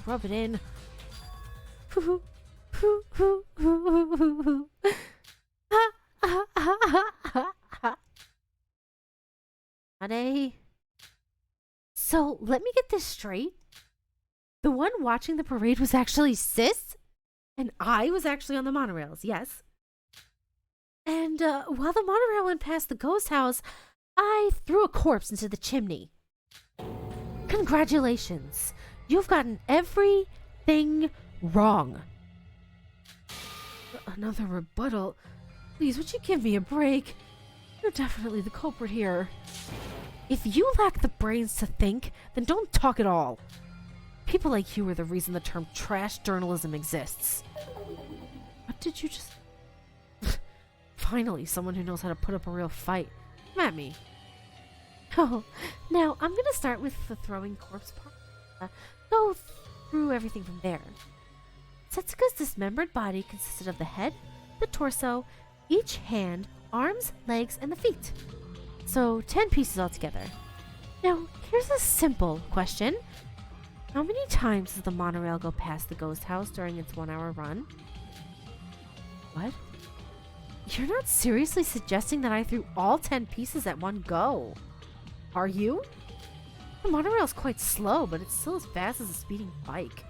Rub it in. Kanade. So, let me get this straight. The one watching the parade was actually Sis? And I was actually on the monorails, yes. And while the monorail went past the ghost house, I threw a corpse into the chimney. Congratulations. You've gotten everything wrong. Another rebuttal. Please, would you give me a break? You're definitely the culprit here. If you lack the brains to think, then don't talk at all. People like you are the reason the term trash journalism exists. What did you just... Finally, someone who knows how to put up a real fight. Come at me. Oh, now I'm gonna start with the throwing corpse part. Go through everything from there. Setsuka's dismembered body consisted of the head, the torso, each hand, arms, legs, and the feet. So 10 pieces altogether. Now, here's a simple question. How many times does the monorail go past the ghost house during its 1-hour run? What? You're not seriously suggesting that I threw all 10 pieces at one go, are you? The monorail's quite slow, but it's still as fast as a speeding bike.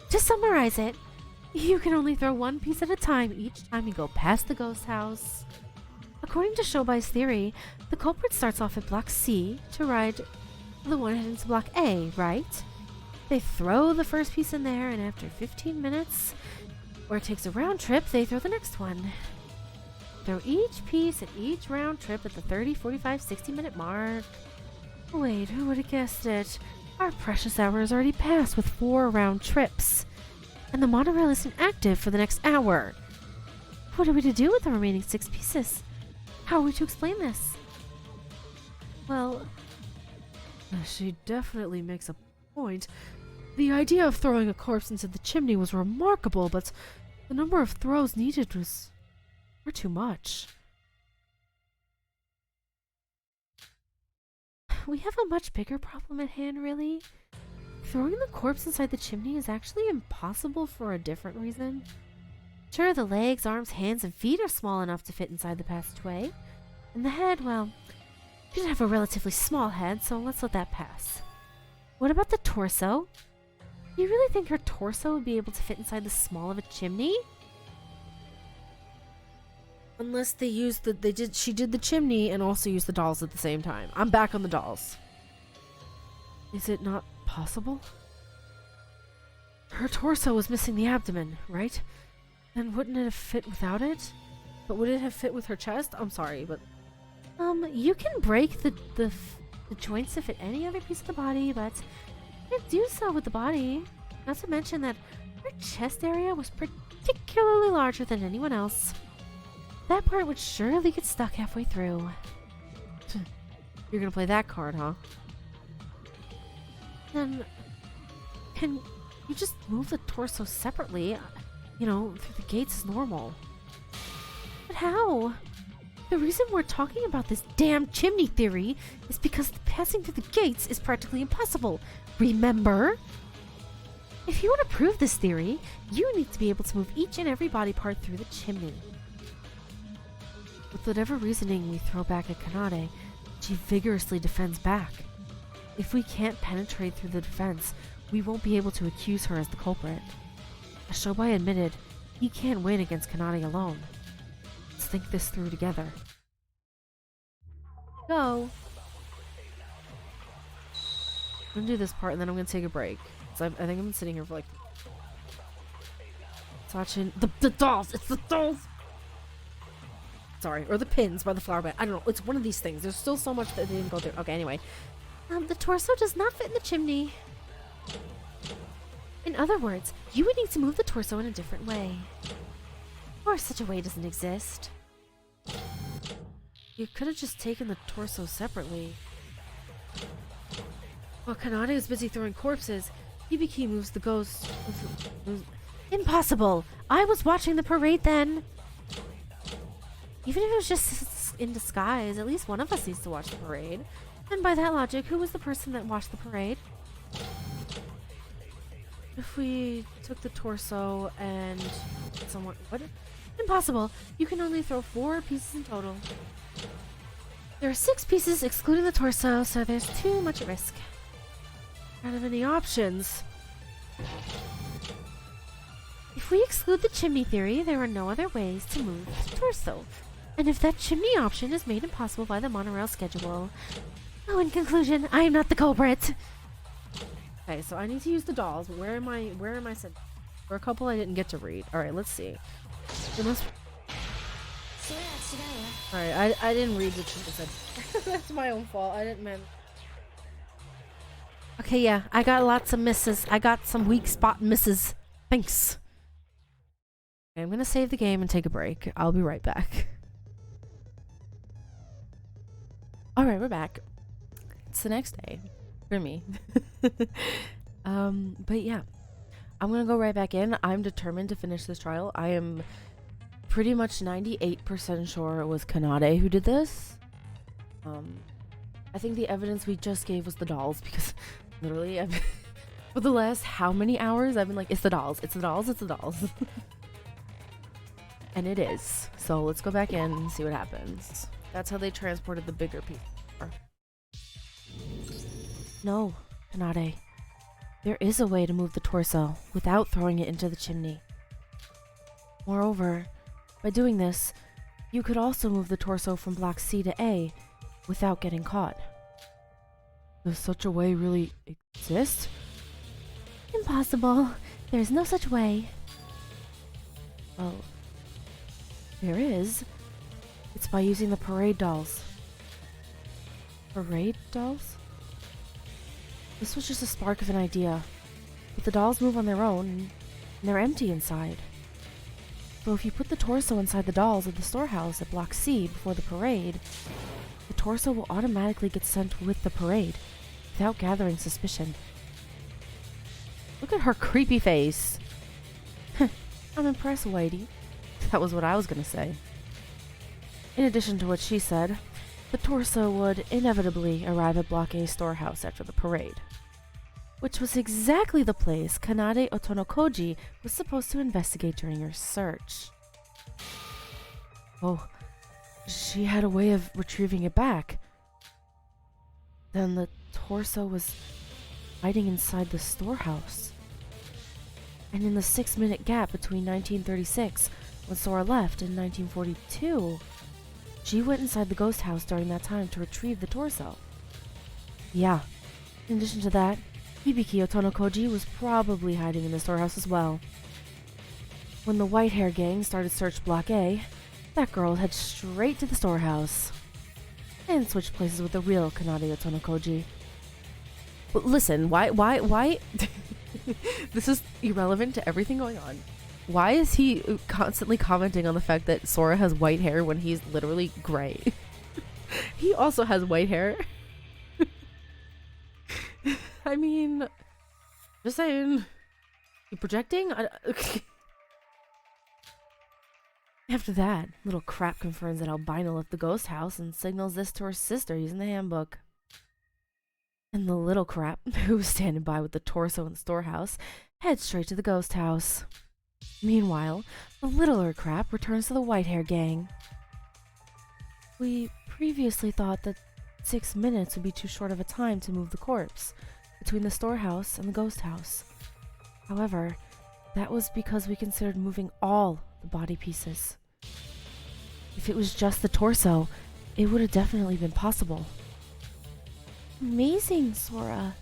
To summarize it, you can only throw one piece at a time each time you go past the ghost house. According to Shobai's theory, the culprit starts off at Block C to ride the one heading to Block A, right? They throw the first piece in there, and after 15 minutes, or it takes a round trip, they throw the next one. Throw each piece at each round trip at the 30, 45, 60-minute mark. Wait, who would have guessed it? Our precious hour is already passed with 4 round trips, and the monorail isn't active for the next hour. What are we to do with the remaining 6 pieces? How are we to explain this? Well, she definitely makes a point. The idea of throwing a corpse into the chimney was remarkable, but the number of throws needed was far too much. We have a much bigger problem at hand, really. Throwing the corpse inside the chimney is actually impossible for a different reason. Sure, the legs, arms, hands, and feet are small enough to fit inside the passageway. And the head, well, she did have a relatively small head, so let's let that pass. What about the torso? Do you really think her torso would be able to fit inside the small of a chimney? Unless they used she did the chimney and also used the dolls at the same time. I'm back on the dolls. Is it not possible? Her torso was missing the abdomen, right? Then wouldn't it have fit without it? But would it have fit with her chest? I'm sorry, but... You can break the joints to fit any other piece of the body, but you can't do so with the body. Not to mention that her chest area was particularly larger than anyone else. That part would surely get stuck halfway through. You're gonna play that card, huh? Then, can you just move the torso separately? You know, through the gates as normal. But how? The reason we're talking about this damn chimney theory is because passing through the gates is practically impossible. Remember? If you want to prove this theory, you need to be able to move each and every body part through the chimney. With whatever reasoning we throw back at Kanade, she vigorously defends back. If we can't penetrate through the defense, we won't be able to accuse her as the culprit. As Shobai admitted, he can't win against Kanade alone. Let's think this through together. Go. I'm gonna do this part and then I'm gonna take a break. So I think I've been sitting here for like... Watching the dolls! It's the dolls! Sorry, or the pins by the flower bed. I don't know. It's one of these things. There's still so much that they didn't go through. Okay, anyway. The torso does not fit in the chimney. In other words, you would need to move the torso in a different way. Or such a way doesn't exist. You could have just taken the torso separately. While Kanade is busy throwing corpses, Hibiki moves the ghost. Impossible! I was watching the parade then! Even if it was just in disguise, at least one of us needs to watch the parade. And by that logic, who was the person that watched the parade? If we took the torso and someone... What? Impossible! You can only throw 4 pieces in total. There are 6 pieces excluding the torso, so there's too much at risk. I don't have any options. If we exclude the chimney theory, there are no other ways to move the torso. And if that chimney option is made impossible by the monorail schedule... Oh, in conclusion, I am not the culprit! Okay, so I need to use the dolls, but where am I sent? For a couple I didn't get to read. Alright, let's see. It must... Alright, I didn't read what she said. That's my own fault. I didn't mean... Okay, yeah. I got lots of misses. I got some weak spot misses. Thanks. Okay, I'm gonna save the game and take a break. I'll be right back. Alright, we're back. It's the next day. For me. But yeah. I'm gonna go right back in. I'm determined to finish this trial. I am pretty much 98% sure it was Kanade who did this. I think the evidence we just gave was the dolls, because literally for the last how many hours I've been like, it's the dolls, it's the dolls, it's the dolls. And it is. So let's go back in and see what happens. That's how they transported the bigger people. No, Kanade. There is a way to move the torso without throwing it into the chimney. Moreover, by doing this, you could also move the torso from block C to A without getting caught. Does such a way really exist? Impossible. There's no such way. Well, there is. It's by using the parade dolls. Parade dolls? This was just a spark of an idea. But the dolls move on their own, and they're empty inside. So if you put the torso inside the dolls at the storehouse at Block C before the parade, the torso will automatically get sent with the parade, without gathering suspicion. Look at her creepy face. I'm impressed, Whitey. That was what I was gonna say. In addition to what she said, the torso would inevitably arrive at Block A storehouse after the parade, which was exactly the place Kanade Otonokoji was supposed to investigate during her search. Oh, she had a way of retrieving it back. Then the torso was hiding inside the storehouse. And in the 6-minute gap between 1936, when Sora left, and 1942, she went inside the ghost house during that time to retrieve the torso. Yeah. In addition to that, Hibiki Otonokoji was probably hiding in the storehouse as well. When the white hair gang started search Block A, that girl head straight to the storehouse and switched places with the real Kanade Otonokoji. But listen, why? This is irrelevant to everything going on. Why is he constantly commenting on the fact that Sora has white hair when he's literally gray? He also has white hair. I mean, just saying. You projecting? After that, little crap confirms that Albino left the ghost house and signals this to her sister using the handbook. And the little crap, who was standing by with the torso in the storehouse, heads straight to the ghost house. Meanwhile, the littler crap returns to the white hair gang. We previously thought that 6 minutes would be too short of a time to move the corpse between the storehouse and the ghost house. However, that was because we considered moving all the body pieces. If it was just the torso, it would have definitely been possible. Amazing, Sora.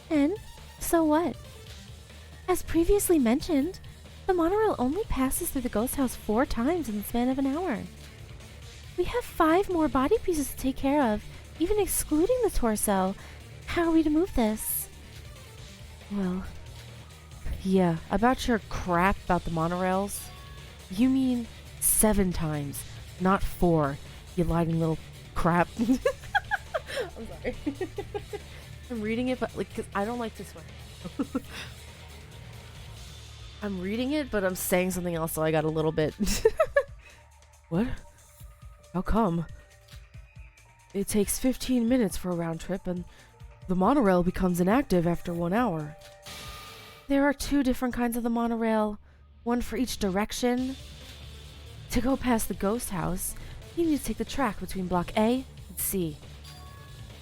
And so what? As previously mentioned, the monorail only passes through the ghost house 4 times in the span of an hour. We have 5 more body pieces to take care of, even excluding the torso. How are we to move this? Well, yeah, about your crap about the monorails. You mean 7 times, not 4, you lying little crap. I'm sorry. I'm reading it, but like, 'cause I don't like to swear. I'm reading it, but I'm saying something else, so I got a little bit. What? How come? It takes 15 minutes for a round trip, and the monorail becomes inactive after 1 hour. There are 2 different kinds of the monorail, one for each direction. To go past the ghost house, you need to take the track between Block A and C.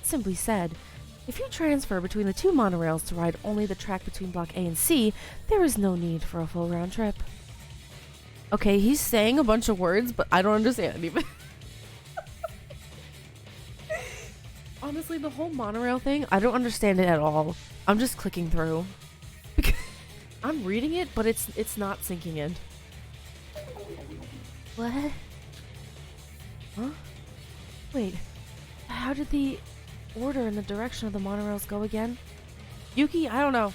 Simply said, if you transfer between the 2 monorails to ride only the track between Block A and C, there is no need for a full round trip. Okay, he's saying a bunch of words, but I don't understand even. Honestly, the whole monorail thing, I don't understand it at all. I'm just clicking through. I'm reading it, but it's not sinking in. What? Huh? Wait, how did the order and the direction of the monorails go again? Yuki, I don't know.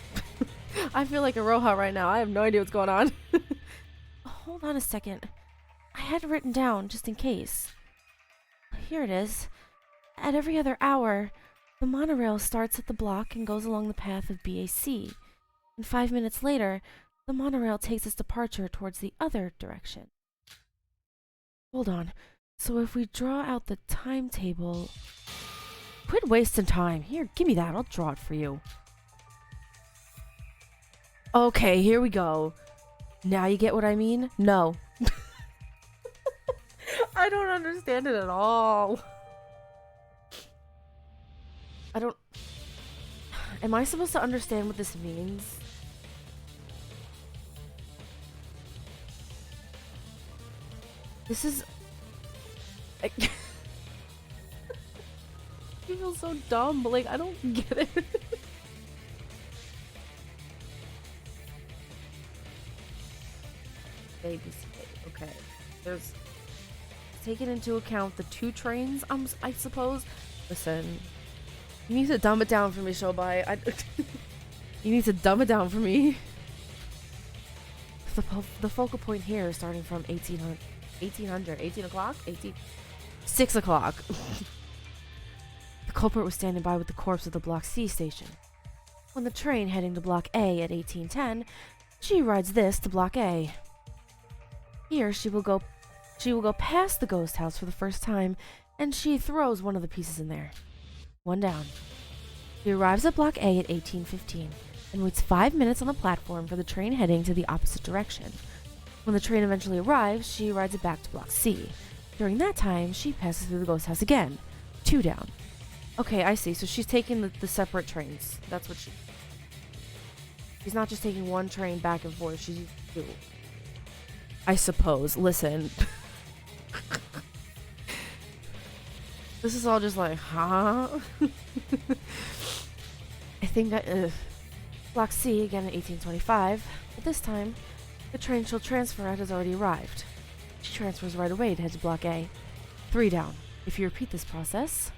I feel like a Roha right now. I have no idea what's going on. Hold on a second. I had it written down just in case. Here it is. At every other hour, the monorail starts at the block and goes along the path of BAC. And 5 minutes later, the monorail takes its departure towards the other direction. Hold on. So if we draw out the timetable... Quit wasting time. Here, give me that. I'll draw it for you. Okay, here we go. Now you get what I mean? No. I don't understand it at all. I don't... Am I supposed to understand what this means? This is... I feel so dumb, but like, I don't get it. Okay. There's... Taking into account the 2 trains, I suppose. Listen, you need to dumb it down for me, Shobai. You need to dumb it down for me. The focal point here, starting from 18 o'clock? 6 o'clock. The culprit was standing by with the corpse of the Block C station. When the train heading to Block A at 18:10, she rides this to Block A. Here she will go past the ghost house for the first time, and she throws one of the pieces in there. One down. She arrives at Block A at 18:15 and waits 5 minutes on the platform for the train heading to the opposite direction. When the train eventually arrives, she rides it back to Block C. During that time, she passes through the ghost house again. 2 down. Okay, I see. So she's taking the separate trains. That's what she's not just taking one train back and forth. She's 2. I suppose. Listen. This is all just like, huh? I think that, Block C again at 18:25, but this time, the train she'll transfer at has already arrived. She transfers right away to head to Block A. 3 down. If you repeat this process...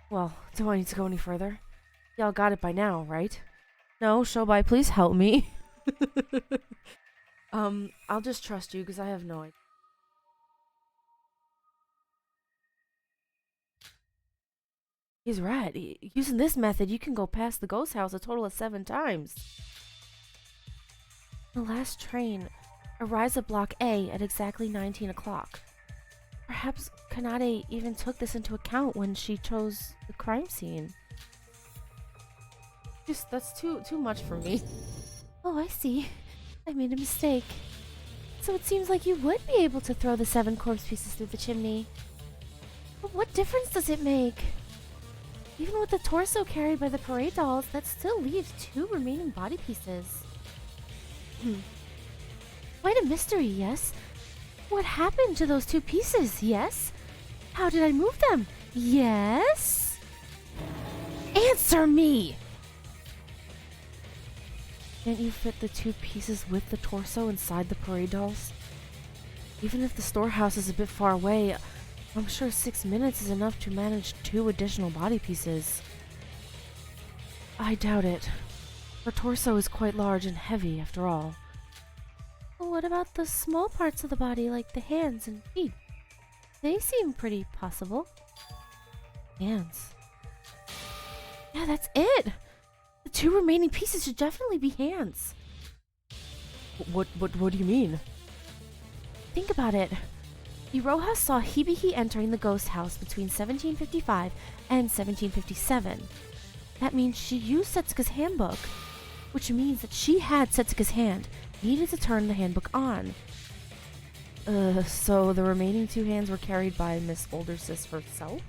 Well, do I need to go any further? Y'all got it by now, right? No, Shobai, please help me. I'll just trust you because I have no idea. He's right. Using this method, you can go past the ghost house a total of 7 times. The last train arrives at Block A at exactly 19 o'clock. Perhaps Kanade even took this into account when she chose the crime scene. That's too much for me. Oh, I see. I made a mistake. So it seems like you would be able to throw the 7 corpse pieces through the chimney. But what difference does it make? Even with the torso carried by the parade dolls, that still leaves 2 remaining body pieces. Quite a mystery, yes? What happened to those 2 pieces, yes? How did I move them, yes? Answer me! Can't you fit the 2 pieces with the torso inside the parade dolls? Even if the storehouse is a bit far away, I'm sure 6 minutes is enough to manage 2 additional body pieces. I doubt it. Her torso is quite large and heavy, after all. Well, what about the small parts of the body, like the hands and feet? They seem pretty possible. Hands. Yeah, that's it! The 2 remaining pieces should definitely be hands. What do you mean? Think about it. Iroha saw Hibiki entering the ghost house between 1755 and 1757. That means she used Setsuka's handbook, which means that she had Setsuka's hand, needed to turn the handbook on. So the remaining 2 hands were carried by Miss Older Sis herself?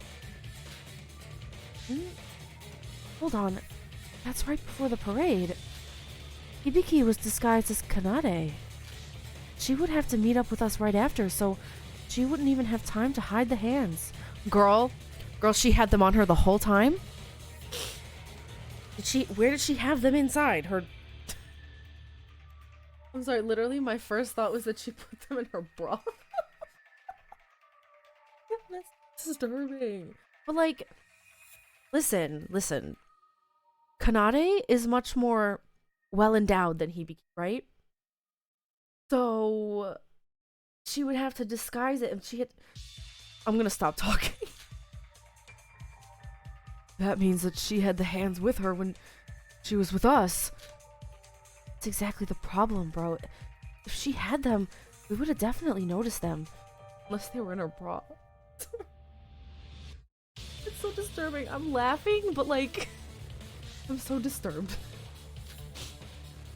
Hold on. That's right before the parade. Hibiki was disguised as Kanade. She would have to meet up with us right after, so she wouldn't even have time to hide the hands. Girl, she had them on her the whole time? Where did she have them inside? Her... I'm sorry, literally my first thought was that she put them in her bra. That's disturbing. But like, listen. Kanade is much more well endowed than Hibiki, right? So she would have to disguise it, and she had... I'm gonna stop talking. That means that she had the hands with her when she was with us. That's exactly the problem, bro. If she had them, we would have definitely noticed them. Unless they were in her bra. It's so disturbing. I'm laughing, but like... I'm so disturbed.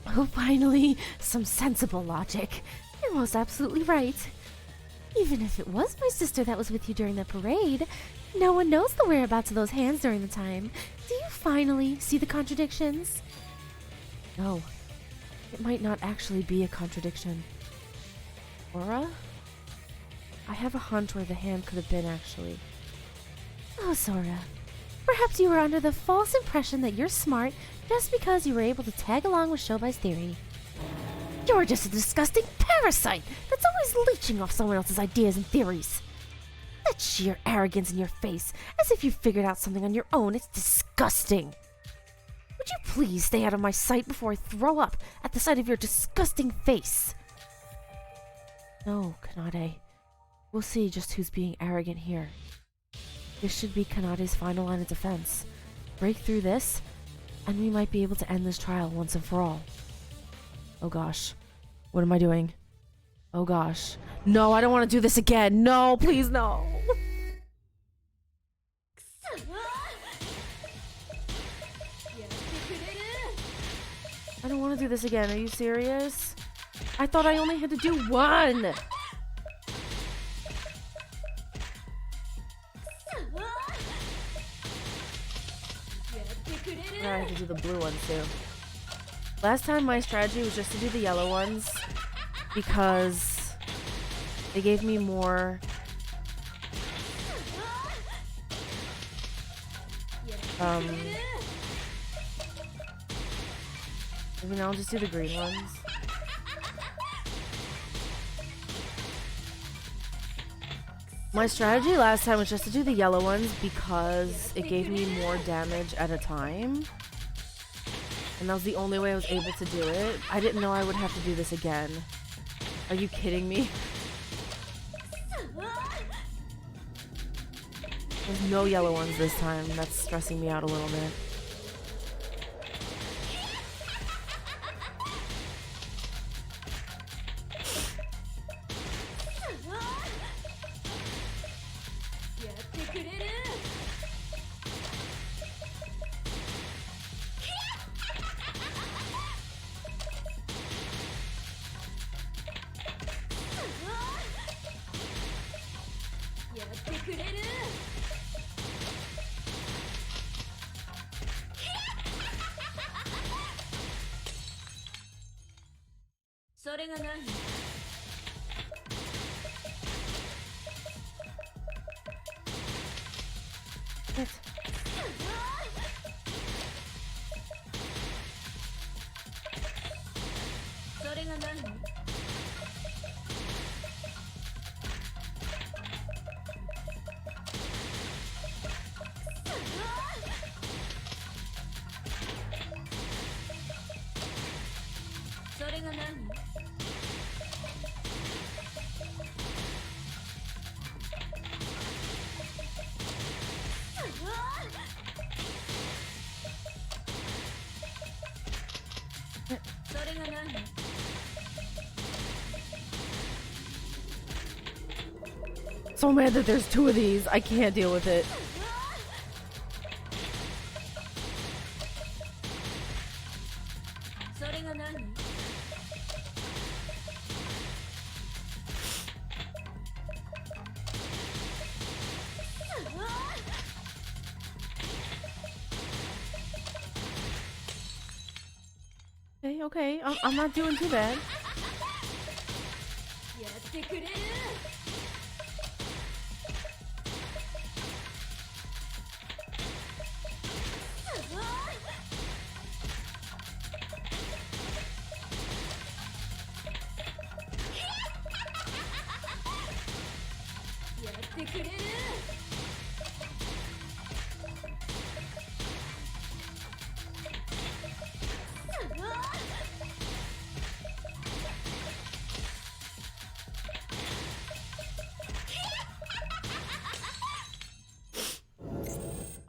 Oh, finally, some sensible logic. You're most absolutely right. Even if it was my sister that was with you during the parade, no one knows the whereabouts of those hands during the time. Do you finally see the contradictions? No. It might not actually be a contradiction. Aura? I have a hunch where the hand could have been, actually. Oh, Sora. Perhaps you were under the false impression that you're smart just because you were able to tag along with Shobai's theory. You're just a disgusting parasite that's always leeching off someone else's ideas and theories. That sheer arrogance in your face, as if you figured out something on your own, it's disgusting. Would you please stay out of my sight before I throw up at the sight of your disgusting face? No, Kanade. We'll see just who's being arrogant here. This should be Kanade's final line of defense. Break through this, and we might be able to end this trial once and for all. Oh gosh. What am I doing? Oh gosh. No, I don't want to do this again. No, please no. I don't want to do this again. Are you serious? I thought I only had to do one. I have to do the blue ones too. Last time my strategy was just to do the yellow ones because they gave me more maybe I'll just do the green ones. My strategy last time was just to do the yellow ones because it gave me more damage at a time. And that was the only way I was able to do it. I didn't know I would have to do this again. Are you kidding me? There's no yellow ones this time. That's stressing me out a little bit. So mad that there's two of these. I can't deal with it. Okay, I'm not doing too bad.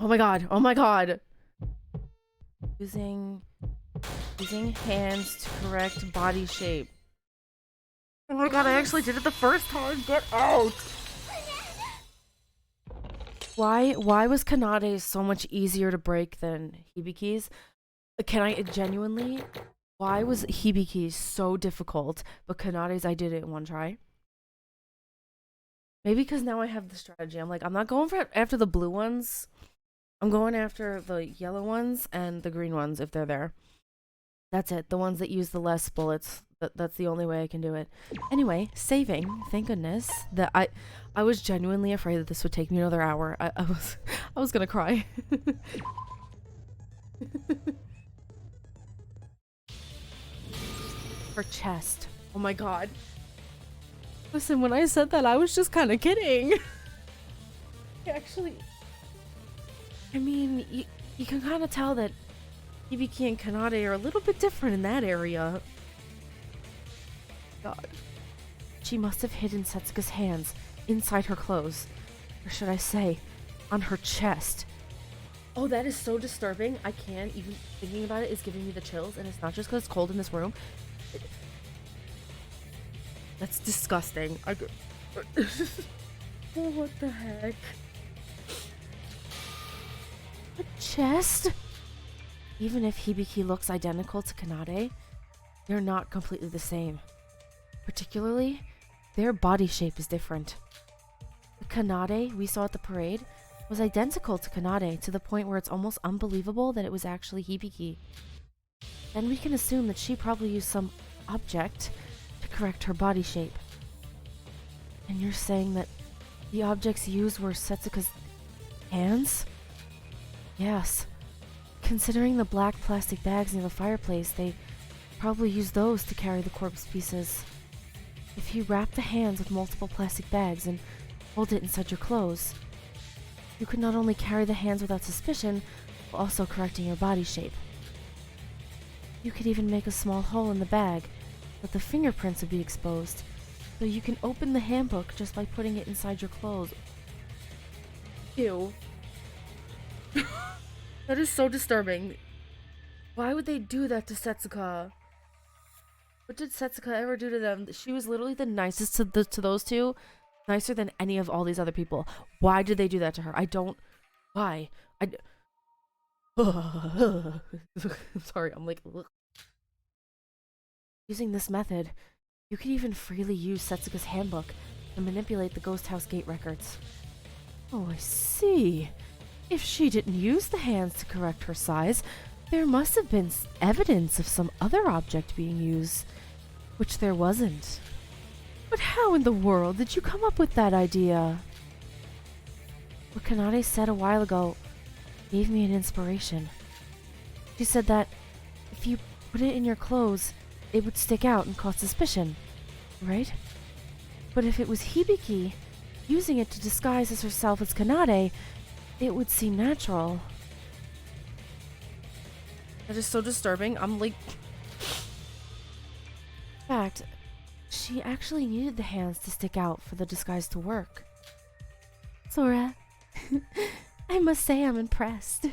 Oh my god. Oh my god. Using hands to correct body shape. Oh my god, I actually did it the first time. Get out. Why was Kanade so much easier to break than Hibiki's? Can I genuinely? Why was Hibiki's so difficult, but Kanade's I did it in one try? Maybe because now I have the strategy. I'm like, I'm not going after the blue ones. I'm going after the yellow ones and the green ones if they're there. That's it. The ones that use the less bullets. That's the only way I can do it. Anyway, saving. Thank goodness. That I was genuinely afraid that this would take me another hour. I was gonna cry. Her chest. Oh my god. Listen, when I said that, I was just kind of kidding. Actually, I mean, you can kind of tell that Hibiki and Kanade are a little bit different in that area. God. She must have hidden Setsuka's hands inside her clothes. Or should I say, on her chest. Oh, that is so disturbing. I can't even... Thinking about it is giving me the chills, and it's not just because it's cold in this room. That's disgusting. Oh, what the heck? A chest? Even if Hibiki looks identical to Kanade, they're not completely the same. Particularly, their body shape is different. The Kanade we saw at the parade was identical to Kanade to the point where it's almost unbelievable that it was actually Hibiki. Then we can assume that she probably used some object to correct her body shape. And you're saying that the objects used were Setsuka's hands? Yes. Considering the black plastic bags near the fireplace, they probably used those to carry the corpse pieces. If you wrap the hands with multiple plastic bags and hold it inside your clothes, you could not only carry the hands without suspicion, but also correcting your body shape. You could even make a small hole in the bag, but the fingerprints would be exposed, so you can open the handbook just by putting it inside your clothes. Ew. That is so disturbing. Why would they do that to Setsuka? What did Setsuka ever do to them? She was literally the nicest to those two. Nicer than any of all these other people. Why did they do that to her? I don't... Why? I'm sorry, I'm like... Ugh. Using this method, you could even freely use Setsuka's handbook and manipulate the ghost house gate records. Oh, I see. If she didn't use the hands to correct her size, there must have been evidence of some other object being used, which there wasn't. But how in the world did you come up with that idea? What Kanade said a while ago gave me an inspiration. She said that if you put it in your clothes, it would stick out and cause suspicion, right? But if it was Hibiki using it to disguise as herself as Kanade, it would seem natural. That is so disturbing. I'm like... In fact, she actually needed the hands to stick out for the disguise to work. Sora, I must say I'm impressed.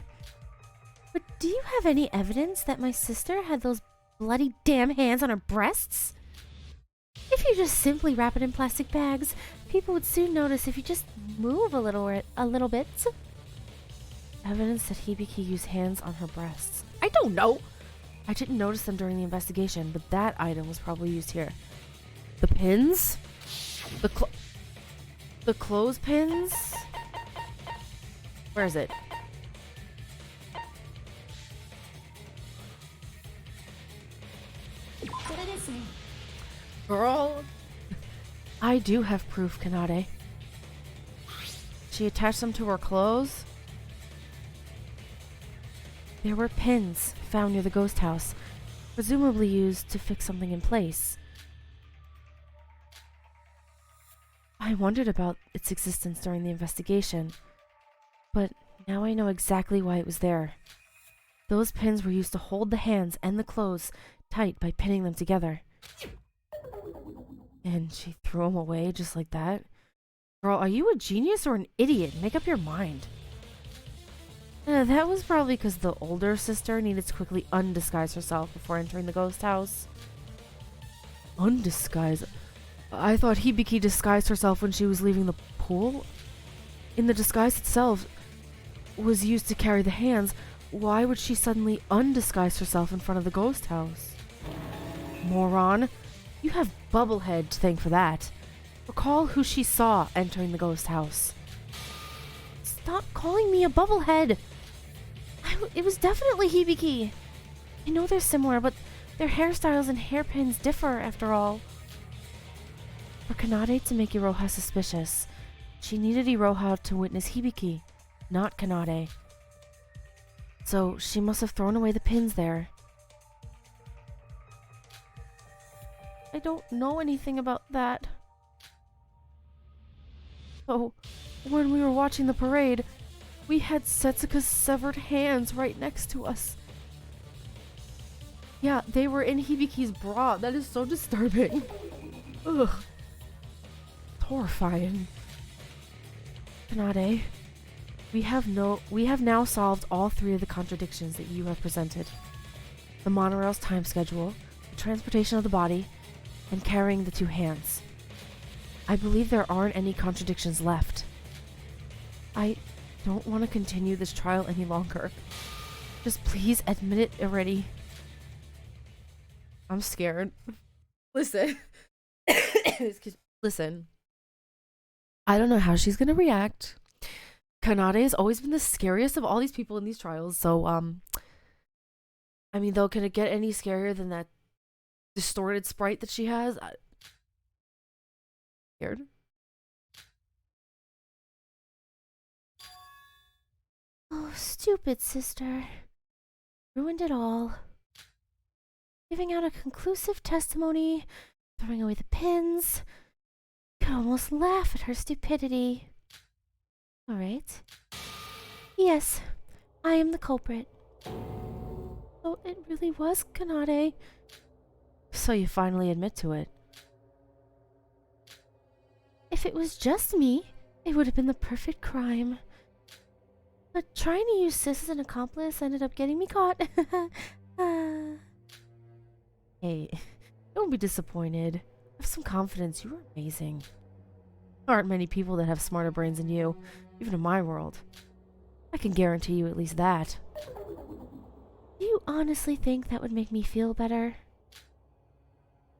But do you have any evidence that my sister had those bloody damn hands on her breasts? If you just simply wrap it in plastic bags, people would soon notice if you just move a little bit. Evidence that Hibiki used hands on her breasts. I don't know! I didn't notice them during the investigation, but that item was probably used here. The pins? The clothespins? Where is it? Girl! I do have proof, Kanade. She attached them to her clothes? There were pins found near the ghost house, presumably used to fix something in place. I wondered about its existence during the investigation, but now I know exactly why it was there. Those pins were used to hold the hands and the clothes tight by pinning them together. And she threw them away just like that? Girl, are you a genius or an idiot? Make up your mind. That was probably because the older sister needed to quickly undisguise herself before entering the ghost house. Undisguise? I thought Hibiki disguised herself when she was leaving the pool? In the disguise itself was used to carry the hands, why would she suddenly undisguise herself in front of the ghost house? Moron. You have Bubblehead to thank for that. Recall who she saw entering the ghost house. Stop calling me a bubblehead! It was definitely Hibiki. I know they're similar, but their hairstyles and hairpins differ after all. For Kanade to make Iroha suspicious, she needed Iroha to witness Hibiki, not Kanade. So she must have thrown away the pins there. I don't know anything about that. So, when we were watching the parade, we had Setsuka's severed hands right next to us. Yeah, they were in Hibiki's bra. That is so disturbing. Ugh. Horrifying. Kanade, we have now solved all three of the contradictions that you have presented. The monorail's time schedule, the transportation of the body, and carrying the two hands. I believe there aren't any contradictions left. I don't want to continue this trial any longer. Just please admit it already. I'm scared. Listen. Listen. I don't know how she's gonna react. Kanade has always been the scariest of all these people in these trials, so, I mean, though, can it get any scarier than that distorted sprite that she has? Scared? Oh, stupid sister. Ruined it all. Giving out a conclusive testimony, throwing away the pins. Could almost laugh at her stupidity. Alright. Yes, I am the culprit. Oh, it really was Kanade. So you finally admit to it. If it was just me, it would have been the perfect crime. But trying to use Sis as an accomplice ended up getting me caught. Hey, don't be disappointed. Have some confidence. You were amazing. There aren't many people that have smarter brains than you, even in my world. I can guarantee you at least that. Do you honestly think that would make me feel better?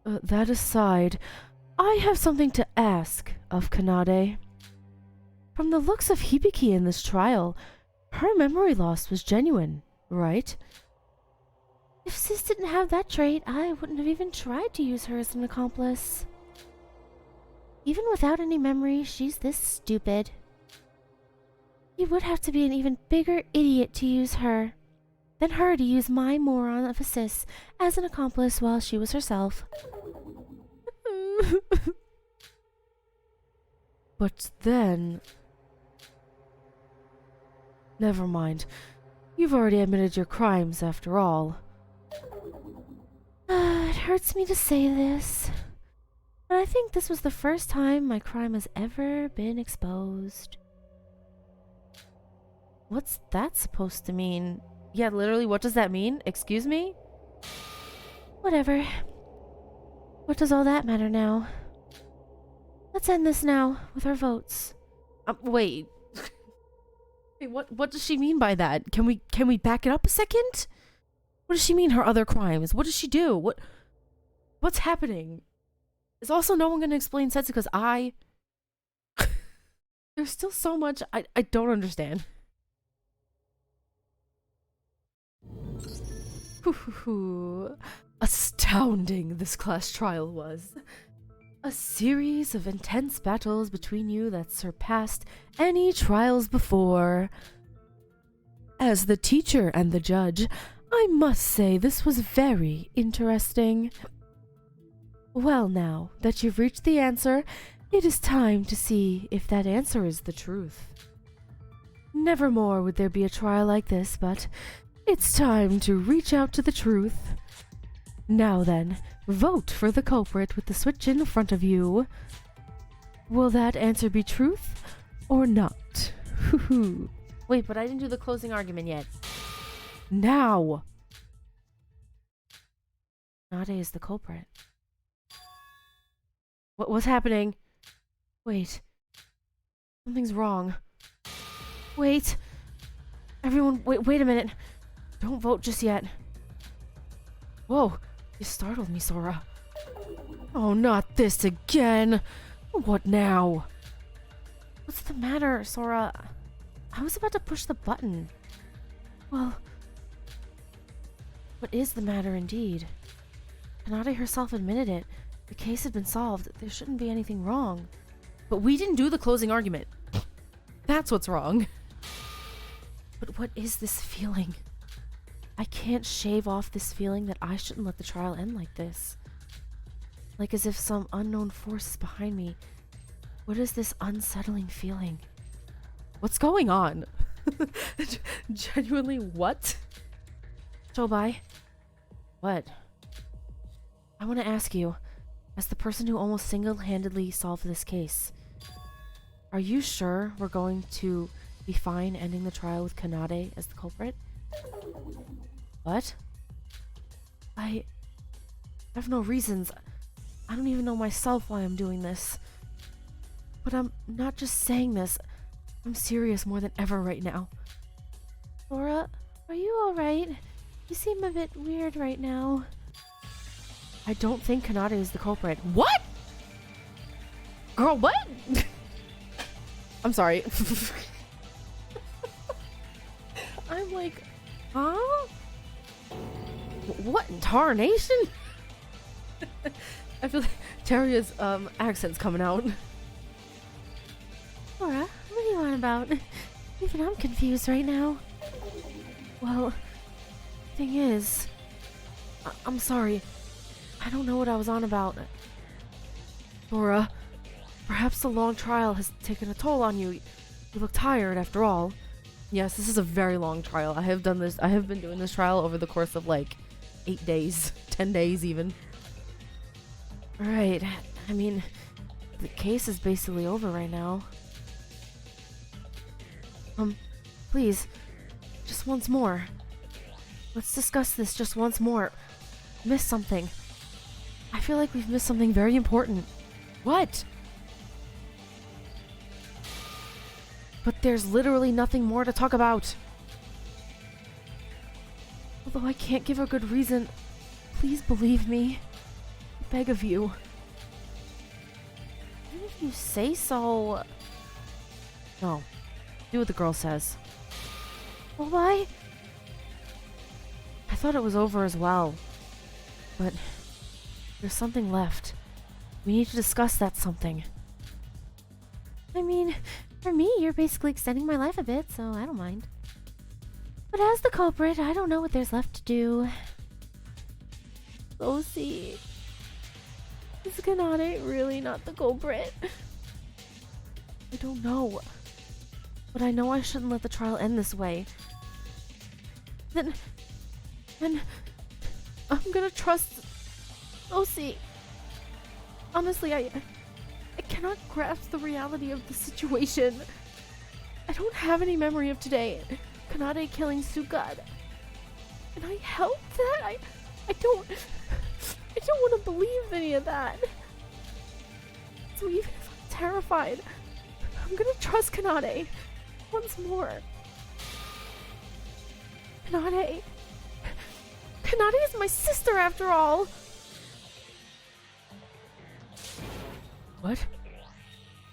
That aside, I have something to ask of Kanade. From the looks of Hibiki in this trial, her memory loss was genuine, right? If Sis didn't have that trait, I wouldn't have even tried to use her as an accomplice. Even without any memory, she's this stupid. You would have to be an even bigger idiot to use her than her to use my moron of a Sis as an accomplice while she was herself. But then... Never mind. You've already admitted your crimes, after all. It hurts me to say this, but I think this was the first time my crime has ever been exposed. What's that supposed to mean? Yeah, literally, what does that mean? Excuse me? Whatever. What does all that matter now? Let's end this now, with our votes. Wait. Wait, what does she mean by that? Can we back it up a second? What does she mean, her other crimes? What does she do? What's happening? Is also no one gonna explain Setsuka's eye? There's still so much I don't understand. Astounding this class trial was. A series of intense battles between you that surpassed any trials before. As the teacher and the judge, I must say this was very interesting. Well, now that you've reached the answer, it is time to see if that answer is the truth. Nevermore would there be a trial like this, but it's time to reach out to the truth. Now then, vote for the culprit with the switch in front of you. Will that answer be truth or not? Wait, but I didn't do the closing argument yet. Now! Nade is the culprit. What's happening? Wait. Something's wrong. Wait. Everyone, wait a minute. Don't vote just yet. Whoa, you startled me, Sora. Oh, not this again. What now? What's the matter, Sora? I was about to push the button. Well, what is the matter indeed? Kanade herself admitted it. The case had been solved. There shouldn't be anything wrong. But we didn't do the closing argument. That's what's wrong. But what is this feeling? I can't shave off this feeling that I shouldn't let the trial end like this. Like as if some unknown force is behind me. What is this unsettling feeling? What's going on? Genuinely, what? Shobai? What? I want to ask you, as the person who almost single-handedly solved this case, are you sure we're going to be fine ending the trial with Kanade as the culprit? What? I have no reasons. I don't even know myself why I'm doing this. But I'm not just saying this. I'm serious more than ever right now. Sora, are you alright? You seem a bit weird right now. I don't think Kanade is the culprit. What? Girl, what? I'm sorry. I'm like, huh? What in tarnation? I feel like Terria's accent's coming out. Sora, what are you on about? Even I'm confused right now. Well, thing is, I'm sorry. I don't know what I was on about. Sora, perhaps the long trial has taken a toll on you. You look tired after all. Yes, this is a very long trial. I have been doing this trial over the course of like 8 days, 10 days even. Alright, I mean, the case is basically over right now. Please, just once more. Let's discuss this just once more. Missed something. I feel like we've missed something very important. What? But there's literally nothing more to talk about. Although I can't give a good reason, please believe me. I beg of you. Even if you say so. No. Do what the girl says. Well, why? I thought it was over as well. But there's something left. We need to discuss that something. I mean, for me, you're basically extending my life a bit, so I don't mind. But as the culprit, I don't know what there's left to do. So see, is Kanade really not the culprit? I don't know. But I know I shouldn't let the trial end this way. Then I'm gonna trust Osi. Honestly, I cannot grasp the reality of the situation. I don't have any memory of today. Kanade killing Sukad. And I helped that? I don't want to believe any of that. So even if I'm terrified, I'm gonna trust Kanade once more. Kanade is my sister after all. What?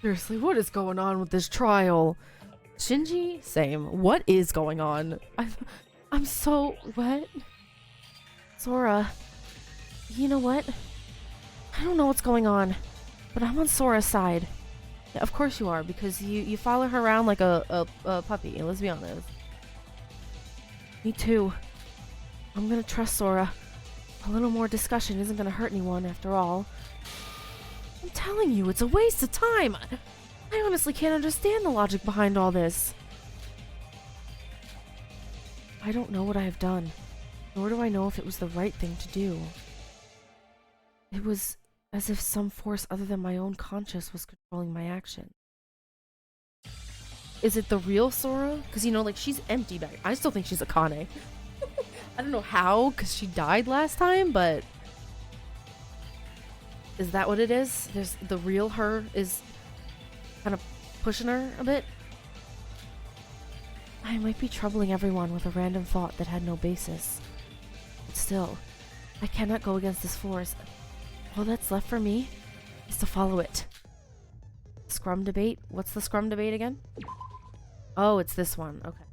Seriously, what is going on with this trial? Shinji, same. What is going on? I'm so what? Sora, you know what? I don't know what's going on, but I'm on Sora's side. Yeah, of course you are, because you follow her around like a puppy, let's be honest. Me too. I'm gonna trust Sora. A little more discussion isn't gonna hurt anyone after all. I'm telling you, it's a waste of time. I honestly can't understand the logic behind all this. I don't know what I have done, nor do I know if it was the right thing to do. It was as if some force other than my own conscience was controlling my action. Is it the real Sora? Because, you know, like, she's empty back. I still think she's Akane. I don't know how, because she died last time, but... Is that what it is? There's the real her is kind of pushing her a bit? I might be troubling everyone with a random thought that had no basis. But still, I cannot go against this force. All that's left for me is to follow it. Scrum debate? What's the scrum debate again? Oh, it's this one. Okay.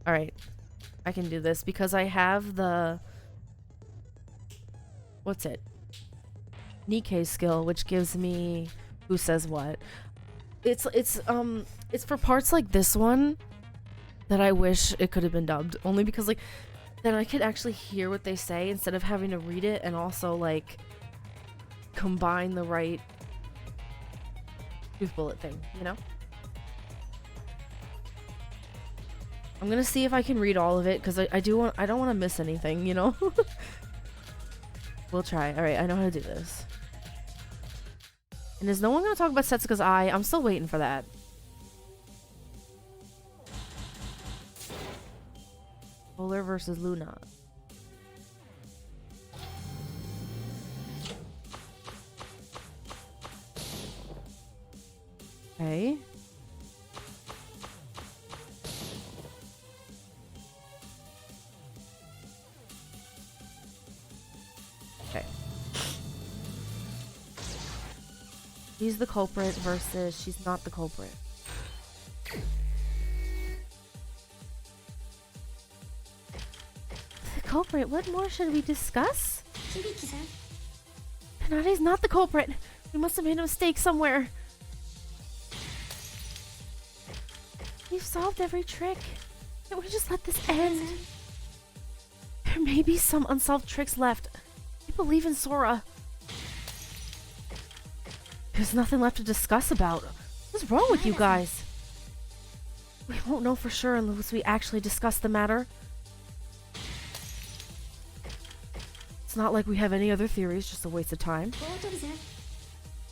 Alright. I can do this because I have the... What's it? Nikkei skill, which gives me... Who says what? It's for parts like this one that I wish it could have been dubbed. Only because, like, then I could actually hear what they say instead of having to read it and also, like, combine the right tooth bullet thing, you know? I'm gonna see if I can read all of it, because I don't want to miss anything, you know? We'll try. Alright, I know how to do this. And is no one gonna talk about Setsuka's eye? I'm still waiting for that. Polar versus Luna. Okay. Okay. She's the culprit versus she's not the culprit. The culprit? What more should we discuss? Kanade's not the culprit. We must have made a mistake somewhere. We've solved every trick. Can't we just let this end? There may be some unsolved tricks left. I believe in Sora. There's nothing left to discuss about. What's wrong with you guys? We won't know for sure unless we actually discuss the matter. It's not like we have any other theories, just a waste of time.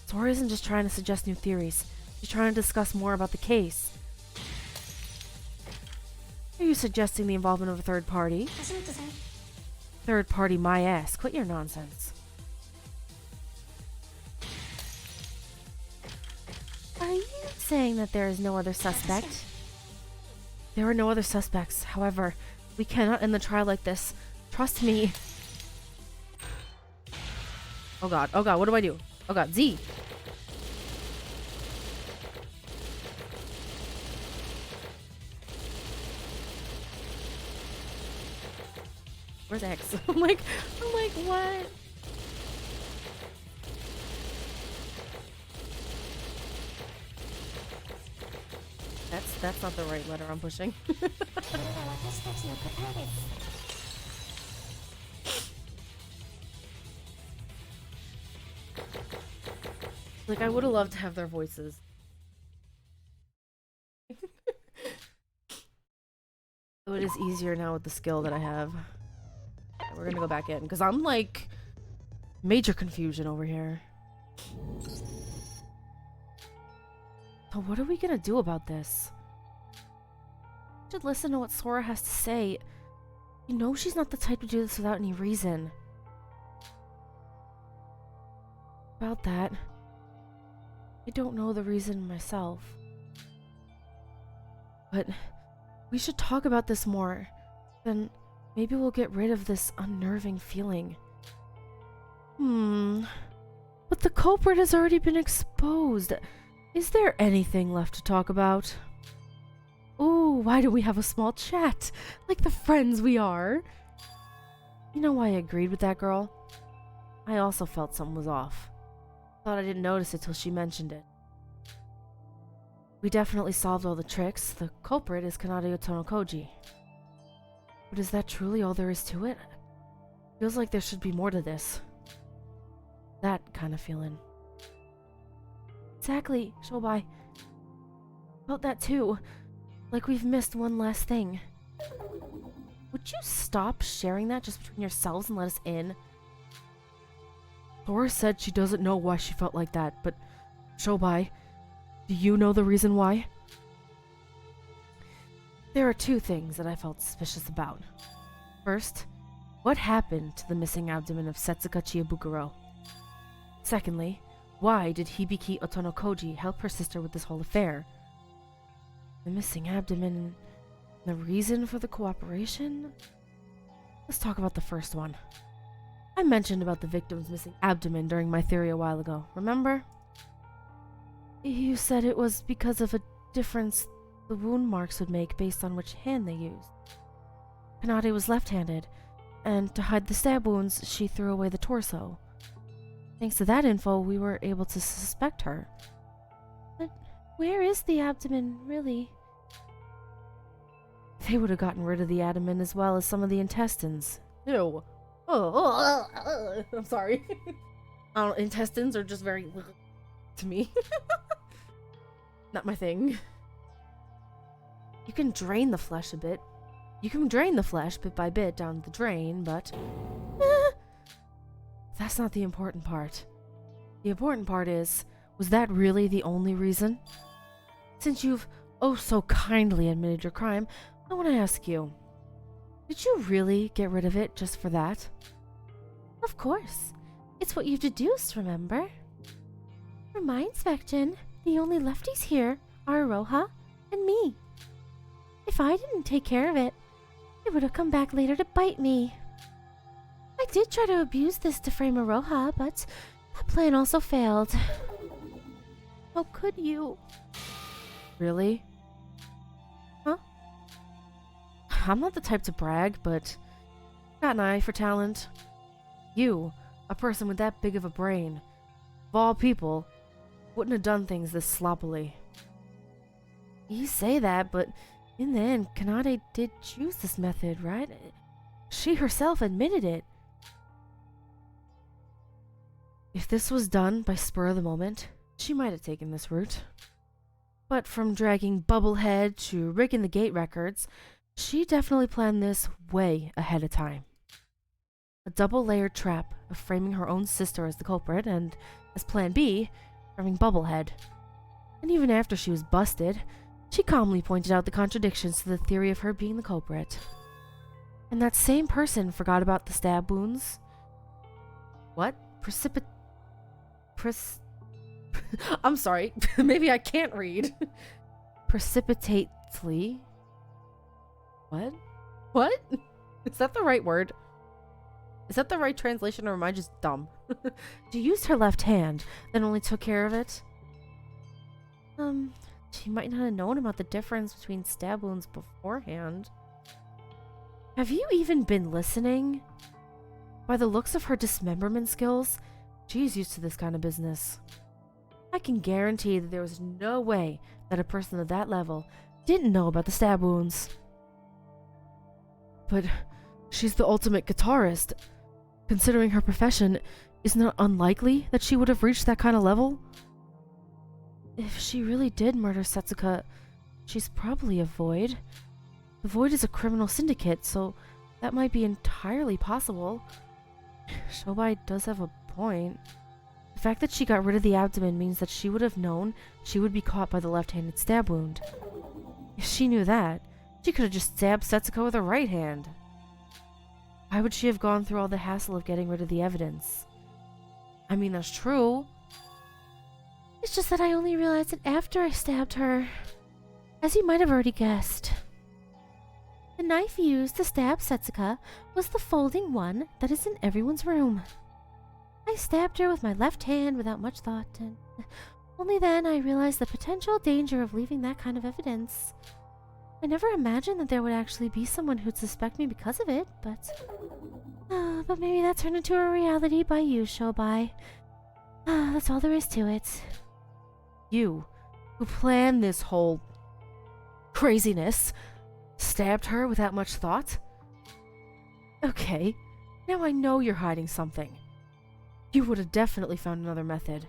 Sora isn't just trying to suggest new theories. She's trying to discuss more about the case. Are you suggesting the involvement of a third party? Third party my ass. Quit your nonsense. Are you saying that there is no other suspect? There are no other suspects. However, we cannot end the trial like this. Trust me. Oh god, what do I do? Oh god, Z! Where's X? I'm like, what? That's not the right letter I'm pushing. Like, I would have loved to have their voices. So it is easier now with the skill that I have. We're gonna go back in, because I'm like major confusion over here. So what are we gonna do about this? We should listen to what Sora has to say. You know she's not the type to do this without any reason. About that, I don't know the reason myself. But we should talk about this more. Then maybe we'll get rid of this unnerving feeling. But the culprit has already been exposed. Is there anything left to talk about? Ooh, why do we have a small chat? Like the friends we are. You know why I agreed with that girl? I also felt something was off. Thought I didn't notice it till she mentioned it. We definitely solved all the tricks. The culprit is Kanade Otonokoji. But is that truly all there is to it? Feels like there should be more to this. That kind of feeling. Exactly, Shobai. Felt that too. Like we've missed one last thing. Would you stop sharing that just between yourselves and let us in? Thora said she doesn't know why she felt like that, but Shobai, do you know the reason why? There are two things that I felt suspicious about. First, what happened to the missing abdomen of Setsuka Chiebukuro? Secondly, why did Hibiki Otonokoji help her sister with this whole affair? The missing abdomen, the reason for the cooperation? Let's talk about the first one. I mentioned about the victim's missing abdomen during my theory a while ago, remember? You said it was because of a difference the wound marks would make based on which hand they used. Kanade was left-handed, and to hide the stab wounds, she threw away the torso. Thanks to that info, we were able to suspect her. But where is the abdomen, really? They would have gotten rid of the abdomen as well as some of the intestines. Ew. I'm sorry. I don't know, intestines are just very to me. Not my thing. You can drain the flesh a bit. You can drain the flesh bit by bit down the drain, but that's not the important part. The important part is, was that really the only reason? Since you've oh so kindly admitted your crime, I want to ask you, did you really get rid of it just for that? Of course. It's what you've deduced, remember? For my inspection, the only lefties here are Aroha and me. If I didn't take care of it, it would have come back later to bite me. I did try to abuse this to frame Aroha, but that plan also failed. How could you? Really? Huh? I'm not the type to brag, but got an eye for talent. You, a person with that big of a brain, of all people, wouldn't have done things this sloppily. You say that, but in the end, Kanade did choose this method, right? She herself admitted it. If this was done by spur of the moment, she might have taken this route. But from dragging Bubblehead to rigging the gate records, she definitely planned this way ahead of time. A double-layered trap of framing her own sister as the culprit, and as plan B, framing Bubblehead. And even after she was busted, she calmly pointed out the contradictions to the theory of her being the culprit. And that same person forgot about the stab wounds. What? I'm sorry. Maybe I can't read. Precipitately? What? What? Is that the right word? Is that the right translation, or am I just dumb? She used her left hand, then only took care of it? She might not have known about the difference between stab wounds beforehand. Have you even been listening? By the looks of her dismemberment skills, she's used to this kind of business. I can guarantee that there was no way that a person of that level didn't know about the stab wounds. But she's the ultimate guitarist. Considering her profession, isn't it unlikely that she would have reached that kind of level? If she really did murder Setsuka, she's probably a Void. The Void is a criminal syndicate, so that might be entirely possible. Shobai does have a point. The fact that she got rid of the abdomen means that she would have known she would be caught by the left-handed stab wound. If she knew that, she could have just stabbed Setsuka with her right hand. Why would she have gone through all the hassle of getting rid of the evidence? I mean, that's true. It's just that I only realized it after I stabbed her. As you might have already guessed. The knife used to stab Setsuka was the folding one that is in everyone's room. I stabbed her with my left hand without much thought, and only then I realized the potential danger of leaving that kind of evidence. I never imagined that there would actually be someone who'd suspect me because of it, but maybe that turned into a reality by you, Shobai. That's all there is to it. You, who planned this whole craziness, stabbed her without much thought? Okay, now I know you're hiding something. You would have definitely found another method.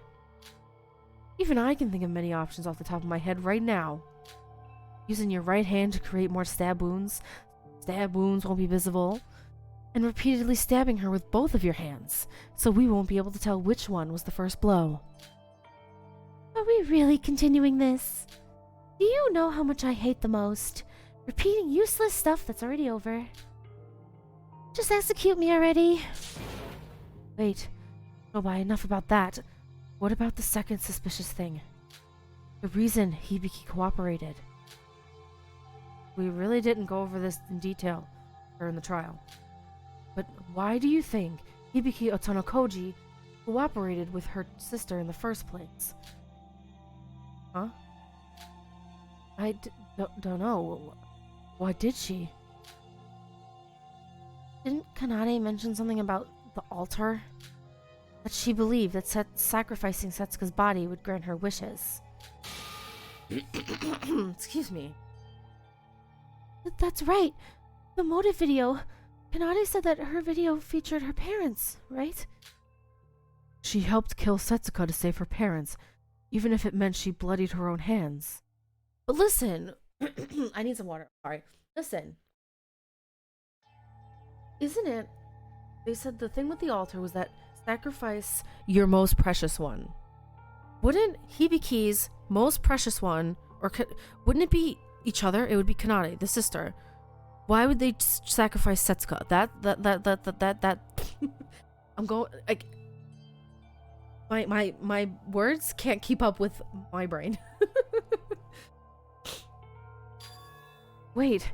Even I can think of many options off the top of my head right now. Using your right hand to create more stab wounds. Stab wounds won't be visible. And repeatedly stabbing her with both of your hands, so we won't be able to tell which one was the first blow. Are we really continuing this? Do you know how much I hate the most? Repeating useless stuff that's already over. Just execute me already. Wait. Nobody, enough about that. What about the second suspicious thing? The reason Hibiki cooperated. We really didn't go over this in detail during the trial. But why do you think Hibiki Otonokoji cooperated with her sister in the first place? Huh? I don't know. Why did she? Didn't Kanade mention something about the altar? That she believed that sacrificing Setsuka's body would grant her wishes. Excuse me. That's right. The motive video. Kanade said that her video featured her parents, right? She helped kill Setsuka to save her parents, even if it meant she bloodied her own hands. But listen, I need some water. Sorry. Listen. Isn't it? They said the thing with the altar was that sacrifice your most precious one. Wouldn't Hibiki's most precious one, or wouldn't it be each other? It would be Kanade, the sister. Why would they sacrifice Setsuka? That. I'm going, like, my words can't keep up with my brain. Wait,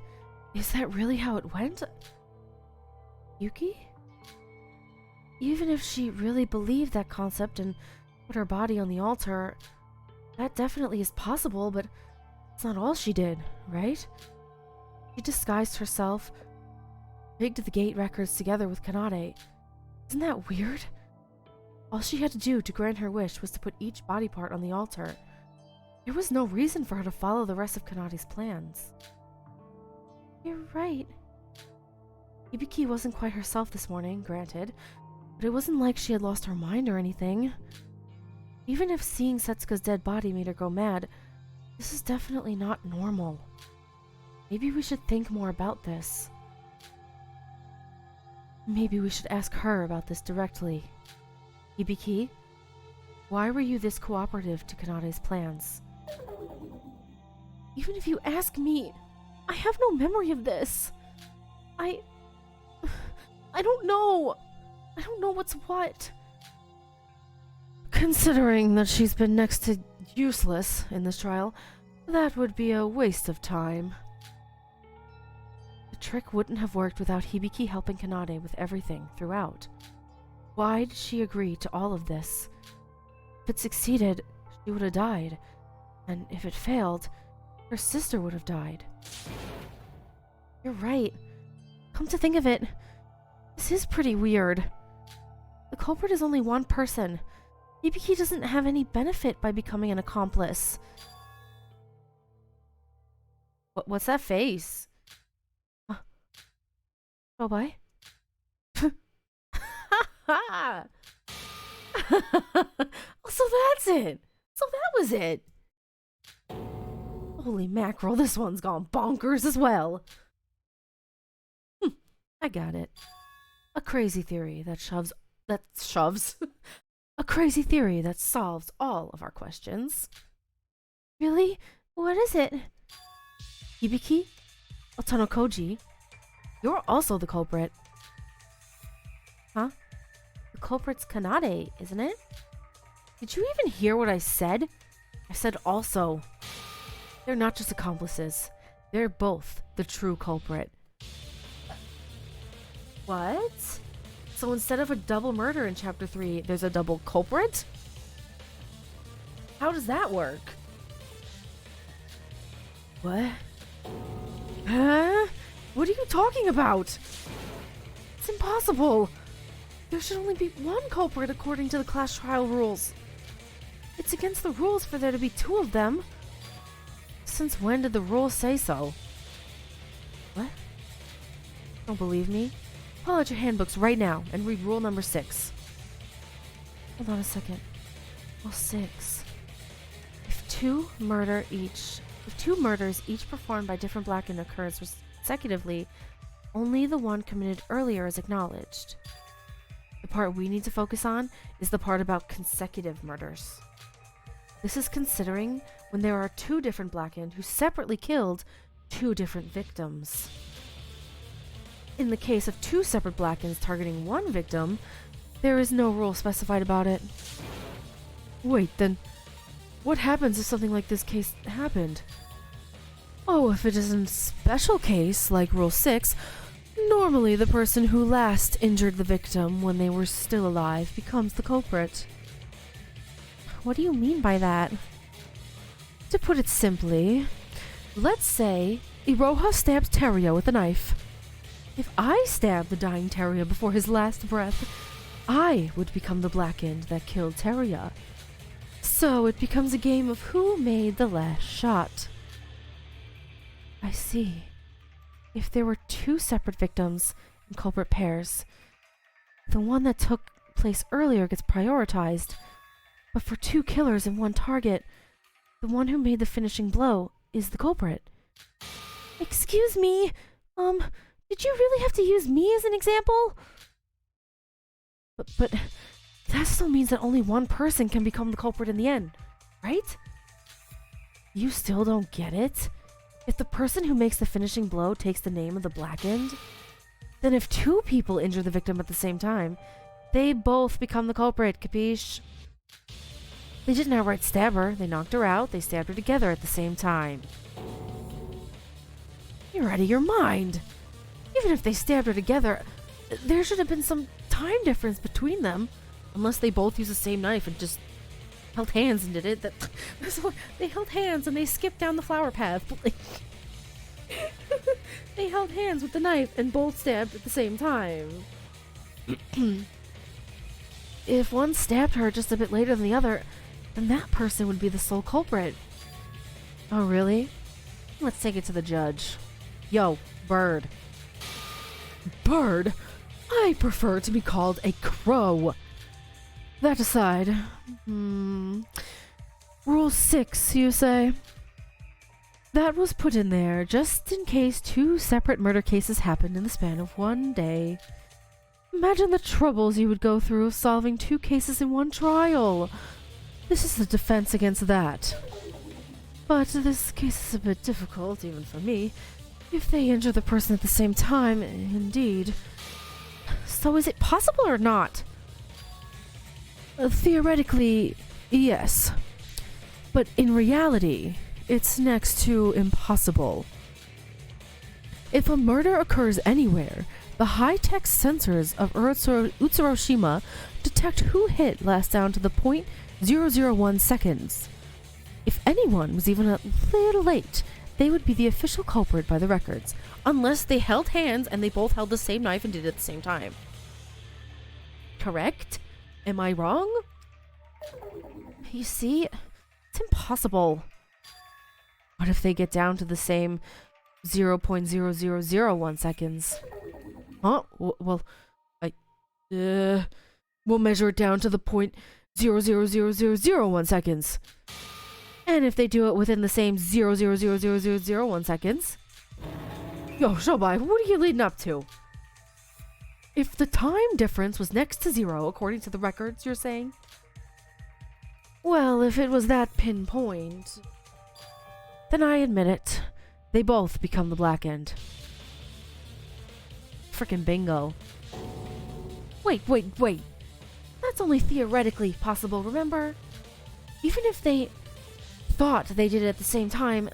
is that really how it went? Yuki? Even if she really believed that concept and put her body on the altar, that definitely is possible, but it's not all she did, right? She disguised herself, rigged the gate records together with Kanade. Isn't that weird? All she had to do to grant her wish was to put each body part on the altar. There was no reason for her to follow the rest of Kanade's plans. You're right. Hibiki wasn't quite herself this morning, granted, but it wasn't like she had lost her mind or anything. Even if seeing Setsuka's dead body made her go mad, this is definitely not normal. Maybe we should think more about this. Maybe we should ask her about this directly. Hibiki, why were you this cooperative to Kanade's plans? Even if you ask me, I have no memory of this. I don't know. I don't know what's what. Considering that she's been next to useless in this trial, that would be a waste of time. The trick wouldn't have worked without Hibiki helping Kanade with everything throughout. Why did she agree to all of this? If it succeeded, she would have died, and if it failed, her sister would have died. You're right. Come to think of it, this is pretty weird. The culprit is only one person. Hibiki doesn't have any benefit by becoming an accomplice. What's that face? Oh, bye. So that's it. So that was it. Holy mackerel, this one's gone bonkers as well. I got it. A crazy theory that shoves. A crazy theory that solves all of our questions. Really? What is it? Hibiki, Otonokoji, you're also the culprit. Huh? The culprit's Kanade, isn't it? Did you even hear what I said? I said also. They're not just accomplices. They're both the true culprit. What? So instead of a double murder in Chapter 3, there's a double culprit? How does that work? What? Huh? What are you talking about? It's impossible. There should only be one culprit according to the class trial rules. It's against the rules for there to be two of them. Since when did the rules say so? What? Don't believe me? Pull out your handbooks right now and read rule number 6. Hold on a second. Rule 6. two murders each performed by different Blackened occurs consecutively, only the one committed earlier is acknowledged. The part we need to focus on is the part about consecutive murders. This is considering when there are two different Blackened who separately killed two different victims. In the case of two separate Blackens targeting one victim, there is no rule specified about it. Wait, then what happens if something like this case happened? Oh, if it is a special case, like Rule 6, normally the person who last injured the victim when they were still alive becomes the culprit. What do you mean by that? To put it simply, let's say Iroha stabs Teruya with a knife. If I stab the dying Teruya before his last breath, I would become the Blackened that killed Teruya. So it becomes a game of who made the last shot. I see. If there were two separate victims in culprit pairs, the one that took place earlier gets prioritized, but for two killers and one target, the one who made the finishing blow is the culprit. Excuse me, did you really have to use me as an example? But that still means that only one person can become the culprit in the end, right? You still don't get it? If the person who makes the finishing blow takes the name of the Blackened, then if two people injure the victim at the same time, they both become the culprit, capiche? They didn't outright stab her, they knocked her out, they stabbed her together at the same time. You're out of your mind! Even if they stabbed her together, there should have been some time difference between them. Unless they both used the same knife and just held hands and did it. They held hands and they skipped down the flower path. They held hands with the knife and both stabbed at the same time. If one stabbed her just a bit later than the other, then that person would be the sole culprit. Oh, really? Let's take it to the judge. Yo, Bird. Bird? I prefer to be called a crow. That aside, Rule 6, you say? That was put in there just in case two separate murder cases happened in the span of one day. Imagine the troubles you would go through of solving two cases in one trial. This is the defense against that. But this case is a bit difficult, even for me. If they injure the person at the same time, indeed. So is it possible or not? Theoretically, yes. But in reality, it's next to impossible. If a murder occurs anywhere, the high-tech sensors of Utsuroshima detect who hit last down to the 0.001 seconds. If anyone was even a little late, they would be the official culprit by the records, unless they held hands and they both held the same knife and did it at the same time. Correct? Am I wrong? You see, it's impossible. What if they get down to the same 0.0001 seconds? Huh? Well, we'll measure it down to the 0.000001 seconds. And if they do it within the same 0.00001 seconds... Yo, Shobai, what are you leading up to? If the time difference was next to zero, according to the records, you're saying? Well, if it was that pinpoint, then I admit it. They both become the Blackened. Frickin' bingo. Wait. That's only theoretically possible, remember? Even if they thought they did it at the same time,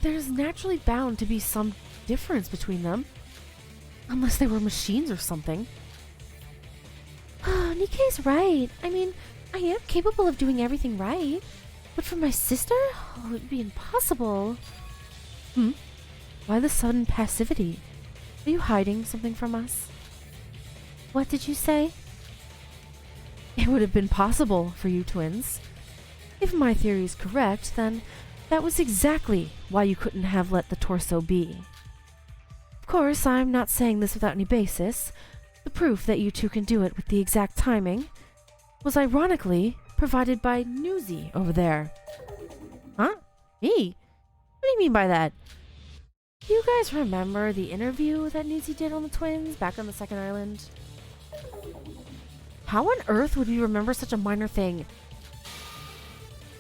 there's naturally bound to be some difference between them. Unless they were machines or something. Nikkei's right. I mean, I am capable of doing everything right. But for my sister? Oh, it would be impossible. Why the sudden passivity? Are you hiding something from us? What did you say? It would have been possible for you twins. If my theory is correct, then that was exactly why you couldn't have let the torso be. Of course, I'm not saying this without any basis. The proof that you two can do it with the exact timing was ironically provided by Newsy over there. Huh? Me? What do you mean by that? Do you guys remember the interview that Nisi did on the twins back on the second island? How on earth would you remember such a minor thing?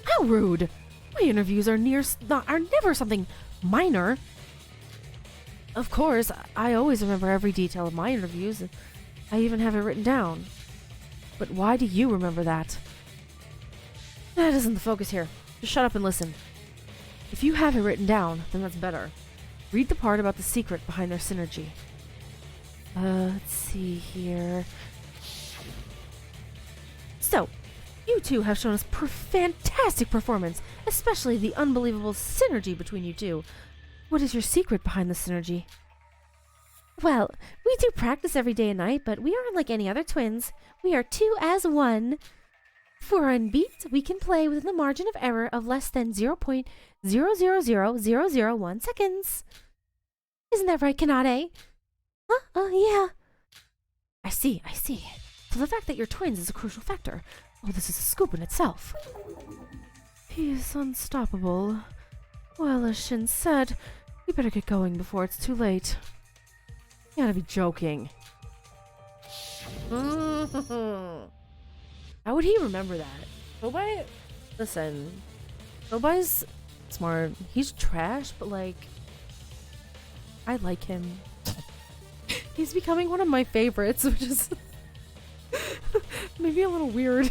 How rude! My interviews are never something minor. Of course, I always remember every detail of my interviews. I even have it written down. But why do you remember that? That isn't the focus here. Just shut up and listen. If you have it written down, then that's better. Read the part about the secret behind their synergy. Let's see here. So, you two have shown us fantastic performance, especially the unbelievable synergy between you two. What is your secret behind the synergy? Well, we do practice every day and night, but we aren't like any other twins. We are two as one. For a beat, we can play within the margin of error of less than 0.000001 seconds. Isn't that right, Kanade? Huh? Yeah. I see. So the fact that you're twins is a crucial factor. Oh, this is a scoop in itself. He is unstoppable. Well, as Shin said, we better get going before it's too late. You gotta be joking. How would he remember that? Tobai? Listen. Tobai's smart. He's trash, but like, I like him. He's becoming one of my favorites, which is maybe a little weird.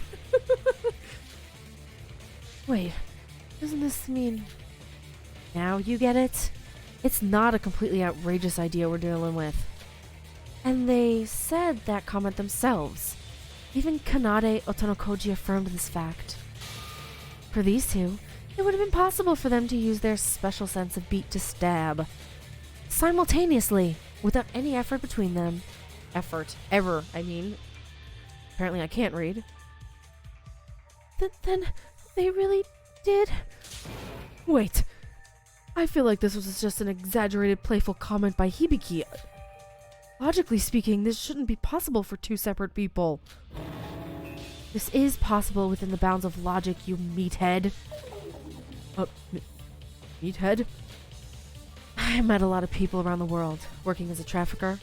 Wait, doesn't this mean... Now you get it? It's not a completely outrageous idea we're dealing with. And they said that comment themselves. Even Kanade Otonokoji affirmed this fact. For these two, it would have been possible for them to use their special sense of beat to stab. Simultaneously, without any effort between them. Ever, I mean. Apparently I can't read. Then they really did? Wait. I feel like this was just an exaggerated, playful comment by Hibiki. Logically speaking, this shouldn't be possible for two separate people. This is possible within the bounds of logic, you meathead. Meathead? I met a lot of people around the world, working as a trafficker.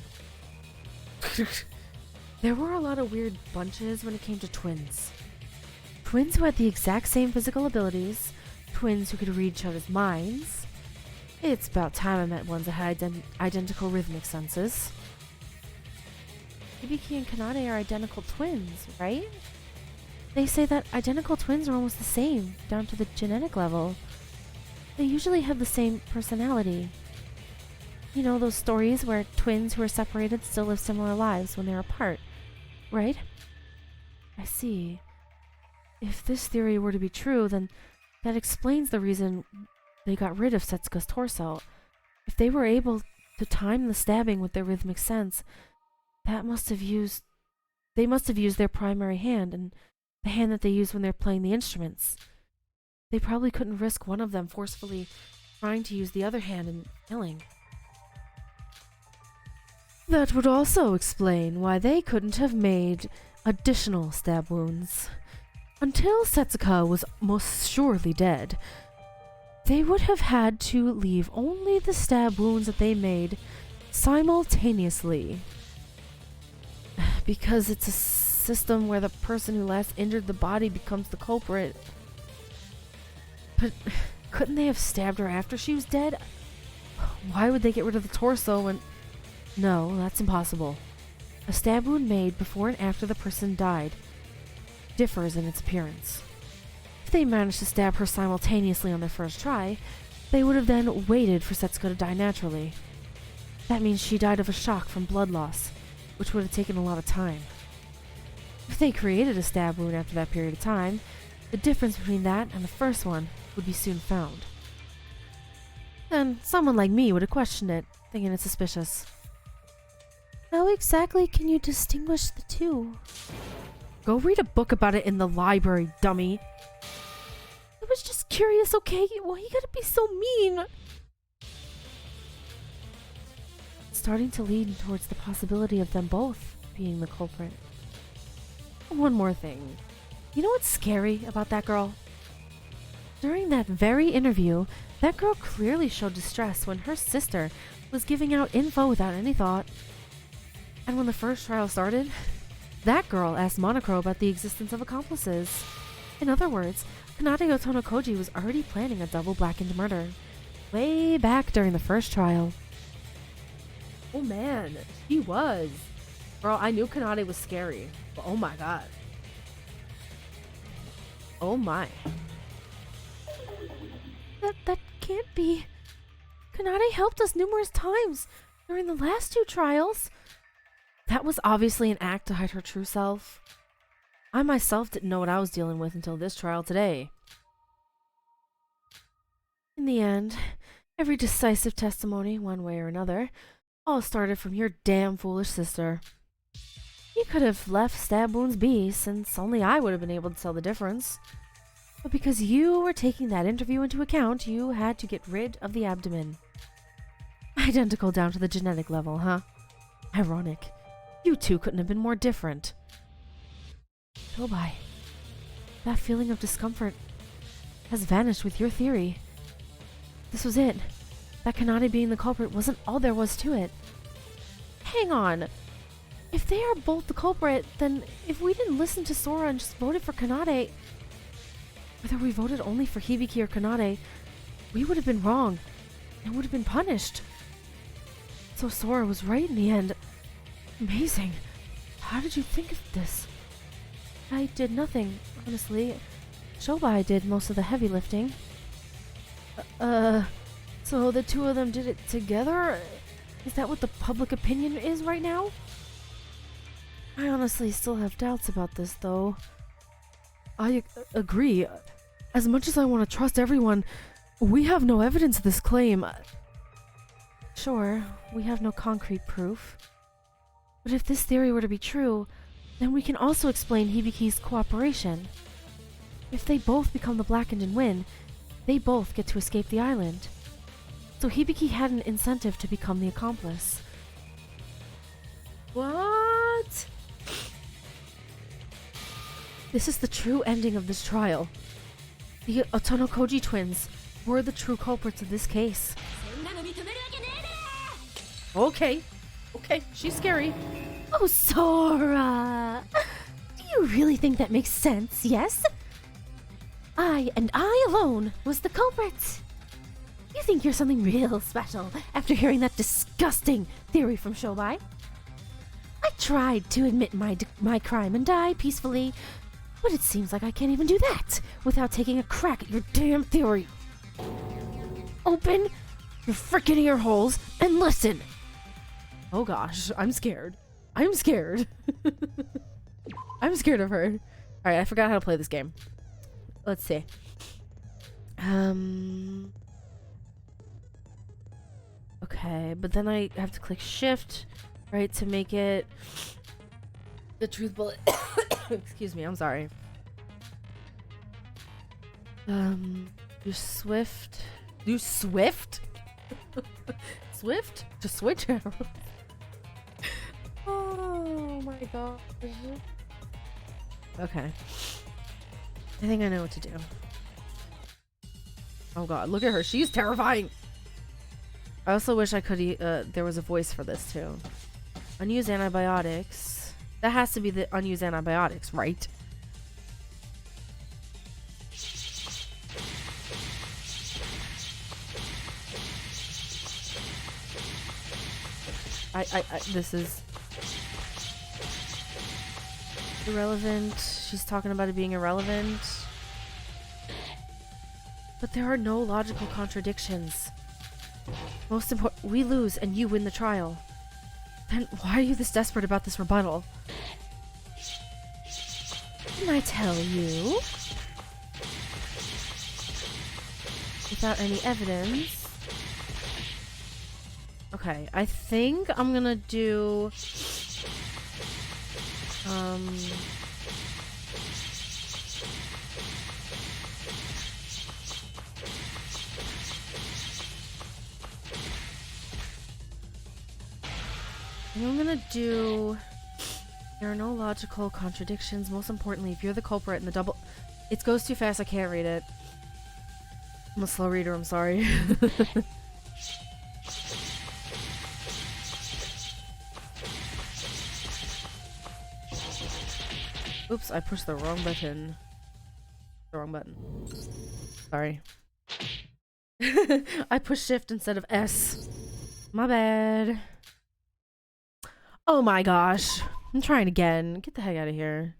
There were a lot of weird bunches when it came to twins. Twins who had the exact same physical abilities, twins who could read each other's minds. It's about time I met ones that had identical rhythmic senses. Hibiki and Kanade are identical twins, right? They say that identical twins are almost the same, down to the genetic level. They usually have the same personality. You know those stories where twins who are separated still live similar lives when they're apart, right? I see. If this theory were to be true, then that explains the reason they got rid of Setsuka's torso. If they were able to time the stabbing with their rhythmic sense, they must have used their primary hand and the hand that they use when they're playing the instruments. They probably couldn't risk one of them forcefully trying to use the other hand and killing. That would also explain why they couldn't have made additional stab wounds. Until Setsuka was most surely dead, they would have had to leave only the stab wounds that they made simultaneously. Because it's a system where the person who last injured the body becomes the culprit. But couldn't they have stabbed her after she was dead? Why would they get rid of the torso when... No, that's impossible. A stab wound made before and after the person died differs in its appearance. If they managed to stab her simultaneously on their first try, they would have then waited for Setsuka to die naturally. That means she died of a shock from blood loss, which would have taken a lot of time. If they created a stab wound after that period of time, the difference between that and the first one would be soon found. Then someone like me would have questioned it, thinking it's suspicious. How exactly can you distinguish the two? Go read a book about it in the library, dummy. I was just curious, okay? Why you gotta be so mean? It's starting to lead towards the possibility of them both being the culprit. One more thing. You know what's scary about that girl? During that very interview, that girl clearly showed distress when her sister was giving out info without any thought. And when the first trial started, that girl asked Monocro about the existence of accomplices. In other words, Kanade Otonokoji was already planning a double blackened murder. Way back during the first trial. Oh man, he was. Girl, I knew Kanade was scary, but oh my god. Oh my. That can't be. Kanade helped us numerous times during the last 2 trials. That was obviously an act to hide her true self. I myself didn't know what I was dealing with until this trial today. In the end, every decisive testimony, one way or another, all started from your damn foolish sister. You could have left stab wounds be, since only I would have been able to tell the difference. But because you were taking that interview into account, you had to get rid of the abdomen. Identical down to the genetic level, huh? Ironic. You two couldn't have been more different. Tobai, that feeling of discomfort has vanished with your theory. This was it. That Kanade being the culprit wasn't all there was to it. Hang on. If they are both the culprit, then if we didn't listen to Sora and just voted for Kanade, whether we voted only for Hibiki or Kanade, we would have been wrong and would have been punished. So Sora was right in the end. Amazing. How did you think of this? I did nothing, honestly. Shobai did most of the heavy lifting. So the two of them did it together? Is that what the public opinion is right now? I honestly still have doubts about this, though. I agree. As much as I want to trust everyone, we have no evidence of this claim. Sure, we have no concrete proof. But if this theory were to be true, then we can also explain Hibiki's cooperation. If they both become the Blackened and win, they both get to escape the island. So Hibiki had an incentive to become the accomplice. What? This is the true ending of this trial. The Otonokoji twins were the true culprits of this case. Okay, she's scary. Oh, Sora! Do you really think that makes sense, yes? I, and I alone, was the culprit. You think you're something real special after hearing that disgusting theory from Shobai? I tried to admit my crime and die peacefully, but it seems like I can't even do that without taking a crack at your damn theory. Open your frickin' ear holes and listen! Oh gosh, I'm scared. I'm scared. I'm scared of her. Alright, I forgot how to play this game. Let's see. Okay, but then I have to click shift, right, to make it the truth bullet. Excuse me, I'm sorry. Do Swift. Do Swift? Swift? To switch arrows. Oh my gosh. Okay. I think I know what to do. Oh god, look at her. She's terrifying. I also wish I could, there was a voice for this too. Unused antibiotics. That has to be the unused antibiotics, right? This is irrelevant. She's talking about it being irrelevant. But there are no logical contradictions. Most important, we lose and you win the trial. Then why are you this desperate about this rebuttal? Can I tell you? Without any evidence. Okay, I think I'm gonna do I'm gonna do there are no logical contradictions. Most importantly, if you're the culprit in the double it goes too fast, I can't read it. I'm a slow reader, I'm sorry. Oops, I pushed the wrong button. The wrong button. Sorry. I pushed shift instead of S. My bad. Oh my gosh. I'm trying again. Get the heck out of here.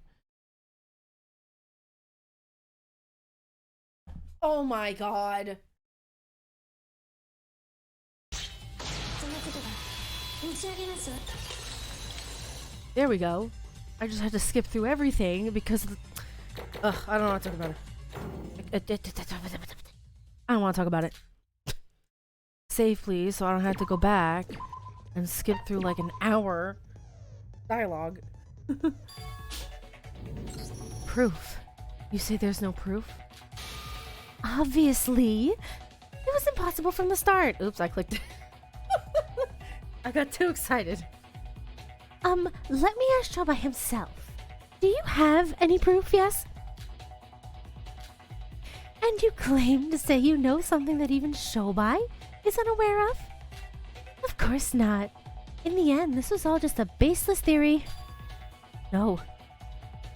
Oh my god. There we go. I just had to skip through everything because of the... Ugh, I don't want to talk about it. I don't want to talk about it. Save, please, so I don't have to go back and skip through like an hour dialogue. Proof. You say there's no proof? Obviously. It was impossible from the start. Oops, I clicked it. I got too excited. Let me ask Shoba himself. Do you have any proof, yes? And you claim to say you know something that even Shobai is unaware of? Of course not. In the end, this was all just a baseless theory. No.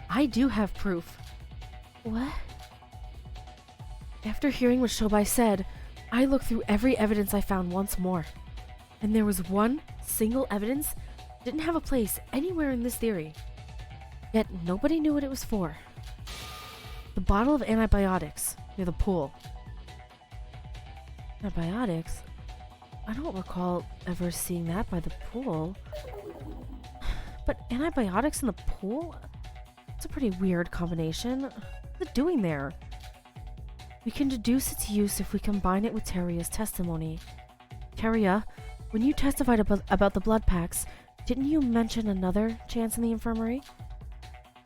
I do have proof. What? After hearing what Shobai said, I looked through every evidence I found once more. And there was one single evidence that didn't have a place anywhere in this theory. Yet nobody knew what it was for. The bottle of antibiotics near the pool. Antibiotics? I don't recall ever seeing that by the pool. But antibiotics in the pool? It's a pretty weird combination. What's it doing there? We can deduce its use if we combine it with Terria's testimony. Teria, when you testified about the blood packs, didn't you mention another chance in the infirmary?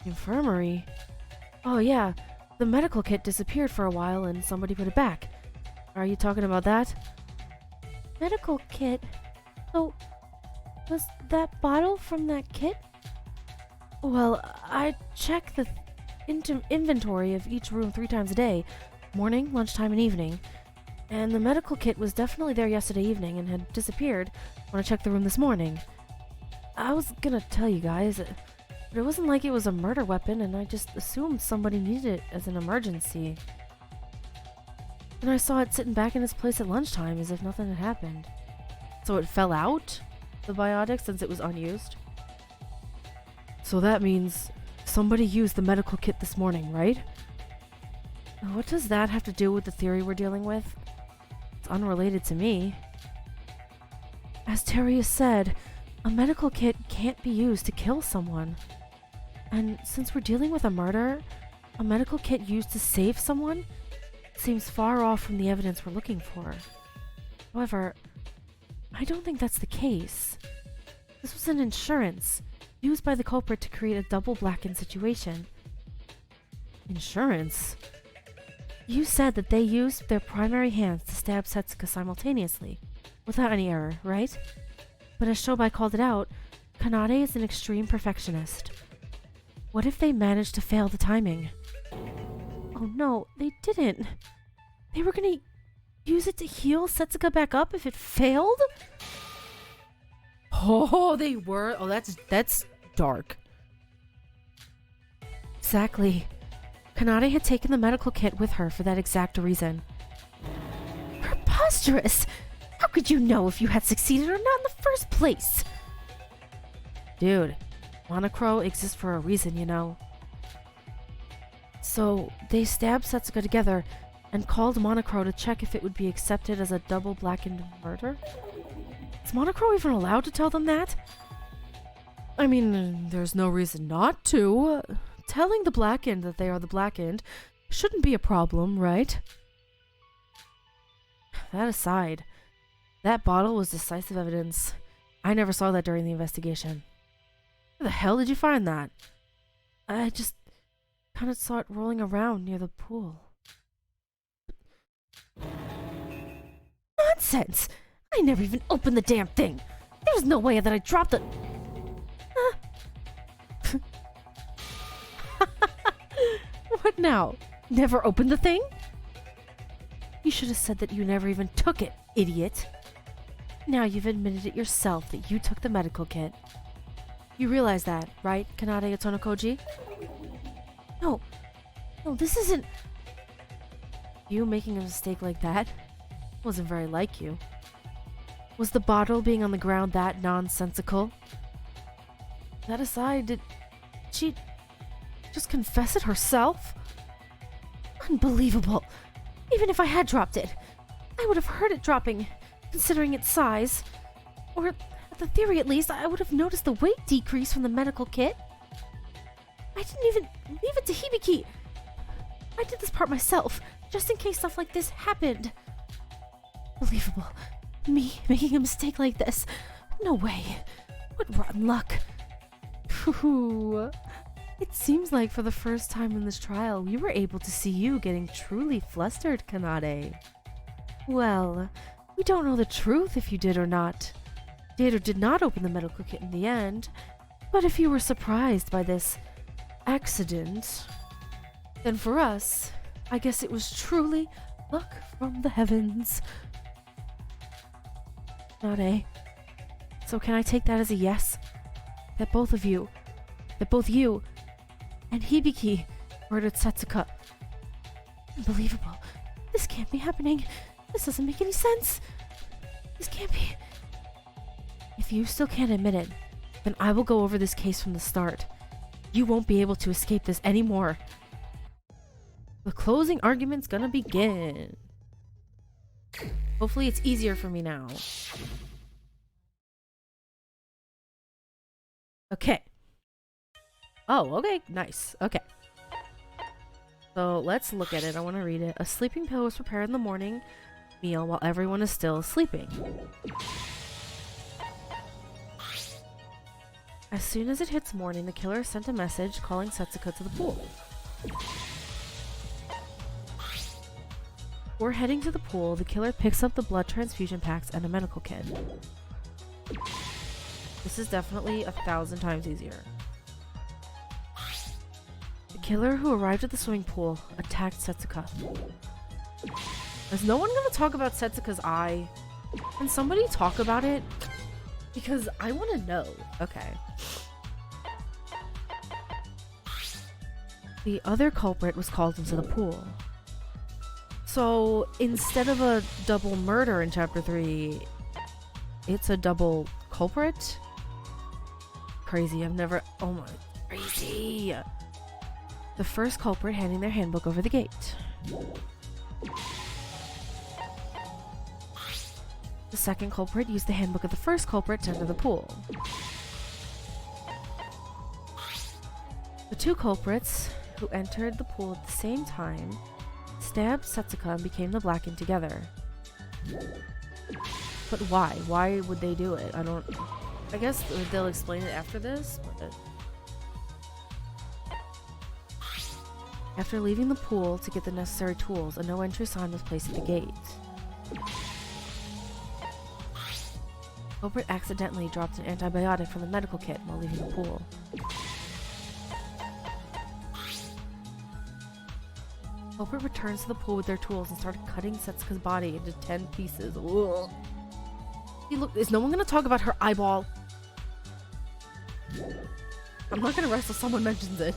Infirmary? Oh yeah, the medical kit disappeared for a while and somebody put it back. Are you talking about that? Medical kit? So, was that bottle from that kit? Well, I check the inventory of each room 3 times a day. Morning, lunchtime, and evening. And the medical kit was definitely there yesterday evening and had disappeared when I checked the room this morning. I was gonna tell you guys, but it wasn't like it was a murder weapon, and I just assumed somebody needed it as an emergency. And I saw it sitting back in its place at lunchtime as if nothing had happened. So it fell out, the biotic, since it was unused? So that means somebody used the medical kit this morning, right? What does that have to do with the theory we're dealing with? It's unrelated to me. As Teria said, a medical kit can't be used to kill someone. And since we're dealing with a murder, a medical kit used to save someone seems far off from the evidence we're looking for. However, I don't think that's the case. This was an insurance used by the culprit to create a double blackened situation. Insurance? You said that they used their primary hands to stab Setsuka simultaneously, without any error, right? But as Shobai called it out, Kanade is an extreme perfectionist. What if they managed to fail the timing? Oh no, they didn't. They were gonna use it to heal Setsuka back up if it failed? Oh, they were? Oh, that's dark. Exactly. Kanade had taken the medical kit with her for that exact reason. Preposterous! How could you know if you had succeeded or not in the first place? Dude, Monochrome exists for a reason, you know. So, they stabbed Setsuka together and called Monochrome to check if it would be accepted as a double blackened murder? Is Monochrome even allowed to tell them that? I mean, there's no reason not to. Telling the Blackened that they are the Blackened shouldn't be a problem, right? That aside, that bottle was decisive evidence. I never saw that during the investigation. Where the hell did you find that? I just kind of saw it rolling around near the pool. Nonsense! I never even opened the damn thing! There's no way that I dropped it! What now? Never opened the thing? You should have said that you never even took it, idiot. Now you've admitted it yourself that you took the medical kit. You realize that, right, Kanade Otonokoji? No, this isn't... You making a mistake like that wasn't very like you. Was the bottle being on the ground that nonsensical? That aside, did she just confess it herself? Unbelievable. Even if I had dropped it, I would have heard it dropping, considering its size. Or, at the theory at least, I would have noticed the weight decrease from the medical kit. I didn't even leave it to Hibiki. I did this part myself, just in case stuff like this happened. Unbelievable. Me making a mistake like this. No way. What rotten luck. Ooh. It seems like for the first time in this trial, we were able to see you getting truly flustered, Kanade. Well, we don't know the truth if you did or not. Did or did not open the medical kit in the end, but if you were surprised by this accident, then for us, I guess it was truly luck from the heavens. Kanade, so can I take that as a yes? That both you and Hibiki murdered Setsuka. Unbelievable. This can't be happening. This doesn't make any sense. This can't be. If you still can't admit it, then I will go over this case from the start. You won't be able to escape this anymore. The closing argument's gonna begin. Hopefully it's easier for me now. Okay. Oh, okay. Nice. Okay. So let's look at it. I want to read it. A sleeping pill was prepared in the morning meal while everyone is still sleeping. As soon as it hits morning, the killer sent a message calling Setsuka to the pool. Before heading to the pool, the killer picks up the blood transfusion packs and a medical kit. This is definitely 1,000 times easier. The killer who arrived at the swimming pool attacked Setsuka. Is no one gonna talk about Setsuka's eye? Can somebody talk about it? Because I want to know. Okay. The other culprit was called into the pool. So instead of a double murder in chapter 3, it's a double culprit? Crazy. I've never. Oh my. Crazy. The first culprit handing their handbook over the gate. The second culprit used the handbook of the first culprit to enter the pool. The two culprits, who entered the pool at the same time, stabbed Setsuka and became the Blackened together. But why? Why would they do it? I guess they'll explain it after this, but... After leaving the pool to get the necessary tools, a no-entry sign was placed at the gate. Culprit accidentally dropped an antibiotic from the medical kit while leaving the pool. Culprit returns to the pool with their tools and started cutting Setsuka's body into 10 pieces. Ugh. See, look, is no one gonna talk about her eyeball? I'm not gonna rest till someone mentions it.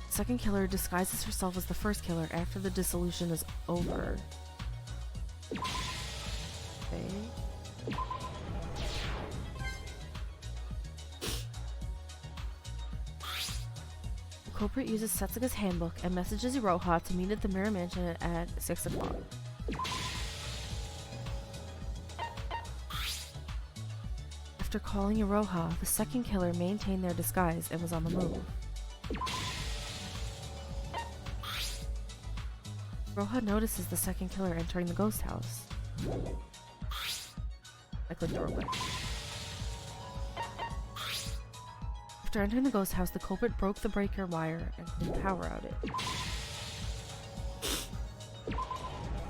The second killer disguises herself as the first killer after the dissolution is over. Okay. The culprit uses Setsuka's handbook and messages Iroha to meet at the Mirror Mansion at 6 o'clock. After calling Iroha, the second killer maintained their disguise and was on the move. Iroha notices the second killer entering the ghost house. I clicked the wrong button. After entering the ghost house, the culprit broke the breaker wire and did power outage.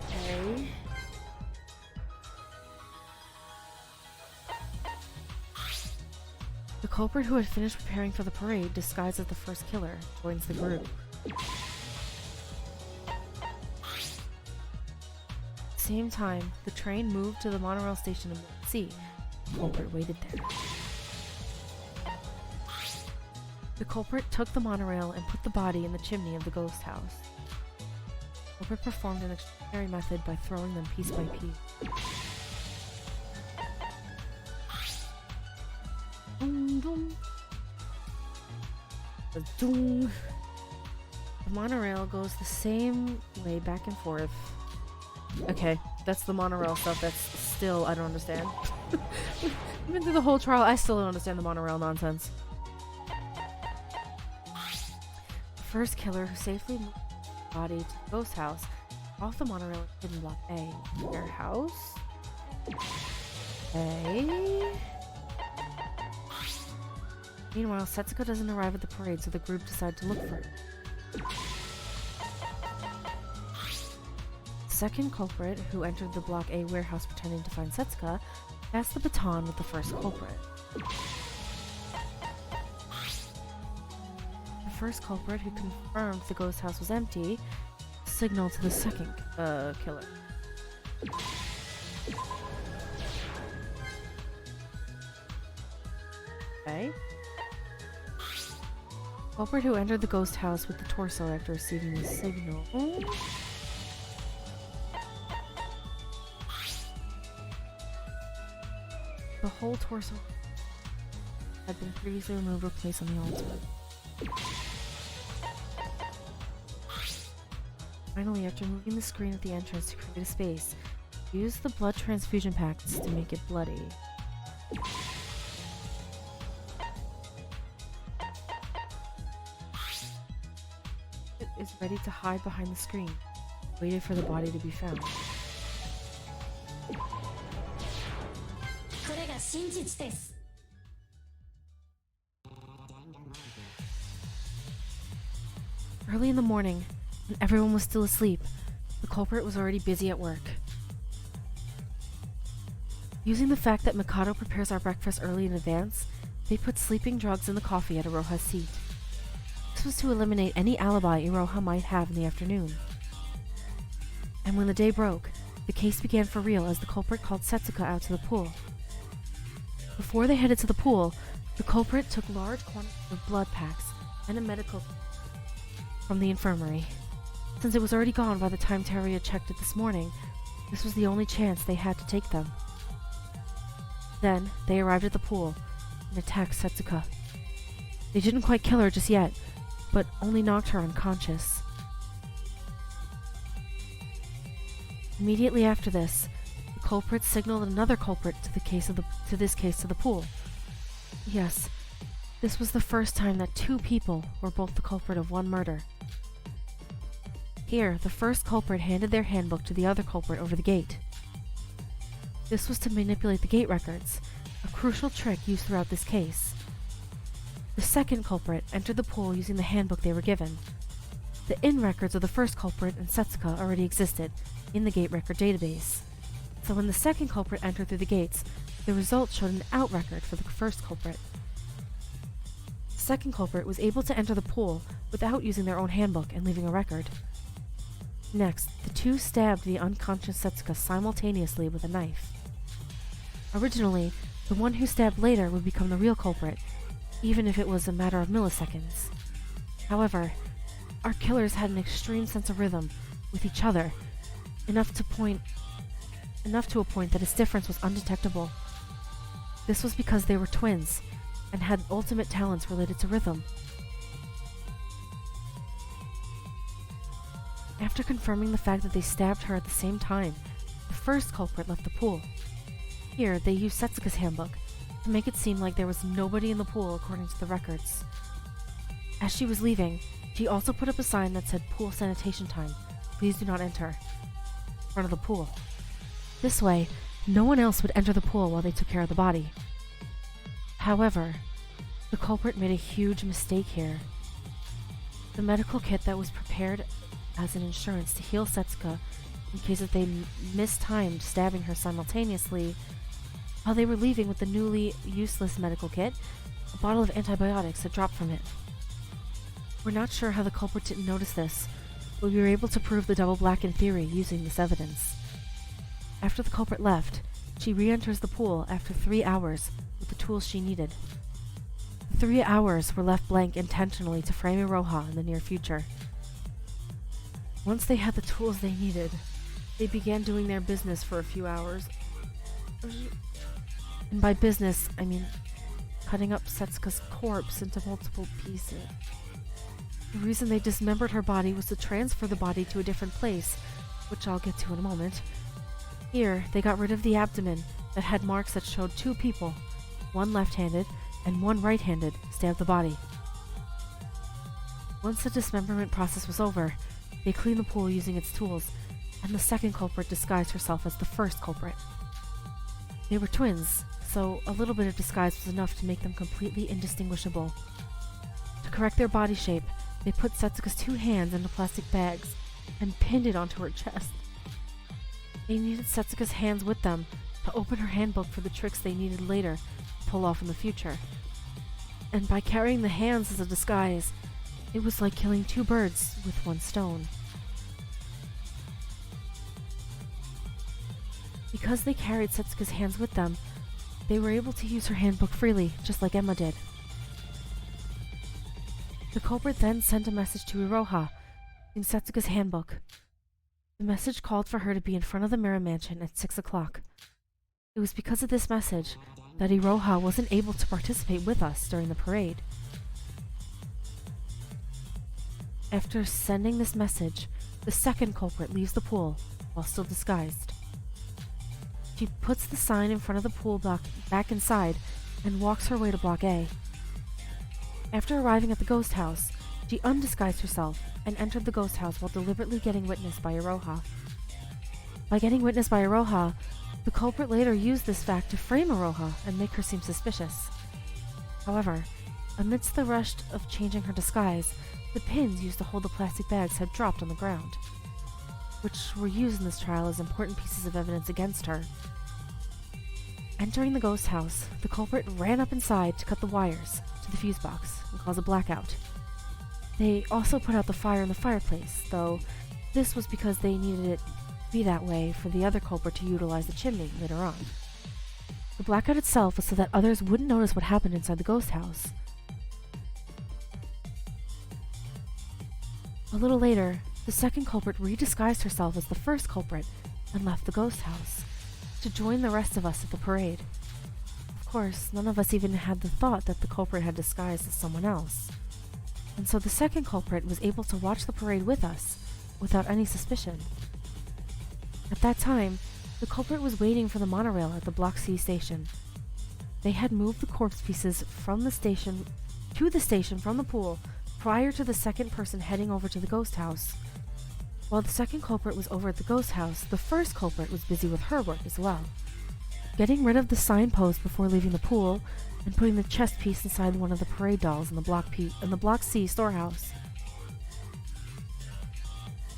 Okay. The culprit who had finished preparing for the parade, disguised as the first killer, joins the group. same time, the train moved to the monorail station in C. The culprit waited there. The culprit took the monorail and put the body in the chimney of the ghost house. The culprit performed an extraordinary method by throwing them piece by piece. Dum dum. Dum. The monorail goes the same way back and forth. Okay, that's the monorail stuff that's still I don't understand. Even through the whole trial, I still don't understand the monorail nonsense. The first killer who safely moved the body to the ghost house off the monorail in hidden block A. Their house? A? Meanwhile, Setsuko doesn't arrive at the parade, so the group decide to look for her. Second culprit, who entered the Block A warehouse pretending to find Setsuka, passed the baton with the first culprit. The first culprit, who confirmed the ghost house was empty, signaled to the second killer. Okay. Culprit who entered the ghost house with the torso after receiving the signal. The whole torso had been previously removed or placed on the altar. Finally, after moving the screen at the entrance to create a space, use the blood transfusion packs to make it bloody. It is ready to hide behind the screen, waited for the body to be found. Early in the morning, when everyone was still asleep, the culprit was already busy at work. Using the fact that Mikado prepares our breakfast early in advance, they put sleeping drugs in the coffee at Iroha's seat. This was to eliminate any alibi Iroha might have in the afternoon. And when the day broke, the case began for real as the culprit called Setsuka out to the pool. Before they headed to the pool, the culprit took large quantities of blood packs and a medical from the infirmary. Since it was already gone by the time Teruya checked it this morning, this was the only chance they had to take them. Then, they arrived at the pool and attacked Setsuka. They didn't quite kill her just yet, but only knocked her unconscious. Immediately after this, the culprit signaled another culprit to this case to the pool. Yes, this was the first time that two people were both the culprit of one murder. Here, the first culprit handed their handbook to the other culprit over the gate. This was to manipulate the gate records, a crucial trick used throughout this case. The second culprit entered the pool using the handbook they were given. The in records of the first culprit and Setsuka already existed in the gate record database. So when the second culprit entered through the gates, the results showed an out record for the first culprit. The second culprit was able to enter the pool without using their own handbook and leaving a record. Next, the two stabbed the unconscious Setsuka simultaneously with a knife. Originally, the one who stabbed later would become the real culprit, even if it was a matter of milliseconds. However, our killers had an extreme sense of rhythm with each other, enough to a point that its difference was undetectable. This was because they were twins, and had ultimate talents related to rhythm. After confirming the fact that they stabbed her at the same time, the first culprit left the pool. Here, they used Setsuka's handbook to make it seem like there was nobody in the pool according to the records. As she was leaving, she also put up a sign that said "Pool sanitation time. Please do not enter," in front of the pool. This way, no one else would enter the pool while they took care of the body. However, the culprit made a huge mistake here. The medical kit that was prepared as an insurance to heal Setsuka in case if they mistimed stabbing her simultaneously, while they were leaving with the newly useless medical kit, a bottle of antibiotics had dropped from it. We're not sure how the culprit didn't notice this, but we were able to prove the double blackened theory using this evidence. After the culprit left, she re-enters the pool after 3 hours with the tools she needed. The 3 hours were left blank intentionally to frame Iroha in the near future. Once they had the tools they needed, they began doing their business for a few hours. And by business, I mean cutting up Setsuka's corpse into multiple pieces. The reason they dismembered her body was to transfer the body to a different place, which I'll get to in a moment. Here, they got rid of the abdomen that had marks that showed 2 people, one left-handed and one right-handed, stabbed the body. Once the dismemberment process was over, they cleaned the pool using its tools, and the second culprit disguised herself as the first culprit. They were twins, so a little bit of disguise was enough to make them completely indistinguishable. To correct their body shape, they put Setsuka's 2 hands into plastic bags and pinned it onto her chest. They needed Setsuka's hands with them to open her handbook for the tricks they needed later to pull off in the future. And by carrying the hands as a disguise, it was like killing 2 birds with 1 stone. Because they carried Setsuka's hands with them, they were able to use her handbook freely, just like Emma did. The culprit then sent a message to Iroha in Setsuka's handbook. The message called for her to be in front of the Mirror Mansion at 6 o'clock. It was because of this message that Iroha wasn't able to participate with us during the parade. After sending this message, the second culprit leaves the pool while still disguised. She puts the sign in front of the pool block back inside and walks her way to Block A. After arriving at the ghost house, she undisguised herself and entered the ghost house while deliberately getting witnessed by Iroha. By getting witnessed by Iroha, the culprit later used this fact to frame Iroha and make her seem suspicious. However, amidst the rush of changing her disguise, the pins used to hold the plastic bags had dropped on the ground, which were used in this trial as important pieces of evidence against her. Entering the ghost house, the culprit ran up inside to cut the wires to the fuse box and cause a blackout. They also put out the fire in the fireplace, though this was because they needed it to be that way for the other culprit to utilize the chimney later on. The blackout itself was so that others wouldn't notice what happened inside the ghost house. A little later, the second culprit redisguised herself as the first culprit and left the ghost house to join the rest of us at the parade. Of course, none of us even had the thought that the culprit had disguised as someone else. And so the second culprit was able to watch the parade with us without any suspicion. At that time, the culprit was waiting for the monorail at the Block C station. They had moved the corpse pieces from the station to the station from the pool prior to the second person heading over to the ghost house. While the second culprit was over at the ghost house, the first culprit was busy with her work as well, getting rid of the signpost before leaving the pool and putting the chest piece inside one of the parade dolls in the Block C storehouse.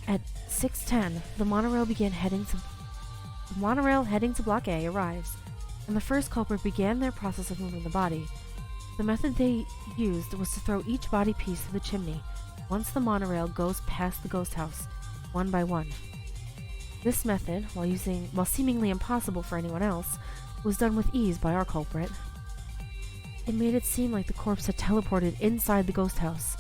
At 6:10, the monorail heading to Block A arrives, and the first culprit began their process of moving the body. The method they used was to throw each body piece through the chimney once the monorail goes past the ghost house, one by one. This method, while seemingly impossible for anyone else, was done with ease by our culprit. It made it seem like the corpse had teleported inside the ghost house.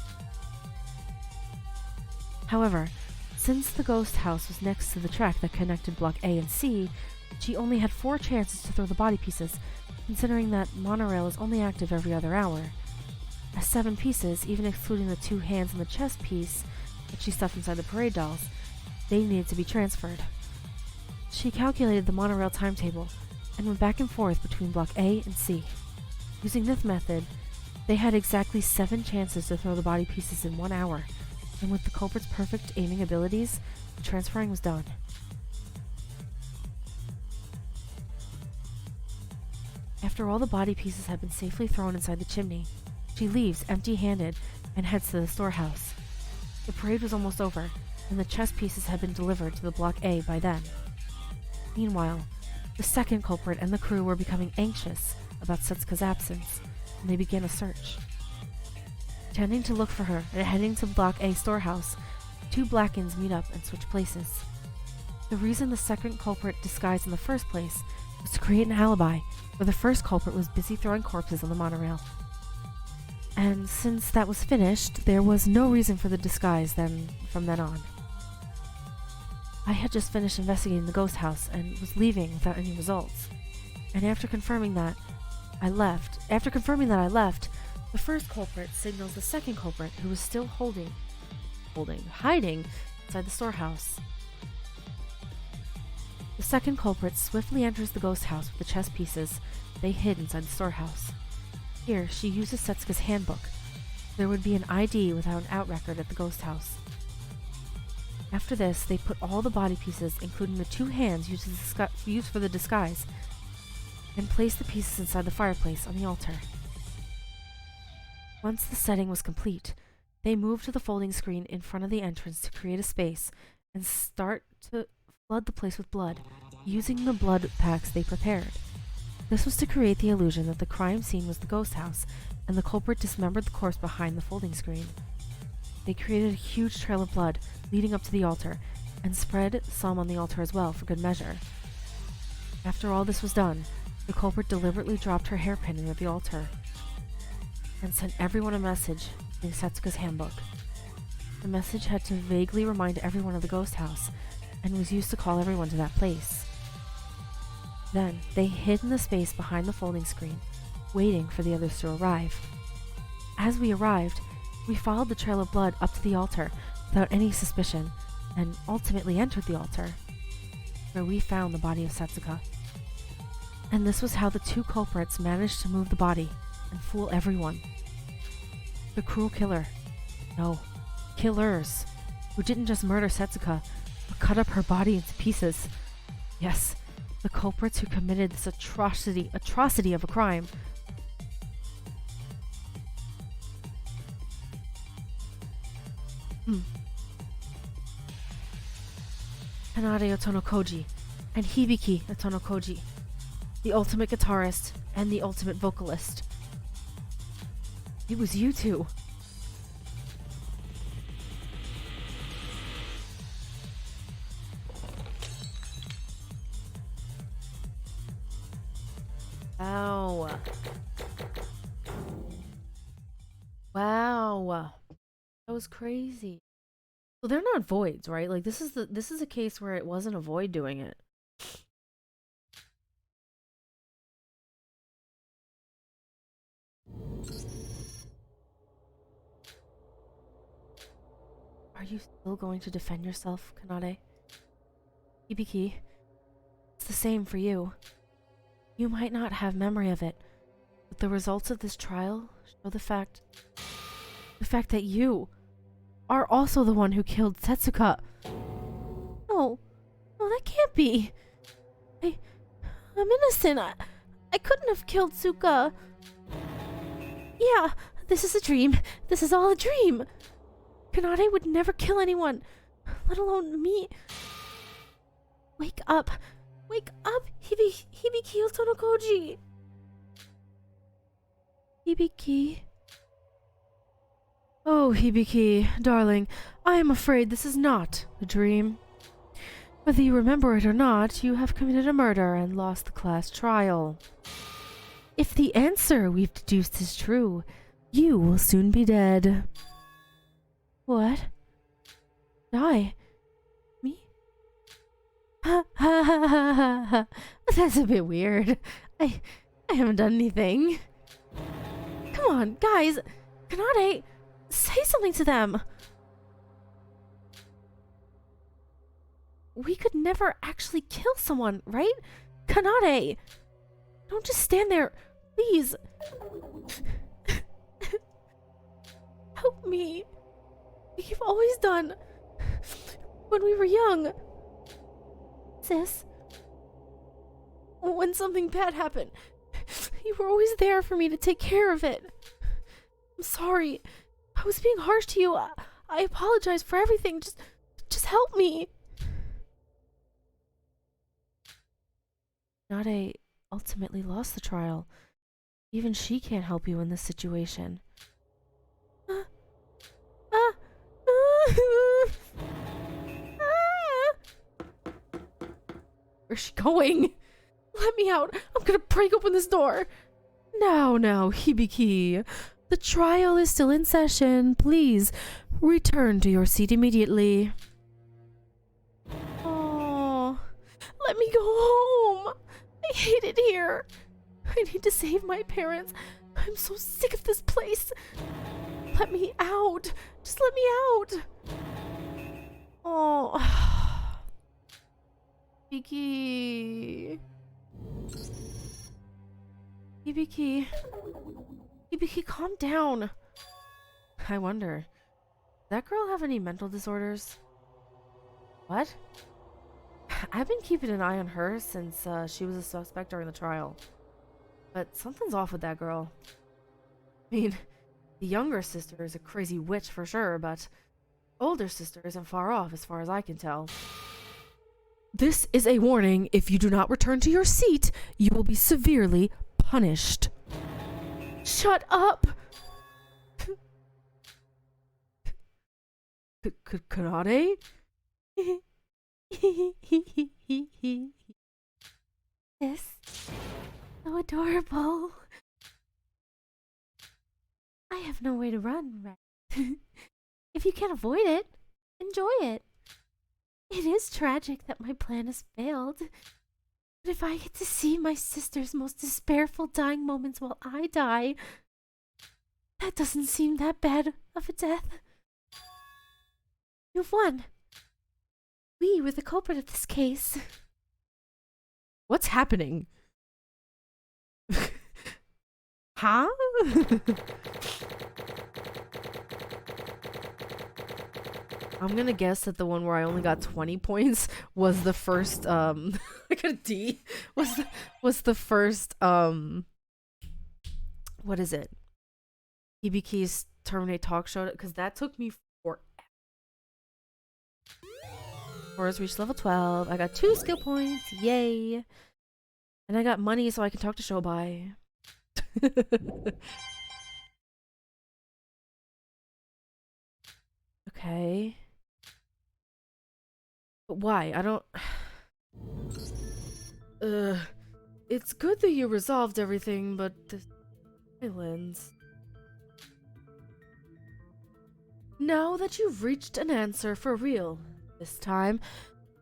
However, since the ghost house was next to the track that connected Block A and C, she only had 4 chances to throw the body pieces, considering that monorail is only active every other hour. As 7 pieces, even excluding the 2 hands and the chest piece that she stuffed inside the parade dolls, they needed to be transferred. She calculated the monorail timetable and went back and forth between Block A and C. Using this method, they had exactly 7 chances to throw the body pieces in 1 hour, and with the culprit's perfect aiming abilities, the transferring was done. After all the body pieces had been safely thrown inside the chimney, she leaves empty-handed and heads to the storehouse. The parade was almost over, and the chess pieces had been delivered to the Block A by then. Meanwhile, the second culprit and the crew were becoming anxious about Setsuka's absence, and they began a search. Pretending to look for her and heading to Block A storehouse, 2 Blackens meet up and switch places. The reason the second culprit disguised in the first place was to create an alibi, where the first culprit was busy throwing corpses on the monorail. And since that was finished, there was no reason for the disguise from then on. I had just finished investigating the ghost house and was leaving without any results. And after confirming that I left, the first culprit signals the second culprit, who was still hiding inside the storehouse. The second culprit swiftly enters the ghost house with the chess pieces they hid inside the storehouse. Here, she uses Setsuka's handbook. There would be an ID without an out record at the ghost house. After this, they put all the body pieces, including the two hands used for the disguise, and placed the pieces inside the fireplace on the altar. Once the setting was complete, they moved to the folding screen in front of the entrance to create a space and start to flood the place with blood, using the blood packs they prepared. This was to create the illusion that the crime scene was the ghost house, and the culprit dismembered the corpse behind the folding screen. They created a huge trail of blood leading up to the altar, and spread some on the altar as well for good measure. After all this was done, the culprit deliberately dropped her hairpin near the altar, and sent everyone a message in Setsuka's handbook. The message had to vaguely remind everyone of the ghost house, and was used to call everyone to that place. Then, they hid in the space behind the folding screen, waiting for the others to arrive. As we arrived, we followed the trail of blood up to the altar without any suspicion, and ultimately entered the altar, where we found the body of Setsuka. And this was how the two culprits managed to move the body and fool everyone. The cruel killer, no, killers, who didn't just murder Setsuka, but cut up her body into pieces. Yes, the culprits who committed this atrocity of a crime. Kanade Otonokoji and Hibiki Otonokoji, the ultimate guitarist and the ultimate vocalist. It was you two. Wow. Wow. That was crazy. So they're not voids, right? Like this is a case where it wasn't a void doing it. Are you still going to defend yourself, Kanade? Hibiki, it's the same for you. You might not have memory of it, but the results of this trial show the fact that you are also the one who killed Setsuka. No, that can't be. I'm innocent. I couldn't have killed Tsuka. Yeah, this is a dream. This is all a dream. Kanade would never kill anyone, let alone me. Wake up, Hibiki Otonokoji. Hibiki. Oh, Hibiki, darling, I am afraid this is not a dream. Whether you remember it or not, you have committed a murder and lost the class trial. If the answer we've deduced is true, you will soon be dead. What? Die? Me? Ha ha ha ha ha ha. That's a bit weird. I haven't done anything. Come on, guys. Kanade, say something to them. We could never actually kill someone, right? Kanade, don't just stand there, please. Help me. Like you've always done when we were young. Sis, when something bad happened, you were always there for me to take care of it. I'm sorry. I was being harsh to you. I apologize for everything. Just help me. Nade ultimately lost the trial. Even she can't help you in this situation. Where's she going? Let me out. I'm gonna break open this door. Now, Hibiki. The trial is still in session. Please return to your seat immediately. Oh, let me go home. I hate it here. I need to save my parents. I'm so sick of this place. Let me out. Just let me out. Oh. Hibiki. Hibiki. Hibiki, calm down. I wonder, does that girl have any mental disorders? What? I've been keeping an eye on her since she was a suspect during the trial. But something's off with that girl. I mean, the younger sister is a crazy witch for sure, but older sister isn't far off as far as I can tell. This is a warning. If you do not return to your seat, you will be severely punished. Shut up! Kanade? This so adorable. I have no way to run, right? If you can't avoid it, enjoy it. It is tragic that my plan has failed. But if I get to see my sister's most despairful dying moments while I die, that doesn't seem that bad of a death. You've won. We were the culprit of this case. What's happening? Huh? I'm gonna guess that the one where I only got 20 points was the first, I got a D, was the first, what is it? Hibiki's Terminate Talk Show, because that took me forever. Forrest reached level 12. I got 2 skill points, yay. And I got money so I can talk to Shobai. Okay. But why? I don't... It's good that you resolved everything, but the silence... Now that you've reached an answer for real, this time,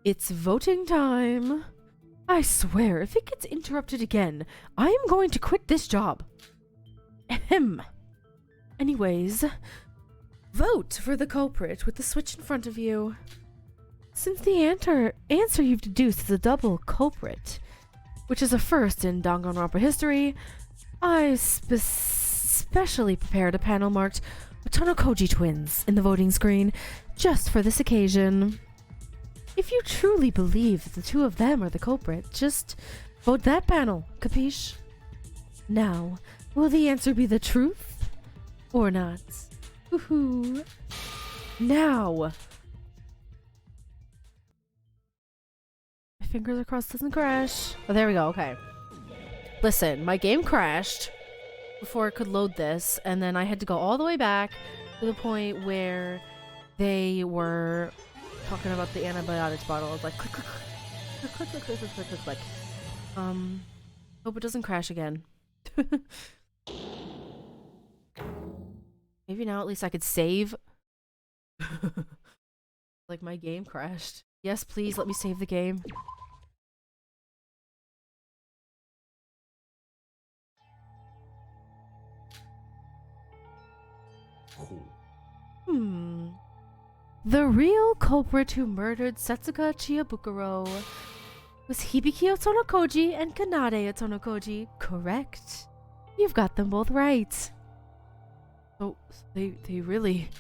it's voting time. I swear, if it gets interrupted again, I am going to quit this job. Ahem. Anyways, vote for the culprit with the switch in front of you. Since the answer you've deduced is a double culprit, which is a first in Danganronpa history, I specially prepared a panel marked Otonokoji twins in the voting screen just for this occasion. If you truly believe that the two of them are the culprit, just vote that panel, capiche? Now, will the answer be the truth or not? Woohoo! Now! My fingers are crossed doesn't crash. Oh, there we go, okay. Listen, my game crashed before it could load this, and then I had to go all the way back to the point where they were talking about the antibiotics bottle. I was like, click, click, click, click, click, click, click, click, click, click. Hope it doesn't crash again. Maybe now at least I could save. Like my game crashed. Yes, please let me save the game. The real culprit who murdered Setsuka Chiabukuro was Hibiki Otonokoji and Kanade Otonokoji. Correct. You've got them both right. So they really...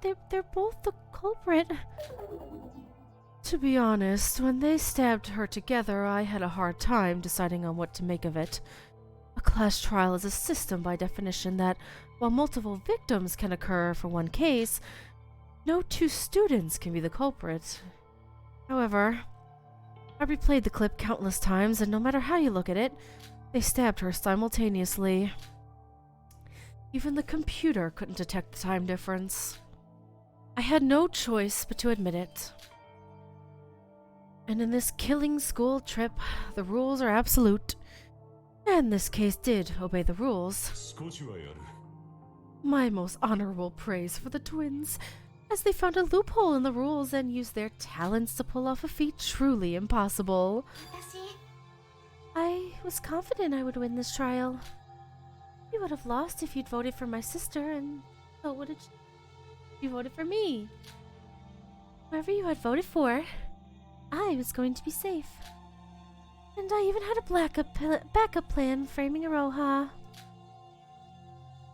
They're both the culprit. To be honest, when they stabbed her together, I had a hard time deciding on what to make of it. A class trial is a system by definition that, while multiple victims can occur for one case, no two students can be the culprit. However, I replayed the clip countless times, and no matter how you look at it, they stabbed her simultaneously. Even the computer couldn't detect the time difference. I had no choice but to admit it. And in this killing school trip, the rules are absolute. And this case did obey the rules. 少しはやる。 My most honorable praise for the twins, as they found a loophole in the rules and used their talents to pull off a feat truly impossible. I was confident I would win this trial. You would have lost if you'd voted for my sister, and so would it if you voted for me. Whoever you had voted for, I was going to be safe. And I even had a backup plan framing Aroha.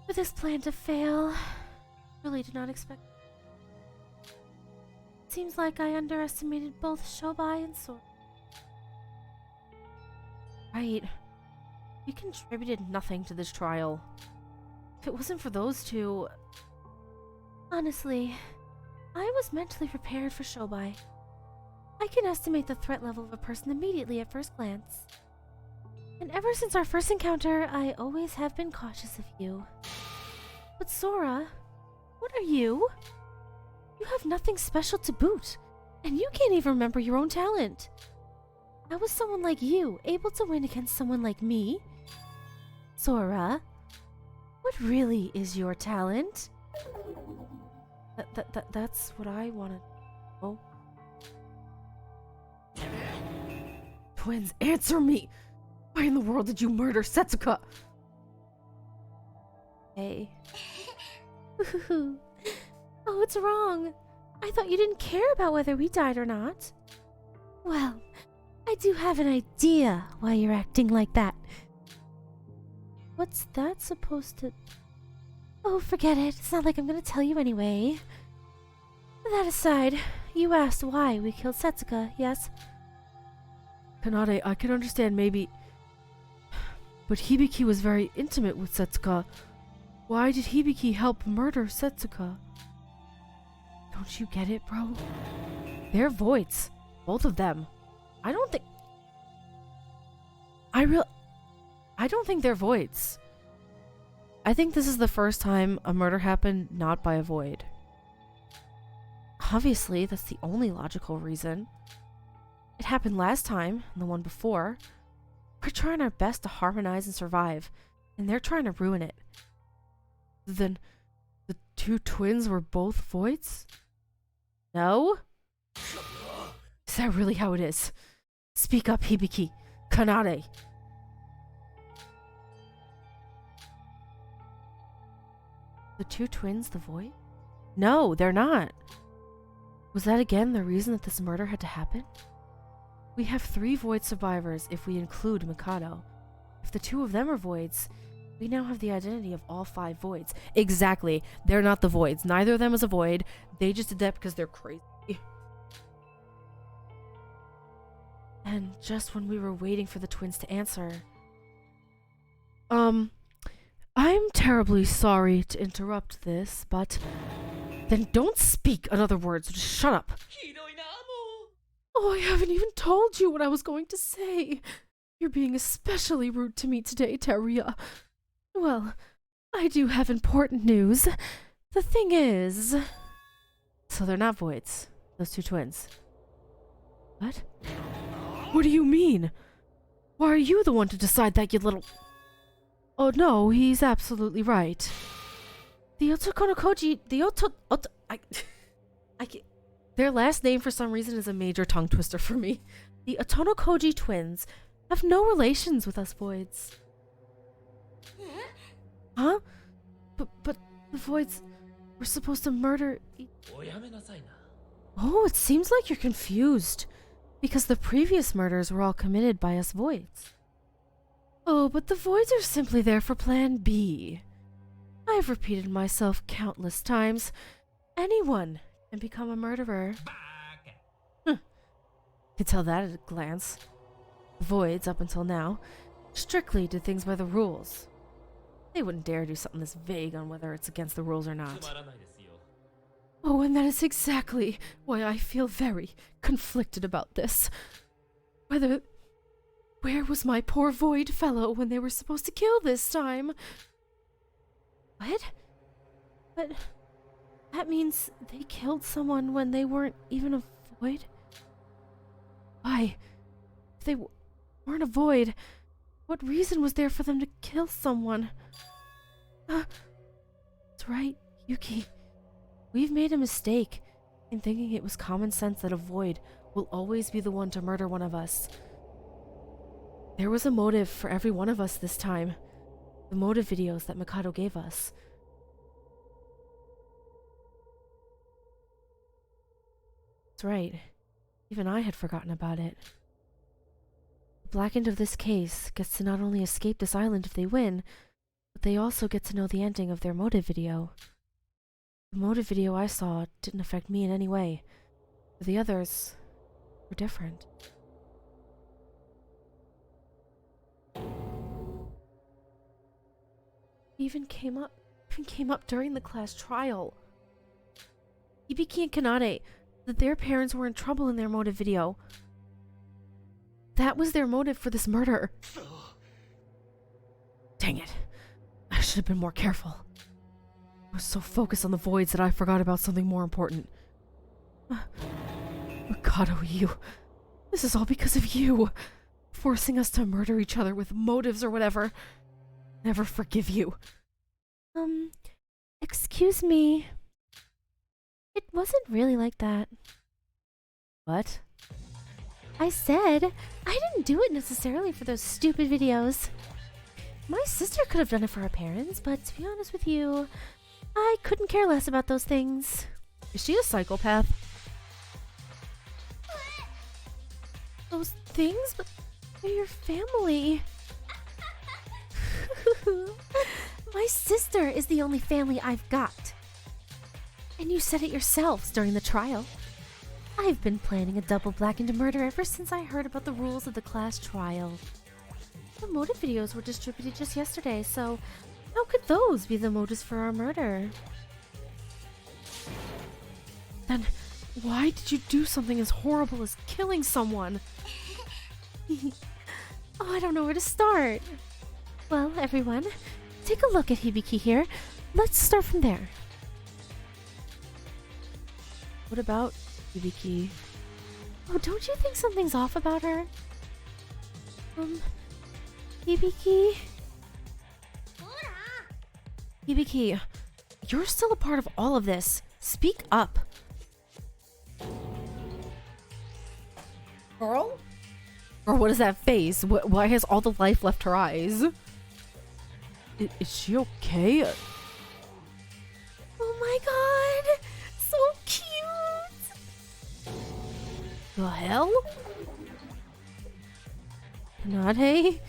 For this plan to fail, really did not expect. Seems like I underestimated both Shobai and Sora. Right. You contributed nothing to this trial. If it wasn't for those two... Honestly, I was mentally prepared for Shobai. I can estimate the threat level of a person immediately at first glance. And ever since our first encounter, I always have been cautious of you. But Sora, what are you? You have nothing special to boot, and you can't even remember your own talent. How was someone like you able to win against someone like me? Sora, what really is your talent? That's what I want to know. Twins, answer me! Why in the world did you murder Setsuka? Hey. Oh, what's wrong? I thought you didn't care about whether we died or not. Well, I do have an idea why you're acting like that. What's that supposed to... Oh, forget it. It's not like I'm gonna tell you anyway. That aside, you asked why we killed Setsuka, yes? Kanade, I can understand maybe... But Hibiki was very intimate with Setsuka. Why did Hibiki help murder Setsuka? Don't you get it, bro? They're voids. Both of them. I don't think... I don't think they're voids. I think this is the first time a murder happened not by a void. Obviously, that's the only logical reason. It happened last time, and the one before. We're trying our best to harmonize and survive, and they're trying to ruin it. Then, the two twins were both voids? No? Is that really how it is? Speak up, Hibiki. Kanade. The two twins the void? No, they're not. Was that again the reason that this murder had to happen? We have 3 void survivors if we include Mikado. If the 2 of them are voids, we now have the identity of all 5 voids. Exactly. They're not the voids. Neither of them is a void. They just did that because they're crazy. And just when we were waiting for the twins to answer... I'm terribly sorry to interrupt this, but... Then don't speak another word, so just shut up. Oh, I haven't even told you what I was going to say. You're being especially rude to me today, Teruya. Well, I do have important news. The thing is... So they're not voids, those 2 twins. What? What do you mean? Why are you the one to decide that, you little... Oh no, he's absolutely right. The Otokonokoji... Their last name for some reason is a major tongue twister for me. The Otonokoji twins have no relations with us voids. Huh? But the voids were supposed to murder... Oh, it seems like you're confused. Because the previous murders were all committed by us voids. Oh, but the voids are simply there for plan B. I've repeated myself countless times. Anyone can become a murderer. Could tell that at a glance. The voids, up until now, strictly did things by the rules. They wouldn't dare do something this vague on whether it's against the rules or not. Oh, and that is exactly why I feel very conflicted about this. Where was my poor void fellow when they were supposed to kill this time? What? But that means they killed someone when they weren't even a void? Why? If they weren't a void, what reason was there for them to kill someone? That's right, Yuki. We've made a mistake in thinking it was common sense that a void will always be the one to murder one of us. There was a motive for every one of us this time. The motive videos that Mikado gave us. That's right. Even I had forgotten about it. The black end of this case gets to not only escape this island if they win, but they also get to know the ending of their motive video. The motive video I saw didn't affect me in any way. The others were different. Even came up during the class trial. Hibiki and Kanade, that their parents were in trouble in their motive video. That was their motive for this murder. Dang it. I should have been more careful. I was so focused on the voids that I forgot about something more important. Mikado, you. This is all because of you. Forcing us to murder each other with motives or whatever. Never forgive you. Excuse me. It wasn't really like that. What? I said I didn't do it necessarily for those stupid videos. My sister could have done it for her parents, but to be honest with you, I couldn't care less about those things. Is she a psychopath? Those things? But they're your family. My sister is the only family I've got. And you said it yourselves during the trial. I've been planning a double blackened murder ever since I heard about the rules of the class trial. The motive videos were distributed just yesterday, so how could those be the motives for our murder? Then why did you do something as horrible as killing someone? Oh, I don't know where to start. Well, everyone, take a look at Hibiki here. Let's start from there. What about Hibiki? Oh, don't you think something's off about her? Hibiki? Hibiki, you're still a part of all of this. Speak up. Girl? Or what is that face? Why has all the life left her eyes? Is she okay? Oh my god! So cute! The hell? Nade?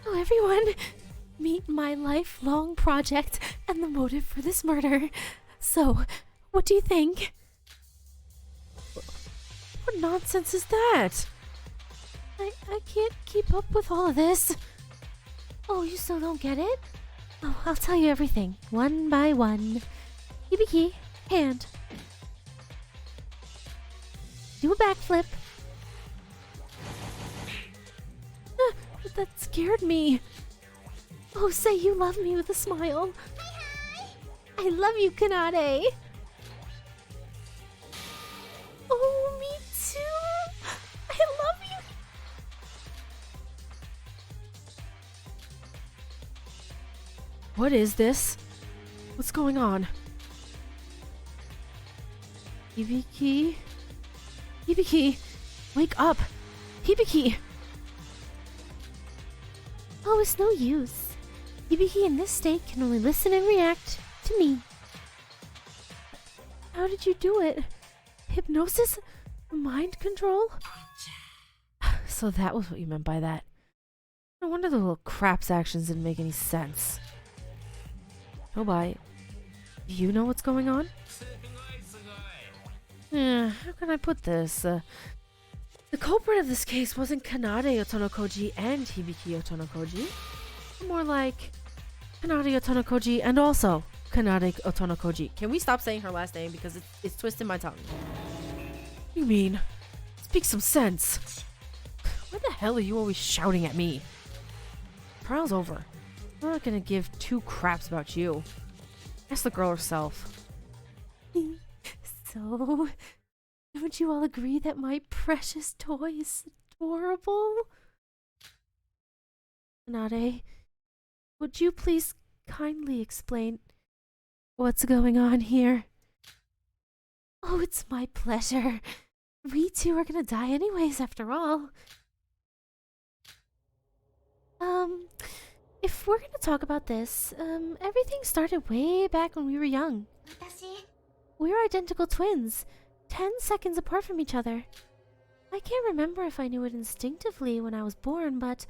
Oh, everyone! Meet my lifelong project and the motive for this murder. So, what do you think? What nonsense is that? I can't keep up with all of this. Oh, you still don't get it? Oh, I'll tell you everything, one by one. Hibiki, hand. Do a backflip. That scared me. Oh, say you love me with a smile. Hi. I love you, Kanade. Oh, me too. I love you. What is this? What's going on? Hibiki? Hibiki! Wake up! Hibiki! Oh, it's no use. Hibiki in this state can only listen and react to me. How did you do it? Hypnosis? Mind control? So that was what you meant by that. No wonder the little crap's actions didn't make any sense. Nobody, do you know what's going on? How can I put this? The culprit of this case wasn't Kanade Otonokoji and Hibiki Otonokoji. More like Kanade Otonokoji and also Kanade Otonokoji. Can we stop saying her last name because it's twisting my tongue? You mean? Speak some sense. Why the hell are you always shouting at me? Trial's over. I'm not gonna give two craps about you. Ask the girl herself. So, Would you all agree that my precious toy is adorable? Nade, would you please kindly explain what's going on here? Oh, it's my pleasure. We two are gonna die anyways, after all. If we're gonna talk about this, everything started way back when we were young. We were identical twins, 10 seconds apart from each other. I can't remember if I knew it instinctively when I was born, but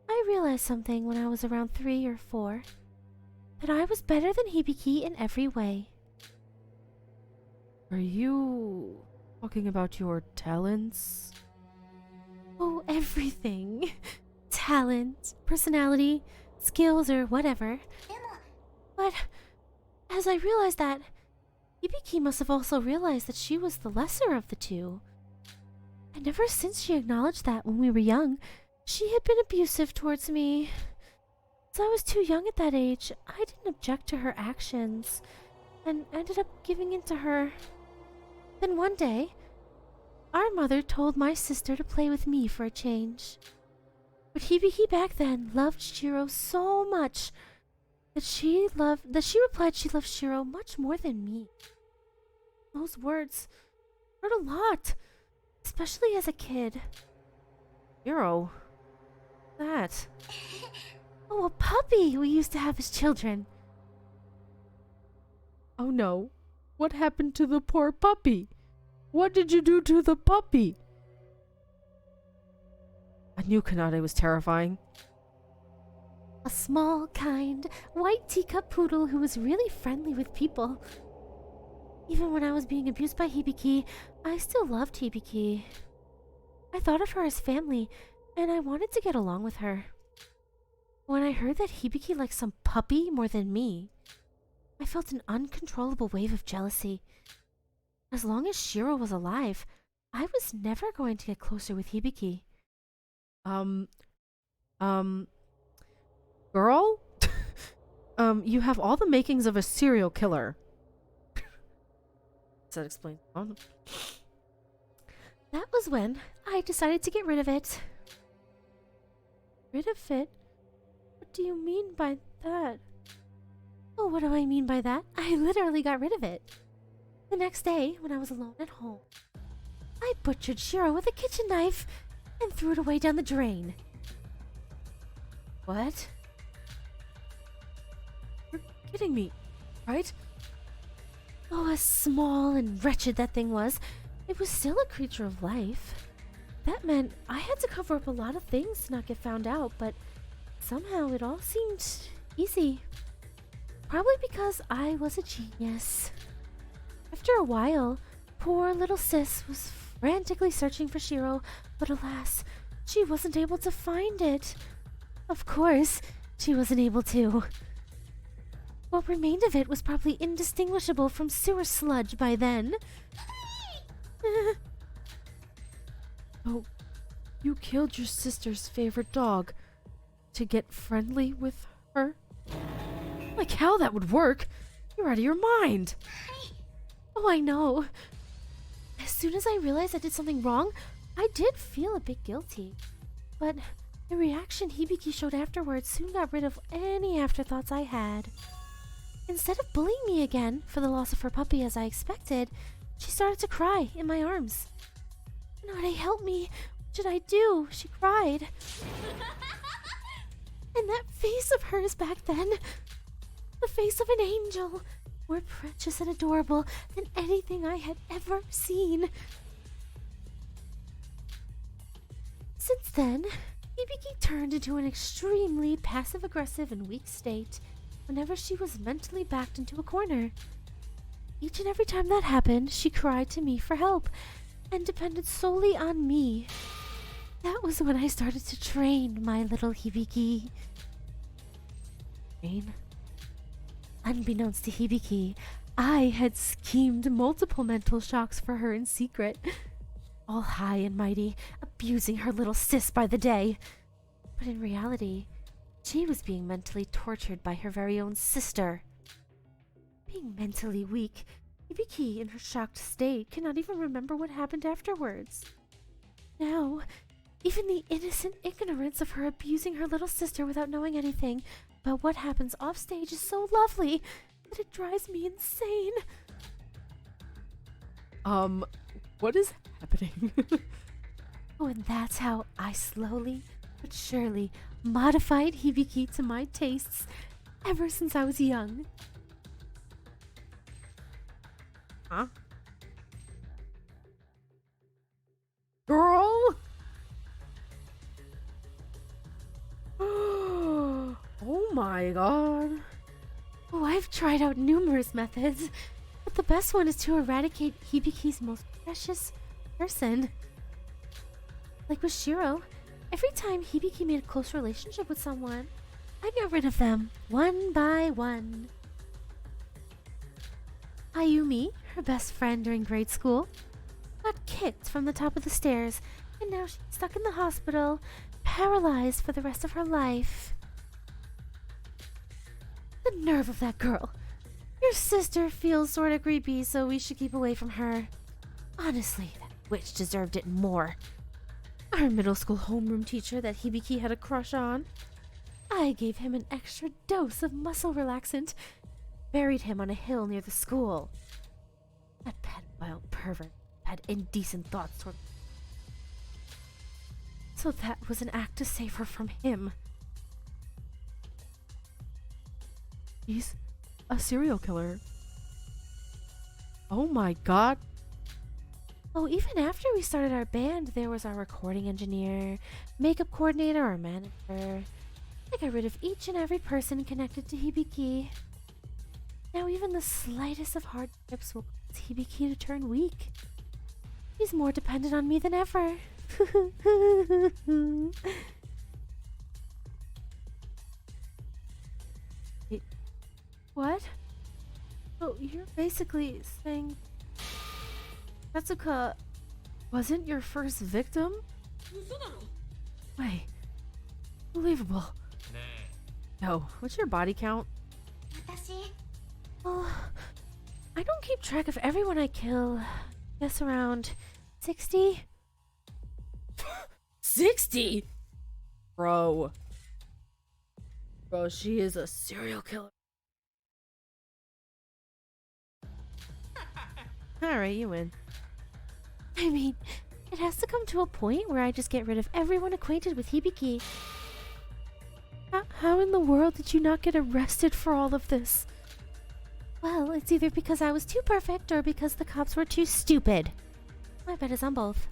I realized something when I was around 3 or 4. That I was better than Hibiki in every way. Are you talking about your talents? Oh, everything. Talent, personality, skills, or whatever. But as I realized that, Hibiki must have also realized that she was the lesser of the two. And ever since she acknowledged that when we were young, she had been abusive towards me. As I was too young at that age, I didn't object to her actions, and ended up giving in to her. Then one day, our mother told my sister to play with me for a change. But Hibiki back then loved Shiro so much that she replied she loved Shiro much more than me. Those words hurt a lot, especially as a kid. Shiro? That? Oh, a puppy we used to have as children. Oh no. What happened to the poor puppy? What did you do to the puppy? I knew Kanade was terrifying. A small, kind, white teacup poodle who was really friendly with people. Even when I was being abused by Hibiki, I still loved Hibiki. I thought of her as family, and I wanted to get along with her. When I heard that Hibiki liked some puppy more than me, I felt an uncontrollable wave of jealousy. As long as Shiro was alive, I was never going to get closer with Hibiki. Girl? You have all the makings of a serial killer. Does that explain? That was when I decided to get rid of it. Rid of it? What do you mean by that? Oh, what do I mean by that? I literally got rid of it. The next day, when I was alone at home, I butchered Shiro with a kitchen knife and threw it away down the drain. What? You're kidding me, right? Oh, as small and wretched that thing was, it was still a creature of life. That meant I had to cover up a lot of things to not get found out, but somehow it all seemed easy. Probably because I was a genius. After a while, poor little sis was frantically searching for Shiro, but alas, she wasn't able to find it. Of course, she wasn't able to. What remained of it was probably indistinguishable from sewer sludge by then. Oh, you killed your sister's favorite dog to get friendly with her? Like how that would work? You're out of your mind. Oh, I know. As soon as I realized I did something wrong, I did feel a bit guilty. But the reaction Hibiki showed afterwards soon got rid of any afterthoughts I had. Instead of bullying me again for the loss of her puppy as I expected, she started to cry in my arms. "Nade, help me. What should I do?" she cried. And that face of hers back then, the face of an angel, more precious and adorable than anything I had ever seen. Since then, Hibiki turned into an extremely passive-aggressive and weak state whenever she was mentally backed into a corner. Each and every time that happened, she cried to me for help and depended solely on me. That was when I started to train my little Hibiki. Train? Unbeknownst to Hibiki, I had schemed multiple mental shocks for her in secret, all high and mighty, abusing her little sis by the day. But in reality, she was being mentally tortured by her very own sister. Being mentally weak Hibiki, in her shocked state, cannot even remember what happened afterwards. Now, even the innocent ignorance of her abusing her little sister without knowing anything about what happens offstage is so lovely that it drives me insane. What is happening? Oh, and that's how I slowly but surely modified Hibiki to my tastes ever since I was young. Huh? Girl? Oh my god. Oh, I've tried out numerous methods, but the best one is to eradicate Hibiki's most precious person. Like with Shiro, every time Hibiki made a close relationship with someone, I got rid of them one by one. Ayumi, her best friend during grade school, got kicked from the top of the stairs, and now she's stuck in the hospital, paralyzed for the rest of her life. The nerve of that girl. Your sister feels sorta creepy, so we should keep away from her. Honestly, that witch deserved it more. Our middle school homeroom teacher that Hibiki had a crush on. I gave him an extra dose of muscle relaxant, buried him on a hill near the school. That pedophile pervert had indecent thoughts toward me. So that was an act to save her from him. He's a serial killer. Oh my god. Oh, even after we started our band, there was our recording engineer, makeup coordinator, our manager. I got rid of each and every person connected to Hibiki. Now even the slightest of hardships will cause Hibiki to turn weak. He's more dependent on me than ever. What? Oh, you're basically saying Satsuka Wasn't your first victim? Wait. Believable. No. What's your body count? Oh, I don't keep track of everyone I kill. Guess around 60? 60? Bro, she is a serial killer. Alright, you win. I mean, it has to come to a point where I just get rid of everyone acquainted with Hibiki. How in the world did you not get arrested for all of this? Well, it's either because I was too perfect or because the cops were too stupid. My bet is on both.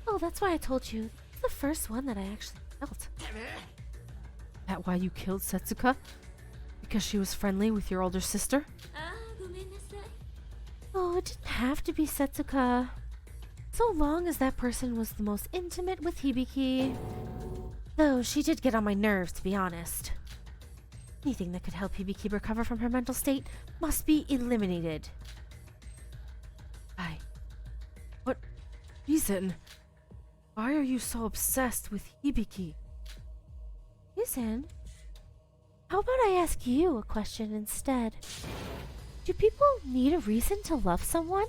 Oh, that's why I told you. It's the first one that I actually felt. That why you killed Setsuka? Because she was friendly with your older sister? Oh, it didn't have to be Setsuka. So long as that person was the most intimate with Hibiki. Though she did get on my nerves, to be honest. Anything that could help Hibiki recover from her mental state must be eliminated. What reason? Why are you so obsessed with Hibiki? Reason? How about I ask you a question instead? Do people need a reason to love someone?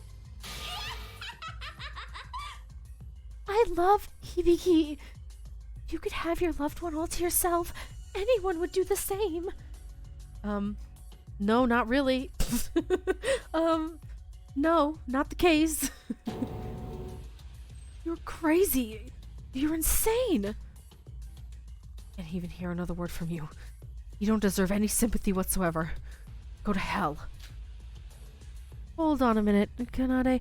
I love Hibiki. If you could have your loved one all to yourself, anyone would do the same. No, not really. No, not the case. You're crazy. You're insane. Can't even hear another word from you. You don't deserve any sympathy whatsoever. Go to hell. Hold on a minute, Kanade.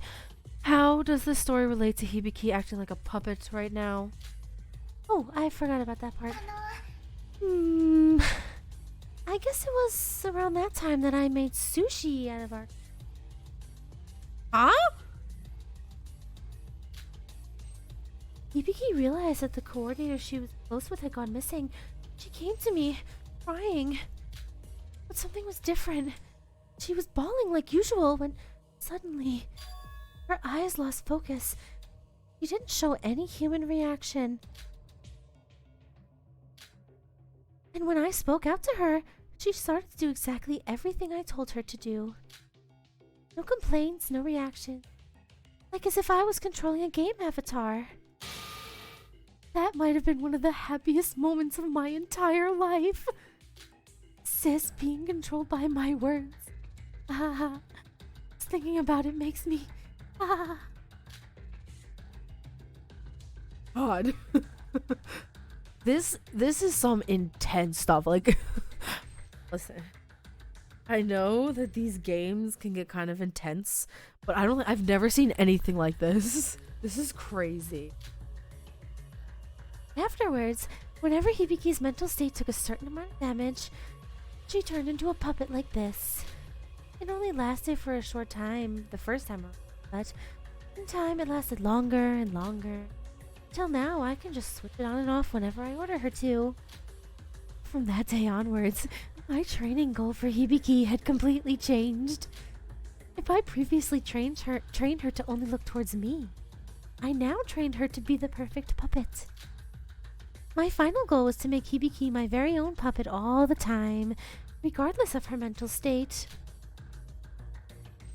How does this story relate to Hibiki acting like a puppet right now? Oh, I forgot about that part. I guess it was around that time that I made sushi out of our... Huh? Hibiki realized that the coordinator she was close with had gone missing. She came to me, crying. But something was different. She was bawling like usual when suddenly her eyes lost focus. She didn't show any human reaction. And when I spoke out to her, she started to do exactly everything I told her to do. No complaints, no reaction. Like as if I was controlling a game avatar. That might have been one of the happiest moments of my entire life. Sis being controlled by my words. Ah, just thinking about it makes me... Ah. God. This is some intense stuff. Like, listen, I know that these games can get kind of intense, but I've never seen anything like this. This is crazy. Afterwards, whenever Hibiki's mental state took a certain amount of damage, she turned into a puppet like this. It only lasted for a short time the first time around, but in time it lasted longer and longer. Till now, I can just switch it on and off whenever I order her to. From that day onwards, my training goal for Hibiki had completely changed. If I previously trained her to only look towards me, I now trained her to be the perfect puppet. My final goal was to make Hibiki my very own puppet all the time, regardless of her mental state.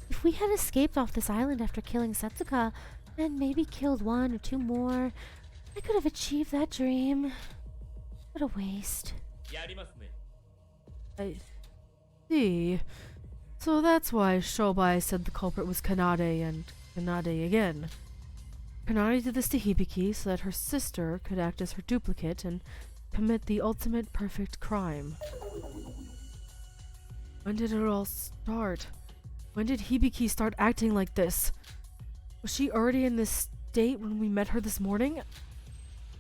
If we had escaped off this island after killing Setsuka, and maybe killed one or two more, I could have achieved that dream. What a waste. I see. So that's why Shobai said the culprit was Kanade and Kanade again. Kanade did this to Hibiki so that her sister could act as her duplicate and commit the ultimate perfect crime. When did it all start? When did Hibiki start acting like this? Was she already in this state when we met her this morning?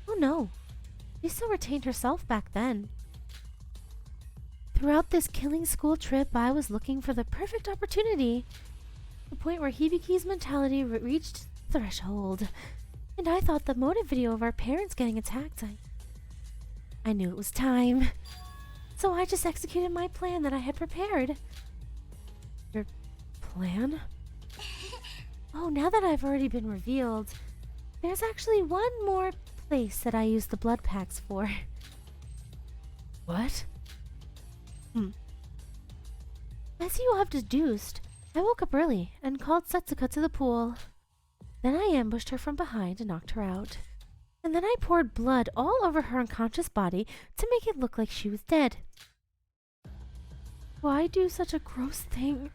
Oh no, she still retained herself back then. Throughout this killing school trip, I was looking for the perfect opportunity. The point where Hibiki's mentality reached the threshold. And I thought the motive video of our parents getting attacked, I knew it was time. So I just executed my plan that I had prepared. Your plan? Oh, now that I've already been revealed, there's actually one more place that I use the blood packs for. What? As you have deduced, I woke up early and called Setsuka to the pool. Then I ambushed her from behind and knocked her out. And then I poured blood all over her unconscious body to make it look like she was dead. Why do such a gross thing?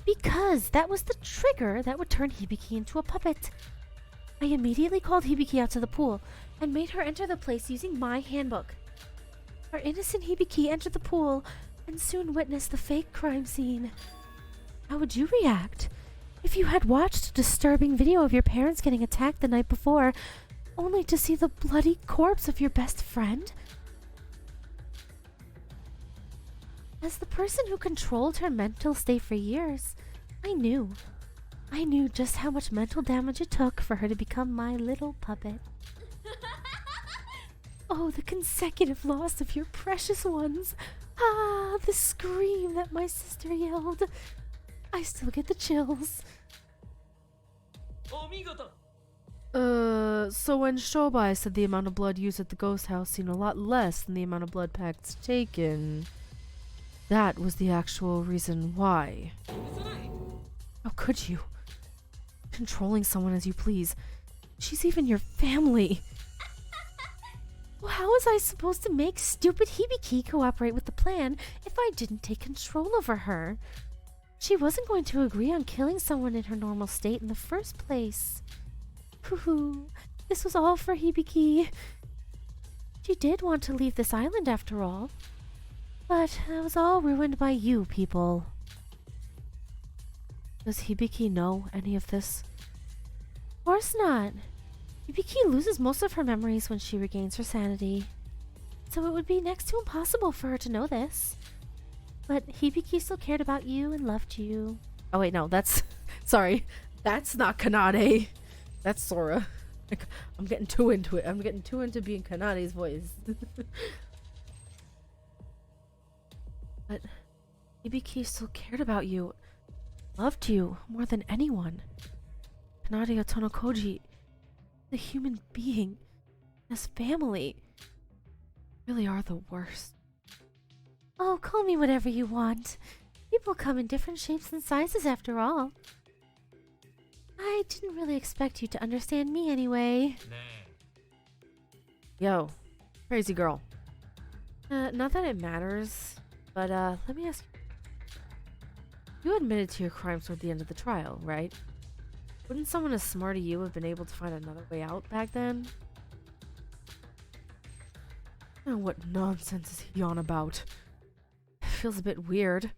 Because that was the trigger that would turn Hibiki into a puppet. I immediately called Hibiki out to the pool and made her enter the place using my handbook. Our innocent Hibiki entered the pool and soon witnessed the fake crime scene. How would you react if you had watched a disturbing video of your parents getting attacked the night before, only to see the bloody corpse of your best friend? As the person who controlled her mental state for years, I knew just how much mental damage it took for her to become my little puppet. Oh, the consecutive loss of your precious ones. Ah, the scream that my sister yelled. I still get the chills. So when Shobai said the amount of blood used at the ghost house seemed a lot less than the amount of blood packs taken, that was the actual reason why. How could you? Controlling someone as you please. She's even your family. Well, how was I supposed to make stupid Hibiki cooperate with the plan if I didn't take control over her? She wasn't going to agree on killing someone in her normal state in the first place. Hoo-hoo, this was all for Hibiki. She did want to leave this island after all. But that was all ruined by you people. Does Hibiki know any of this? Of course not. Hibiki loses most of her memories when she regains her sanity. So it would be next to impossible for her to know this. But Hibiki still cared about you and loved you. Oh wait, no, that's... Sorry. That's not Kanade. That's Sora. I'm getting too into it. I'm getting too into being Kanade's voice. But Hibiki still cared about you. Loved you more than anyone. Kanade Otonokoji, the human being, his family, really are the worst. Oh, call me whatever you want. People come in different shapes and sizes after all. I didn't really expect you to understand me anyway. Yo, crazy girl. Not that it matters, but let me ask you. You admitted to your crimes toward the end of the trial, right? Wouldn't someone as smart as you have been able to find another way out back then? Oh, what nonsense is he on about? It feels a bit weird.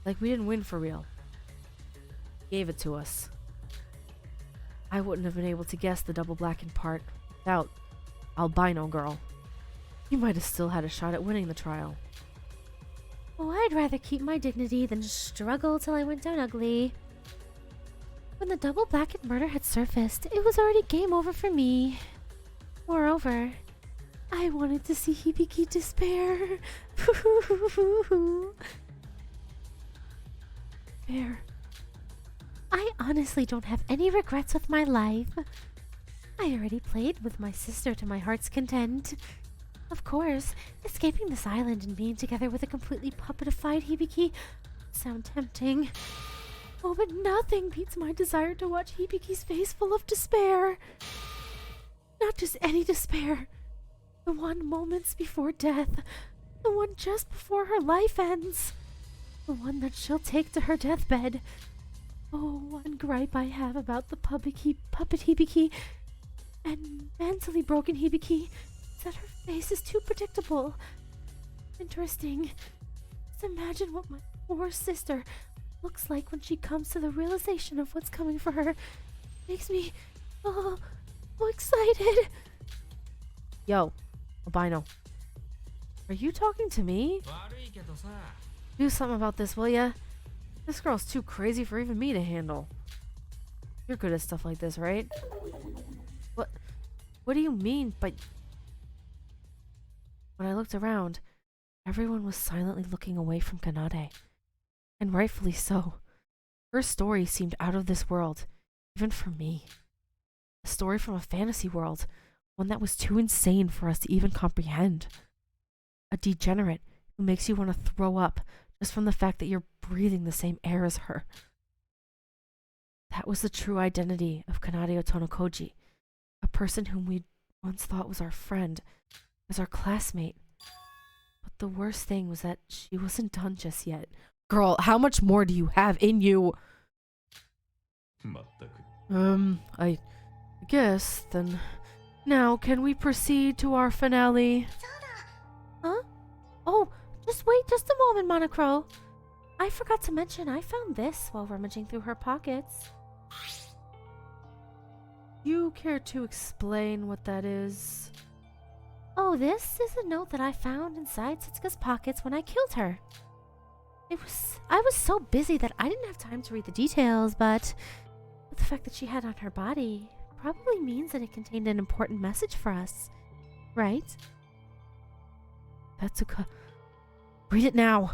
Like we didn't win for real. He gave it to us. I wouldn't have been able to guess the double blackened part without albino girl. You might have still had a shot at winning the trial. Oh, I'd rather keep my dignity than struggle till I went down ugly. When the double blackened murder had surfaced, it was already game over for me. Moreover, I wanted to see Hibiki despair. Fair. I honestly don't have any regrets with my life. I already played with my sister to my heart's content. Of course, escaping this island and being together with a completely puppetified Hibiki sound tempting. Oh, but nothing beats my desire to watch Hibiki's face full of despair. Not just any despair. The one moments before death. The one just before her life ends. The one that she'll take to her deathbed. Oh, one gripe I have about the puppet Hibiki and mentally broken Hibiki is that her face is too predictable. Interesting. Just imagine what my poor sister looks like when she comes to the realization of what's coming for her. Makes me so excited. Yo, albino. Are you talking to me? Do something about this, will ya? This girl's too crazy for even me to handle. You're good at stuff like this, right? What do you mean by... When I looked around, everyone was silently looking away from Kanade. And rightfully so. Her story seemed out of this world, even for me. A story from a fantasy world, one that was too insane for us to even comprehend. A degenerate who makes you want to throw up just from the fact that you're breathing the same air as her. That was the true identity of Kanade Otonokoji, a person whom we once thought was our friend, as our classmate. But the worst thing was that she wasn't done just yet. Girl, how much more do you have in you? I guess, then... Now, can we proceed to our finale? Huh? Oh, just wait just a moment, Monocro. I forgot to mention I found this while rummaging through her pockets. You care to explain what that is? Oh, this is a note that I found inside Setsuka's pockets when I killed her. I was so busy that I didn't have time to read the details, but the fact that she had on her body probably means that it contained an important message for us, right? Setsuka, read it now.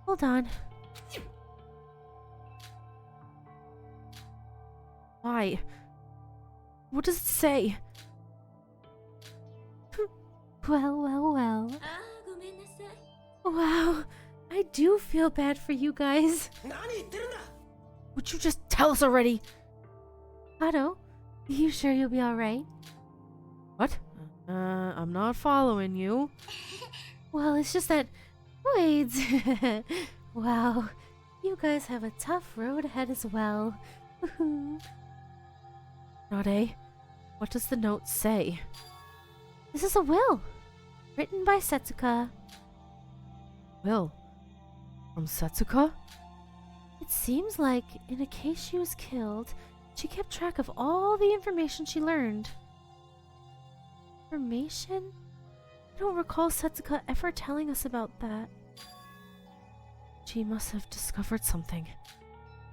Hold on. Why? What does it say? Well. Wow, I do feel bad for you guys. Would you just tell us already? Otto, you sure you'll be alright? What? I'm not following you. Well, it's just that... Wait. Wow, you guys have a tough road ahead as well. Nade, what does the note say? This is a will, written by Setsuka. Will? From Setsuka? It seems like, in a case she was killed, she kept track of all the information she learned. Information? I don't recall Setsuka ever telling us about that. She must have discovered something.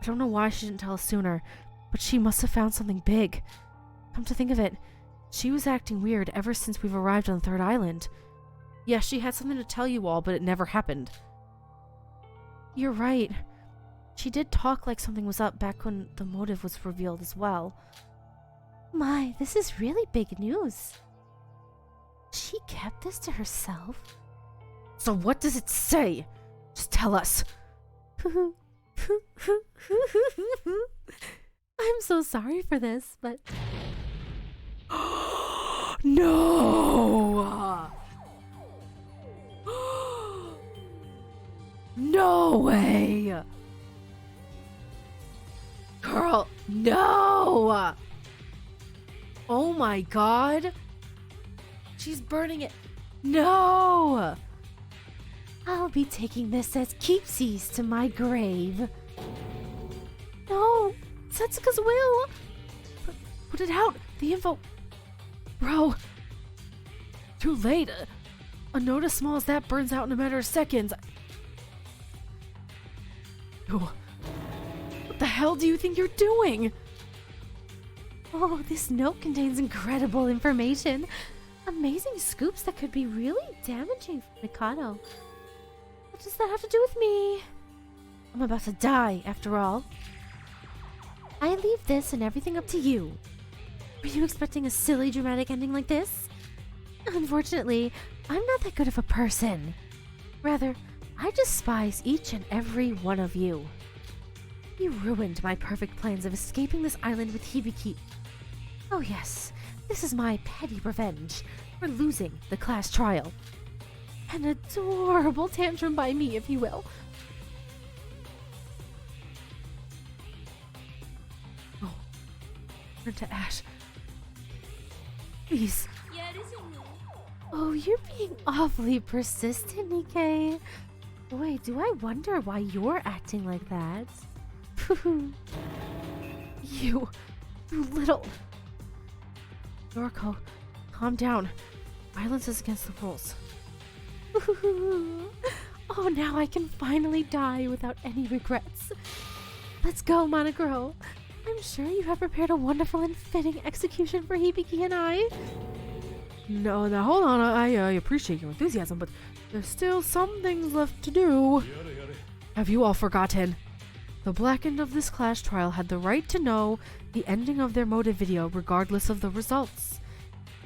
I don't know why she didn't tell us sooner, but she must have found something big. Come to think of it, she was acting weird ever since we've arrived on the third island. Yes, she had something to tell you all, but it never happened. You're right. She did talk like something was up back when the motive was revealed as well. My, this is really big news. She kept this to herself? So what does it say? Just tell us. I'm so sorry for this, but No! No way! Girl, no! Oh my god! She's burning it. No! I'll be taking this as keepsies to my grave. No! Setsuka's will! Put it out! The info. Bro. Too late. A note as small as that burns out in a matter of seconds. Oh. What the hell do you think you're doing? Oh, this note contains incredible information. Amazing scoops that could be really damaging for Mikado. What does that have to do with me? I'm about to die, after all. I leave this and everything up to you. Were you expecting a silly dramatic ending like this? Unfortunately, I'm not that good of a person. Rather, I despise each and every one of you. You ruined my perfect plans of escaping this island with Hibiki. Oh yes, this is my petty revenge for losing the class trial. An adorable tantrum by me, if you will. Oh, turn to ash. Please. Oh, you're being awfully persistent, Nikkei. Boy, do I wonder why you're acting like that. You little... Yoriko, calm down. Violence is against the rules. Oh, now I can finally die without any regrets. Let's go, Monogro. I'm sure you have prepared a wonderful and fitting execution for Hibiki and I. No, now hold on. I appreciate your enthusiasm, but there's still some things left to do. Have you all forgotten? The Blackened of this class trial had the right to know the ending of their motive video regardless of the results.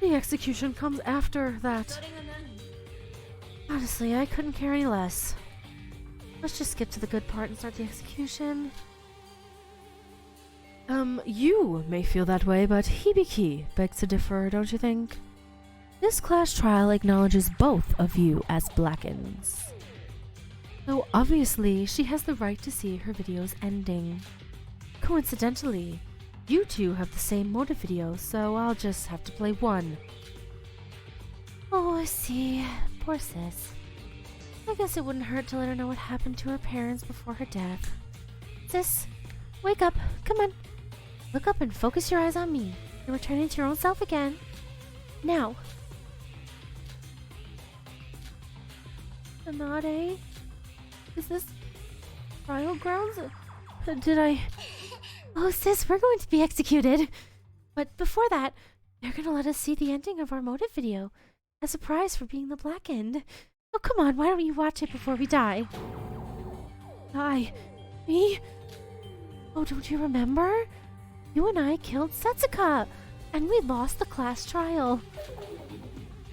The execution comes after that. Honestly, I couldn't care any less. Let's just skip to the good part and start the execution. You may feel that way, but Hibiki begs to differ, don't you think? This class trial acknowledges both of you as Blackens. Though obviously, she has the right to see her video's ending. Coincidentally, you two have the same motive video, so I'll just have to play one. Oh, I see. Poor sis. I guess it wouldn't hurt to let her know what happened to her parents before her death. Sis, wake up. Come on. Look up and focus your eyes on me. You're returning to your own self again. Now. Tsunade? Is this trial grounds? Did I... Oh, sis, we're going to be executed. But before that, they're gonna let us see the ending of our motive video. As a prize for being the Blackened. Oh, come on, why don't you watch it before we die? Die? Me? Oh, don't you remember? You and I killed Setsuka, and we lost the class trial.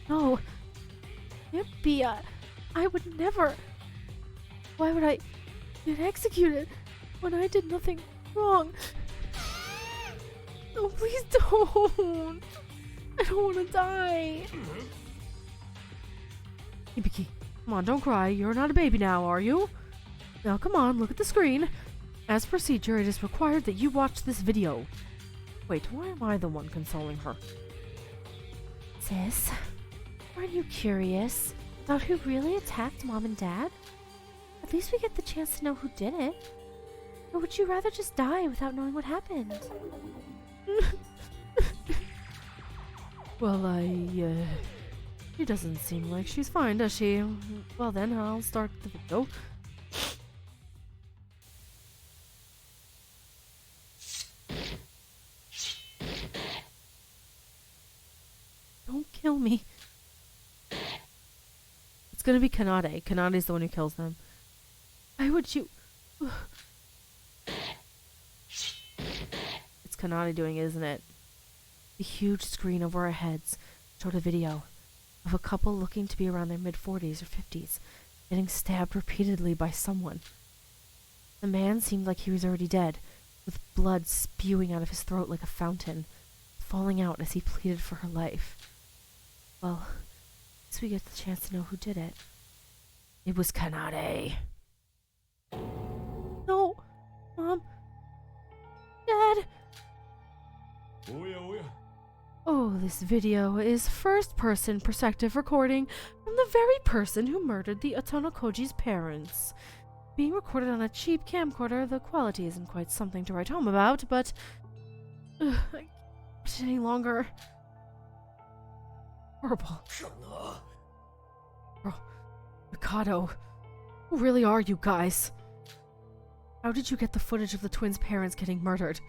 No. Can't be. I would never. Why would I get executed when I did nothing wrong? No, please don't. I don't want to die. Hibiki, come on, don't cry. You're not a baby now, are you? Now come on, look at the screen. As procedure, it is required that you watch this video. Wait, why am I the one consoling her? Sis, aren't you curious about who really attacked Mom and Dad? At least we get the chance to know who did it. Or would you rather just die without knowing what happened? Well, she doesn't seem like she's fine, does she? Well then, I'll start the video. Don't kill me. It's gonna be Kanade. Kanade's the one who kills them. Why would you... It's Kanade doing it, isn't it? The huge screen over our heads showed a video of a couple looking to be around their mid-40s or 50s, getting stabbed repeatedly by someone. The man seemed like he was already dead, with blood spewing out of his throat like a fountain, falling out as he pleaded for her life. Well, at least we get the chance to know who did it. It was Kanade. No! Mom! Dad! Oh, this video is first-person perspective recording from the very person who murdered the Otonokoji's parents. Being recorded on a cheap camcorder, the quality isn't quite something to write home about, but I can't watch it any longer. Horrible. Bro, Mikado, who really are you guys? How did you get the footage of the twins' parents getting murdered?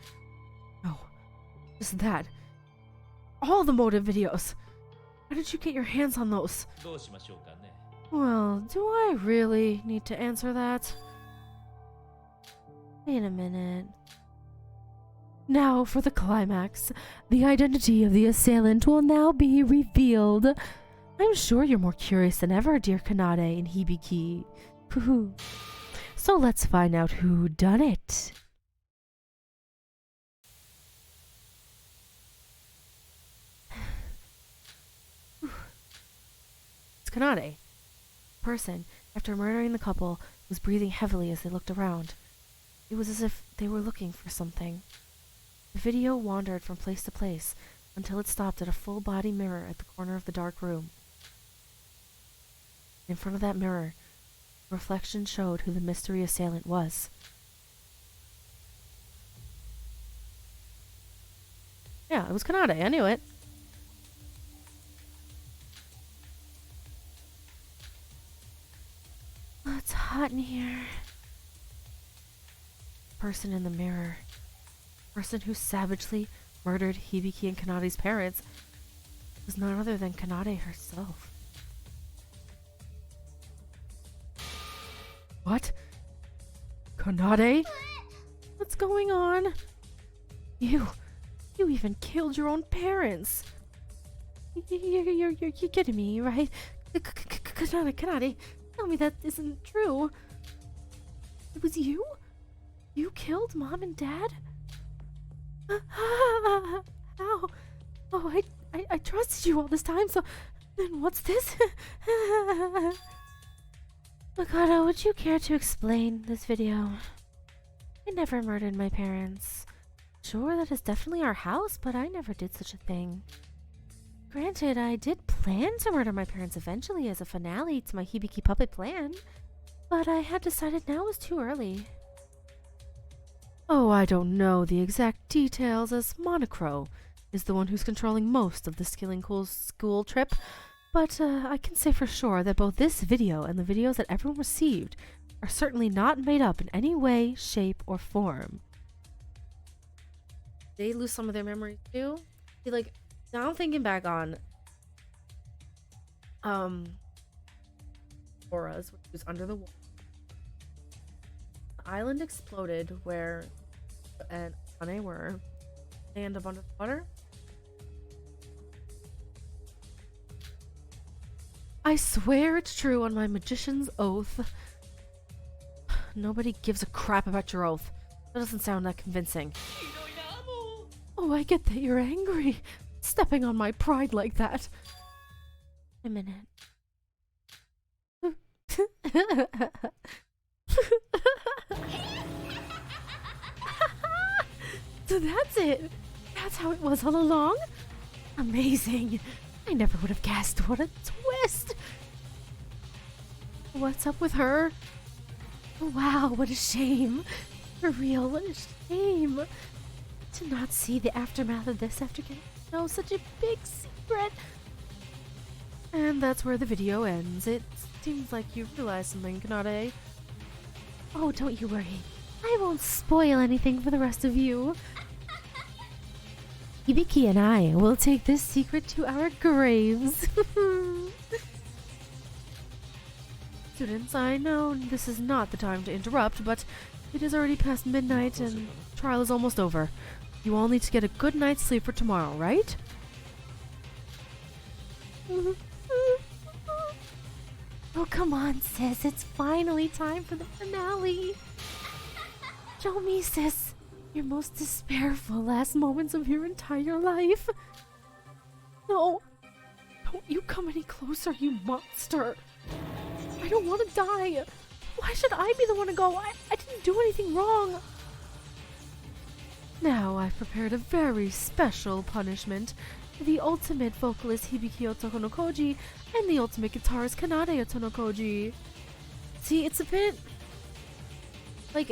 No, just that. All the motive videos. How did you get your hands on those? Well, do I really need to answer that? Wait a minute. Now for the climax. The identity of the assailant will now be revealed. I'm sure you're more curious than ever, dear Kanade and Hibiki. So let's find out who done it. It's Kanade. The person, after murdering the couple, was breathing heavily as they looked around. It was as if they were looking for something. The video wandered from place to place until it stopped at a full-body mirror at the corner of the dark room. In front of that mirror, the reflection showed who the mystery assailant was. Yeah, it was Kanade. I knew it. Oh, it's hot in here. Person in the mirror. Person who savagely murdered Hibiki and Kanade's parents was none other than Kanade herself. What? Kanade? What's going on? You even killed your own parents. You're kidding me, right? Kanade, tell me that isn't true. It was you? You killed Mom and Dad? How? Oh, I trusted you all this time, so then what's this? Mikado, would you care to explain this video? I never murdered my parents. Sure, that is definitely our house, but I never did such a thing. Granted, I did plan to murder my parents eventually as a finale to my Hibiki puppet plan, but I had decided now was too early. Oh, I don't know the exact details, as Monocro is the one who's controlling most of the Skilling Cool school trip, but I can say for sure that both this video and the videos that everyone received are certainly not made up in any way, shape, or form. They lose some of their memories too? See, like, now I'm thinking back on Auras, which was under the water. The island exploded where and Ane were. They end up under the water. I swear it's true on my magician's oath. Nobody gives a crap about your oath. That doesn't sound that convincing. Oh, I get that you're angry. Stepping on my pride like that. A minute. So that's it. That's how it was all along. Amazing. I never would have guessed. What a twist. What's up with her? Wow, what a shame. For real, what a shame. To not see the aftermath of this after getting to know such a big secret. And that's where the video ends. It seems like you realized something, Kanade. Oh, don't you worry. I won't spoil anything for the rest of you. Hibiki and I will take this secret to our graves. Students, I know this is not the time to interrupt, but it is already past midnight and trial is almost over. You all need to get a good night's sleep for tomorrow, right? Oh, come on, sis. It's finally time for the finale. Show me, sis, your most despairful last moments of your entire life. No, don't you come any closer, you monster. I don't want to die. Why should I be the one to go? I didn't do anything wrong. Now I've prepared a very special punishment for the ultimate vocalist Hibiki Otoko no Koji and the ultimate guitarist Kanade Otoko no Koji. See, it's a bit... like,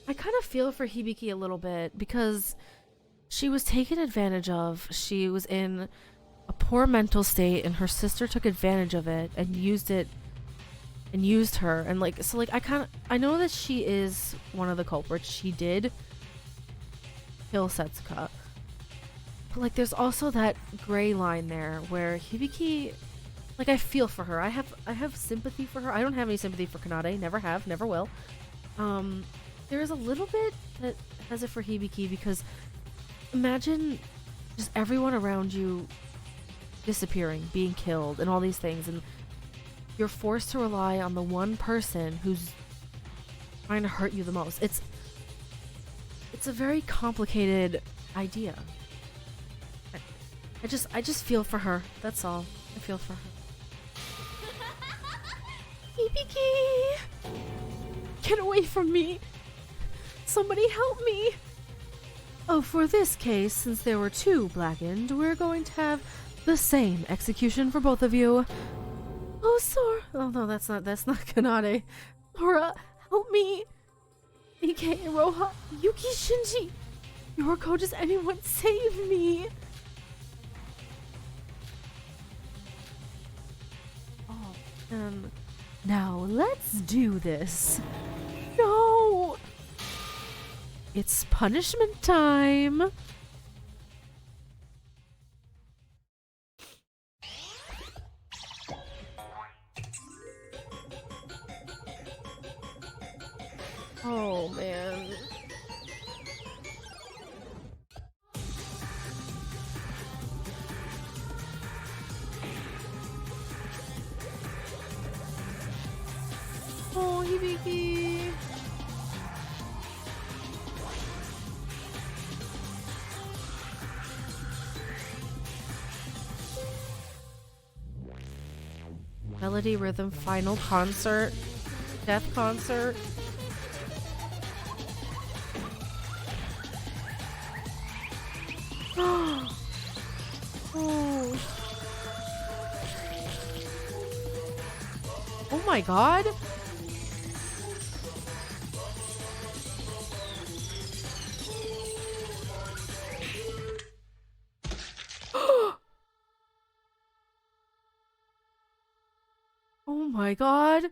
I kind of feel for Hibiki a little bit because she was taken advantage of. She was in a poor mental state and her sister took advantage of it and used her, and like, so like I know that she is one of the culprits. She did kill Setsuka, but like there's also that gray line there where Hibiki, like, I feel for her. I have sympathy for her. I don't have any sympathy for Kanade, never have, never will. There is a little bit that has it for Hibiki because imagine just everyone around you disappearing, being killed, and all these things, and you're forced to rely on the one person who's trying to hurt you the most. It's a very complicated idea. I just feel for her. That's all. I feel for her. Hibiki! Get away from me! Somebody help me! Oh, for this case, since there were two blackened, we're going to have the same execution for both of you. Oh, Sora. Oh, no, that's not Kanade. Sora, help me. Ike, Roha, Yuki, Shinji. Yoriko, does anyone save me? Oh, now let's do this. No! It's punishment time. Oh, man. Oh, Hibiki. Melody Rhythm Final Concert. Death Concert. Oh my god. Oh my god. I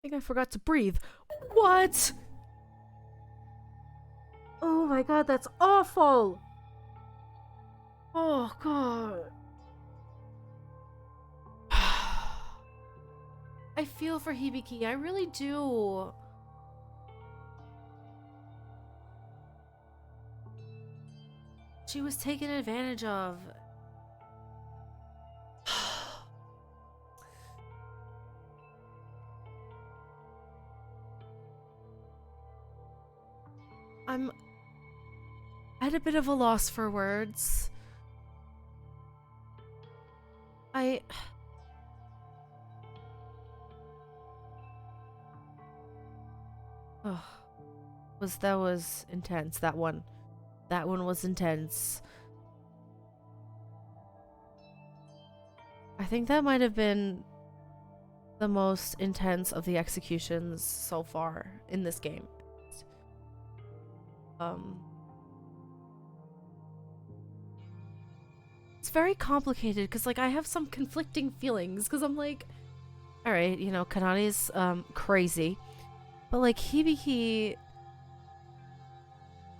think I forgot to breathe. What? Oh my god, that's awful. Oh god. I feel for Hibiki, I really do. She was taken advantage of. I'm at a bit of a loss for words. That was intense. That one was intense. I think that might have been the most intense of the executions so far in this game. It's very complicated because like I have some conflicting feelings because I'm like, all right, you know, Kanade's crazy, but like Hibiki,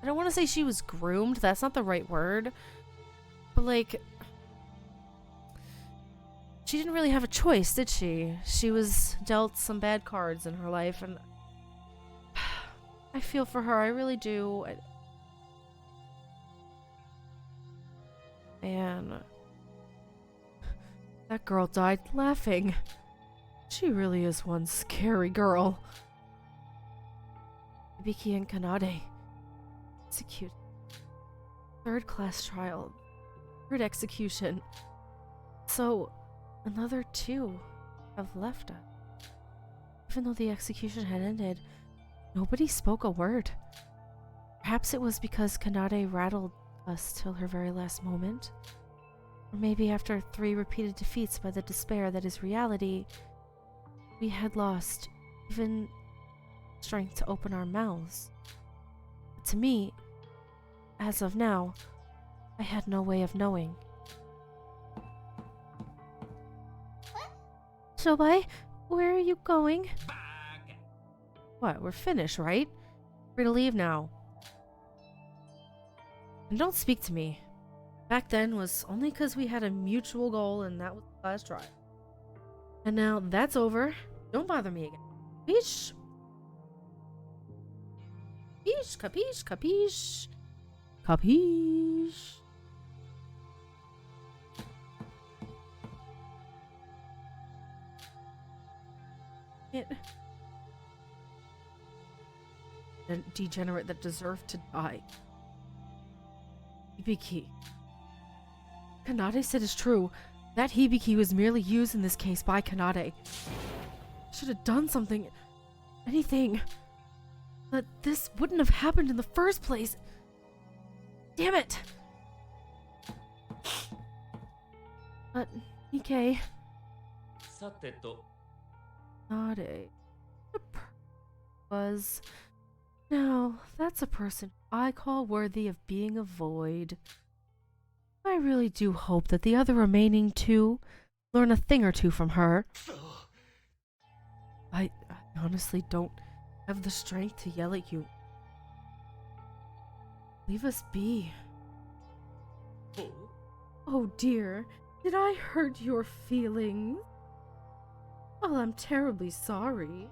I don't want to say she was groomed, that's not the right word, but like she didn't really have a choice, did she? She was dealt some bad cards in her life, and I feel for her, I really do. Man, that girl died laughing. She really is one scary girl. Hibiki and Kanade executed. Third class trial. Third execution. So, another 2 have left us. Even though the execution had ended, nobody spoke a word. Perhaps it was because Kanade rattled us till her very last moment. Or maybe after 3 repeated defeats by the despair that is reality, we had lost even strength to open our mouths. But to me, as of now, I had no way of knowing. Shobai, where are you going? What? We're finished, right? Free to leave now. And don't speak to me. Back then was only because we had a mutual goal, and that was the last try. And now that's over. Don't bother me again. Capiche? Capiche? Capiche? Capiche? Capiche? A degenerate that deserved to die. Hibiki. Kanade said is true. That Hibiki was merely used in this case by Kanade. Should have done something. Anything. But this wouldn't have happened in the first place. Damn it! But, Nikkei. Kanade. Was. Now, that's a person I call worthy of being a void. I really do hope that the other remaining 2 learn a thing or 2 from her. I honestly don't have the strength to yell at you. Leave us be. Oh dear, did I hurt your feelings? Well, I'm terribly sorry.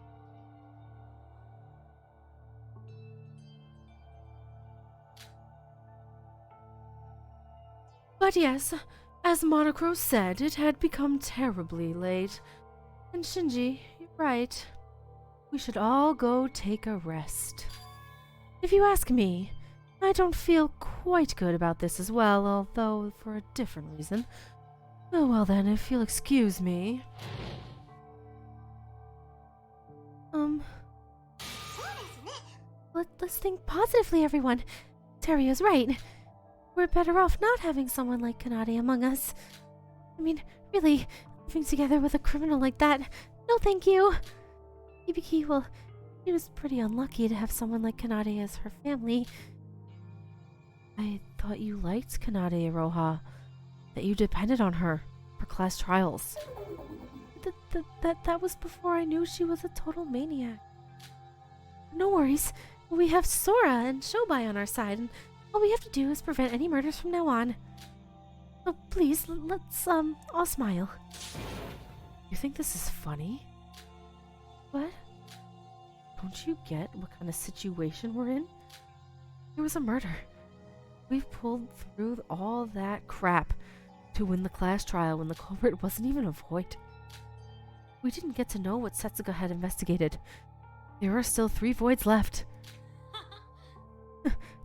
But yes, as Monocro said, it had become terribly late. And Shinji, you're right. We should all go take a rest. If you ask me, I don't feel quite good about this as well, although for a different reason. Oh well then, if you'll excuse me. Let's think positively, everyone. Terio's right. We're better off not having someone like Kanade among us. I mean, really, living together with a criminal like that, no thank you. Hibiki, well, she was pretty unlucky to have someone like Kanade as her family. I thought you liked Kanade, Iroha. That you depended on her for class trials. That was before I knew she was a total maniac. No worries. We have Sora and Shobai on our side, and all we have to do is prevent any murders from now on. So please, let's, all smile. You think this is funny? What? Don't you get what kind of situation we're in? There was a murder. We've pulled through all that crap to win the class trial when the culprit wasn't even a void. We didn't get to know what Setsuga had investigated. There are still 3 voids left.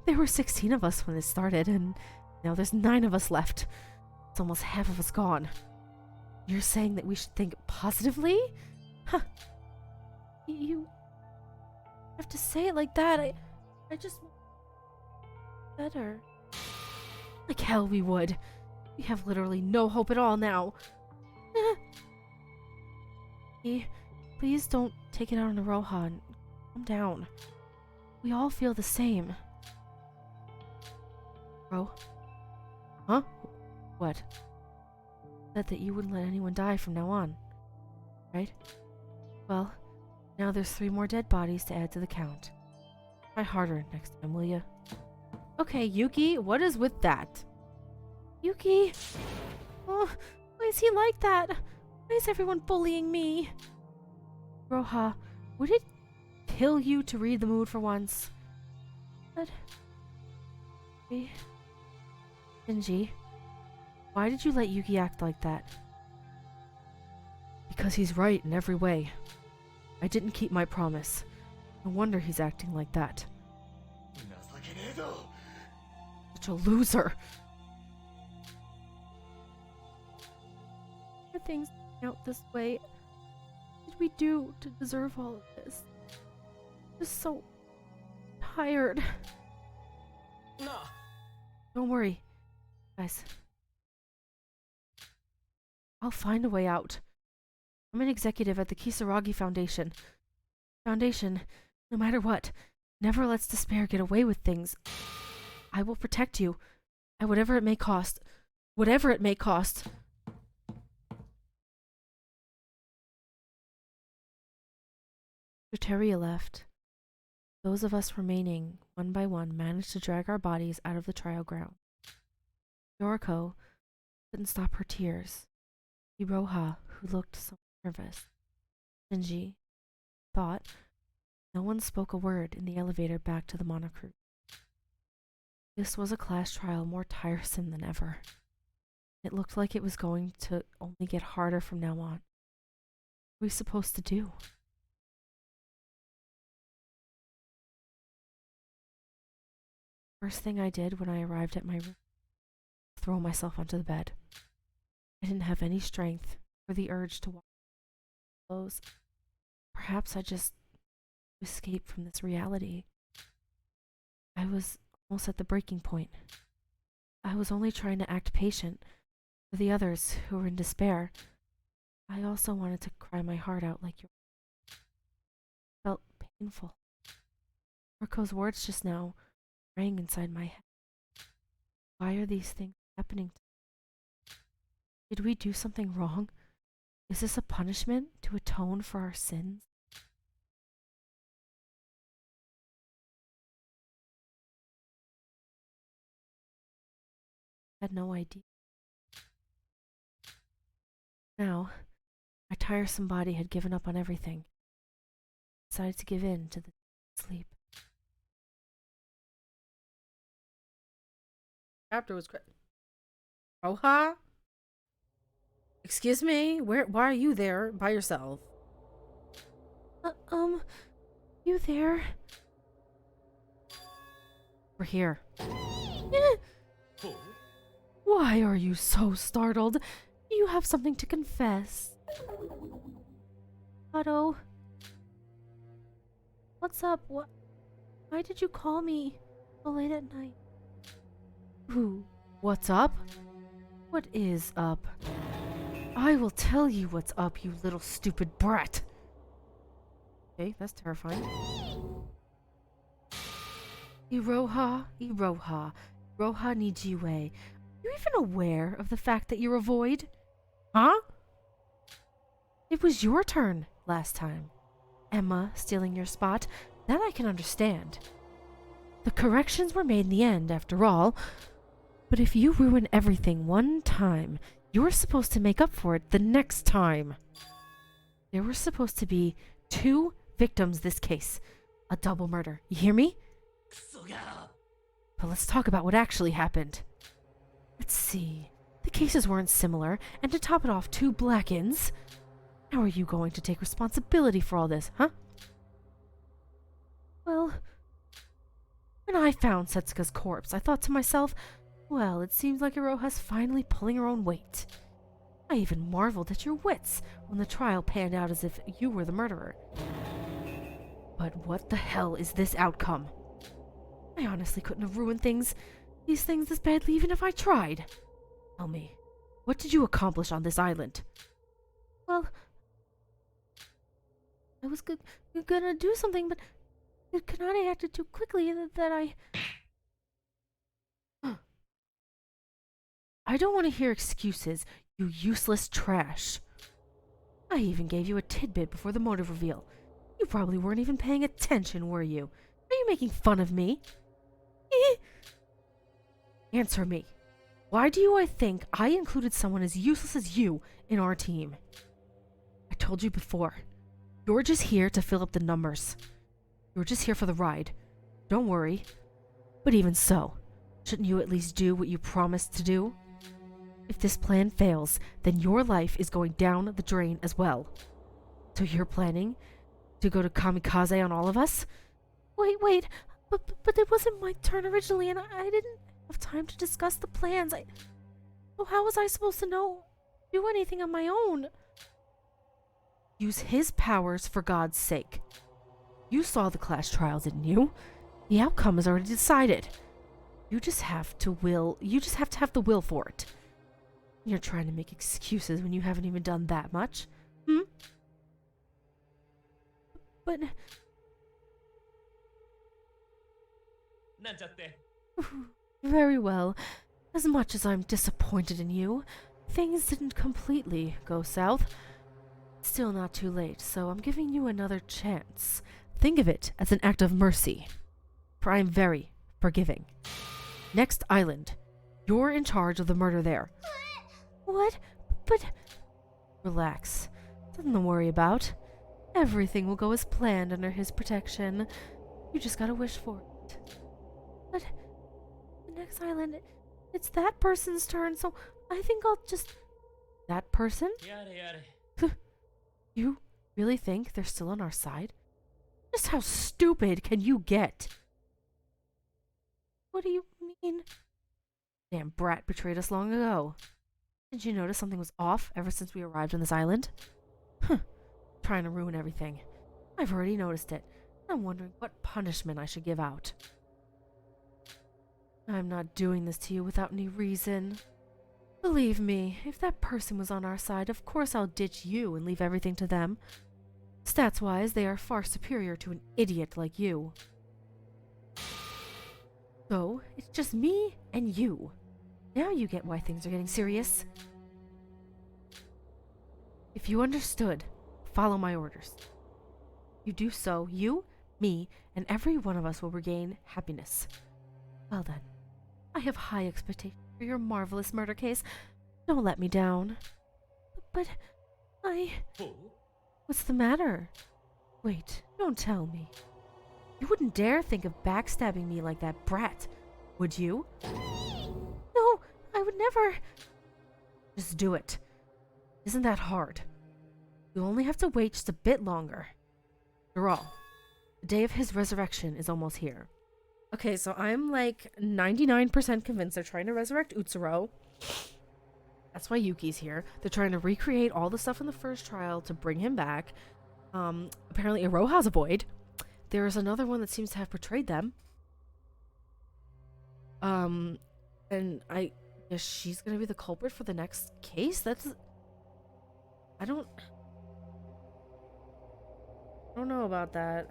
There were 16 of us when it started, and now there's 9 of us left. It's almost half of us gone. You're saying that we should think positively? Huh. You have to say it like that. I just want better. Like hell we would. We have literally no hope at all now. Please don't take it out on Iroha and calm down. We all feel the same. Bro? Huh? What? Said that you wouldn't let anyone die from now on. Right? Well, now there's 3 more dead bodies to add to the count. Try harder next time, will ya? Okay, Yuki, what is with that? Yuki! Oh, why is he like that? Why is everyone bullying me? Roha, would it kill you to read the mood for once. But... Shinji, why did you let Yuki act like that? Because he's right in every way. I didn't keep my promise. No wonder he's acting like that. Such a loser. Are things turning out this way? What did we do to deserve all of this? I'm just so tired. Don't worry, guys. I'll find a way out. I'm an executive at the Kisaragi Foundation. Foundation, no matter what, never lets despair get away with things. I will protect you, at whatever it may cost. Whatever it may cost. After Teria left, those of us remaining, one by one, managed to drag our bodies out of the trial ground. Yoriko couldn't stop her tears. Iroha, who looked so nervous. Shinji thought. No one spoke a word in the elevator back to the monocruise. This was a class trial more tiresome than ever. It looked like it was going to only get harder from now on. What were we supposed to do? First thing I did when I arrived at my room, throw myself onto the bed. I didn't have any strength or the urge to wash my clothes. Perhaps I just escaped from this reality. I was almost at the breaking point. I was only trying to act patient for the others who were in despair. I also wanted to cry my heart out like you. Felt painful. Marco's words just now rang inside my head. Why are these things happening to me? Did we do something wrong? Is this a punishment to atone for our sins? I had no idea. Now, my tiresome body had given up on everything. I decided to give in to the sleep. Chapter was great. Roha? Excuse me? Why are you there by yourself? You there? We're here. Why are you so startled? Do you have something to confess? Otto. What's up? Why did you call me so late at night? Ooh, what's up? What is up? I will tell you what's up, you little stupid brat. Okay, that's terrifying. Iroha. Iroha needs you away. Are you even aware of the fact that you're a void? Huh? It was your turn last time. Emma stealing your spot, that I can understand. The corrections were made in the end, after all. But if you ruin everything one time, you're supposed to make up for it the next time. There were supposed to be 2 victims this case. A double murder. You hear me? But let's talk about what actually happened. Let's see. The cases weren't similar, and to top it off, 2 black-ins. How are you going to take responsibility for all this, huh? Well, when I found Setsuka's corpse, I thought to myself, well, it seems like Iroha's finally pulling her own weight. I even marveled at your wits when the trial panned out as if you were the murderer. But what the hell is this outcome? I honestly couldn't have ruined these things this badly even if I tried. Tell me, what did you accomplish on this island? Well, I was gonna do something, but Kanade acted too quickly that I... I don't want to hear excuses, you useless trash. I even gave you a tidbit before the motive reveal. You probably weren't even paying attention, were you? Are you making fun of me? Answer me. Why do you think I included someone as useless as you in our team? I told you before. You're just here to fill up the numbers. You're just here for the ride. Don't worry. But even so, shouldn't you at least do what you promised to do? If this plan fails, then your life is going down the drain as well. So you're planning to go to kamikaze on all of us? Wait. But it wasn't my turn originally, and I didn't have time to discuss the plans. So how was I supposed to do anything on my own? Use his powers for God's sake. You saw the class trial, didn't you? The outcome is already decided. You just have to have the will for it. You're trying to make excuses when you haven't even done that much. But very well. As much as I'm disappointed in you, things didn't completely go south. Still not too late, so I'm giving you another chance. Think of it as an act of mercy, for I am very forgiving. Next island. You're in charge of the murder there. what? But Relax. Nothing to worry about. Everything will go as planned under his protection. You just gotta wish for it. But the next island, it's that person's turn, so I think I'll just... That person? You really think they're still on our side? Just how stupid can you get? What do you mean? Damn brat betrayed us long ago. Didn't you notice something was off ever since we arrived on this island? Trying to ruin everything. I've already noticed it. I'm wondering what punishment I should give out. I'm not doing this to you without any reason. Believe me, if that person was on our side, of course I'll ditch you and leave everything to them. Stats-wise, they are far superior to an idiot like you. So, it's just me and you. Now you get why things are getting serious. If you understood, follow my orders. You do so, you, me, and every one of us will regain happiness. Well then, I have high expectations for your marvelous murder case. Don't let me down. But What's the matter? Wait, don't tell me. You wouldn't dare think of backstabbing me like that brat, would you? No, I would never. Just do it. Isn't that hard? You'll only have to wait just a bit longer. After all, the day of his resurrection is almost here. Okay, so I'm like 99% convinced they're trying to resurrect Utsuro. That's why Yuki's here. They're trying to recreate all the stuff in the first trial to bring him back. Apparently Iroha's a void. There is another one that seems to have betrayed them. And I guess she's gonna be the culprit for the next case? I don't know about that.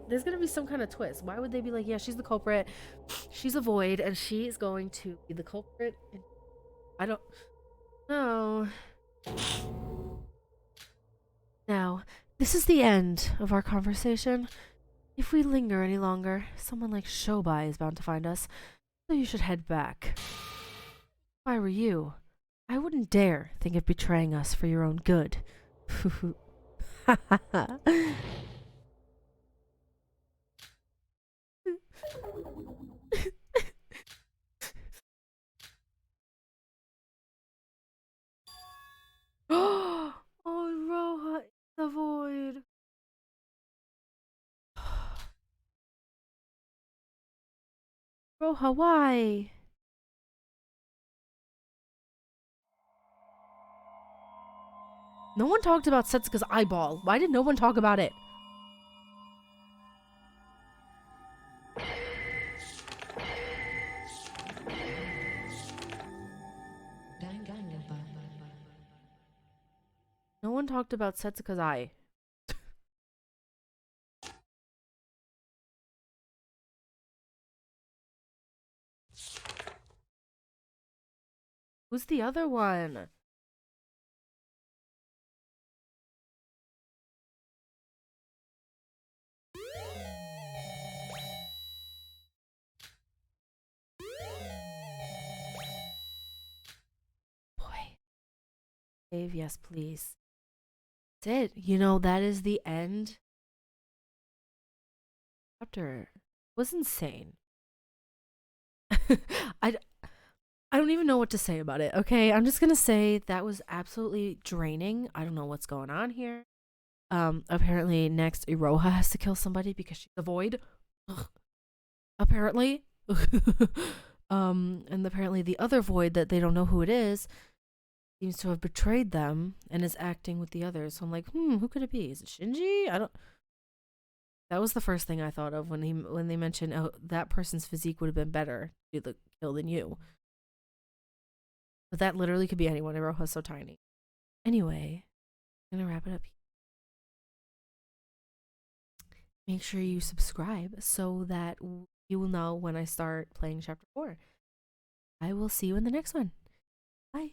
There's gonna be some kind of twist. Why would they be like, yeah, she's the culprit, she's a void, and she is going to be the culprit? I don't know. Now, this is the end of our conversation. If we linger any longer, someone like Shobai is bound to find us, so you should head back. If I were you, I wouldn't dare think of betraying us for your own good. Ha ha ha. Oh, Roha is the void. Roha, why? No one talked about Setsuka's eyeball. Why did no one talk about it? No one talked about Setsuka's eye. Who's the other one? Boy. Save, yes, please. That's it. You know, that is the end chapter was insane. I don't even know what to say about it, okay? I'm just gonna say that was absolutely draining. I don't know what's going on here. Apparently next Iroha has to kill somebody because she's a void. Ugh. Apparently. And apparently the other void that they don't know who it is seems to have betrayed them and is acting with the others. So I'm like, who could it be? Is it Shinji? That was the first thing I thought of when they mentioned, oh, that person's physique would have been better to do the kill than you. But that literally could be anyone. Iroha's so tiny. Anyway, I'm gonna wrap it up here. Make sure you subscribe so that you will know when I start playing chapter 4. I will see you in the next one. Bye.